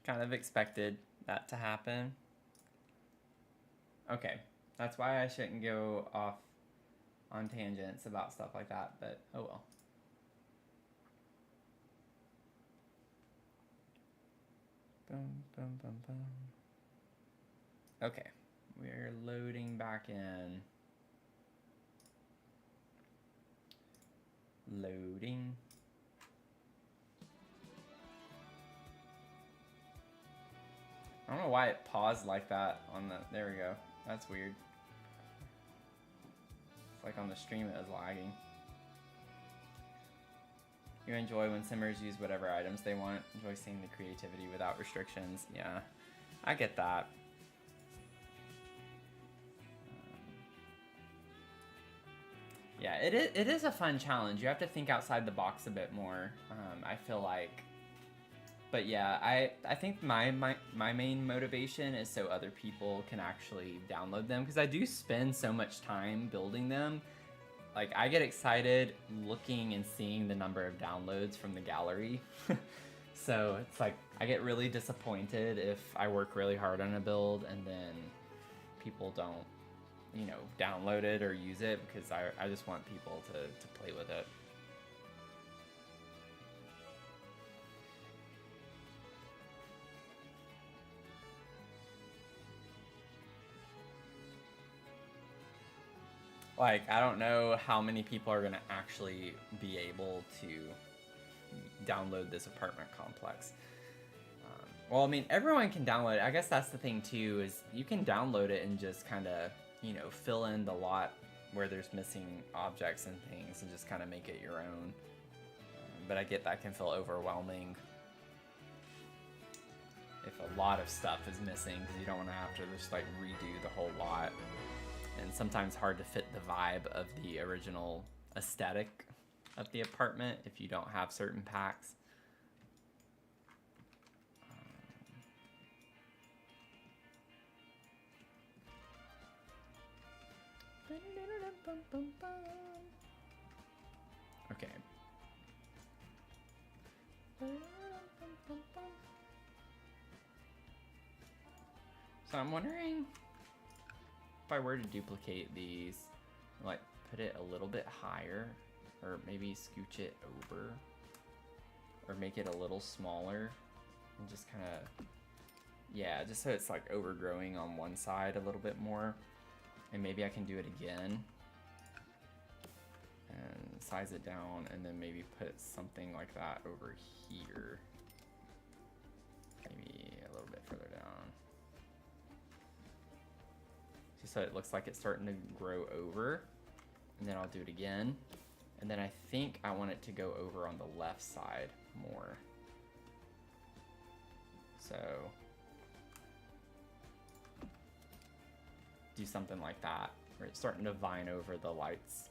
[SPEAKER 1] Kind of expected that to happen. Okay, that's why I shouldn't go off on tangents about stuff like that, but oh well. Boom, boom, boom, boom. Okay, we're loading back in. Loading. I don't know why it paused like that on the, there we go. That's weird. It's like on the stream it was lagging. You enjoy when simmers use whatever items they want. Enjoy seeing the creativity without restrictions. Yeah, I get that. Yeah, it is a fun challenge. You have to think outside the box a bit more, I feel like. But yeah, I think my main motivation is so other people can actually download them, because I do spend so much time building them. Like, I get excited looking and seeing the number of downloads from the gallery. So it's like, I get really disappointed if I work really hard on a build and then people don't, you know, download it or use it, because I just want people to play with it. Like, I don't know how many people are gonna actually be able to download this apartment complex. Well, I mean, everyone can download it. I guess that's the thing too, is you can download it and just kind of, you know, fill in the lot where there's missing objects and things and just kind of make it your own. But I get that can feel overwhelming if a lot of stuff is missing, because you don't want to have to just like redo the whole lot. And sometimes hard to fit the vibe of the original aesthetic of the apartment if you don't have certain packs. Okay. So I'm wondering if I were to duplicate these, like put it a little bit higher, or maybe scooch it over, or make it a little smaller, and just kind of, yeah, just so it's like overgrowing on one side a little bit more. And maybe I can do it again and size it down, and then maybe put something like that over here, maybe a little bit further down, just so it looks like it's starting to grow over. And then I'll do it again, and then I think I want it to go over on the left side more. So do something like that, where it's starting to vine over the lights.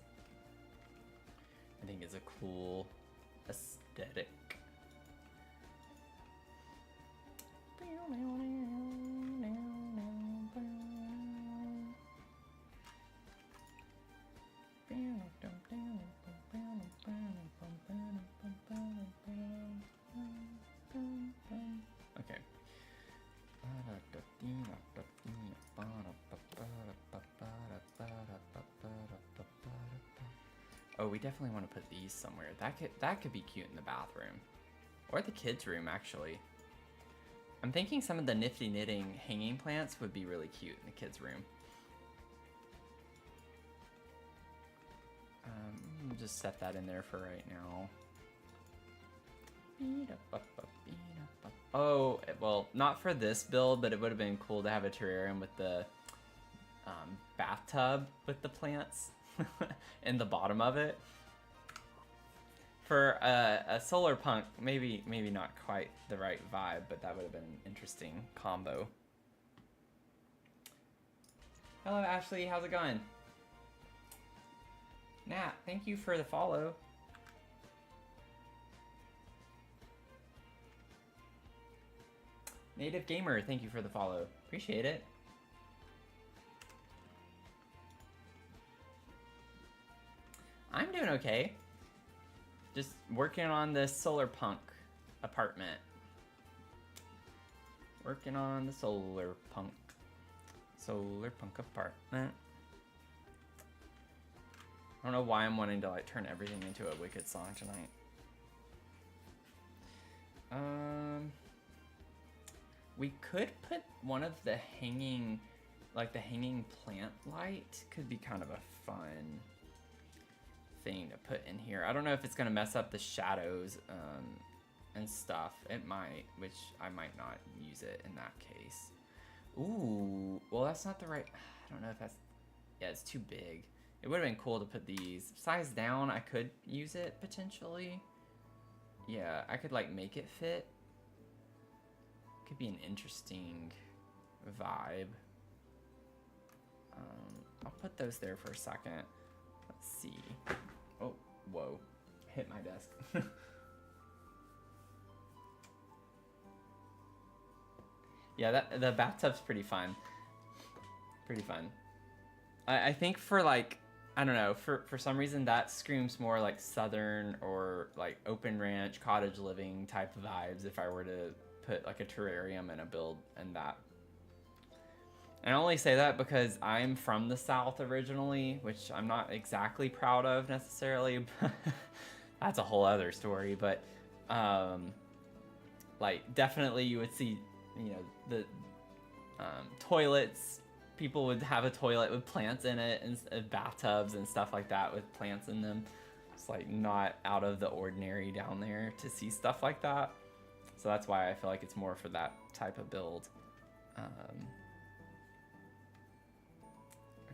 [SPEAKER 1] I think it's a cool aesthetic. Okay. Oh, we definitely want to put these somewhere. That could be cute in the bathroom, or the kids' room actually. I'm thinking some of the nifty knitting hanging plants would be really cute in the kids' room. We'll just set that in there for right now. Oh, well, not for this build, but it would have been cool to have a terrarium with the bathtub with the plants in the bottom of it. For a solar punk, maybe not quite the right vibe, but that would have been an interesting combo. Hello, Ashley. How's it going? Nat, thank you for the follow. Native Gamer, thank you for the follow. Appreciate it. I'm doing okay. Just working on this solar punk apartment. Working on the solar punk apartment. I don't know why I'm wanting to like turn everything into a Wicked song tonight. We could put one of the hanging, like the hanging plant light could be kind of a fun thing to put in here. I don't know if it's gonna mess up the shadows and stuff. It might, which I might not use it in that case. Ooh, well that's not the right, I don't know if that's, yeah, it's too big. It would have been cool to put these size down. I could use it potentially. Yeah, I could like make it fit. Could be an interesting vibe. I'll put those there for a second. Let's see. Oh, whoa. Hit my desk. Yeah, the bathtub's pretty fun. Pretty fun. I think for like, I don't know, for some reason that screams more like southern or like open ranch, cottage living type vibes if I were to put like a terrarium in a build and that. And I only say that because I'm from the South originally, which I'm not exactly proud of necessarily, but that's a whole other story. But like definitely you would see, you know, the toilets. People would have a toilet with plants in it and bathtubs and stuff like that with plants in them. It's like not out of the ordinary down there to see stuff like that. So that's why I feel like it's more for that type of build.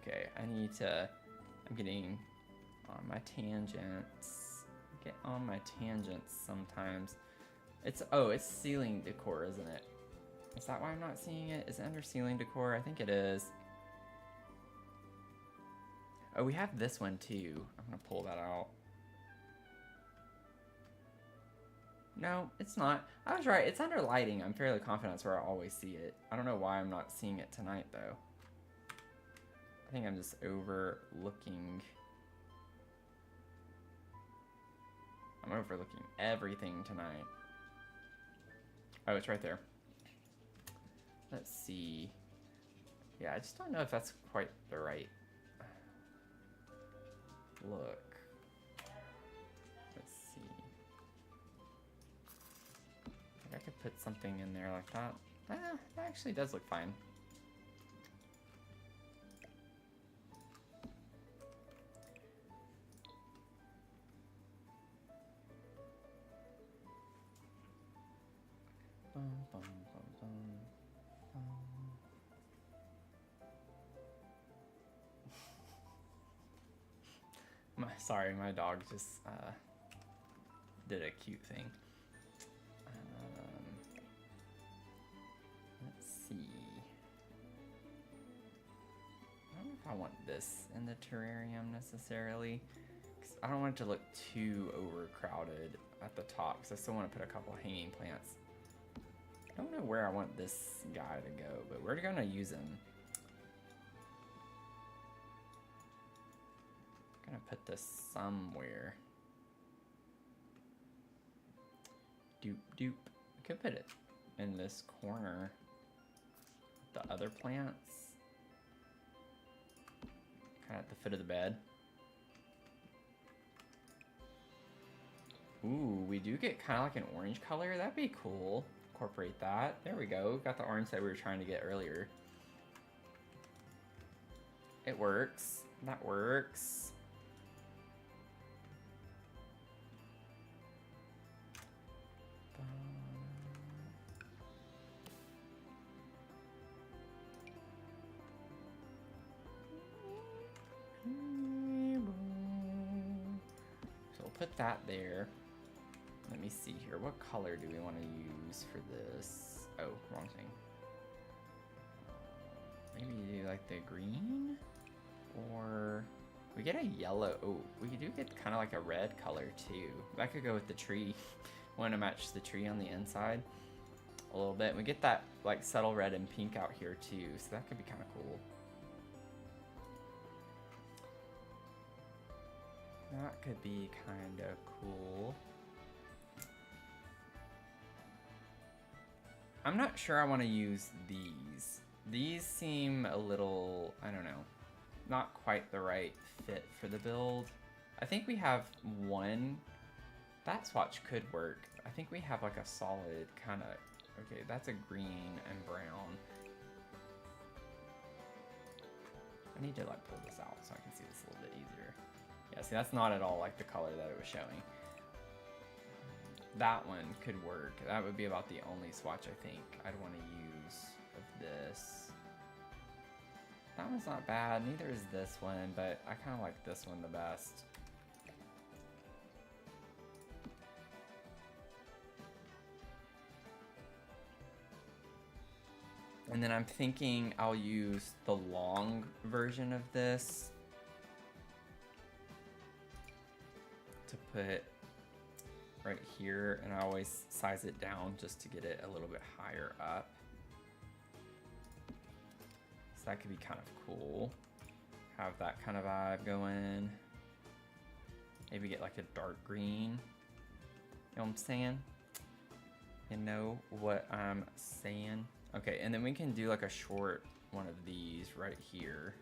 [SPEAKER 1] Okay, I'm getting on my tangents. Get on my tangents sometimes. It's ceiling decor, isn't it? Is that why I'm not seeing it? Is it under ceiling decor? I think it is. Oh, we have this one too. I'm gonna pull that out. No, it's not. I was right. It's under lighting. I'm fairly confident that's where I always see it. I don't know why I'm not seeing it tonight though. I think I'm just overlooking. I'm overlooking everything tonight. Oh, it's right there. Let's see. Yeah, I just don't know if that's quite the right look. Let's see. I think I could put something in there like that. That actually does look fine. Bum, bum, bum, bum. Sorry, my dog just did a cute thing. Let's see. I don't know if I want this in the terrarium necessarily, because I don't want it to look too overcrowded at the top, because I still want to put a couple hanging plants. I don't know where I want this guy to go, but we're gonna use him. I'm gonna put this somewhere. Doop doop. I could put it in this corner. The other plants. Kind of at the foot of the bed. Ooh, we do get kind of like an orange color. That'd be cool. Incorporate that. There we go. Got the orange that we were trying to get earlier. It works. That works. So we'll put that there. Let me see here. What color do we want to use for this? Oh, wrong thing. Maybe do like the green? Or we get a yellow. Oh, we do get kind of like a red color too. That could go with the tree. Want to match the tree on the inside a little bit. We get that like subtle red and pink out here too, so that could be kind of cool. That could be kind of cool. I'm not sure I want to use these. These seem a little, I don't know, not quite the right fit for the build. I think we have one. That swatch could work. I think we have like a solid kind of, okay, that's a green and brown. I need to like pull this out so I can see this a little bit easier. Yeah, see, that's not at all like the color that it was showing. That one could work. That would be about the only swatch I think I'd want to use of this. That one's not bad, neither is this one, but I kind of like this one the best. And then I'm thinking I'll use the long version of this to put right here, and I always size it down just to get it a little bit higher up. So that could be kind of cool. Have that kind of vibe going. Maybe get like a dark green. You know what I'm saying? You know what I'm saying? Okay, and then we can do like a short one of these right here.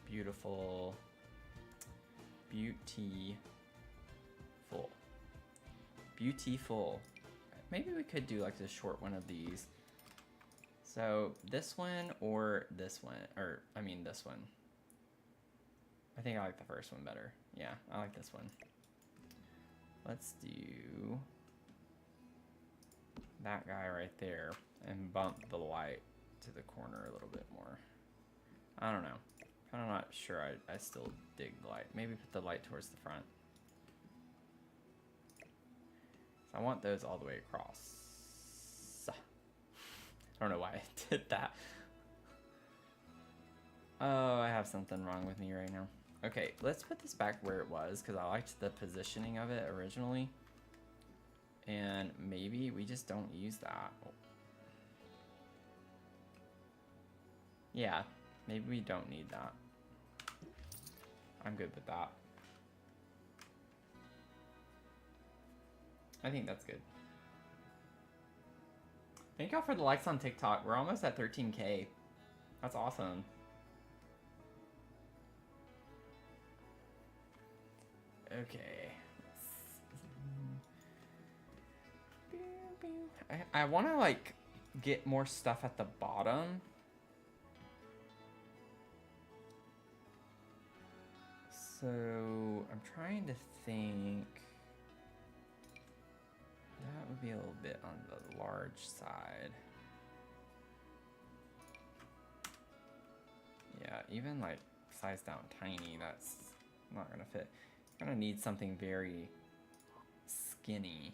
[SPEAKER 1] Beautiful. Beautiful. Beautiful. Maybe we could do like a short one of these. So this one or this one, or I mean this one. I think I like the first one better. Yeah, I like this one. Let's do that guy right there and bump the light to the corner a little bit more. I don't know. I'm not sure I still dig the light. Maybe put the light towards the front. So I want those all the way across. I don't know why I did that. Oh, I have something wrong with me right now. Okay, let's put this back where it was because I liked the positioning of it originally. And maybe we just don't use that. Yeah, maybe we don't need that. I'm good with that. I think that's good. Thank y'all for the likes on TikTok. We're almost at 13K. That's awesome. Okay. I want to like get more stuff at the bottom. So I'm trying to think. That would be a little bit on the large side. Yeah, even like size down tiny, that's not gonna fit. Gonna need something very skinny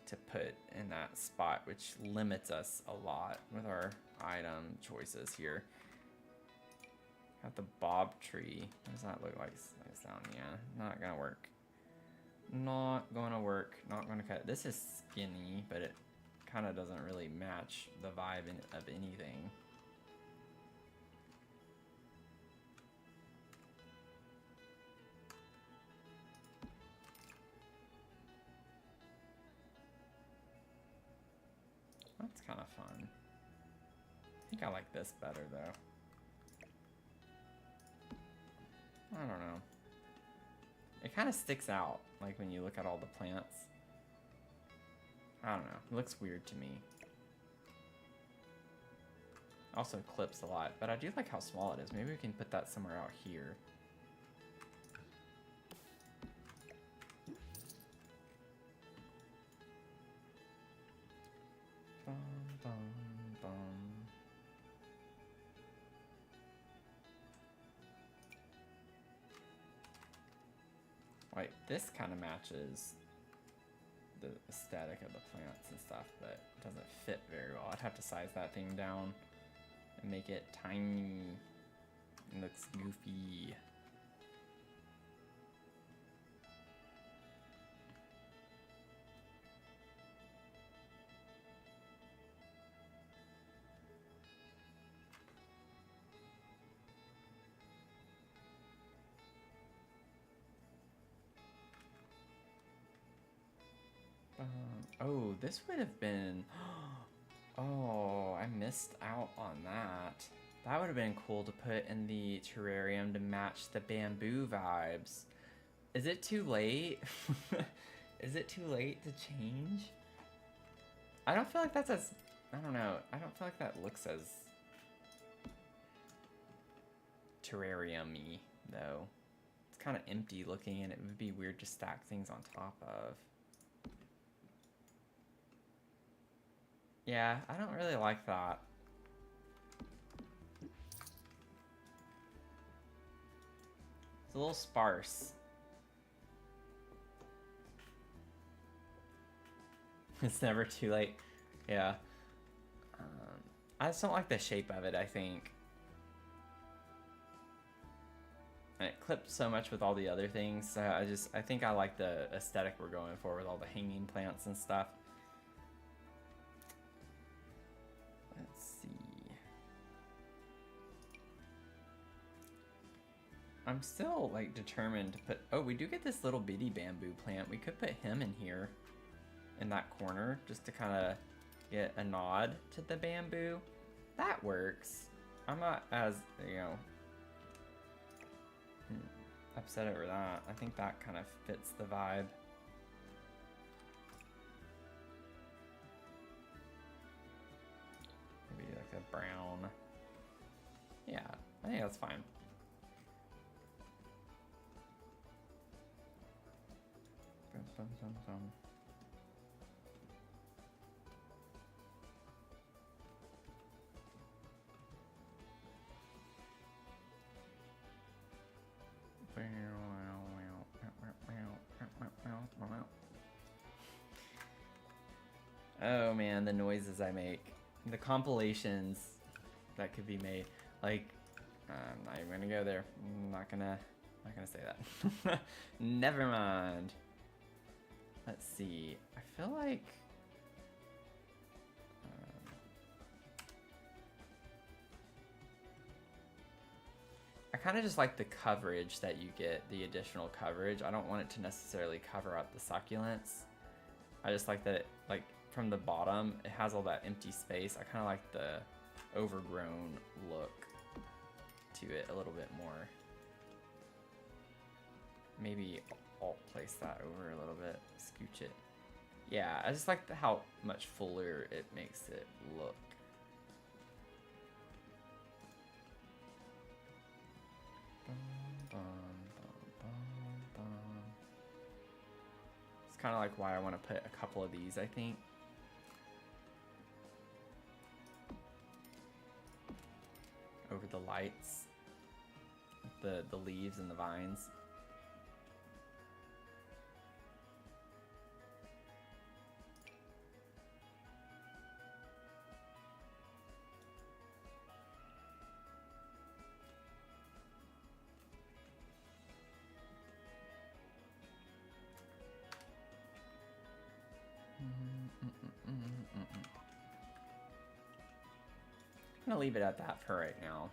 [SPEAKER 1] to put in that spot, which limits us a lot with our item choices here. Got the bob tree. What does that look like? Nice down. Yeah, not gonna work. Not gonna work. Not gonna cut. This is skinny, but it kind of doesn't really match the vibe of anything. That's kind of fun. I think I like this better though. I don't know. It kind of sticks out, like when you look at all the plants. I don't know. It looks weird to me. Also clips a lot, but I do like how small it is. Maybe we can put that somewhere out here. Bum, bum, bum. Wait, this kind of matches the aesthetic of the plants and stuff, but it doesn't fit very well. I'd have to size that thing down and make it tiny. It looks goofy. Oh, this would have been... Oh, I missed out on that. That would have been cool to put in the terrarium to match the bamboo vibes. Is it too late? Is it too late to change? I don't feel like that's as... I don't know. I don't feel like that looks as terrarium-y, though. It's kind of empty looking, and it would be weird to stack things on top of. Yeah, I don't really like that. It's a little sparse. It's never too late. Yeah. I just don't like the shape of it, I think. And it clipped so much with all the other things. So I think I like the aesthetic we're going for with all the hanging plants and stuff. Let's see. I'm still like determined to put, oh, we do get this little bitty bamboo plant. We could put him in here in that corner just to kind of get a nod to the bamboo. That works. I'm not as, upset over that. I think that kind of fits the vibe. Maybe like a brown. Yeah, I think that's fine. Bum, bum, bum, bum. Oh man, the noises I make. The compilations that could be made. Like, I'm not even gonna go there. I'm not gonna say that. Never mind. Let's see. I feel like I kind of just like the coverage that you get, the additional coverage. I don't want it to necessarily cover up the succulents. I just like that it, like, from the bottom, it has all that empty space. I kind of like the overgrown look to it a little bit more. Maybe I'll place that over a little bit, scooch it. Yeah, I just like how much fuller it makes it look. It's kind of like why I want to put a couple of these, I think. Over the lights, the leaves and the vines. I'm gonna leave it at that for right now.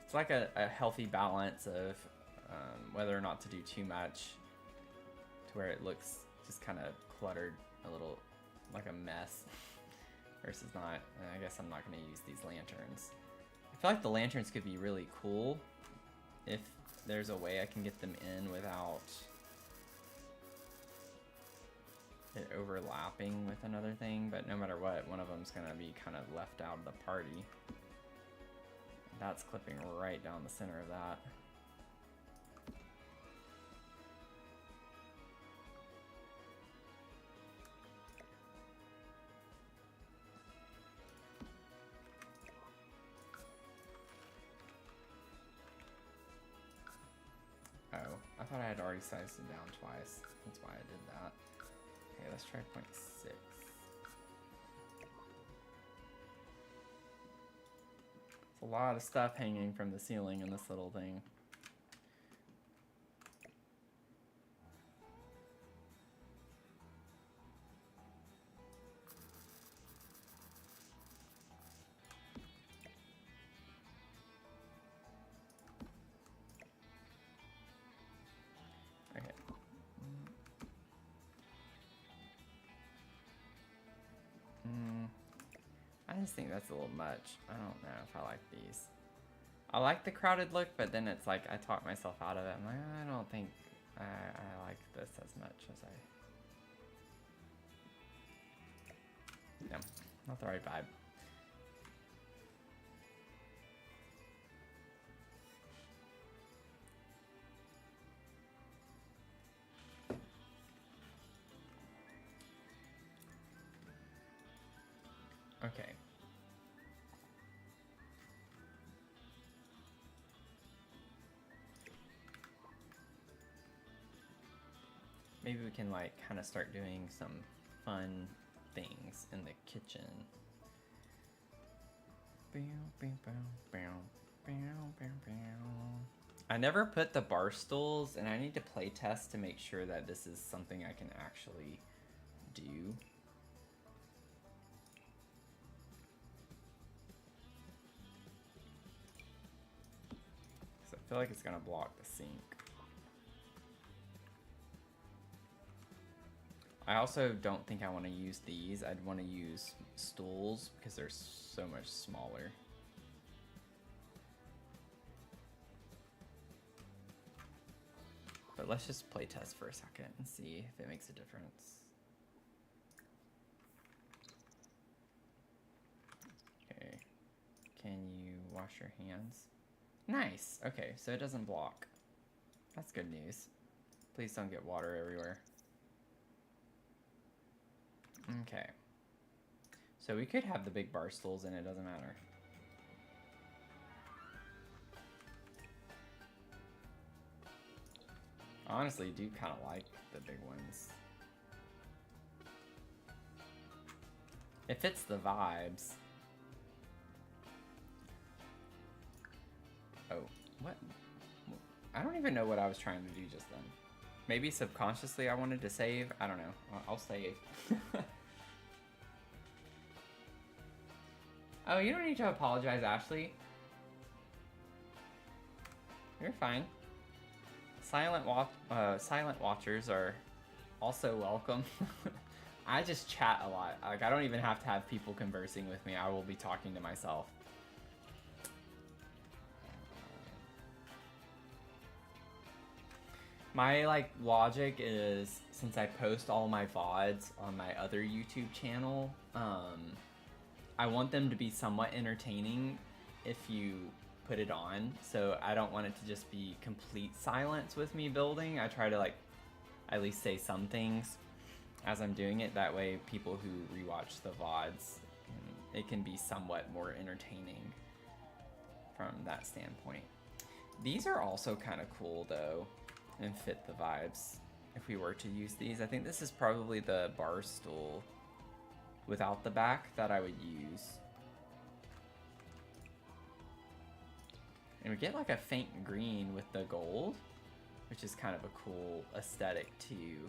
[SPEAKER 1] It's like a healthy balance of whether or not to do too much to where it looks just kind of cluttered, a little like a mess, versus not. And I guess I'm not gonna use these lanterns. I feel like the lanterns could be really cool if there's a way I can get them in without it overlapping with another thing, but no matter what, one of them's gonna be kind of left out of the party. That's clipping right down the center of that. Oh, I thought I had already sized it down twice. That's why I did that. Okay, let's try 0.6. It's a lot of stuff hanging from the ceiling in this little thing. Okay. I just think that's a little much. I don't know if I like these. I like the crowded look, but then it's like I talk myself out of it. I'm like, I don't think I like this as much as I... No, not the right vibe. Okay. Maybe we can like kind of start doing some fun things in the kitchen. I never put the bar stools, and I need to play test to make sure that this is something I can actually do. So I feel like it's gonna block the sink. I also don't think I want to use these. I'd want to use stools because they're so much smaller. But let's just play test for a second and see if it makes a difference. Okay. Can you wash your hands? Nice. Okay, so it doesn't block. That's good news. Please don't get water everywhere. Okay. So we could have the big bar stools and it doesn't matter. I honestly do kind of like the big ones. It fits the vibes. Oh, what? I don't even know what I was trying to do just then. Maybe subconsciously I wanted to save. I don't know. I'll save. Oh, you don't need to apologize, Ashley. You're fine. Silent watchers are also welcome. I just chat a lot. Like, I don't even have to have people conversing with me. I will be talking to myself. My logic is, since I post all my VODs on my other YouTube channel, I want them to be somewhat entertaining if you put it on. So I don't want it to just be complete silence with me building. I try to at least say some things as I'm doing it. That way people who rewatch the VODs, it can be somewhat more entertaining from that standpoint. These are also kind of cool though, and fit the vibes if we were to use these. I think this is probably the bar stool without the back that I would use. And we get like a faint green with the gold, which is kind of a cool aesthetic too.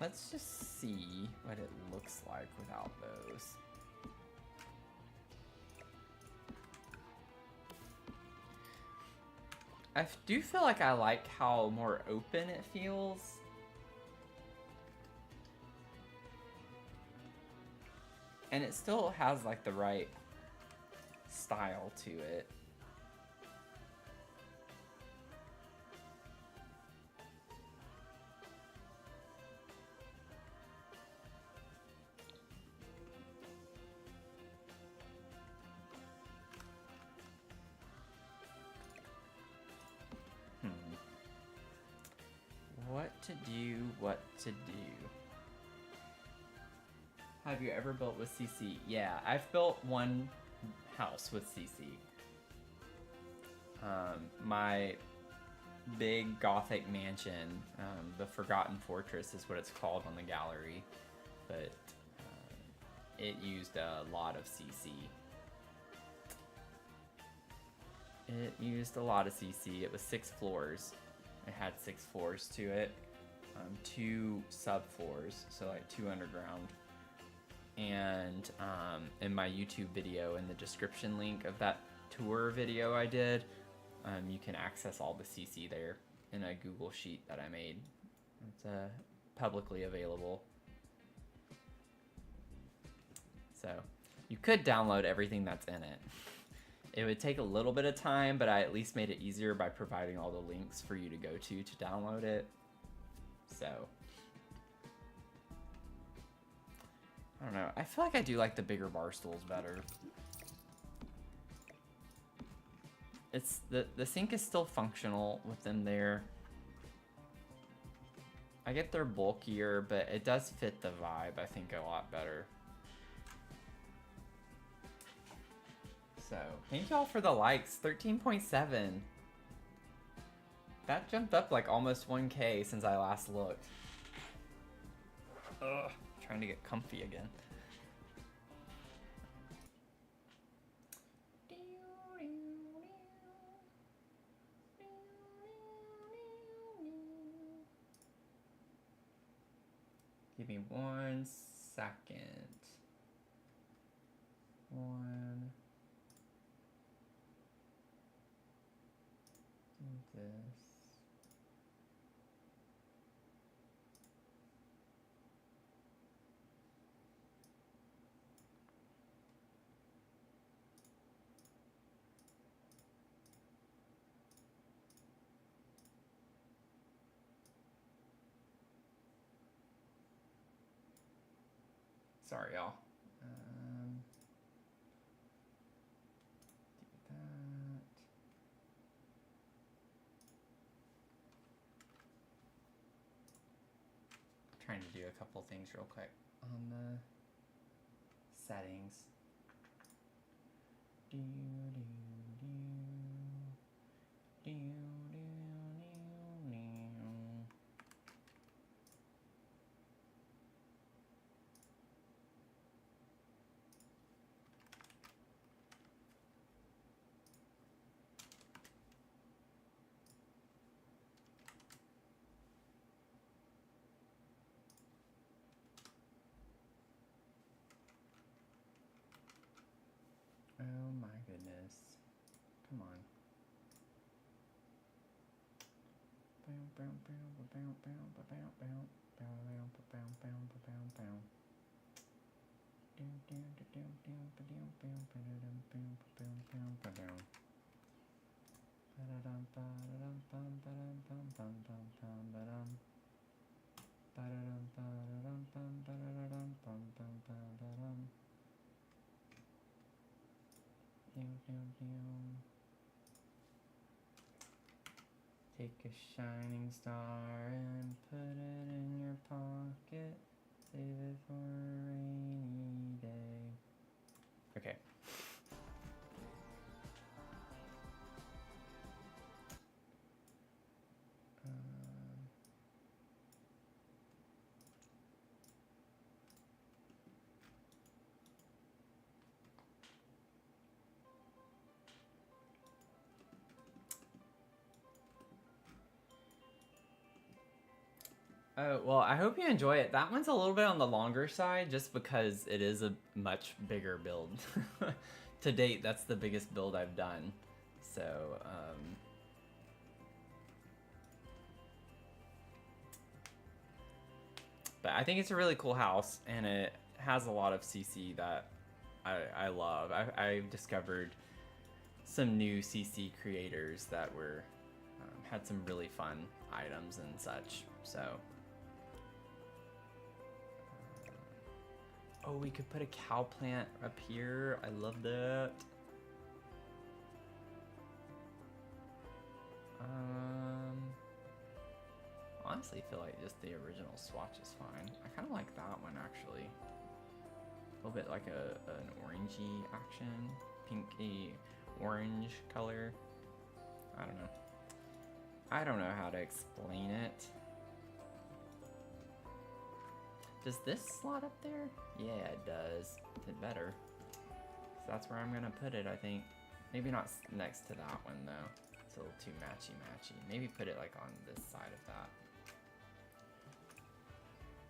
[SPEAKER 1] Let's just see what it looks like without those. I do feel like I like how more open it feels. And it still has like the right style to it. What to do. Have you ever built with CC? Yeah, I've built one house with CC. My big gothic mansion, the Forgotten Fortress is what it's called on the gallery, but it used a lot of CC. It used a lot of CC. It was 6 floors. It had 6 floors to it. 2 subfloors, so like 2 underground. And in my YouTube video, in the description link of that tour video I did, you can access all the CC there in a Google Sheet that I made. It's publicly available. So you could download everything that's in it. It would take a little bit of time, but I at least made it easier by providing all the links for you to go to download it. So, I don't know. I feel like I do like the bigger bar stools better. It's the sink is still functional with them there. I get they're bulkier, but it does fit the vibe, I think, a lot better. So, thank y'all for the likes. 13.7. That jumped up like almost 1K since I last looked. Ugh, trying to get comfy again. Give me 1 second. Do this. Sorry, y'all. Do that. Trying to do a couple things real quick on the settings. Oh my goodness. Come on. Take a shining star and put it in your pocket. Save it for a rainy day. Okay. Oh, well, I hope you enjoy it. That one's a little bit on the longer side just because it is a much bigger build. To date, that's the biggest build I've done. So, but I think it's a really cool house, and it has a lot of CC that I love. I've discovered some new CC creators that were had some really fun items and such. So, oh, we could put a cow plant up here. I love that. Honestly, feel like just the original swatch is fine. I kind of like that one actually. A little bit like an orangey action, pinky orange color. I don't know. I don't know how to explain it. Does this slot up there? Yeah, it does. It better. So that's where I'm gonna put it, I think. Maybe not next to that one though. It's a little too matchy-matchy. Maybe put it like on this side of that.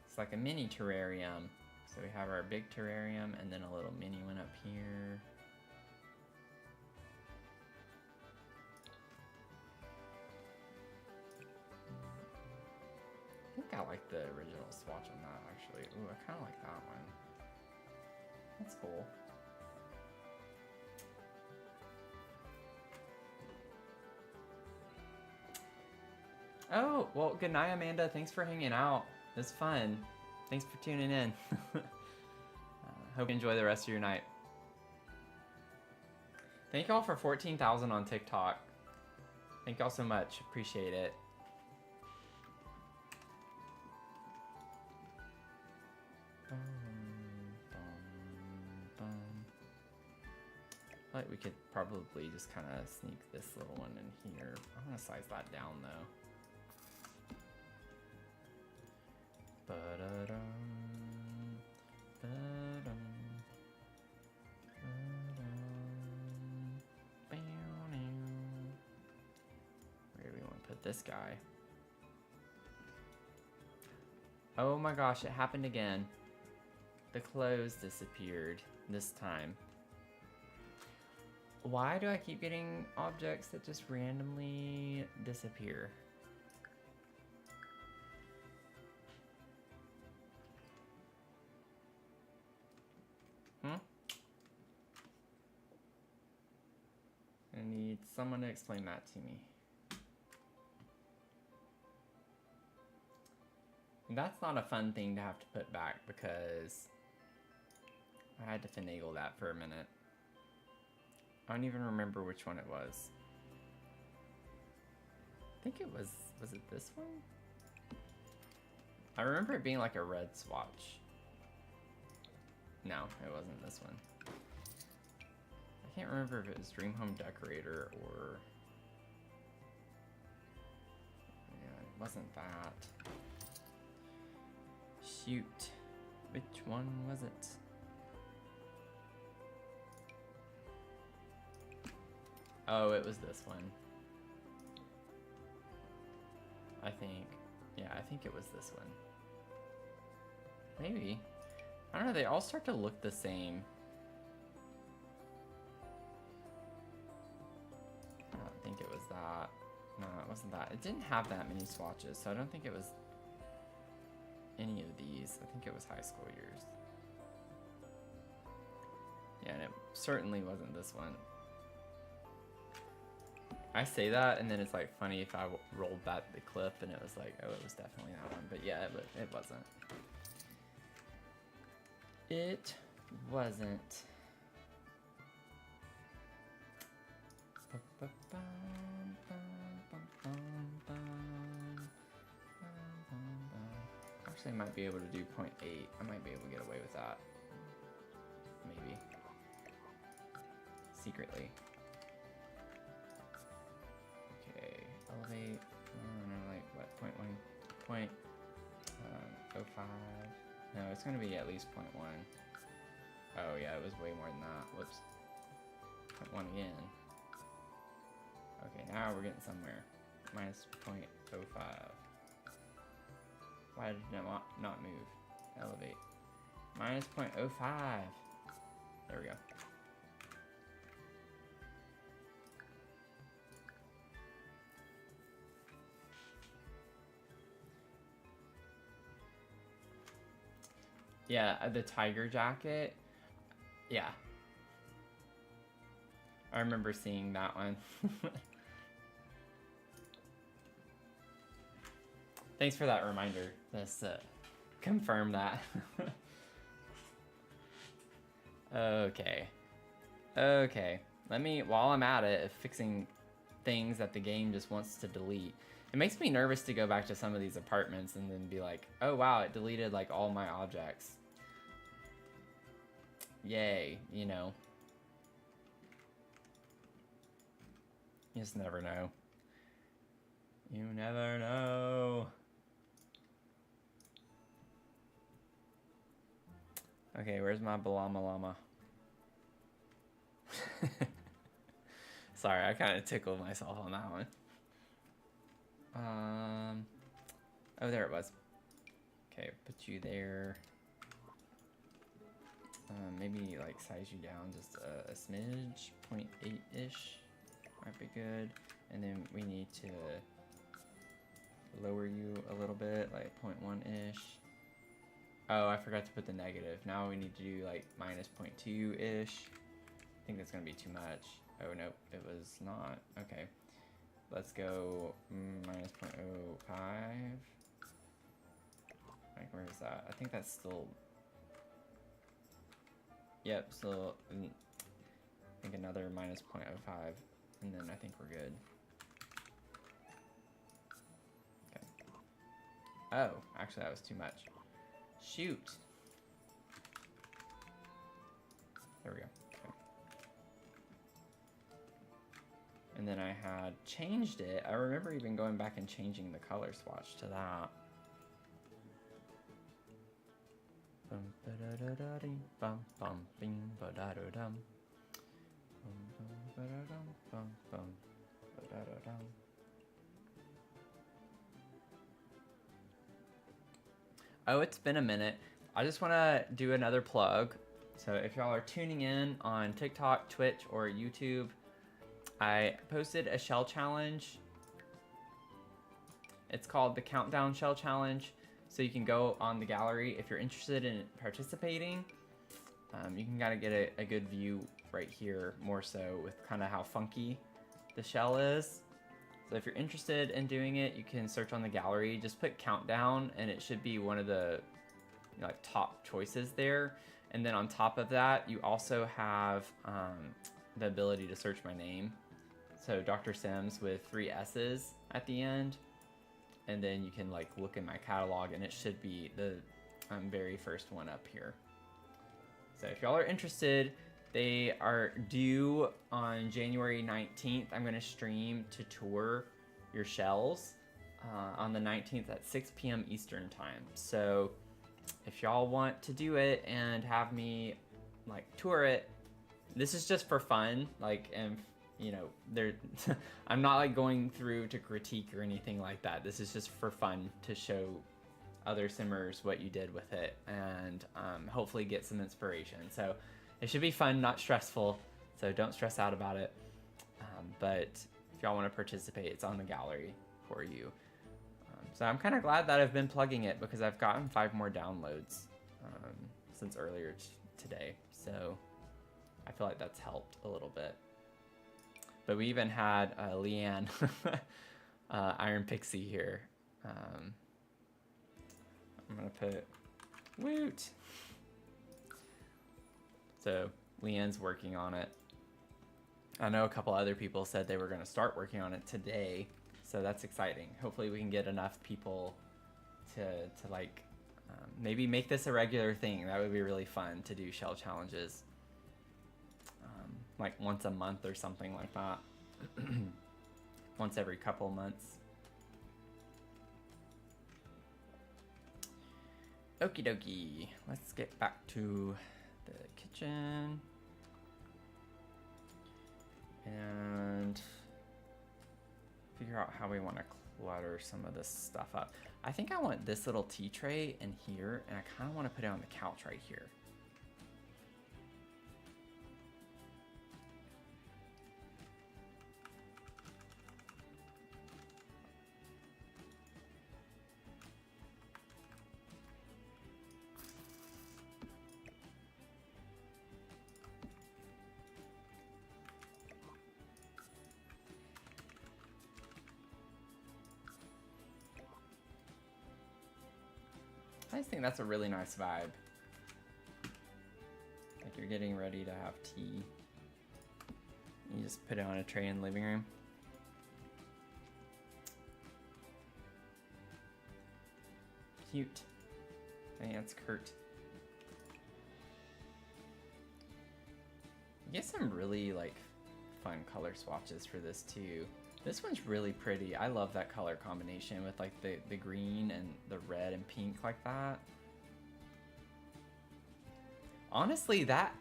[SPEAKER 1] It's like a mini terrarium. So we have our big terrarium and then a little mini one up here. I think I like the original swatch on that actually. Ooh, I kind of like that one. That's cool. Oh, well, good night, Amanda. Thanks for hanging out. It was fun. Thanks for tuning in. Hope you enjoy the rest of your night. Thank y'all for 14,000 on TikTok. Thank y'all so much. Appreciate it. Like we could probably just kind of sneak this little one in here. I'm gonna size that down though. Ba-da-dum, ba-dum, ba-dum, bow-now. Where do we want to put this guy? Oh my gosh, it happened again. The clothes disappeared this time. Why do I keep getting objects that just randomly disappear? I need someone to explain that to me. And that's not a fun thing to have to put back because I had to finagle that for a minute. I don't even remember which one it was. I think it was it this one? I remember it being like a red swatch. No, it wasn't this one. I can't remember if it was Dream Home Decorator or... Yeah, it wasn't that. Shoot. Which one was it? Oh, it was this one. I think. Yeah, I think it was this one. Maybe. I don't know, they all start to look the same. I don't think it was that. No, it wasn't that. It didn't have that many swatches, so I don't think it was any of these. I think it was high school years. Yeah, and it certainly wasn't this one. I say that, and then it's like funny if I rolled back the clip and it was like, oh, it was definitely that one. But yeah, it wasn't. It wasn't. Actually, I might be able to do 0.8. I might be able to get away with that. Maybe. Secretly. Okay, elevate. No, like what? 0.1. 0.05. No, it's gonna be at least 0.1. Oh yeah, it was way more than that. Whoops. 0.1 again. Okay, now we're getting somewhere. Minus 0.05. Why did it not move? Elevate. Minus 0.05. There we go. Yeah, the tiger jacket. Yeah. I remember seeing that one. Thanks for that reminder. Let's confirm that. Okay. Okay. Let me, while I'm at it, fixing things that the game just wants to delete. It makes me nervous to go back to some of these apartments and then be like, oh wow, it deleted like all my objects. Yay, you know. You just never know. You never know. Okay, where's my Balama Llama? Sorry, I kind of tickled myself on that one. Oh, there it was. Okay, put you there. Maybe like size you down just a smidge, 0.8-ish might be good. And then we need to lower you a little bit, like 0.1-ish. Oh, I forgot to put the negative. Now we need to do like minus 0.2-ish. I think that's gonna be too much. Oh, nope, it was not. Okay, let's go minus 0.05. Like, where is that? I think that's still... Yep, so I think another minus 0.05, and then I think we're good. Okay. Oh, actually that was too much. Shoot. There we go. Okay. And then I had changed it. I remember even going back and changing the color swatch to that. Oh, it's been a minute. I just want to do another plug. So if y'all are tuning in on TikTok, Twitch, or YouTube, I posted a shell challenge. It's called the Countdown Shell Challenge. So you can go on the gallery if you're interested in participating. You can kind of get a good view right here, more so with kind of how funky the shell is. So if you're interested in doing it, you can search on the gallery. Just put Countdown, and it should be one of the like top choices there. And then on top of that, you also have the ability to search my name. So Dr. Sims with 3 S's at the end. And then you can like look in my catalog, and it should be the very first one up here. So if y'all are interested, they are due on January 19th. I'm going to stream to tour your shells on the 19th at 6 p.m. Eastern time. So if y'all want to do it and have me like tour it, this is just for fun. Like, and you know, there, I'm not like going through to critique or anything like that. This is just for fun to show other simmers what you did with it, and hopefully get some inspiration. So it should be fun, not stressful. So don't stress out about it. But if y'all want to participate, it's on the gallery for you. So I'm kind of glad that I've been plugging it, because I've gotten 5 more downloads since earlier today. So I feel like that's helped a little bit. But we even had Leanne, Iron Pixie here. I'm gonna put Woot. So Leanne's working on it. I know a couple other people said they were gonna start working on it today, so that's exciting. Hopefully we can get enough people to like maybe make this a regular thing. That would be really fun to do shell challenges. Like once a month or something like that. Once every couple months. Okie dokie. Let's get back to the kitchen. And figure out how we want to clutter some of this stuff up. I think I want this little tea tray in here, and I kind of want to put it on the couch right here. I just think that's a really nice vibe. Like you're getting ready to have tea. You just put it on a tray in the living room. Cute. I think that's Kurt. You get some really like fun color swatches for this too. This one's really pretty. I love that color combination with like the green and the red and pink like that. Honestly, that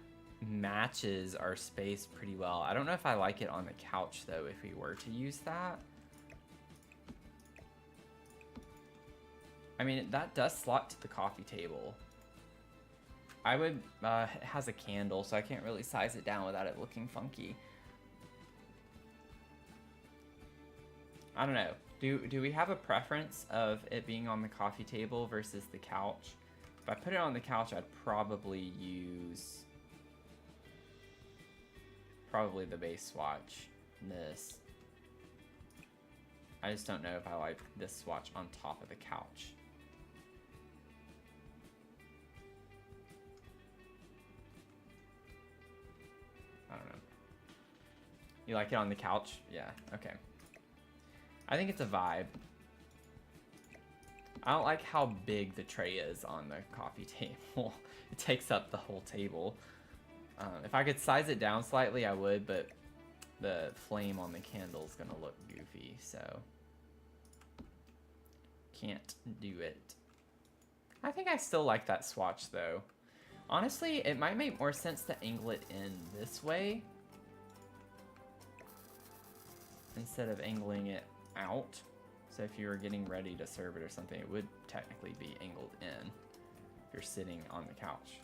[SPEAKER 1] matches our space pretty well. I don't know if I like it on the couch though, if we were to use that. I mean, that does slot to the coffee table. I would, it has a candle, so I can't really size it down without it looking funky. I don't know. Do we have a preference of it being on the coffee table versus the couch? If I put it on the couch, I'd probably use the base swatch. This. I just don't know if I like this swatch on top of the couch. I don't know. You like it on the couch? Yeah, okay. I think it's a vibe. I don't like how big the tray is on the coffee table. It takes up the whole table. If I could size it down slightly, I would, but the flame on the candle is gonna look goofy, so can't do it. I think I still like that swatch though. Honestly, it might make more sense to angle it in this way instead of angling it out. So if you were getting ready to serve it or something, it would technically be angled in if you're sitting on the couch.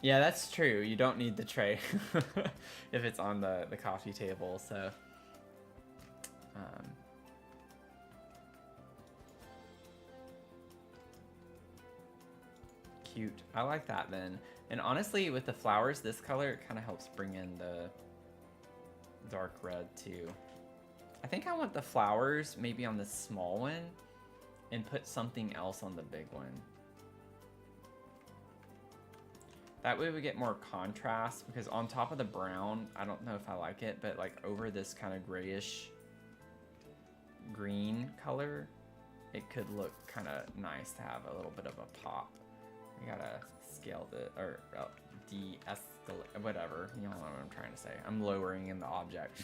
[SPEAKER 1] Yeah, that's true. You don't need the tray if it's on the coffee table, so. Cute. I like that then. And honestly, with the flowers, this color, it kind of helps bring in the dark red too. I think I want the flowers maybe on the small one and put something else on the big one. That way we get more contrast, because on top of the brown, I don't know if I like it, but like over this kind of grayish green color, it could look kind of nice to have a little bit of a pop. We gotta scale the, or de-escalate, whatever. You know what I'm trying to say. I'm lowering in the object.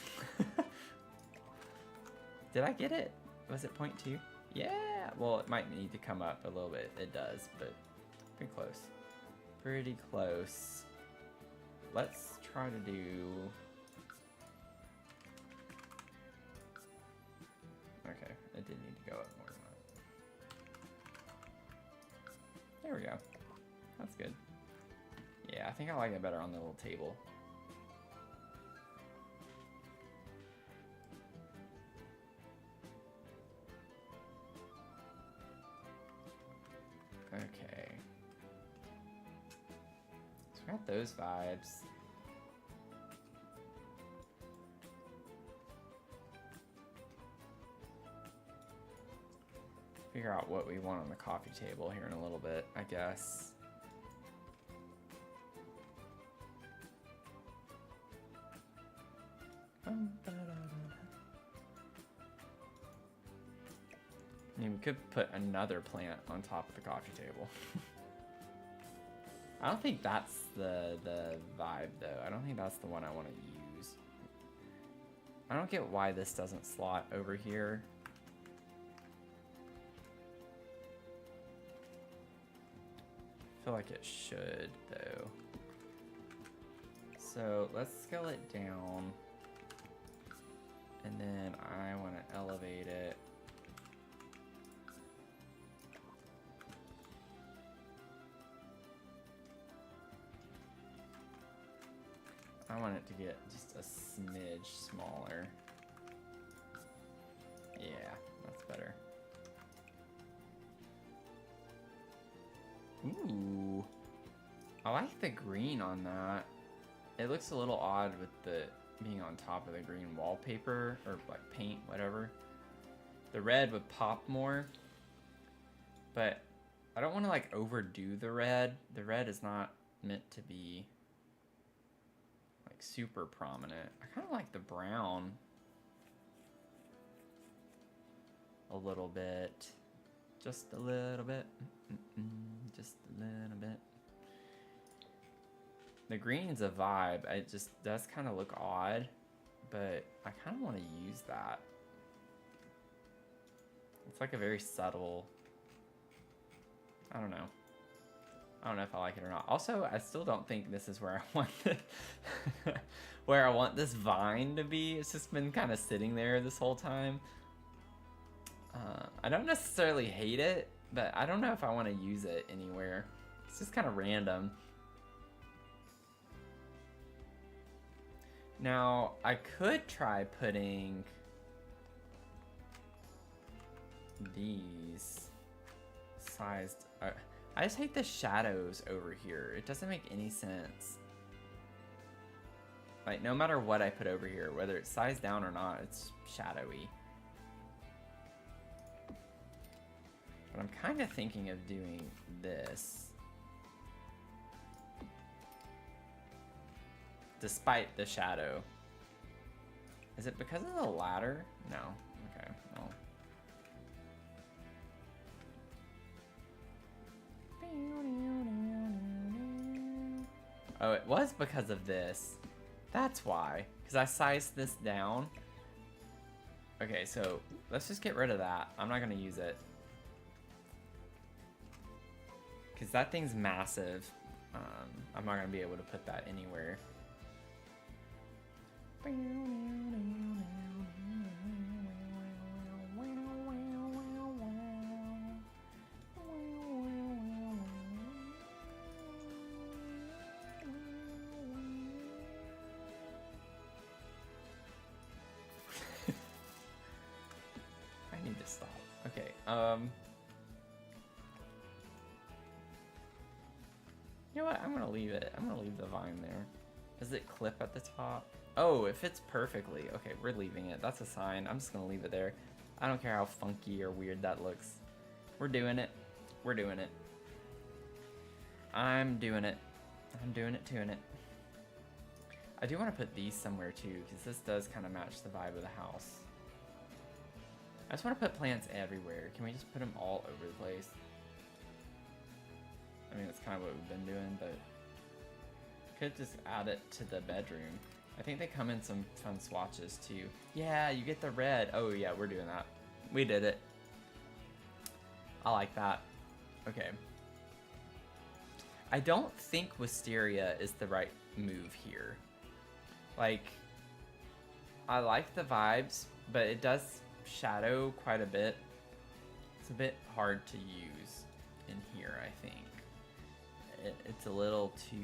[SPEAKER 1] Did I get it? Was it 0.2? Yeah! Well, it might need to come up a little bit. It does, but pretty close. Pretty close. Let's try to do... Okay, it did need to go up more than that. There we go. That's good. Yeah, I think I like it better on the little table. Okay. So we got those vibes. Figure out what we want on the coffee table here in a little bit, I guess. I mean, we could put another plant on top of the coffee table. I don't think that's the vibe, though. I don't think that's the one I want to use. I don't get why this doesn't slot over here. I feel like it should, though. So let's scale it down. And then I want to elevate it. I want it to get just a smidge smaller. Yeah, that's better. Ooh. I like the green on that. It looks a little odd with the being on top of the green wallpaper, or like paint, whatever. The red would pop more, but I don't want to like overdo the red. The red is not meant to be like super prominent. I kind of like the brown a little bit. Just a little bit. Just a little bit. The green's a vibe. It just does kind of look odd, but I kind of want to use that. It's like a very subtle... I don't know. I don't know if I like it or not. Also, I still don't think this is where I want it. Where I want this vine to be. It's just been kind of sitting there this whole time. I don't necessarily hate it, but I don't know if I want to use it anywhere. It's just kind of random. Now, I could try putting these sized... I just hate the shadows over here. It doesn't make any sense. Like, no matter what I put over here, whether it's sized down or not, it's shadowy. But I'm kind of thinking of doing this. Despite the shadow. Is it because of the ladder? No. Okay, well. Oh, it was because of this. That's why. Because I sized this down. Okay, so let's just get rid of that. I'm not going to use it. Because that thing's massive. I'm not going to be able to put that anywhere. I need to stop. Okay, you know what? I'm gonna leave it. I'm gonna leave the vine there. Does it clip at the top? Oh, it fits perfectly. Okay, we're leaving it. That's a sign. I'm just gonna leave it there. I don't care how funky or weird that looks. We're doing it. We're doing it. I'm doing it. I'm doing it, doing it. I do want to put these somewhere too, because this does kind of match the vibe of the house. I just want to put plants everywhere. Can we just put them all over the place? I mean, that's kind of what we've been doing, but could just add it to the bedroom. I think they come in some fun swatches too. Yeah, you get the red. Oh yeah, we're doing that. We did it. I like that. Okay. I don't think wisteria is the right move here. Like, I like the vibes, but it does shadow quite a bit. It's a bit hard to use in here, I think. It's a little too,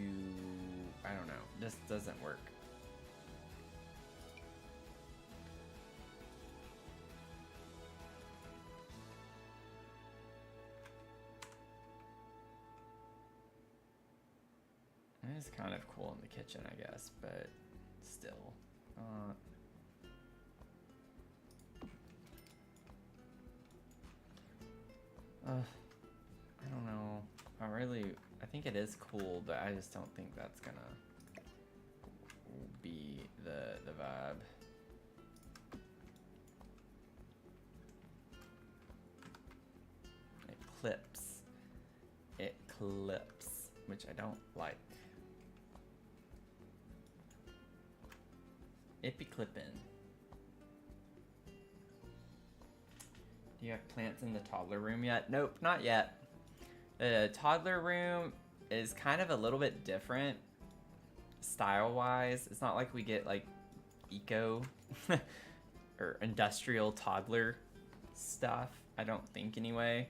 [SPEAKER 1] I don't know, just doesn't work. It's kind of cool in the kitchen, I guess, but still. I don't know. I think it is cool, but I just don't think that's gonna be the vibe. It clips. It clips, which I don't like. It be clipping. Do you have plants in the toddler room yet? Nope, not yet. The toddler room is kind of a little bit different style-wise. It's not like we get like eco or industrial toddler stuff. I don't think anyway.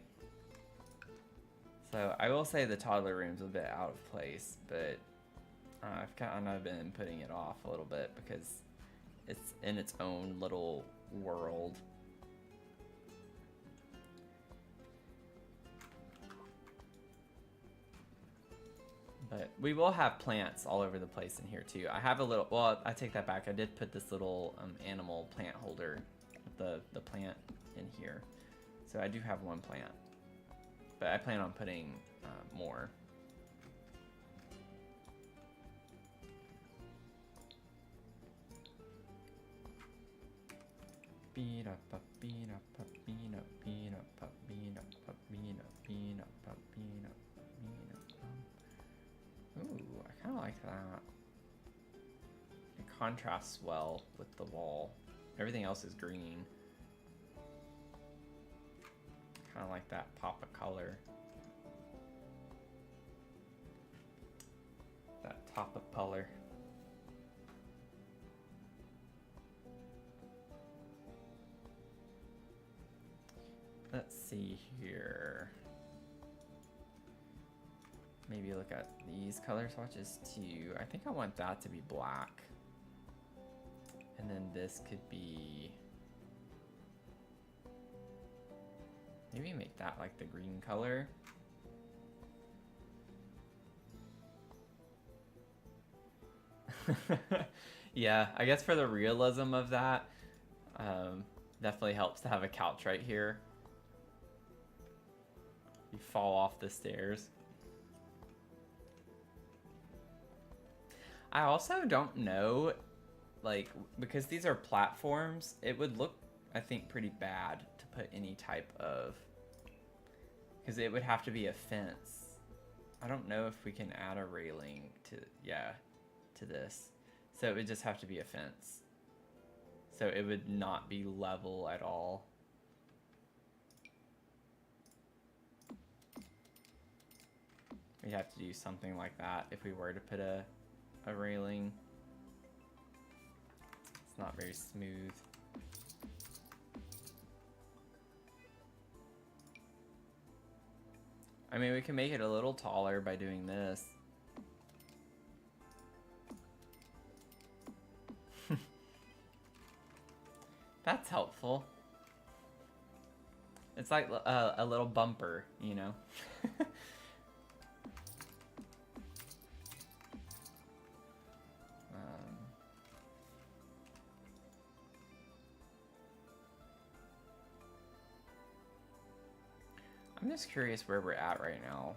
[SPEAKER 1] So I will say the toddler room's a bit out of place, but I've kind of been putting it off a little bit because it's in its own little world. But we will have plants all over the place in here too. I have a little, well, I take that back. I did put this little animal plant holder with the plant in here. So I do have one plant, but I plan on putting more. Beat up, beat up, beat up, beat up, beat up, beat up, beat up, beat up. Ooh, I kind of like that. It contrasts well with the wall. Everything else is green. Kind of like that pop of color. That top of color. Let's see here. Maybe look at these color swatches too. I think I want that to be black. And then this could be, maybe make that like the green color. Yeah, I guess for the realism of that, definitely helps to have a couch right here. You fall off the stairs. I also don't know, like, because these are platforms, it would look, I think, pretty bad to put any type of, because it would have to be a fence. I don't know if we can add a railing to, yeah, to this. So it would just have to be a fence. So it would not be level at all. We'd have to do something like that if we were to put a railing. It's not very smooth. I mean, we can make it a little taller by doing this. That's helpful. It's like a little bumper, you know? I'm just curious where we're at right now.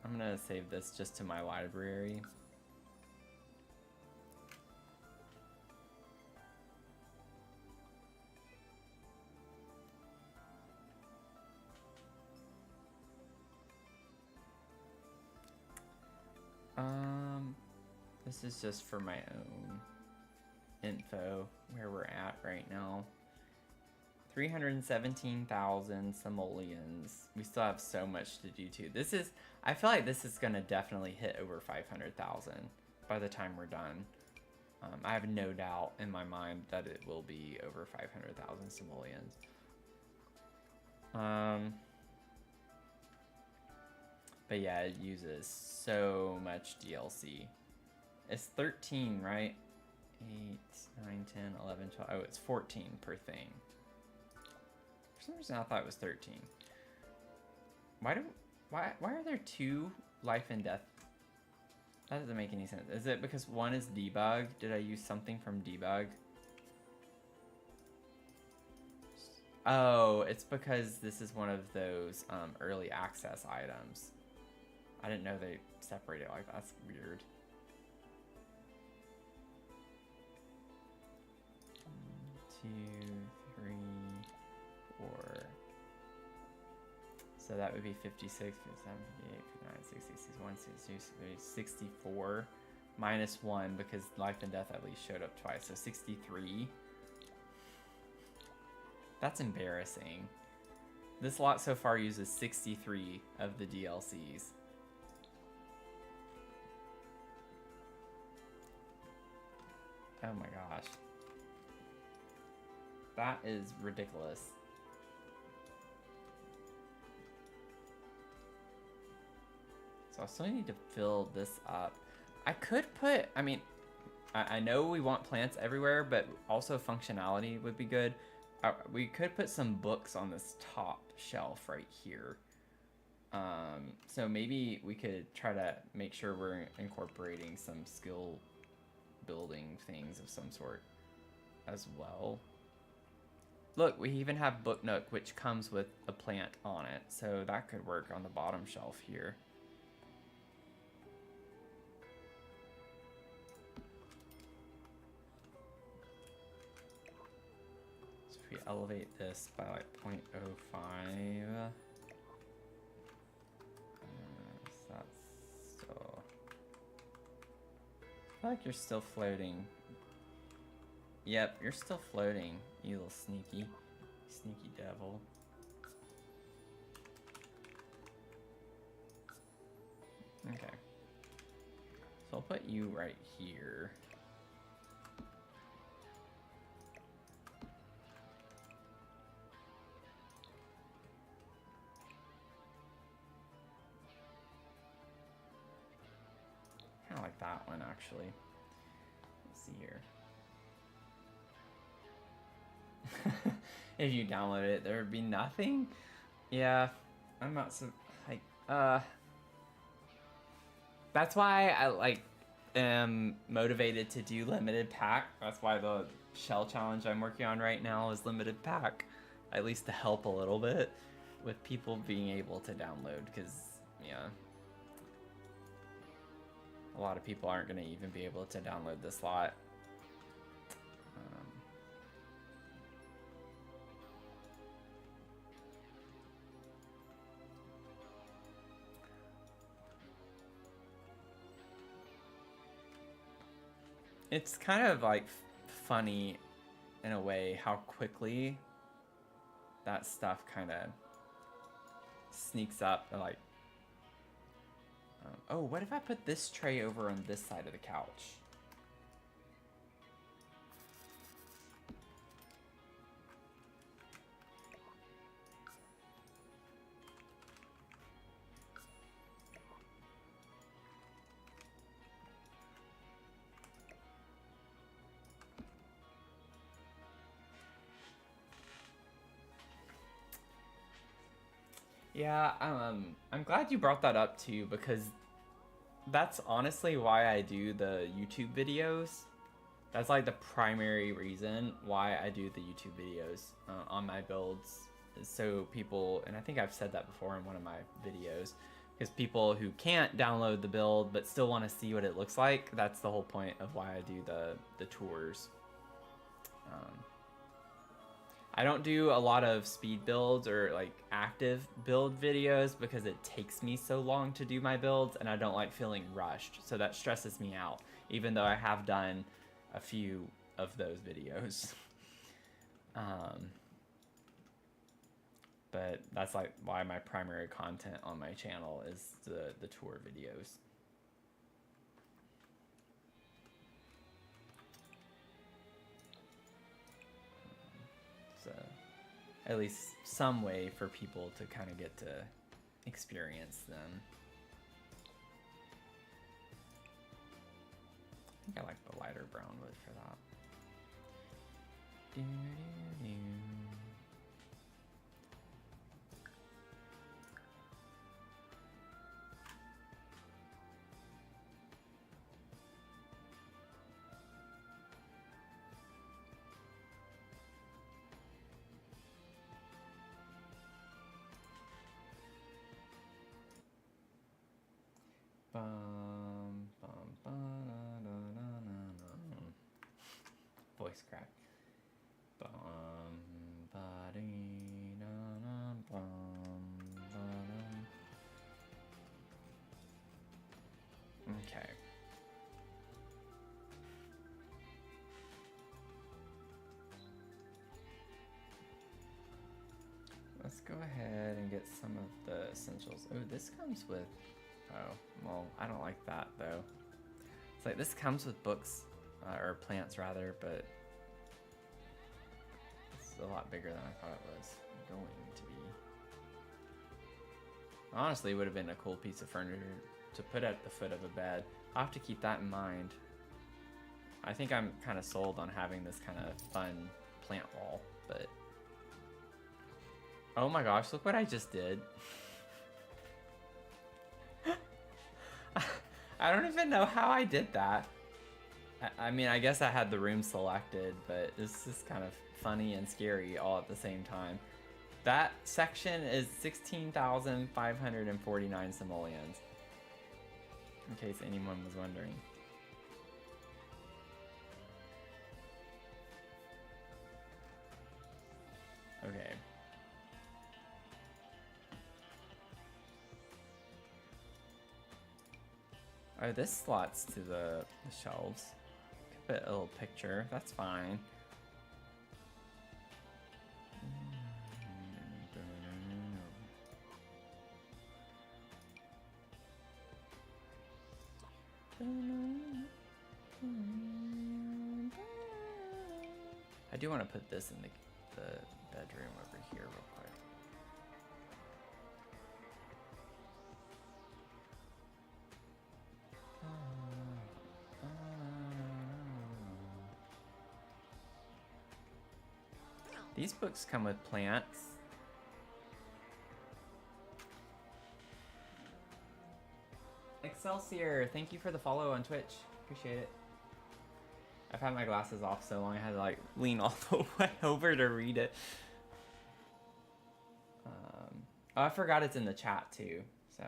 [SPEAKER 1] I'm gonna save this just to my library. This is just for my own info, where we're at right now. 317,000 simoleons. We still have so much to do too. This is, I feel like this is gonna definitely hit over 500,000 by the time we're done. I have no doubt in my mind that it will be over 500,000 simoleons. But yeah, it uses so much DLC. It's 13, right? 8, 9, 10, 11, 12. Oh, it's 14 per thing. For some reason, I thought it was 13. Why are there 2 life and death? That doesn't make any sense. Is it because one is debug? Did I use something from debug? Oh, it's because this is one of those early access items. I didn't know they separated it like that. That's weird. 1, 2, 3, 4. So that would be 56, 57, 58, 59, 60, 61, 62, 64. Minus 1 because life and death at least showed up twice. So 63. That's embarrassing. This lot so far uses 63 of the DLCs. Oh my gosh. That is ridiculous. So I still need to fill this up. I could put, I mean, I know we want plants everywhere, but also functionality would be good. We could put some books on this top shelf right here. So maybe we could try to make sure we're incorporating some skill building things of some sort as well. Look, we even have Book Nook, which comes with a plant on it, so that could work on the bottom shelf here. So if we elevate this by like 0.05, so that's still, I feel like you're still floating. Yep, you're still floating, you little sneaky devil. Okay. So I'll put you right here. Kind of like that one, actually. Let's see here. If you download it, there would be nothing. Yeah, I'm not so like that's why I like am motivated to do limited pack. That's why the shell challenge I'm working on right now is limited pack, at least to help a little bit with people being able to download, because yeah, a lot of people aren't going to even be able to download this lot. It's kind of like funny in a way how quickly that stuff kind of sneaks up and like, oh, what if I put this tray over on this side of the couch? Yeah, I'm glad you brought that up too, because that's honestly why I do the YouTube videos. That's like the primary reason why I do the YouTube videos on my builds. So people, and I think I've said that before in one of my videos, because people who can't download the build but still want to see what it looks like, that's the whole point of why I do the tours. I don't do a lot of speed builds or like active build videos because it takes me so long to do my builds and I don't like feeling rushed. So that stresses me out, even though I have done a few of those videos. But that's like why my primary content on my channel is the tour videos. So at least some way for people to kind of get to experience them. I think I like the lighter brown wood for that. Voice crack. Okay. Let's go ahead and get some of the essentials. Oh, this comes with... Oh, well, I don't like that, though. It's like, this comes with books, or plants, rather, but it's a lot bigger than I thought it was going to be. Honestly, it would have been a cool piece of furniture to put at the foot of a bed. I'll have to keep that in mind. I think I'm kind of sold on having this kind of fun plant wall, but... Oh my gosh, look what I just did. I don't even know how I did that. I mean, I guess I had the room selected, but this is kind of funny and scary all at the same time. That section is 16,549 simoleons. In case anyone was wondering. Okay. Oh, this slots to the shelves. Could put a little picture. That's fine. I do want to put this in the bedroom over here real quick. These books come with plants. Excelsior, thank you for the follow on Twitch. Appreciate it. I've had my glasses off so long I had to like lean all the way over to read it. Oh, I forgot it's in the chat too. So,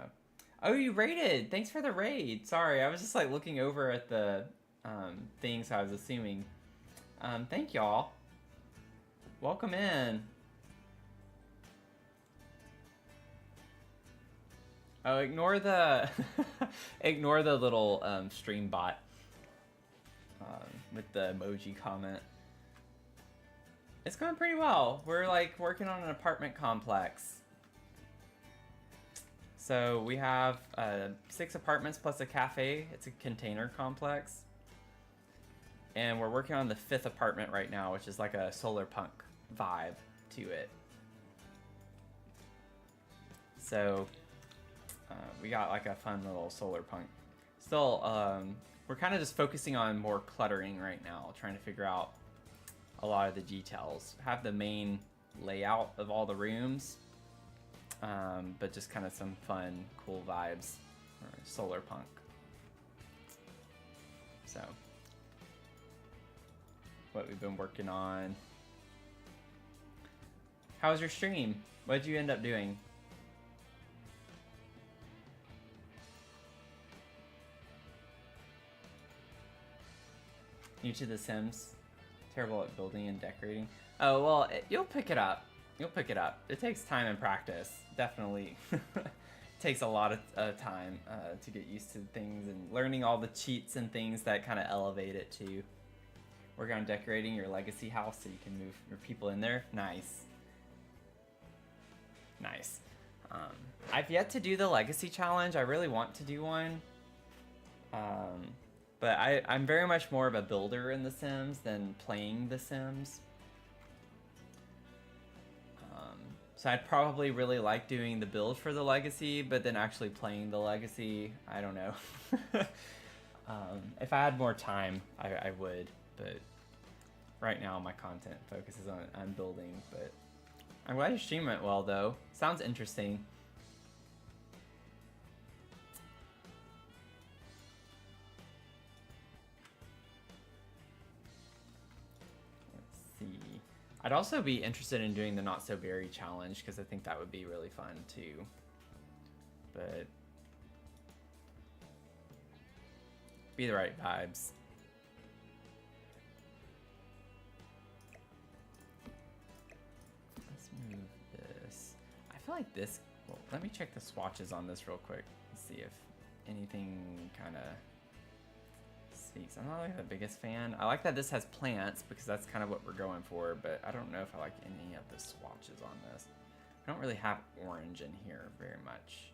[SPEAKER 1] oh, you raided. Thanks for the raid. Sorry, I was just like looking over at the thing, so I was assuming. Thank y'all. Welcome in. Oh, ignore the ignore the little stream bot. with the emoji comment. It's going pretty well. We're like working on an apartment complex. So we have 6 apartments plus a cafe. It's a container complex. And we're working on the 5th apartment right now, which is like a solar punk vibe to it. So we got like a fun little solar punk. Still, we're kind of just focusing on more cluttering right now, trying to figure out a lot of the details. Have the main layout of all the rooms, but just kind of some fun, cool vibes, or solar punk. So, what we've been working on. How was your stream? What did you end up doing? New to The Sims? Terrible at building and decorating. Oh, well, you'll pick it up. You'll pick it up. It takes time and practice. Definitely. Takes a lot of time to get used to things and learning all the cheats and things that kind of elevate it to. Work on decorating your legacy house so you can move your people in there. Nice. Nice. I've yet to do the legacy challenge. I really want to do one. But I'm very much more of a builder in The Sims than playing The Sims. So I'd probably really like doing the build for the legacy, but then actually playing the legacy, I don't know. If I had more time, I would, but right now my content focuses on building. But I'm glad your stream went well, though. Sounds interesting. I'd also be interested in doing the Not So Berry challenge because I think that would be really fun too. But be the right vibes. Let's move this. I feel like this. Well, let me check the swatches on this real quick and see if anything kind of speaks. I'm not like the biggest fan. I like that this has plants because that's kind of what we're going for, but I don't know if I like any of the swatches on this. I don't really have orange in here very much.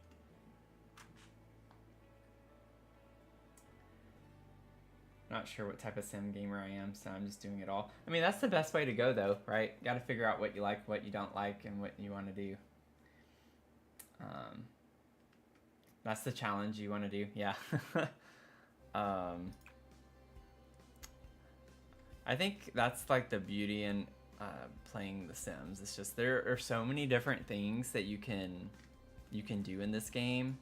[SPEAKER 1] Not sure what type of sim gamer I am, so I'm just doing it all. I mean, that's the best way to go though, right? Got to figure out what you like, what you don't like, and what you want to do. That's the challenge you want to do, yeah. I think that's like the beauty in playing The Sims. It's just there are so many different things that you can do in this game.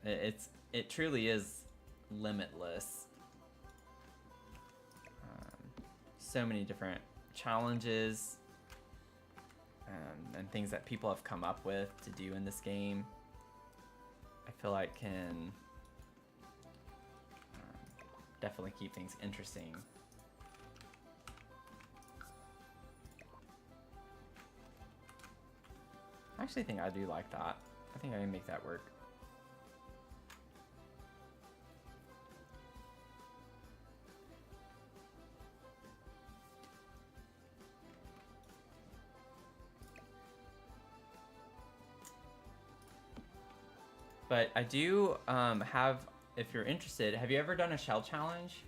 [SPEAKER 1] It truly is limitless. So many different challenges and things that people have come up with to do in this game. I feel like can definitely keep things interesting. I actually think I do like that. I think I can make that work. But I do have, if you're interested, have you ever done a shell challenge?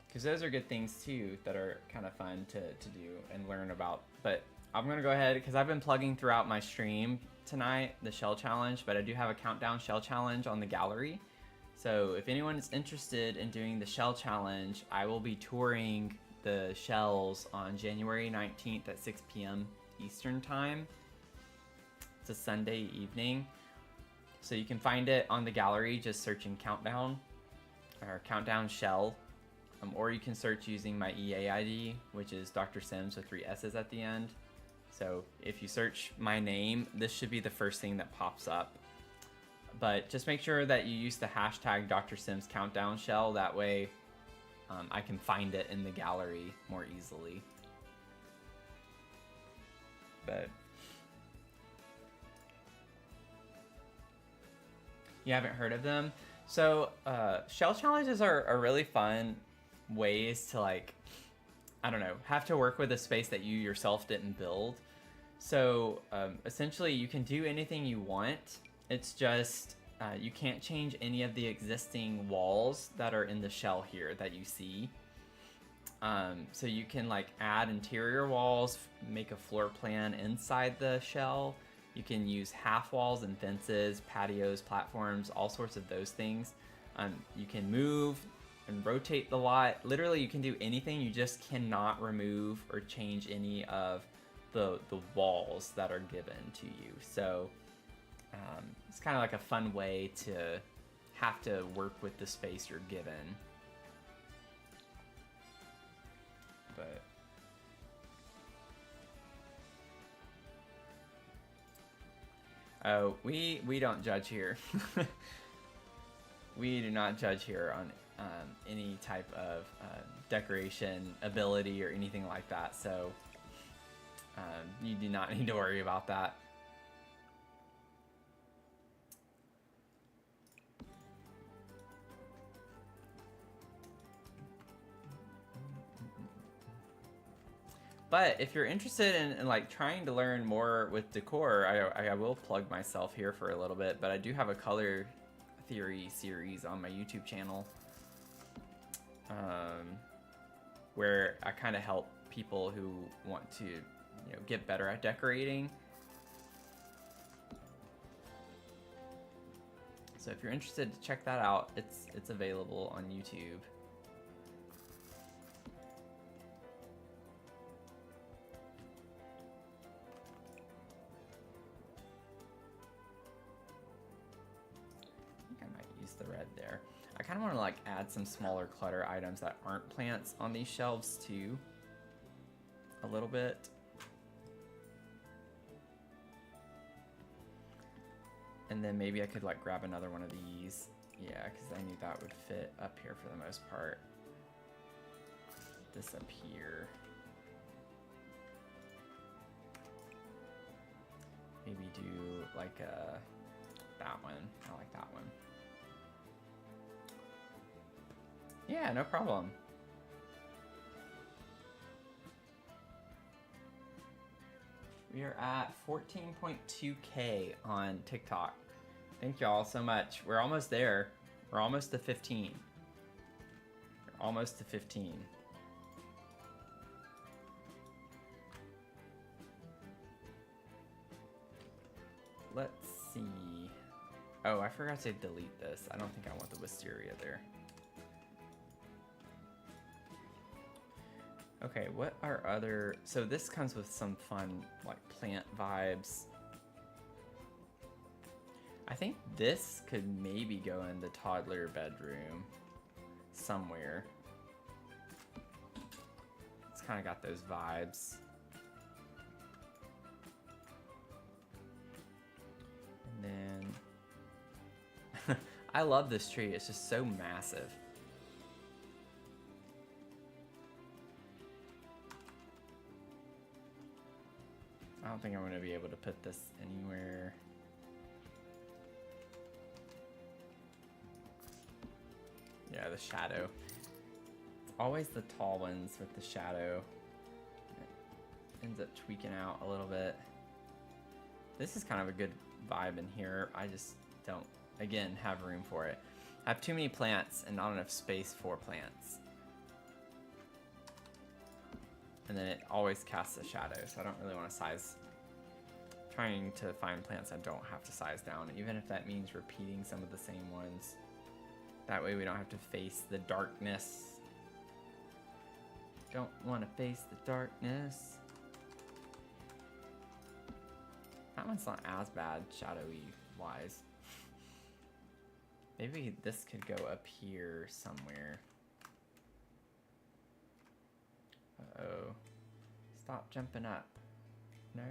[SPEAKER 1] Because those are good things too that are kind of fun to do and learn about. But I'm going to go ahead, because I've been plugging throughout my stream tonight the shell challenge, but I do have a countdown shell challenge on the gallery. So if anyone is interested in doing the shell challenge, I will be touring the shells on January 19th at 6 p.m. Eastern time. It's a Sunday evening. So you can find it on the gallery just searching countdown or countdown shell. Or you can search using my EA ID, which is Dr. Sims with 3 S's at the end. So if you search my name, this should be the first thing that pops up. But just make sure that you use the hashtag Dr. Sims countdown shell. That way I can find it in the gallery more easily. But you haven't heard of them? So shell challenges are really fun ways to, like, I don't know, have to work with a space that you yourself didn't build. So essentially you can do anything you want. It's just you can't change any of the existing walls that are in the shell here that you see. So you can like add interior walls, make a floor plan inside the shell. You can use half walls and fences, patios, platforms, all sorts of those things. You can move and rotate the lot. Literally, you can do anything. You just cannot remove or change any of the walls that are given to you. So it's kind of like a fun way to have to work with the space you're given. But oh, we don't judge here. We do not judge here on any type of decoration ability or anything like that. So you do not need to worry about that. But if you're interested in like trying to learn more with decor, I will plug myself here for a little bit, but I do have a color theory series on my YouTube channel where I kind of help people who want to, you know, get better at decorating. So if you're interested, check that out. It's available on YouTube. The red there. I kind of want to like add some smaller clutter items that aren't plants on these shelves too, a little bit. And then maybe I could like grab another one of these. Yeah, because I knew that would fit up here for the most part. This up here. Maybe do like that one. I like that one. Yeah, no problem. We are at 14.2K on TikTok. Thank y'all so much. We're almost there. We're almost to 15. We're almost to 15. Let's see. Oh, I forgot to delete this. I don't think I want the wisteria there. Okay, what are other... So this comes with some fun, like, plant vibes. I think this could maybe go in the toddler bedroom somewhere. It's kind of got those vibes. And then... I love this tree. It's just so massive. I don't think I'm going to be able to put this anywhere. Yeah, the shadow. It's always the tall ones with the shadow. It ends up tweaking out a little bit. This is kind of a good vibe in here. I just don't, again, have room for it. I have too many plants and not enough space for plants. And then it always casts a shadow, so I don't really want to size. Trying to find plants I don't have to size down, even if that means repeating some of the same ones. That way we don't have to face the darkness. Don't want to face the darkness. That one's not as bad, shadowy wise. Maybe this could go up here somewhere. Uh-oh. Stop jumping up. No.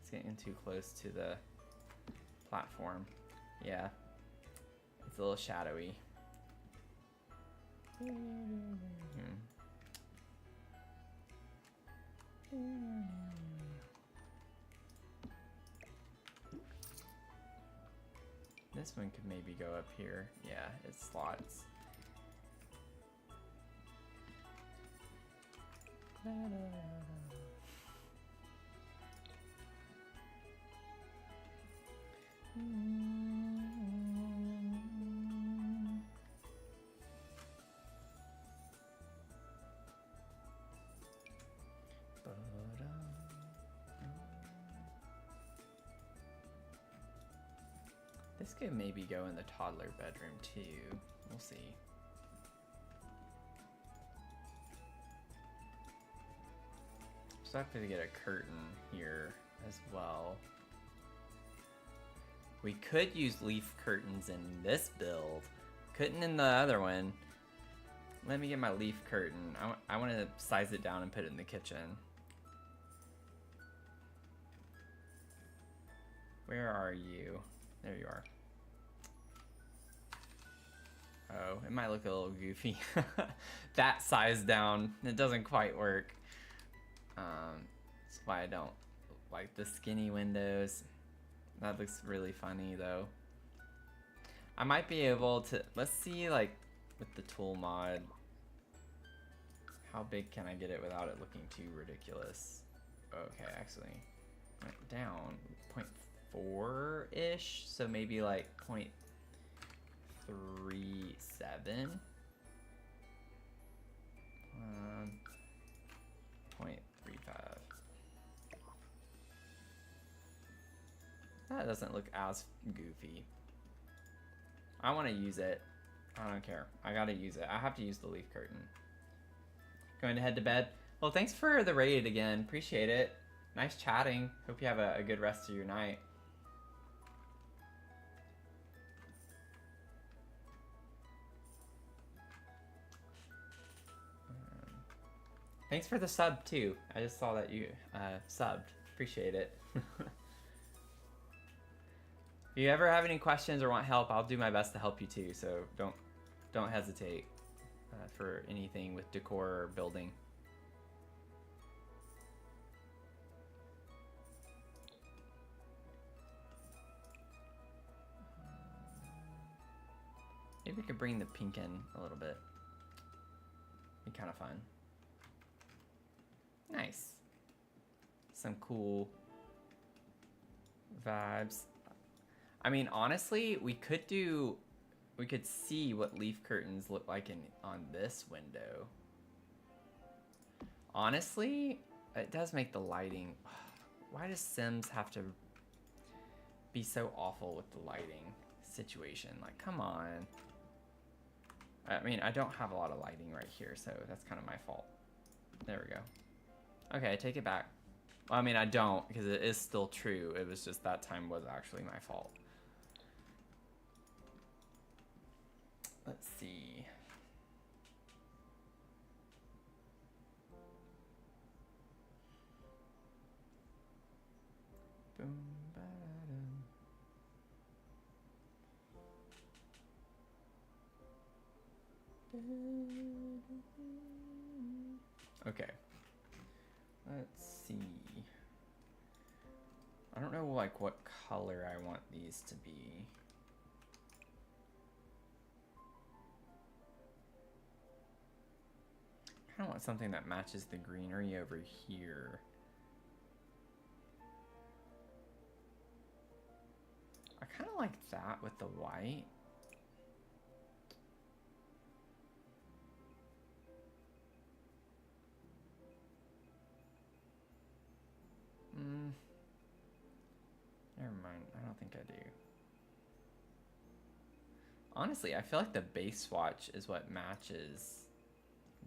[SPEAKER 1] It's getting too close to the platform. Yeah. It's a little shadowy. This this one could maybe go up here. Yeah, it slots. This could maybe go in the toddler bedroom too. We'll see. So I have to get a curtain here as well. We could use leaf curtains in this build. Couldn't in the other one. Let me get my leaf curtain. I want to size it down and put it in the kitchen. Where are you? There you are. Oh, it might look a little goofy. That size down, it doesn't quite work. That's why I don't like the skinny windows. That looks really funny though. I might be able to, let's see like with the tool mod, how big can I get it without it looking too ridiculous? Okay, actually, went down 0.4-ish, so maybe like 0.37. 0.35. That doesn't look as goofy. I want to use it. I don't care. I gotta use it. I have to use the leaf curtain. Going to head to bed? Well, thanks for the raid again. Appreciate it. Nice chatting. Hope you have a good rest of your night. Thanks for the sub too. I just saw that you subbed. Appreciate it. If you ever have any questions or want help, I'll do my best to help you too. So don't hesitate for anything with decor or building. Maybe we could bring the pink in a little bit. Be kind of fun. Nice. Some cool vibes. I mean, honestly, we could see what leaf curtains look like on this window. Honestly, it does make the lighting. Why does Sims have to be so awful with the lighting situation? Like, come on. I mean, I don't have a lot of lighting right here, so that's kind of my fault. There we go. Okay, I take it back. Well, I mean, I don't, because it is still true. It was just that time was actually my fault. Let's see. Boom, ba-da-dum. Okay. Let's see. I don't know like what color I want these to be. I kind of want something that matches the greenery over here. I kind of like that with the white. Never mind, I don't think I do. Honestly, I feel like the base swatch is what matches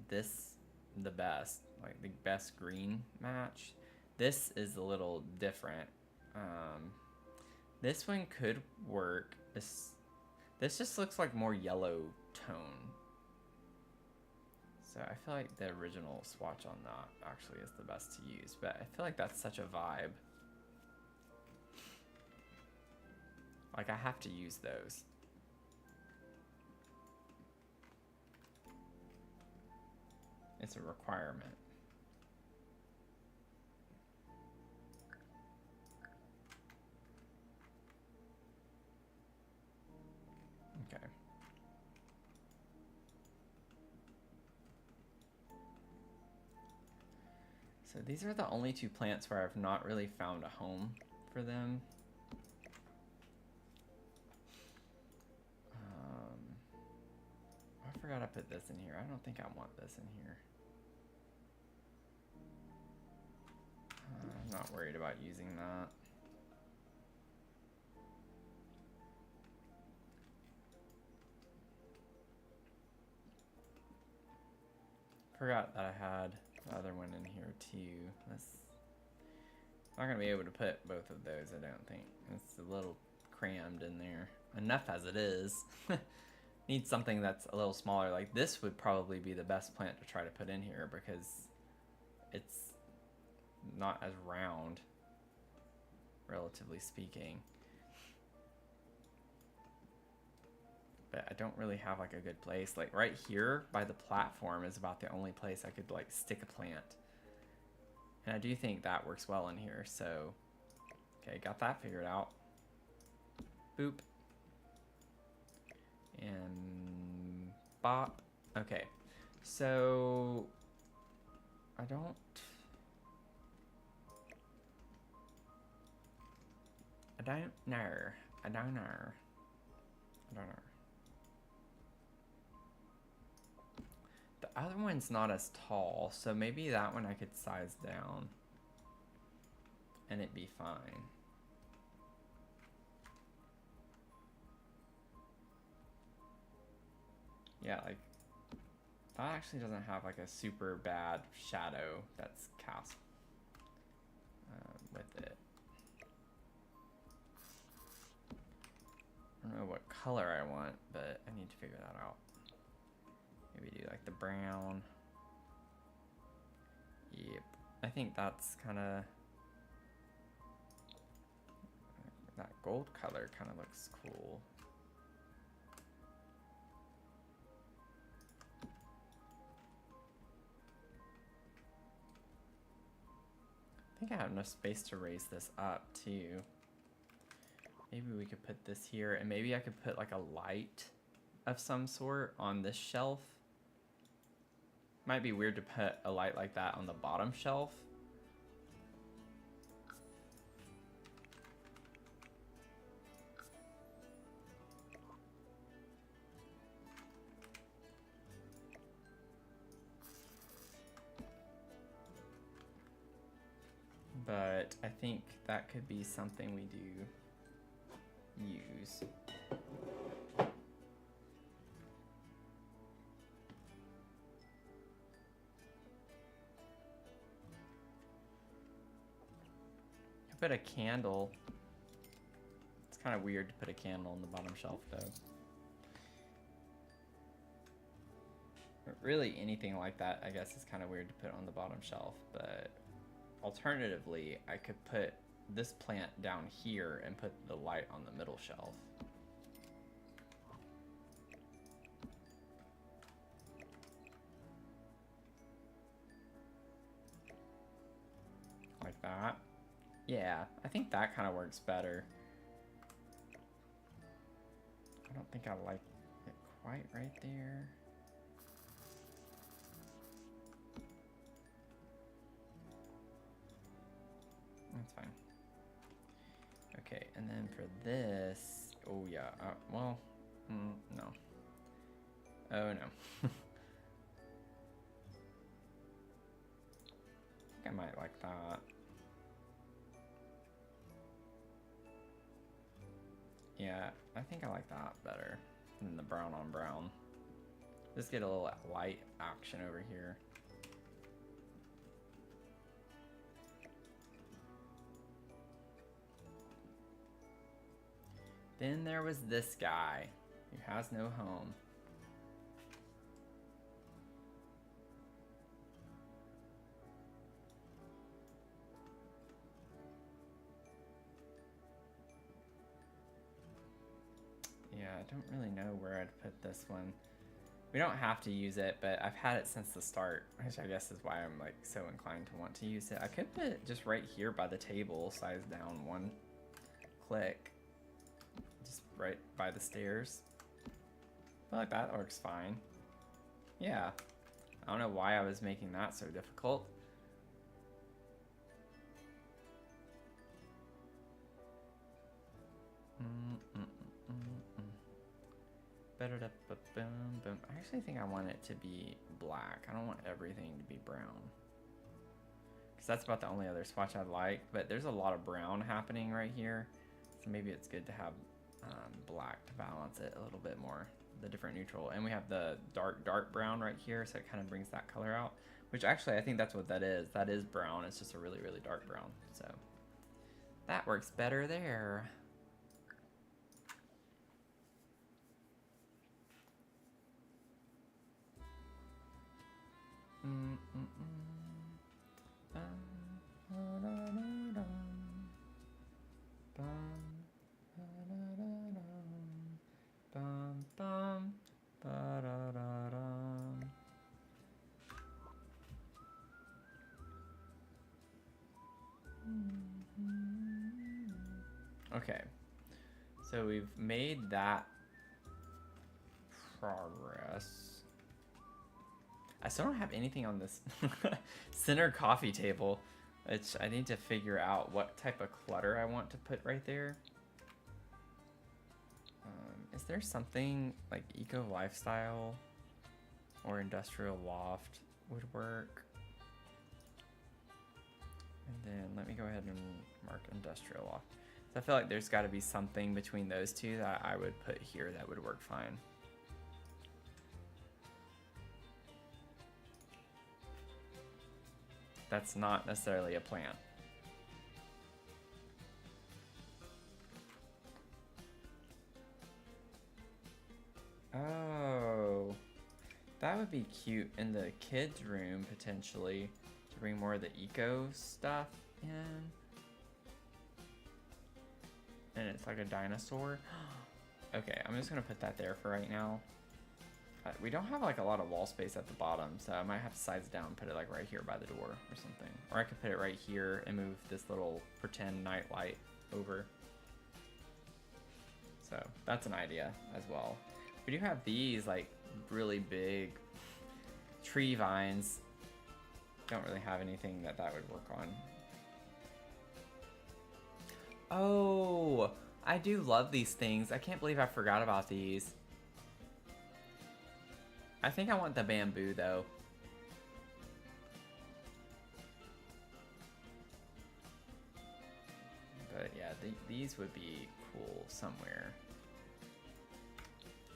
[SPEAKER 1] this the best, like the best green match. This is a little different. This one could work. This just looks like more yellow tone. So I feel like the original swatch on that actually is the best to use, but I feel like that's such a vibe. Like I have to use those. It's a requirement. So these are the only two plants where I've not really found a home for them. I forgot I put this in here. I don't think I want this in here. I'm not worried about using that. Forgot that I had the other one in here too. I'm not gonna be able to put both of those, I don't think. It's a little crammed in there. Enough as it is. Need something that's a little smaller. Like this would probably be the best plant to try to put in here because it's not as round, relatively speaking. But I don't really have like a good place. Like right here by the platform is about the only place I could like stick a plant. And I do think that works well in here, so okay, got that figured out. Boop. And bop. Okay, so I don't know. The other one's not as tall, so maybe that one I could size down and it'd be fine. Yeah, like that actually doesn't have like a super bad shadow that's cast with it. I don't know what color I want, but I need to figure that out. Maybe do like the brown. Yep. I think that's kind of... that gold color kind of looks cool. I think I have enough space to raise this up too. Maybe we could put this here, and maybe I could put like a light of some sort on this shelf. Might be weird to put a light like that on the bottom shelf. But I think that could be something we do use. I put a candle. It's kind of weird to put a candle on the bottom shelf though. But really anything like that I guess is kind of weird to put on the bottom shelf, but alternatively I could put this plant down here and put the light on the middle shelf. Like that. Yeah, I think that kind of works better. I don't think I like it quite right there. That's fine. Okay, and then for this, oh yeah, well, no. Oh no. I think I might like that. Yeah, I think I like that better than the brown on brown. Just get a little light action over here. Then there was this guy who has no home. Yeah, I don't really know where I'd put this one. We don't have to use it, but I've had it since the start, which I guess is why I'm like so inclined to want to use it. I could put it just right here by the table, size down one click. Just right by the stairs. I feel like that works fine. Yeah. I don't know why I was making that so difficult. Boom, boom. I actually think I want it to be black. I don't want everything to be brown. Because that's about the only other swatch I like. But there's a lot of brown happening right here. So maybe it's good to have black to balance it a little bit more. The different neutral. And we have the dark brown right here. So it kind of brings that color out. Which actually, I think that's what that is. That is brown. It's just a really, really dark brown. So that works better there. Okay, so we've made that progress. I still don't have anything on this center coffee table. I need to figure out what type of clutter I want to put right there. Is there something like eco lifestyle or industrial loft would work? And then let me go ahead and mark industrial loft. So I feel like there's got to be something between those two that I would put here that would work fine. That's not necessarily a plant. Oh, that would be cute in the kids' room potentially to bring more of the eco stuff in. And it's like a dinosaur. Okay, I'm just gonna put that there for right now. We don't have like a lot of wall space at the bottom, so I might have to size it down and put it like right here by the door or something. Or I could put it right here and move this little pretend night light over. So that's an idea as well. We do have these like really big tree vines. Don't really have anything that would work on. Oh, I do love these things. I can't believe I forgot about these. I think I want the bamboo though. But yeah, these would be cool somewhere.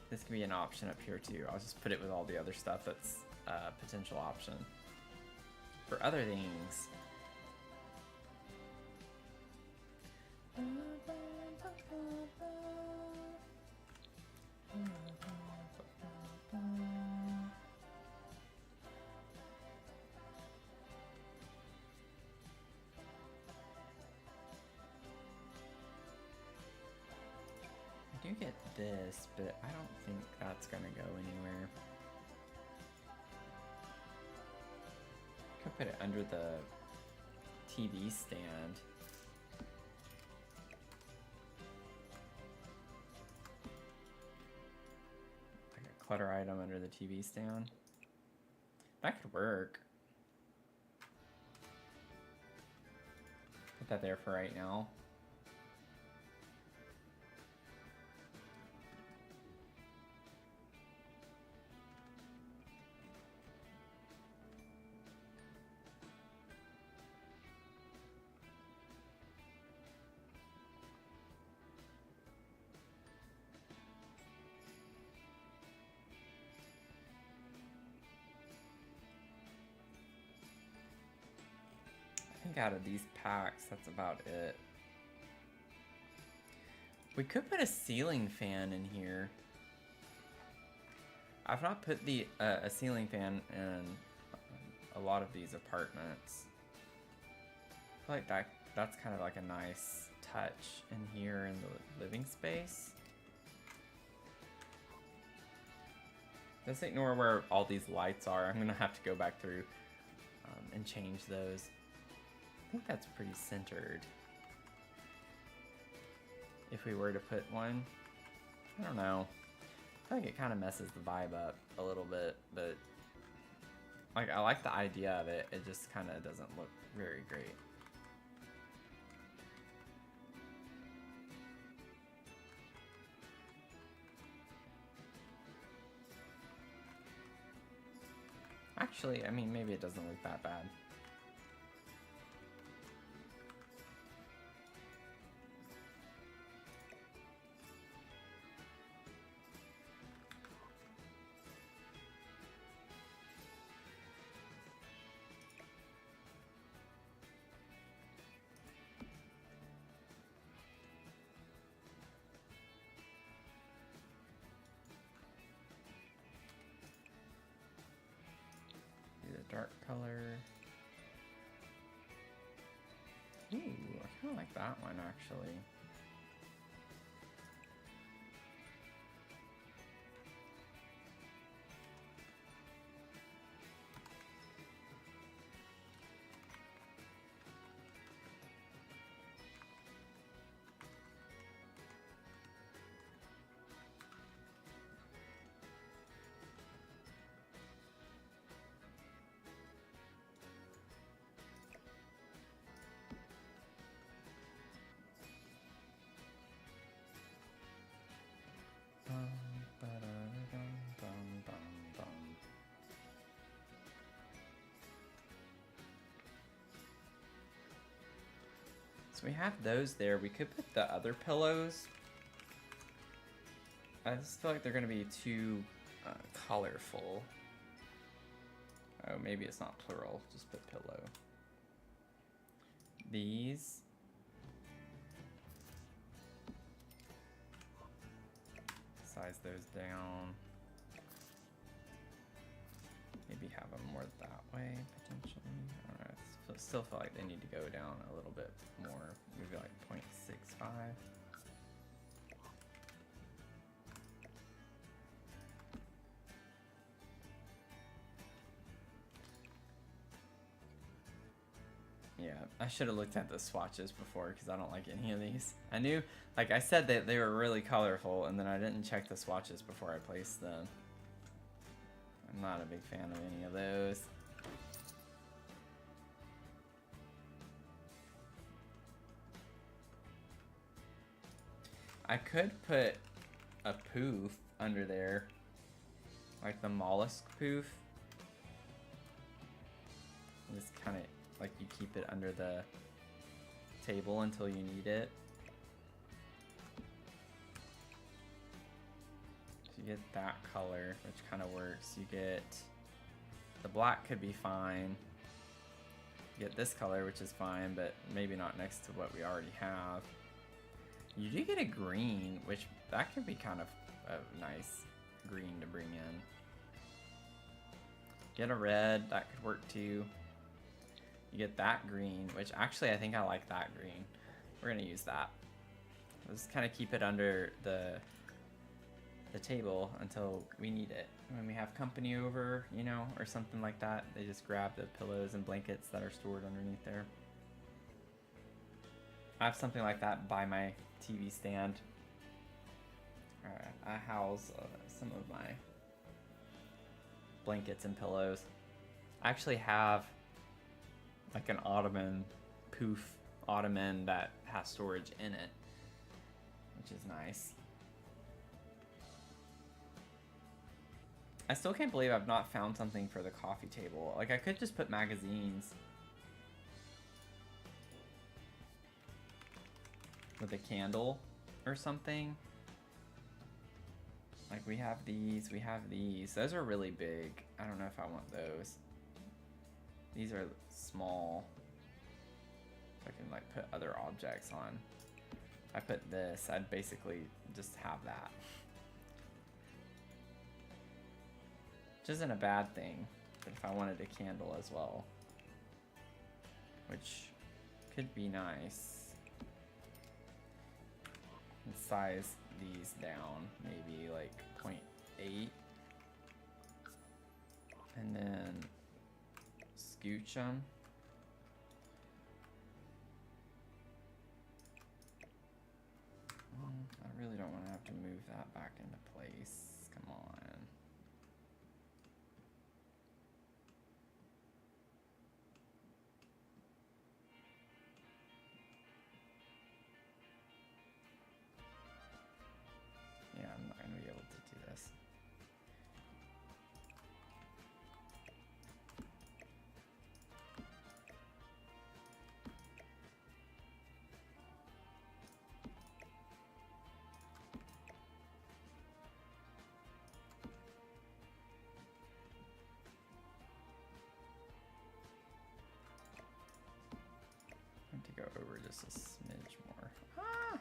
[SPEAKER 1] This can be an option up here too. I'll just put it with all the other stuff that's a potential option for other things. I do get this, but I don't think that's gonna go anywhere. Could put it under the TV stand. Like a clutter item under the TV stand. That could work. Put that there for right now. I think out of these packs, that's about it. We could put a ceiling fan in here. I've not put a ceiling fan in a lot of these apartments. I feel like that's kind of like a nice touch in here in the living space. Let's ignore where all these lights are. I'm gonna have to go back through and change those. I think that's pretty centered. If we were to put one, I don't know. I feel like it kind of messes the vibe up a little bit, but like I like the idea of it. It just kind of doesn't look very great. Actually, I mean, maybe it doesn't look that bad. Dark color. Ooh, I kind of like that one actually. So we have those there. We could put the other pillows. I just feel like they're going to be too colorful. Oh, maybe it's not plural. Just put pillow. These. Size those down. Maybe have them more that way, potentially. I don't know. I still feel like they need to go down a little bit more. Maybe like 0.65. Yeah, I should have looked at the swatches before because I don't like any of these. I knew, like I said, that they were really colorful, and then I didn't check the swatches before I placed them. I'm not a big fan of any of those. I could put a poof under there, like the mollusk poof. Just kind of like you keep it under the table until you need it. So you get that color, which kind of works. You get the black could be fine. You get this color, which is fine, but maybe not next to what we already have. You do get a green, which that could be kind of a nice green to bring in. Get a red, that could work too. You get that green, which actually I think I like that green. We're gonna use that. Let's kind of keep it under the table until we need it. When we have company over, you know, or something like that, they just grab the pillows and blankets that are stored underneath there. I have something like that by my TV stand. Alright, I house some of my blankets and pillows. I actually have like an ottoman, poof ottoman that has storage in it, which is nice. I still can't believe I've not found something for the coffee table. Like I could just put magazines with a candle or something. Like we have these, we have these. Those are really big. I don't know if I want those. These are small. I can like put other objects on. If I put this, I'd basically just have that. Which isn't a bad thing, but if I wanted a candle as well, which could be nice. And size these down, maybe like 0.8. And then scooch them. I really don't want to have to move that back into place. Come on. Yeah, I'm not going to be able to do this. over just a smidge more. Ah!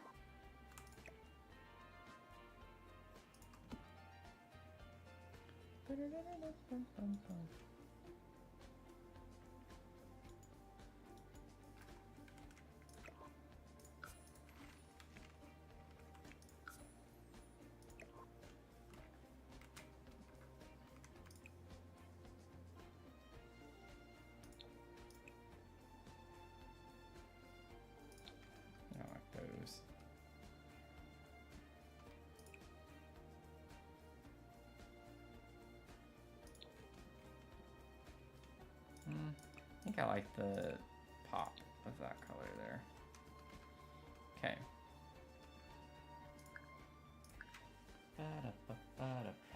[SPEAKER 1] I like those. I think I like the pop of that color there. Okay.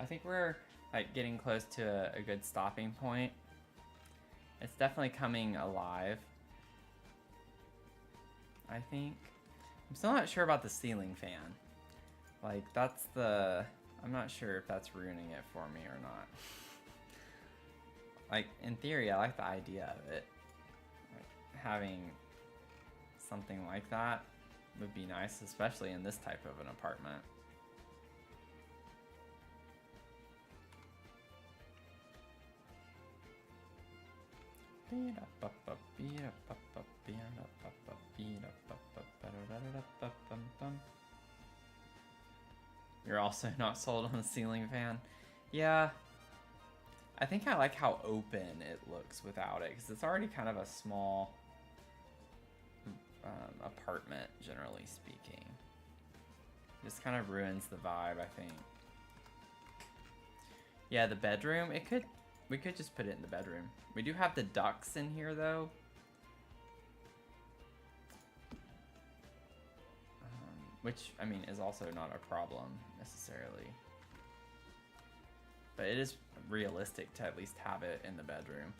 [SPEAKER 1] I think we're like getting close to a good stopping point. It's definitely coming alive, I think. I'm still not sure about the ceiling fan. Like, that's the... I'm not sure if that's ruining it for me or not. Like, in theory, I like the idea of it. Like, having something like that would be nice, especially in this type of an apartment. You're also not sold on the ceiling fan? Yeah. I think I like how open it looks without it, because it's already kind of a small apartment, generally speaking. Just kind of ruins the vibe, I think. Yeah, the bedroom, we could just put it in the bedroom. We do have the ducks in here, though. Which, I mean, is also not a problem, necessarily. But it is realistic to at least have it in the bedroom.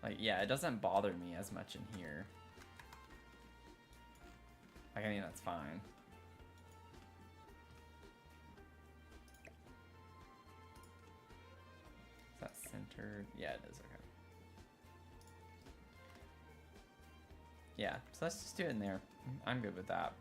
[SPEAKER 1] Like, yeah, it doesn't bother me as much in here. Like, I think that's fine. Is that centered? Yeah, it is, okay. Yeah, so let's just do it in there. I'm good with that.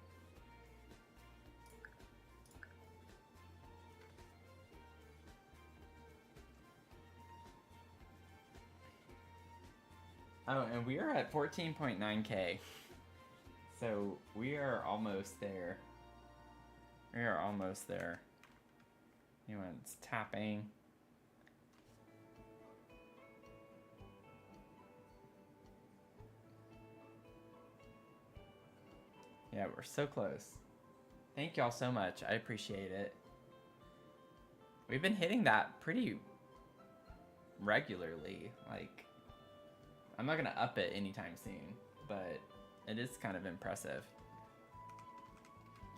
[SPEAKER 1] Oh, and we are at 14.9K. So we are almost there. We are almost there. Anyone's tapping. Yeah, we're so close. Thank y'all so much. I appreciate it. We've been hitting that pretty regularly. Like, I'm not gonna up it anytime soon, but it is kind of impressive.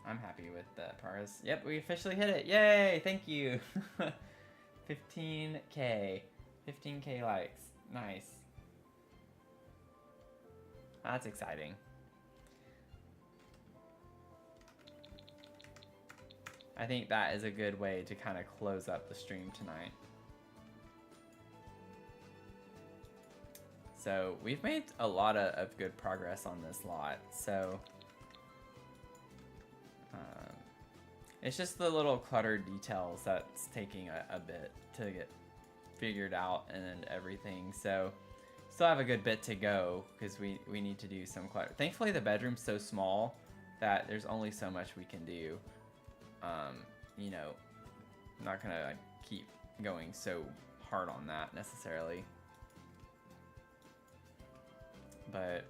[SPEAKER 1] I'm happy with the progress. Yep, we officially hit it. Yay! Thank you. 15K. 15K likes. Nice. That's exciting. I think that is a good way to kind of close up the stream tonight. So we've made a lot of good progress on this lot. So it's just the little cluttered details that's taking a bit to get figured out and everything. So still have a good bit to go because we need to do some clutter. Thankfully the bedroom's so small that there's only so much we can do. You know, I'm not gonna like, keep going so hard on that necessarily. But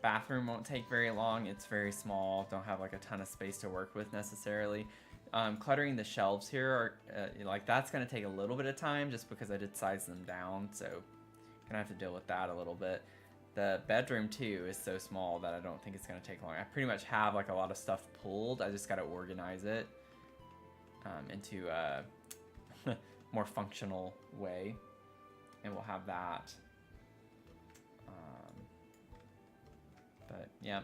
[SPEAKER 1] bathroom won't take very long. It's very small. Don't have like a ton of space to work with necessarily. Cluttering the shelves here are like that's gonna take a little bit of time just because I did size them down. So gonna have to deal with that a little bit. The bedroom too is so small that I don't think it's gonna take long. I pretty much have like a lot of stuff pulled. I just gotta organize it into a more functional way, and we'll have that. But yeah,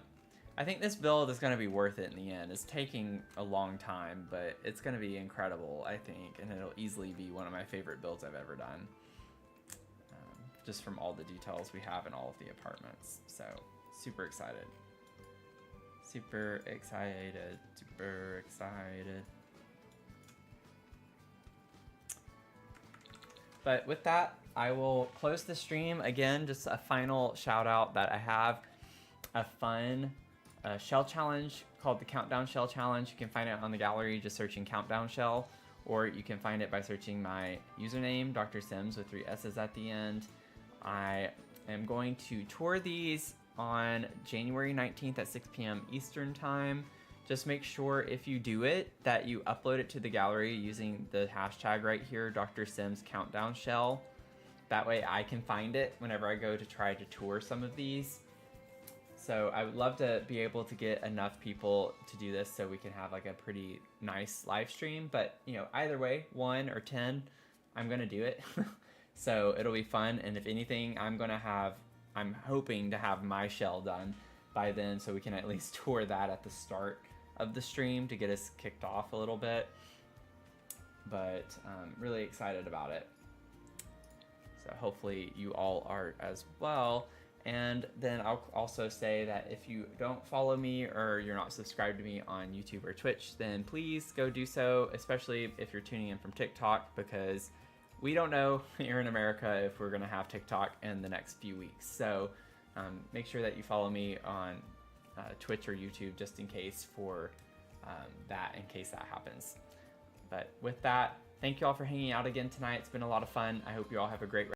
[SPEAKER 1] I think this build is gonna be worth it in the end. It's taking a long time, but it's gonna be incredible, I think, and it'll easily be one of my favorite builds I've ever done. just from all the details we have in all of the apartments. So super excited. Super excited. Super excited. But with that, I will close the stream. Again, just a final shout out that I have a fun shell challenge called the Countdown Shell Challenge. You can find it on the gallery just searching Countdown Shell, or you can find it by searching my username, Dr. Sims with 3 S's at the end. I am going to tour these on January 19th at 6 p.m. Eastern Time. Just make sure if you do it that you upload it to the gallery using the hashtag right here, Dr. Sims Countdown Shell. That way I can find it whenever I go to try to tour some of these. So I would love to be able to get enough people to do this so we can have like a pretty nice live stream. But you know, either way, 1 or 10, I'm gonna do it. So it'll be fun. And if anything, I'm hoping to have my shell done by then so we can at least tour that at the start of the stream to get us kicked off a little bit. But I'm really excited about it. So hopefully you all are as well. And then I'll also say that if you don't follow me or you're not subscribed to me on YouTube or Twitch, then please go do so, especially if you're tuning in from TikTok, because we don't know here in America if we're gonna have TikTok in the next few weeks. So make sure that you follow me on Twitch or YouTube just in case for in case that happens. But with that, thank you all for hanging out again tonight. It's been a lot of fun. I hope you all have a great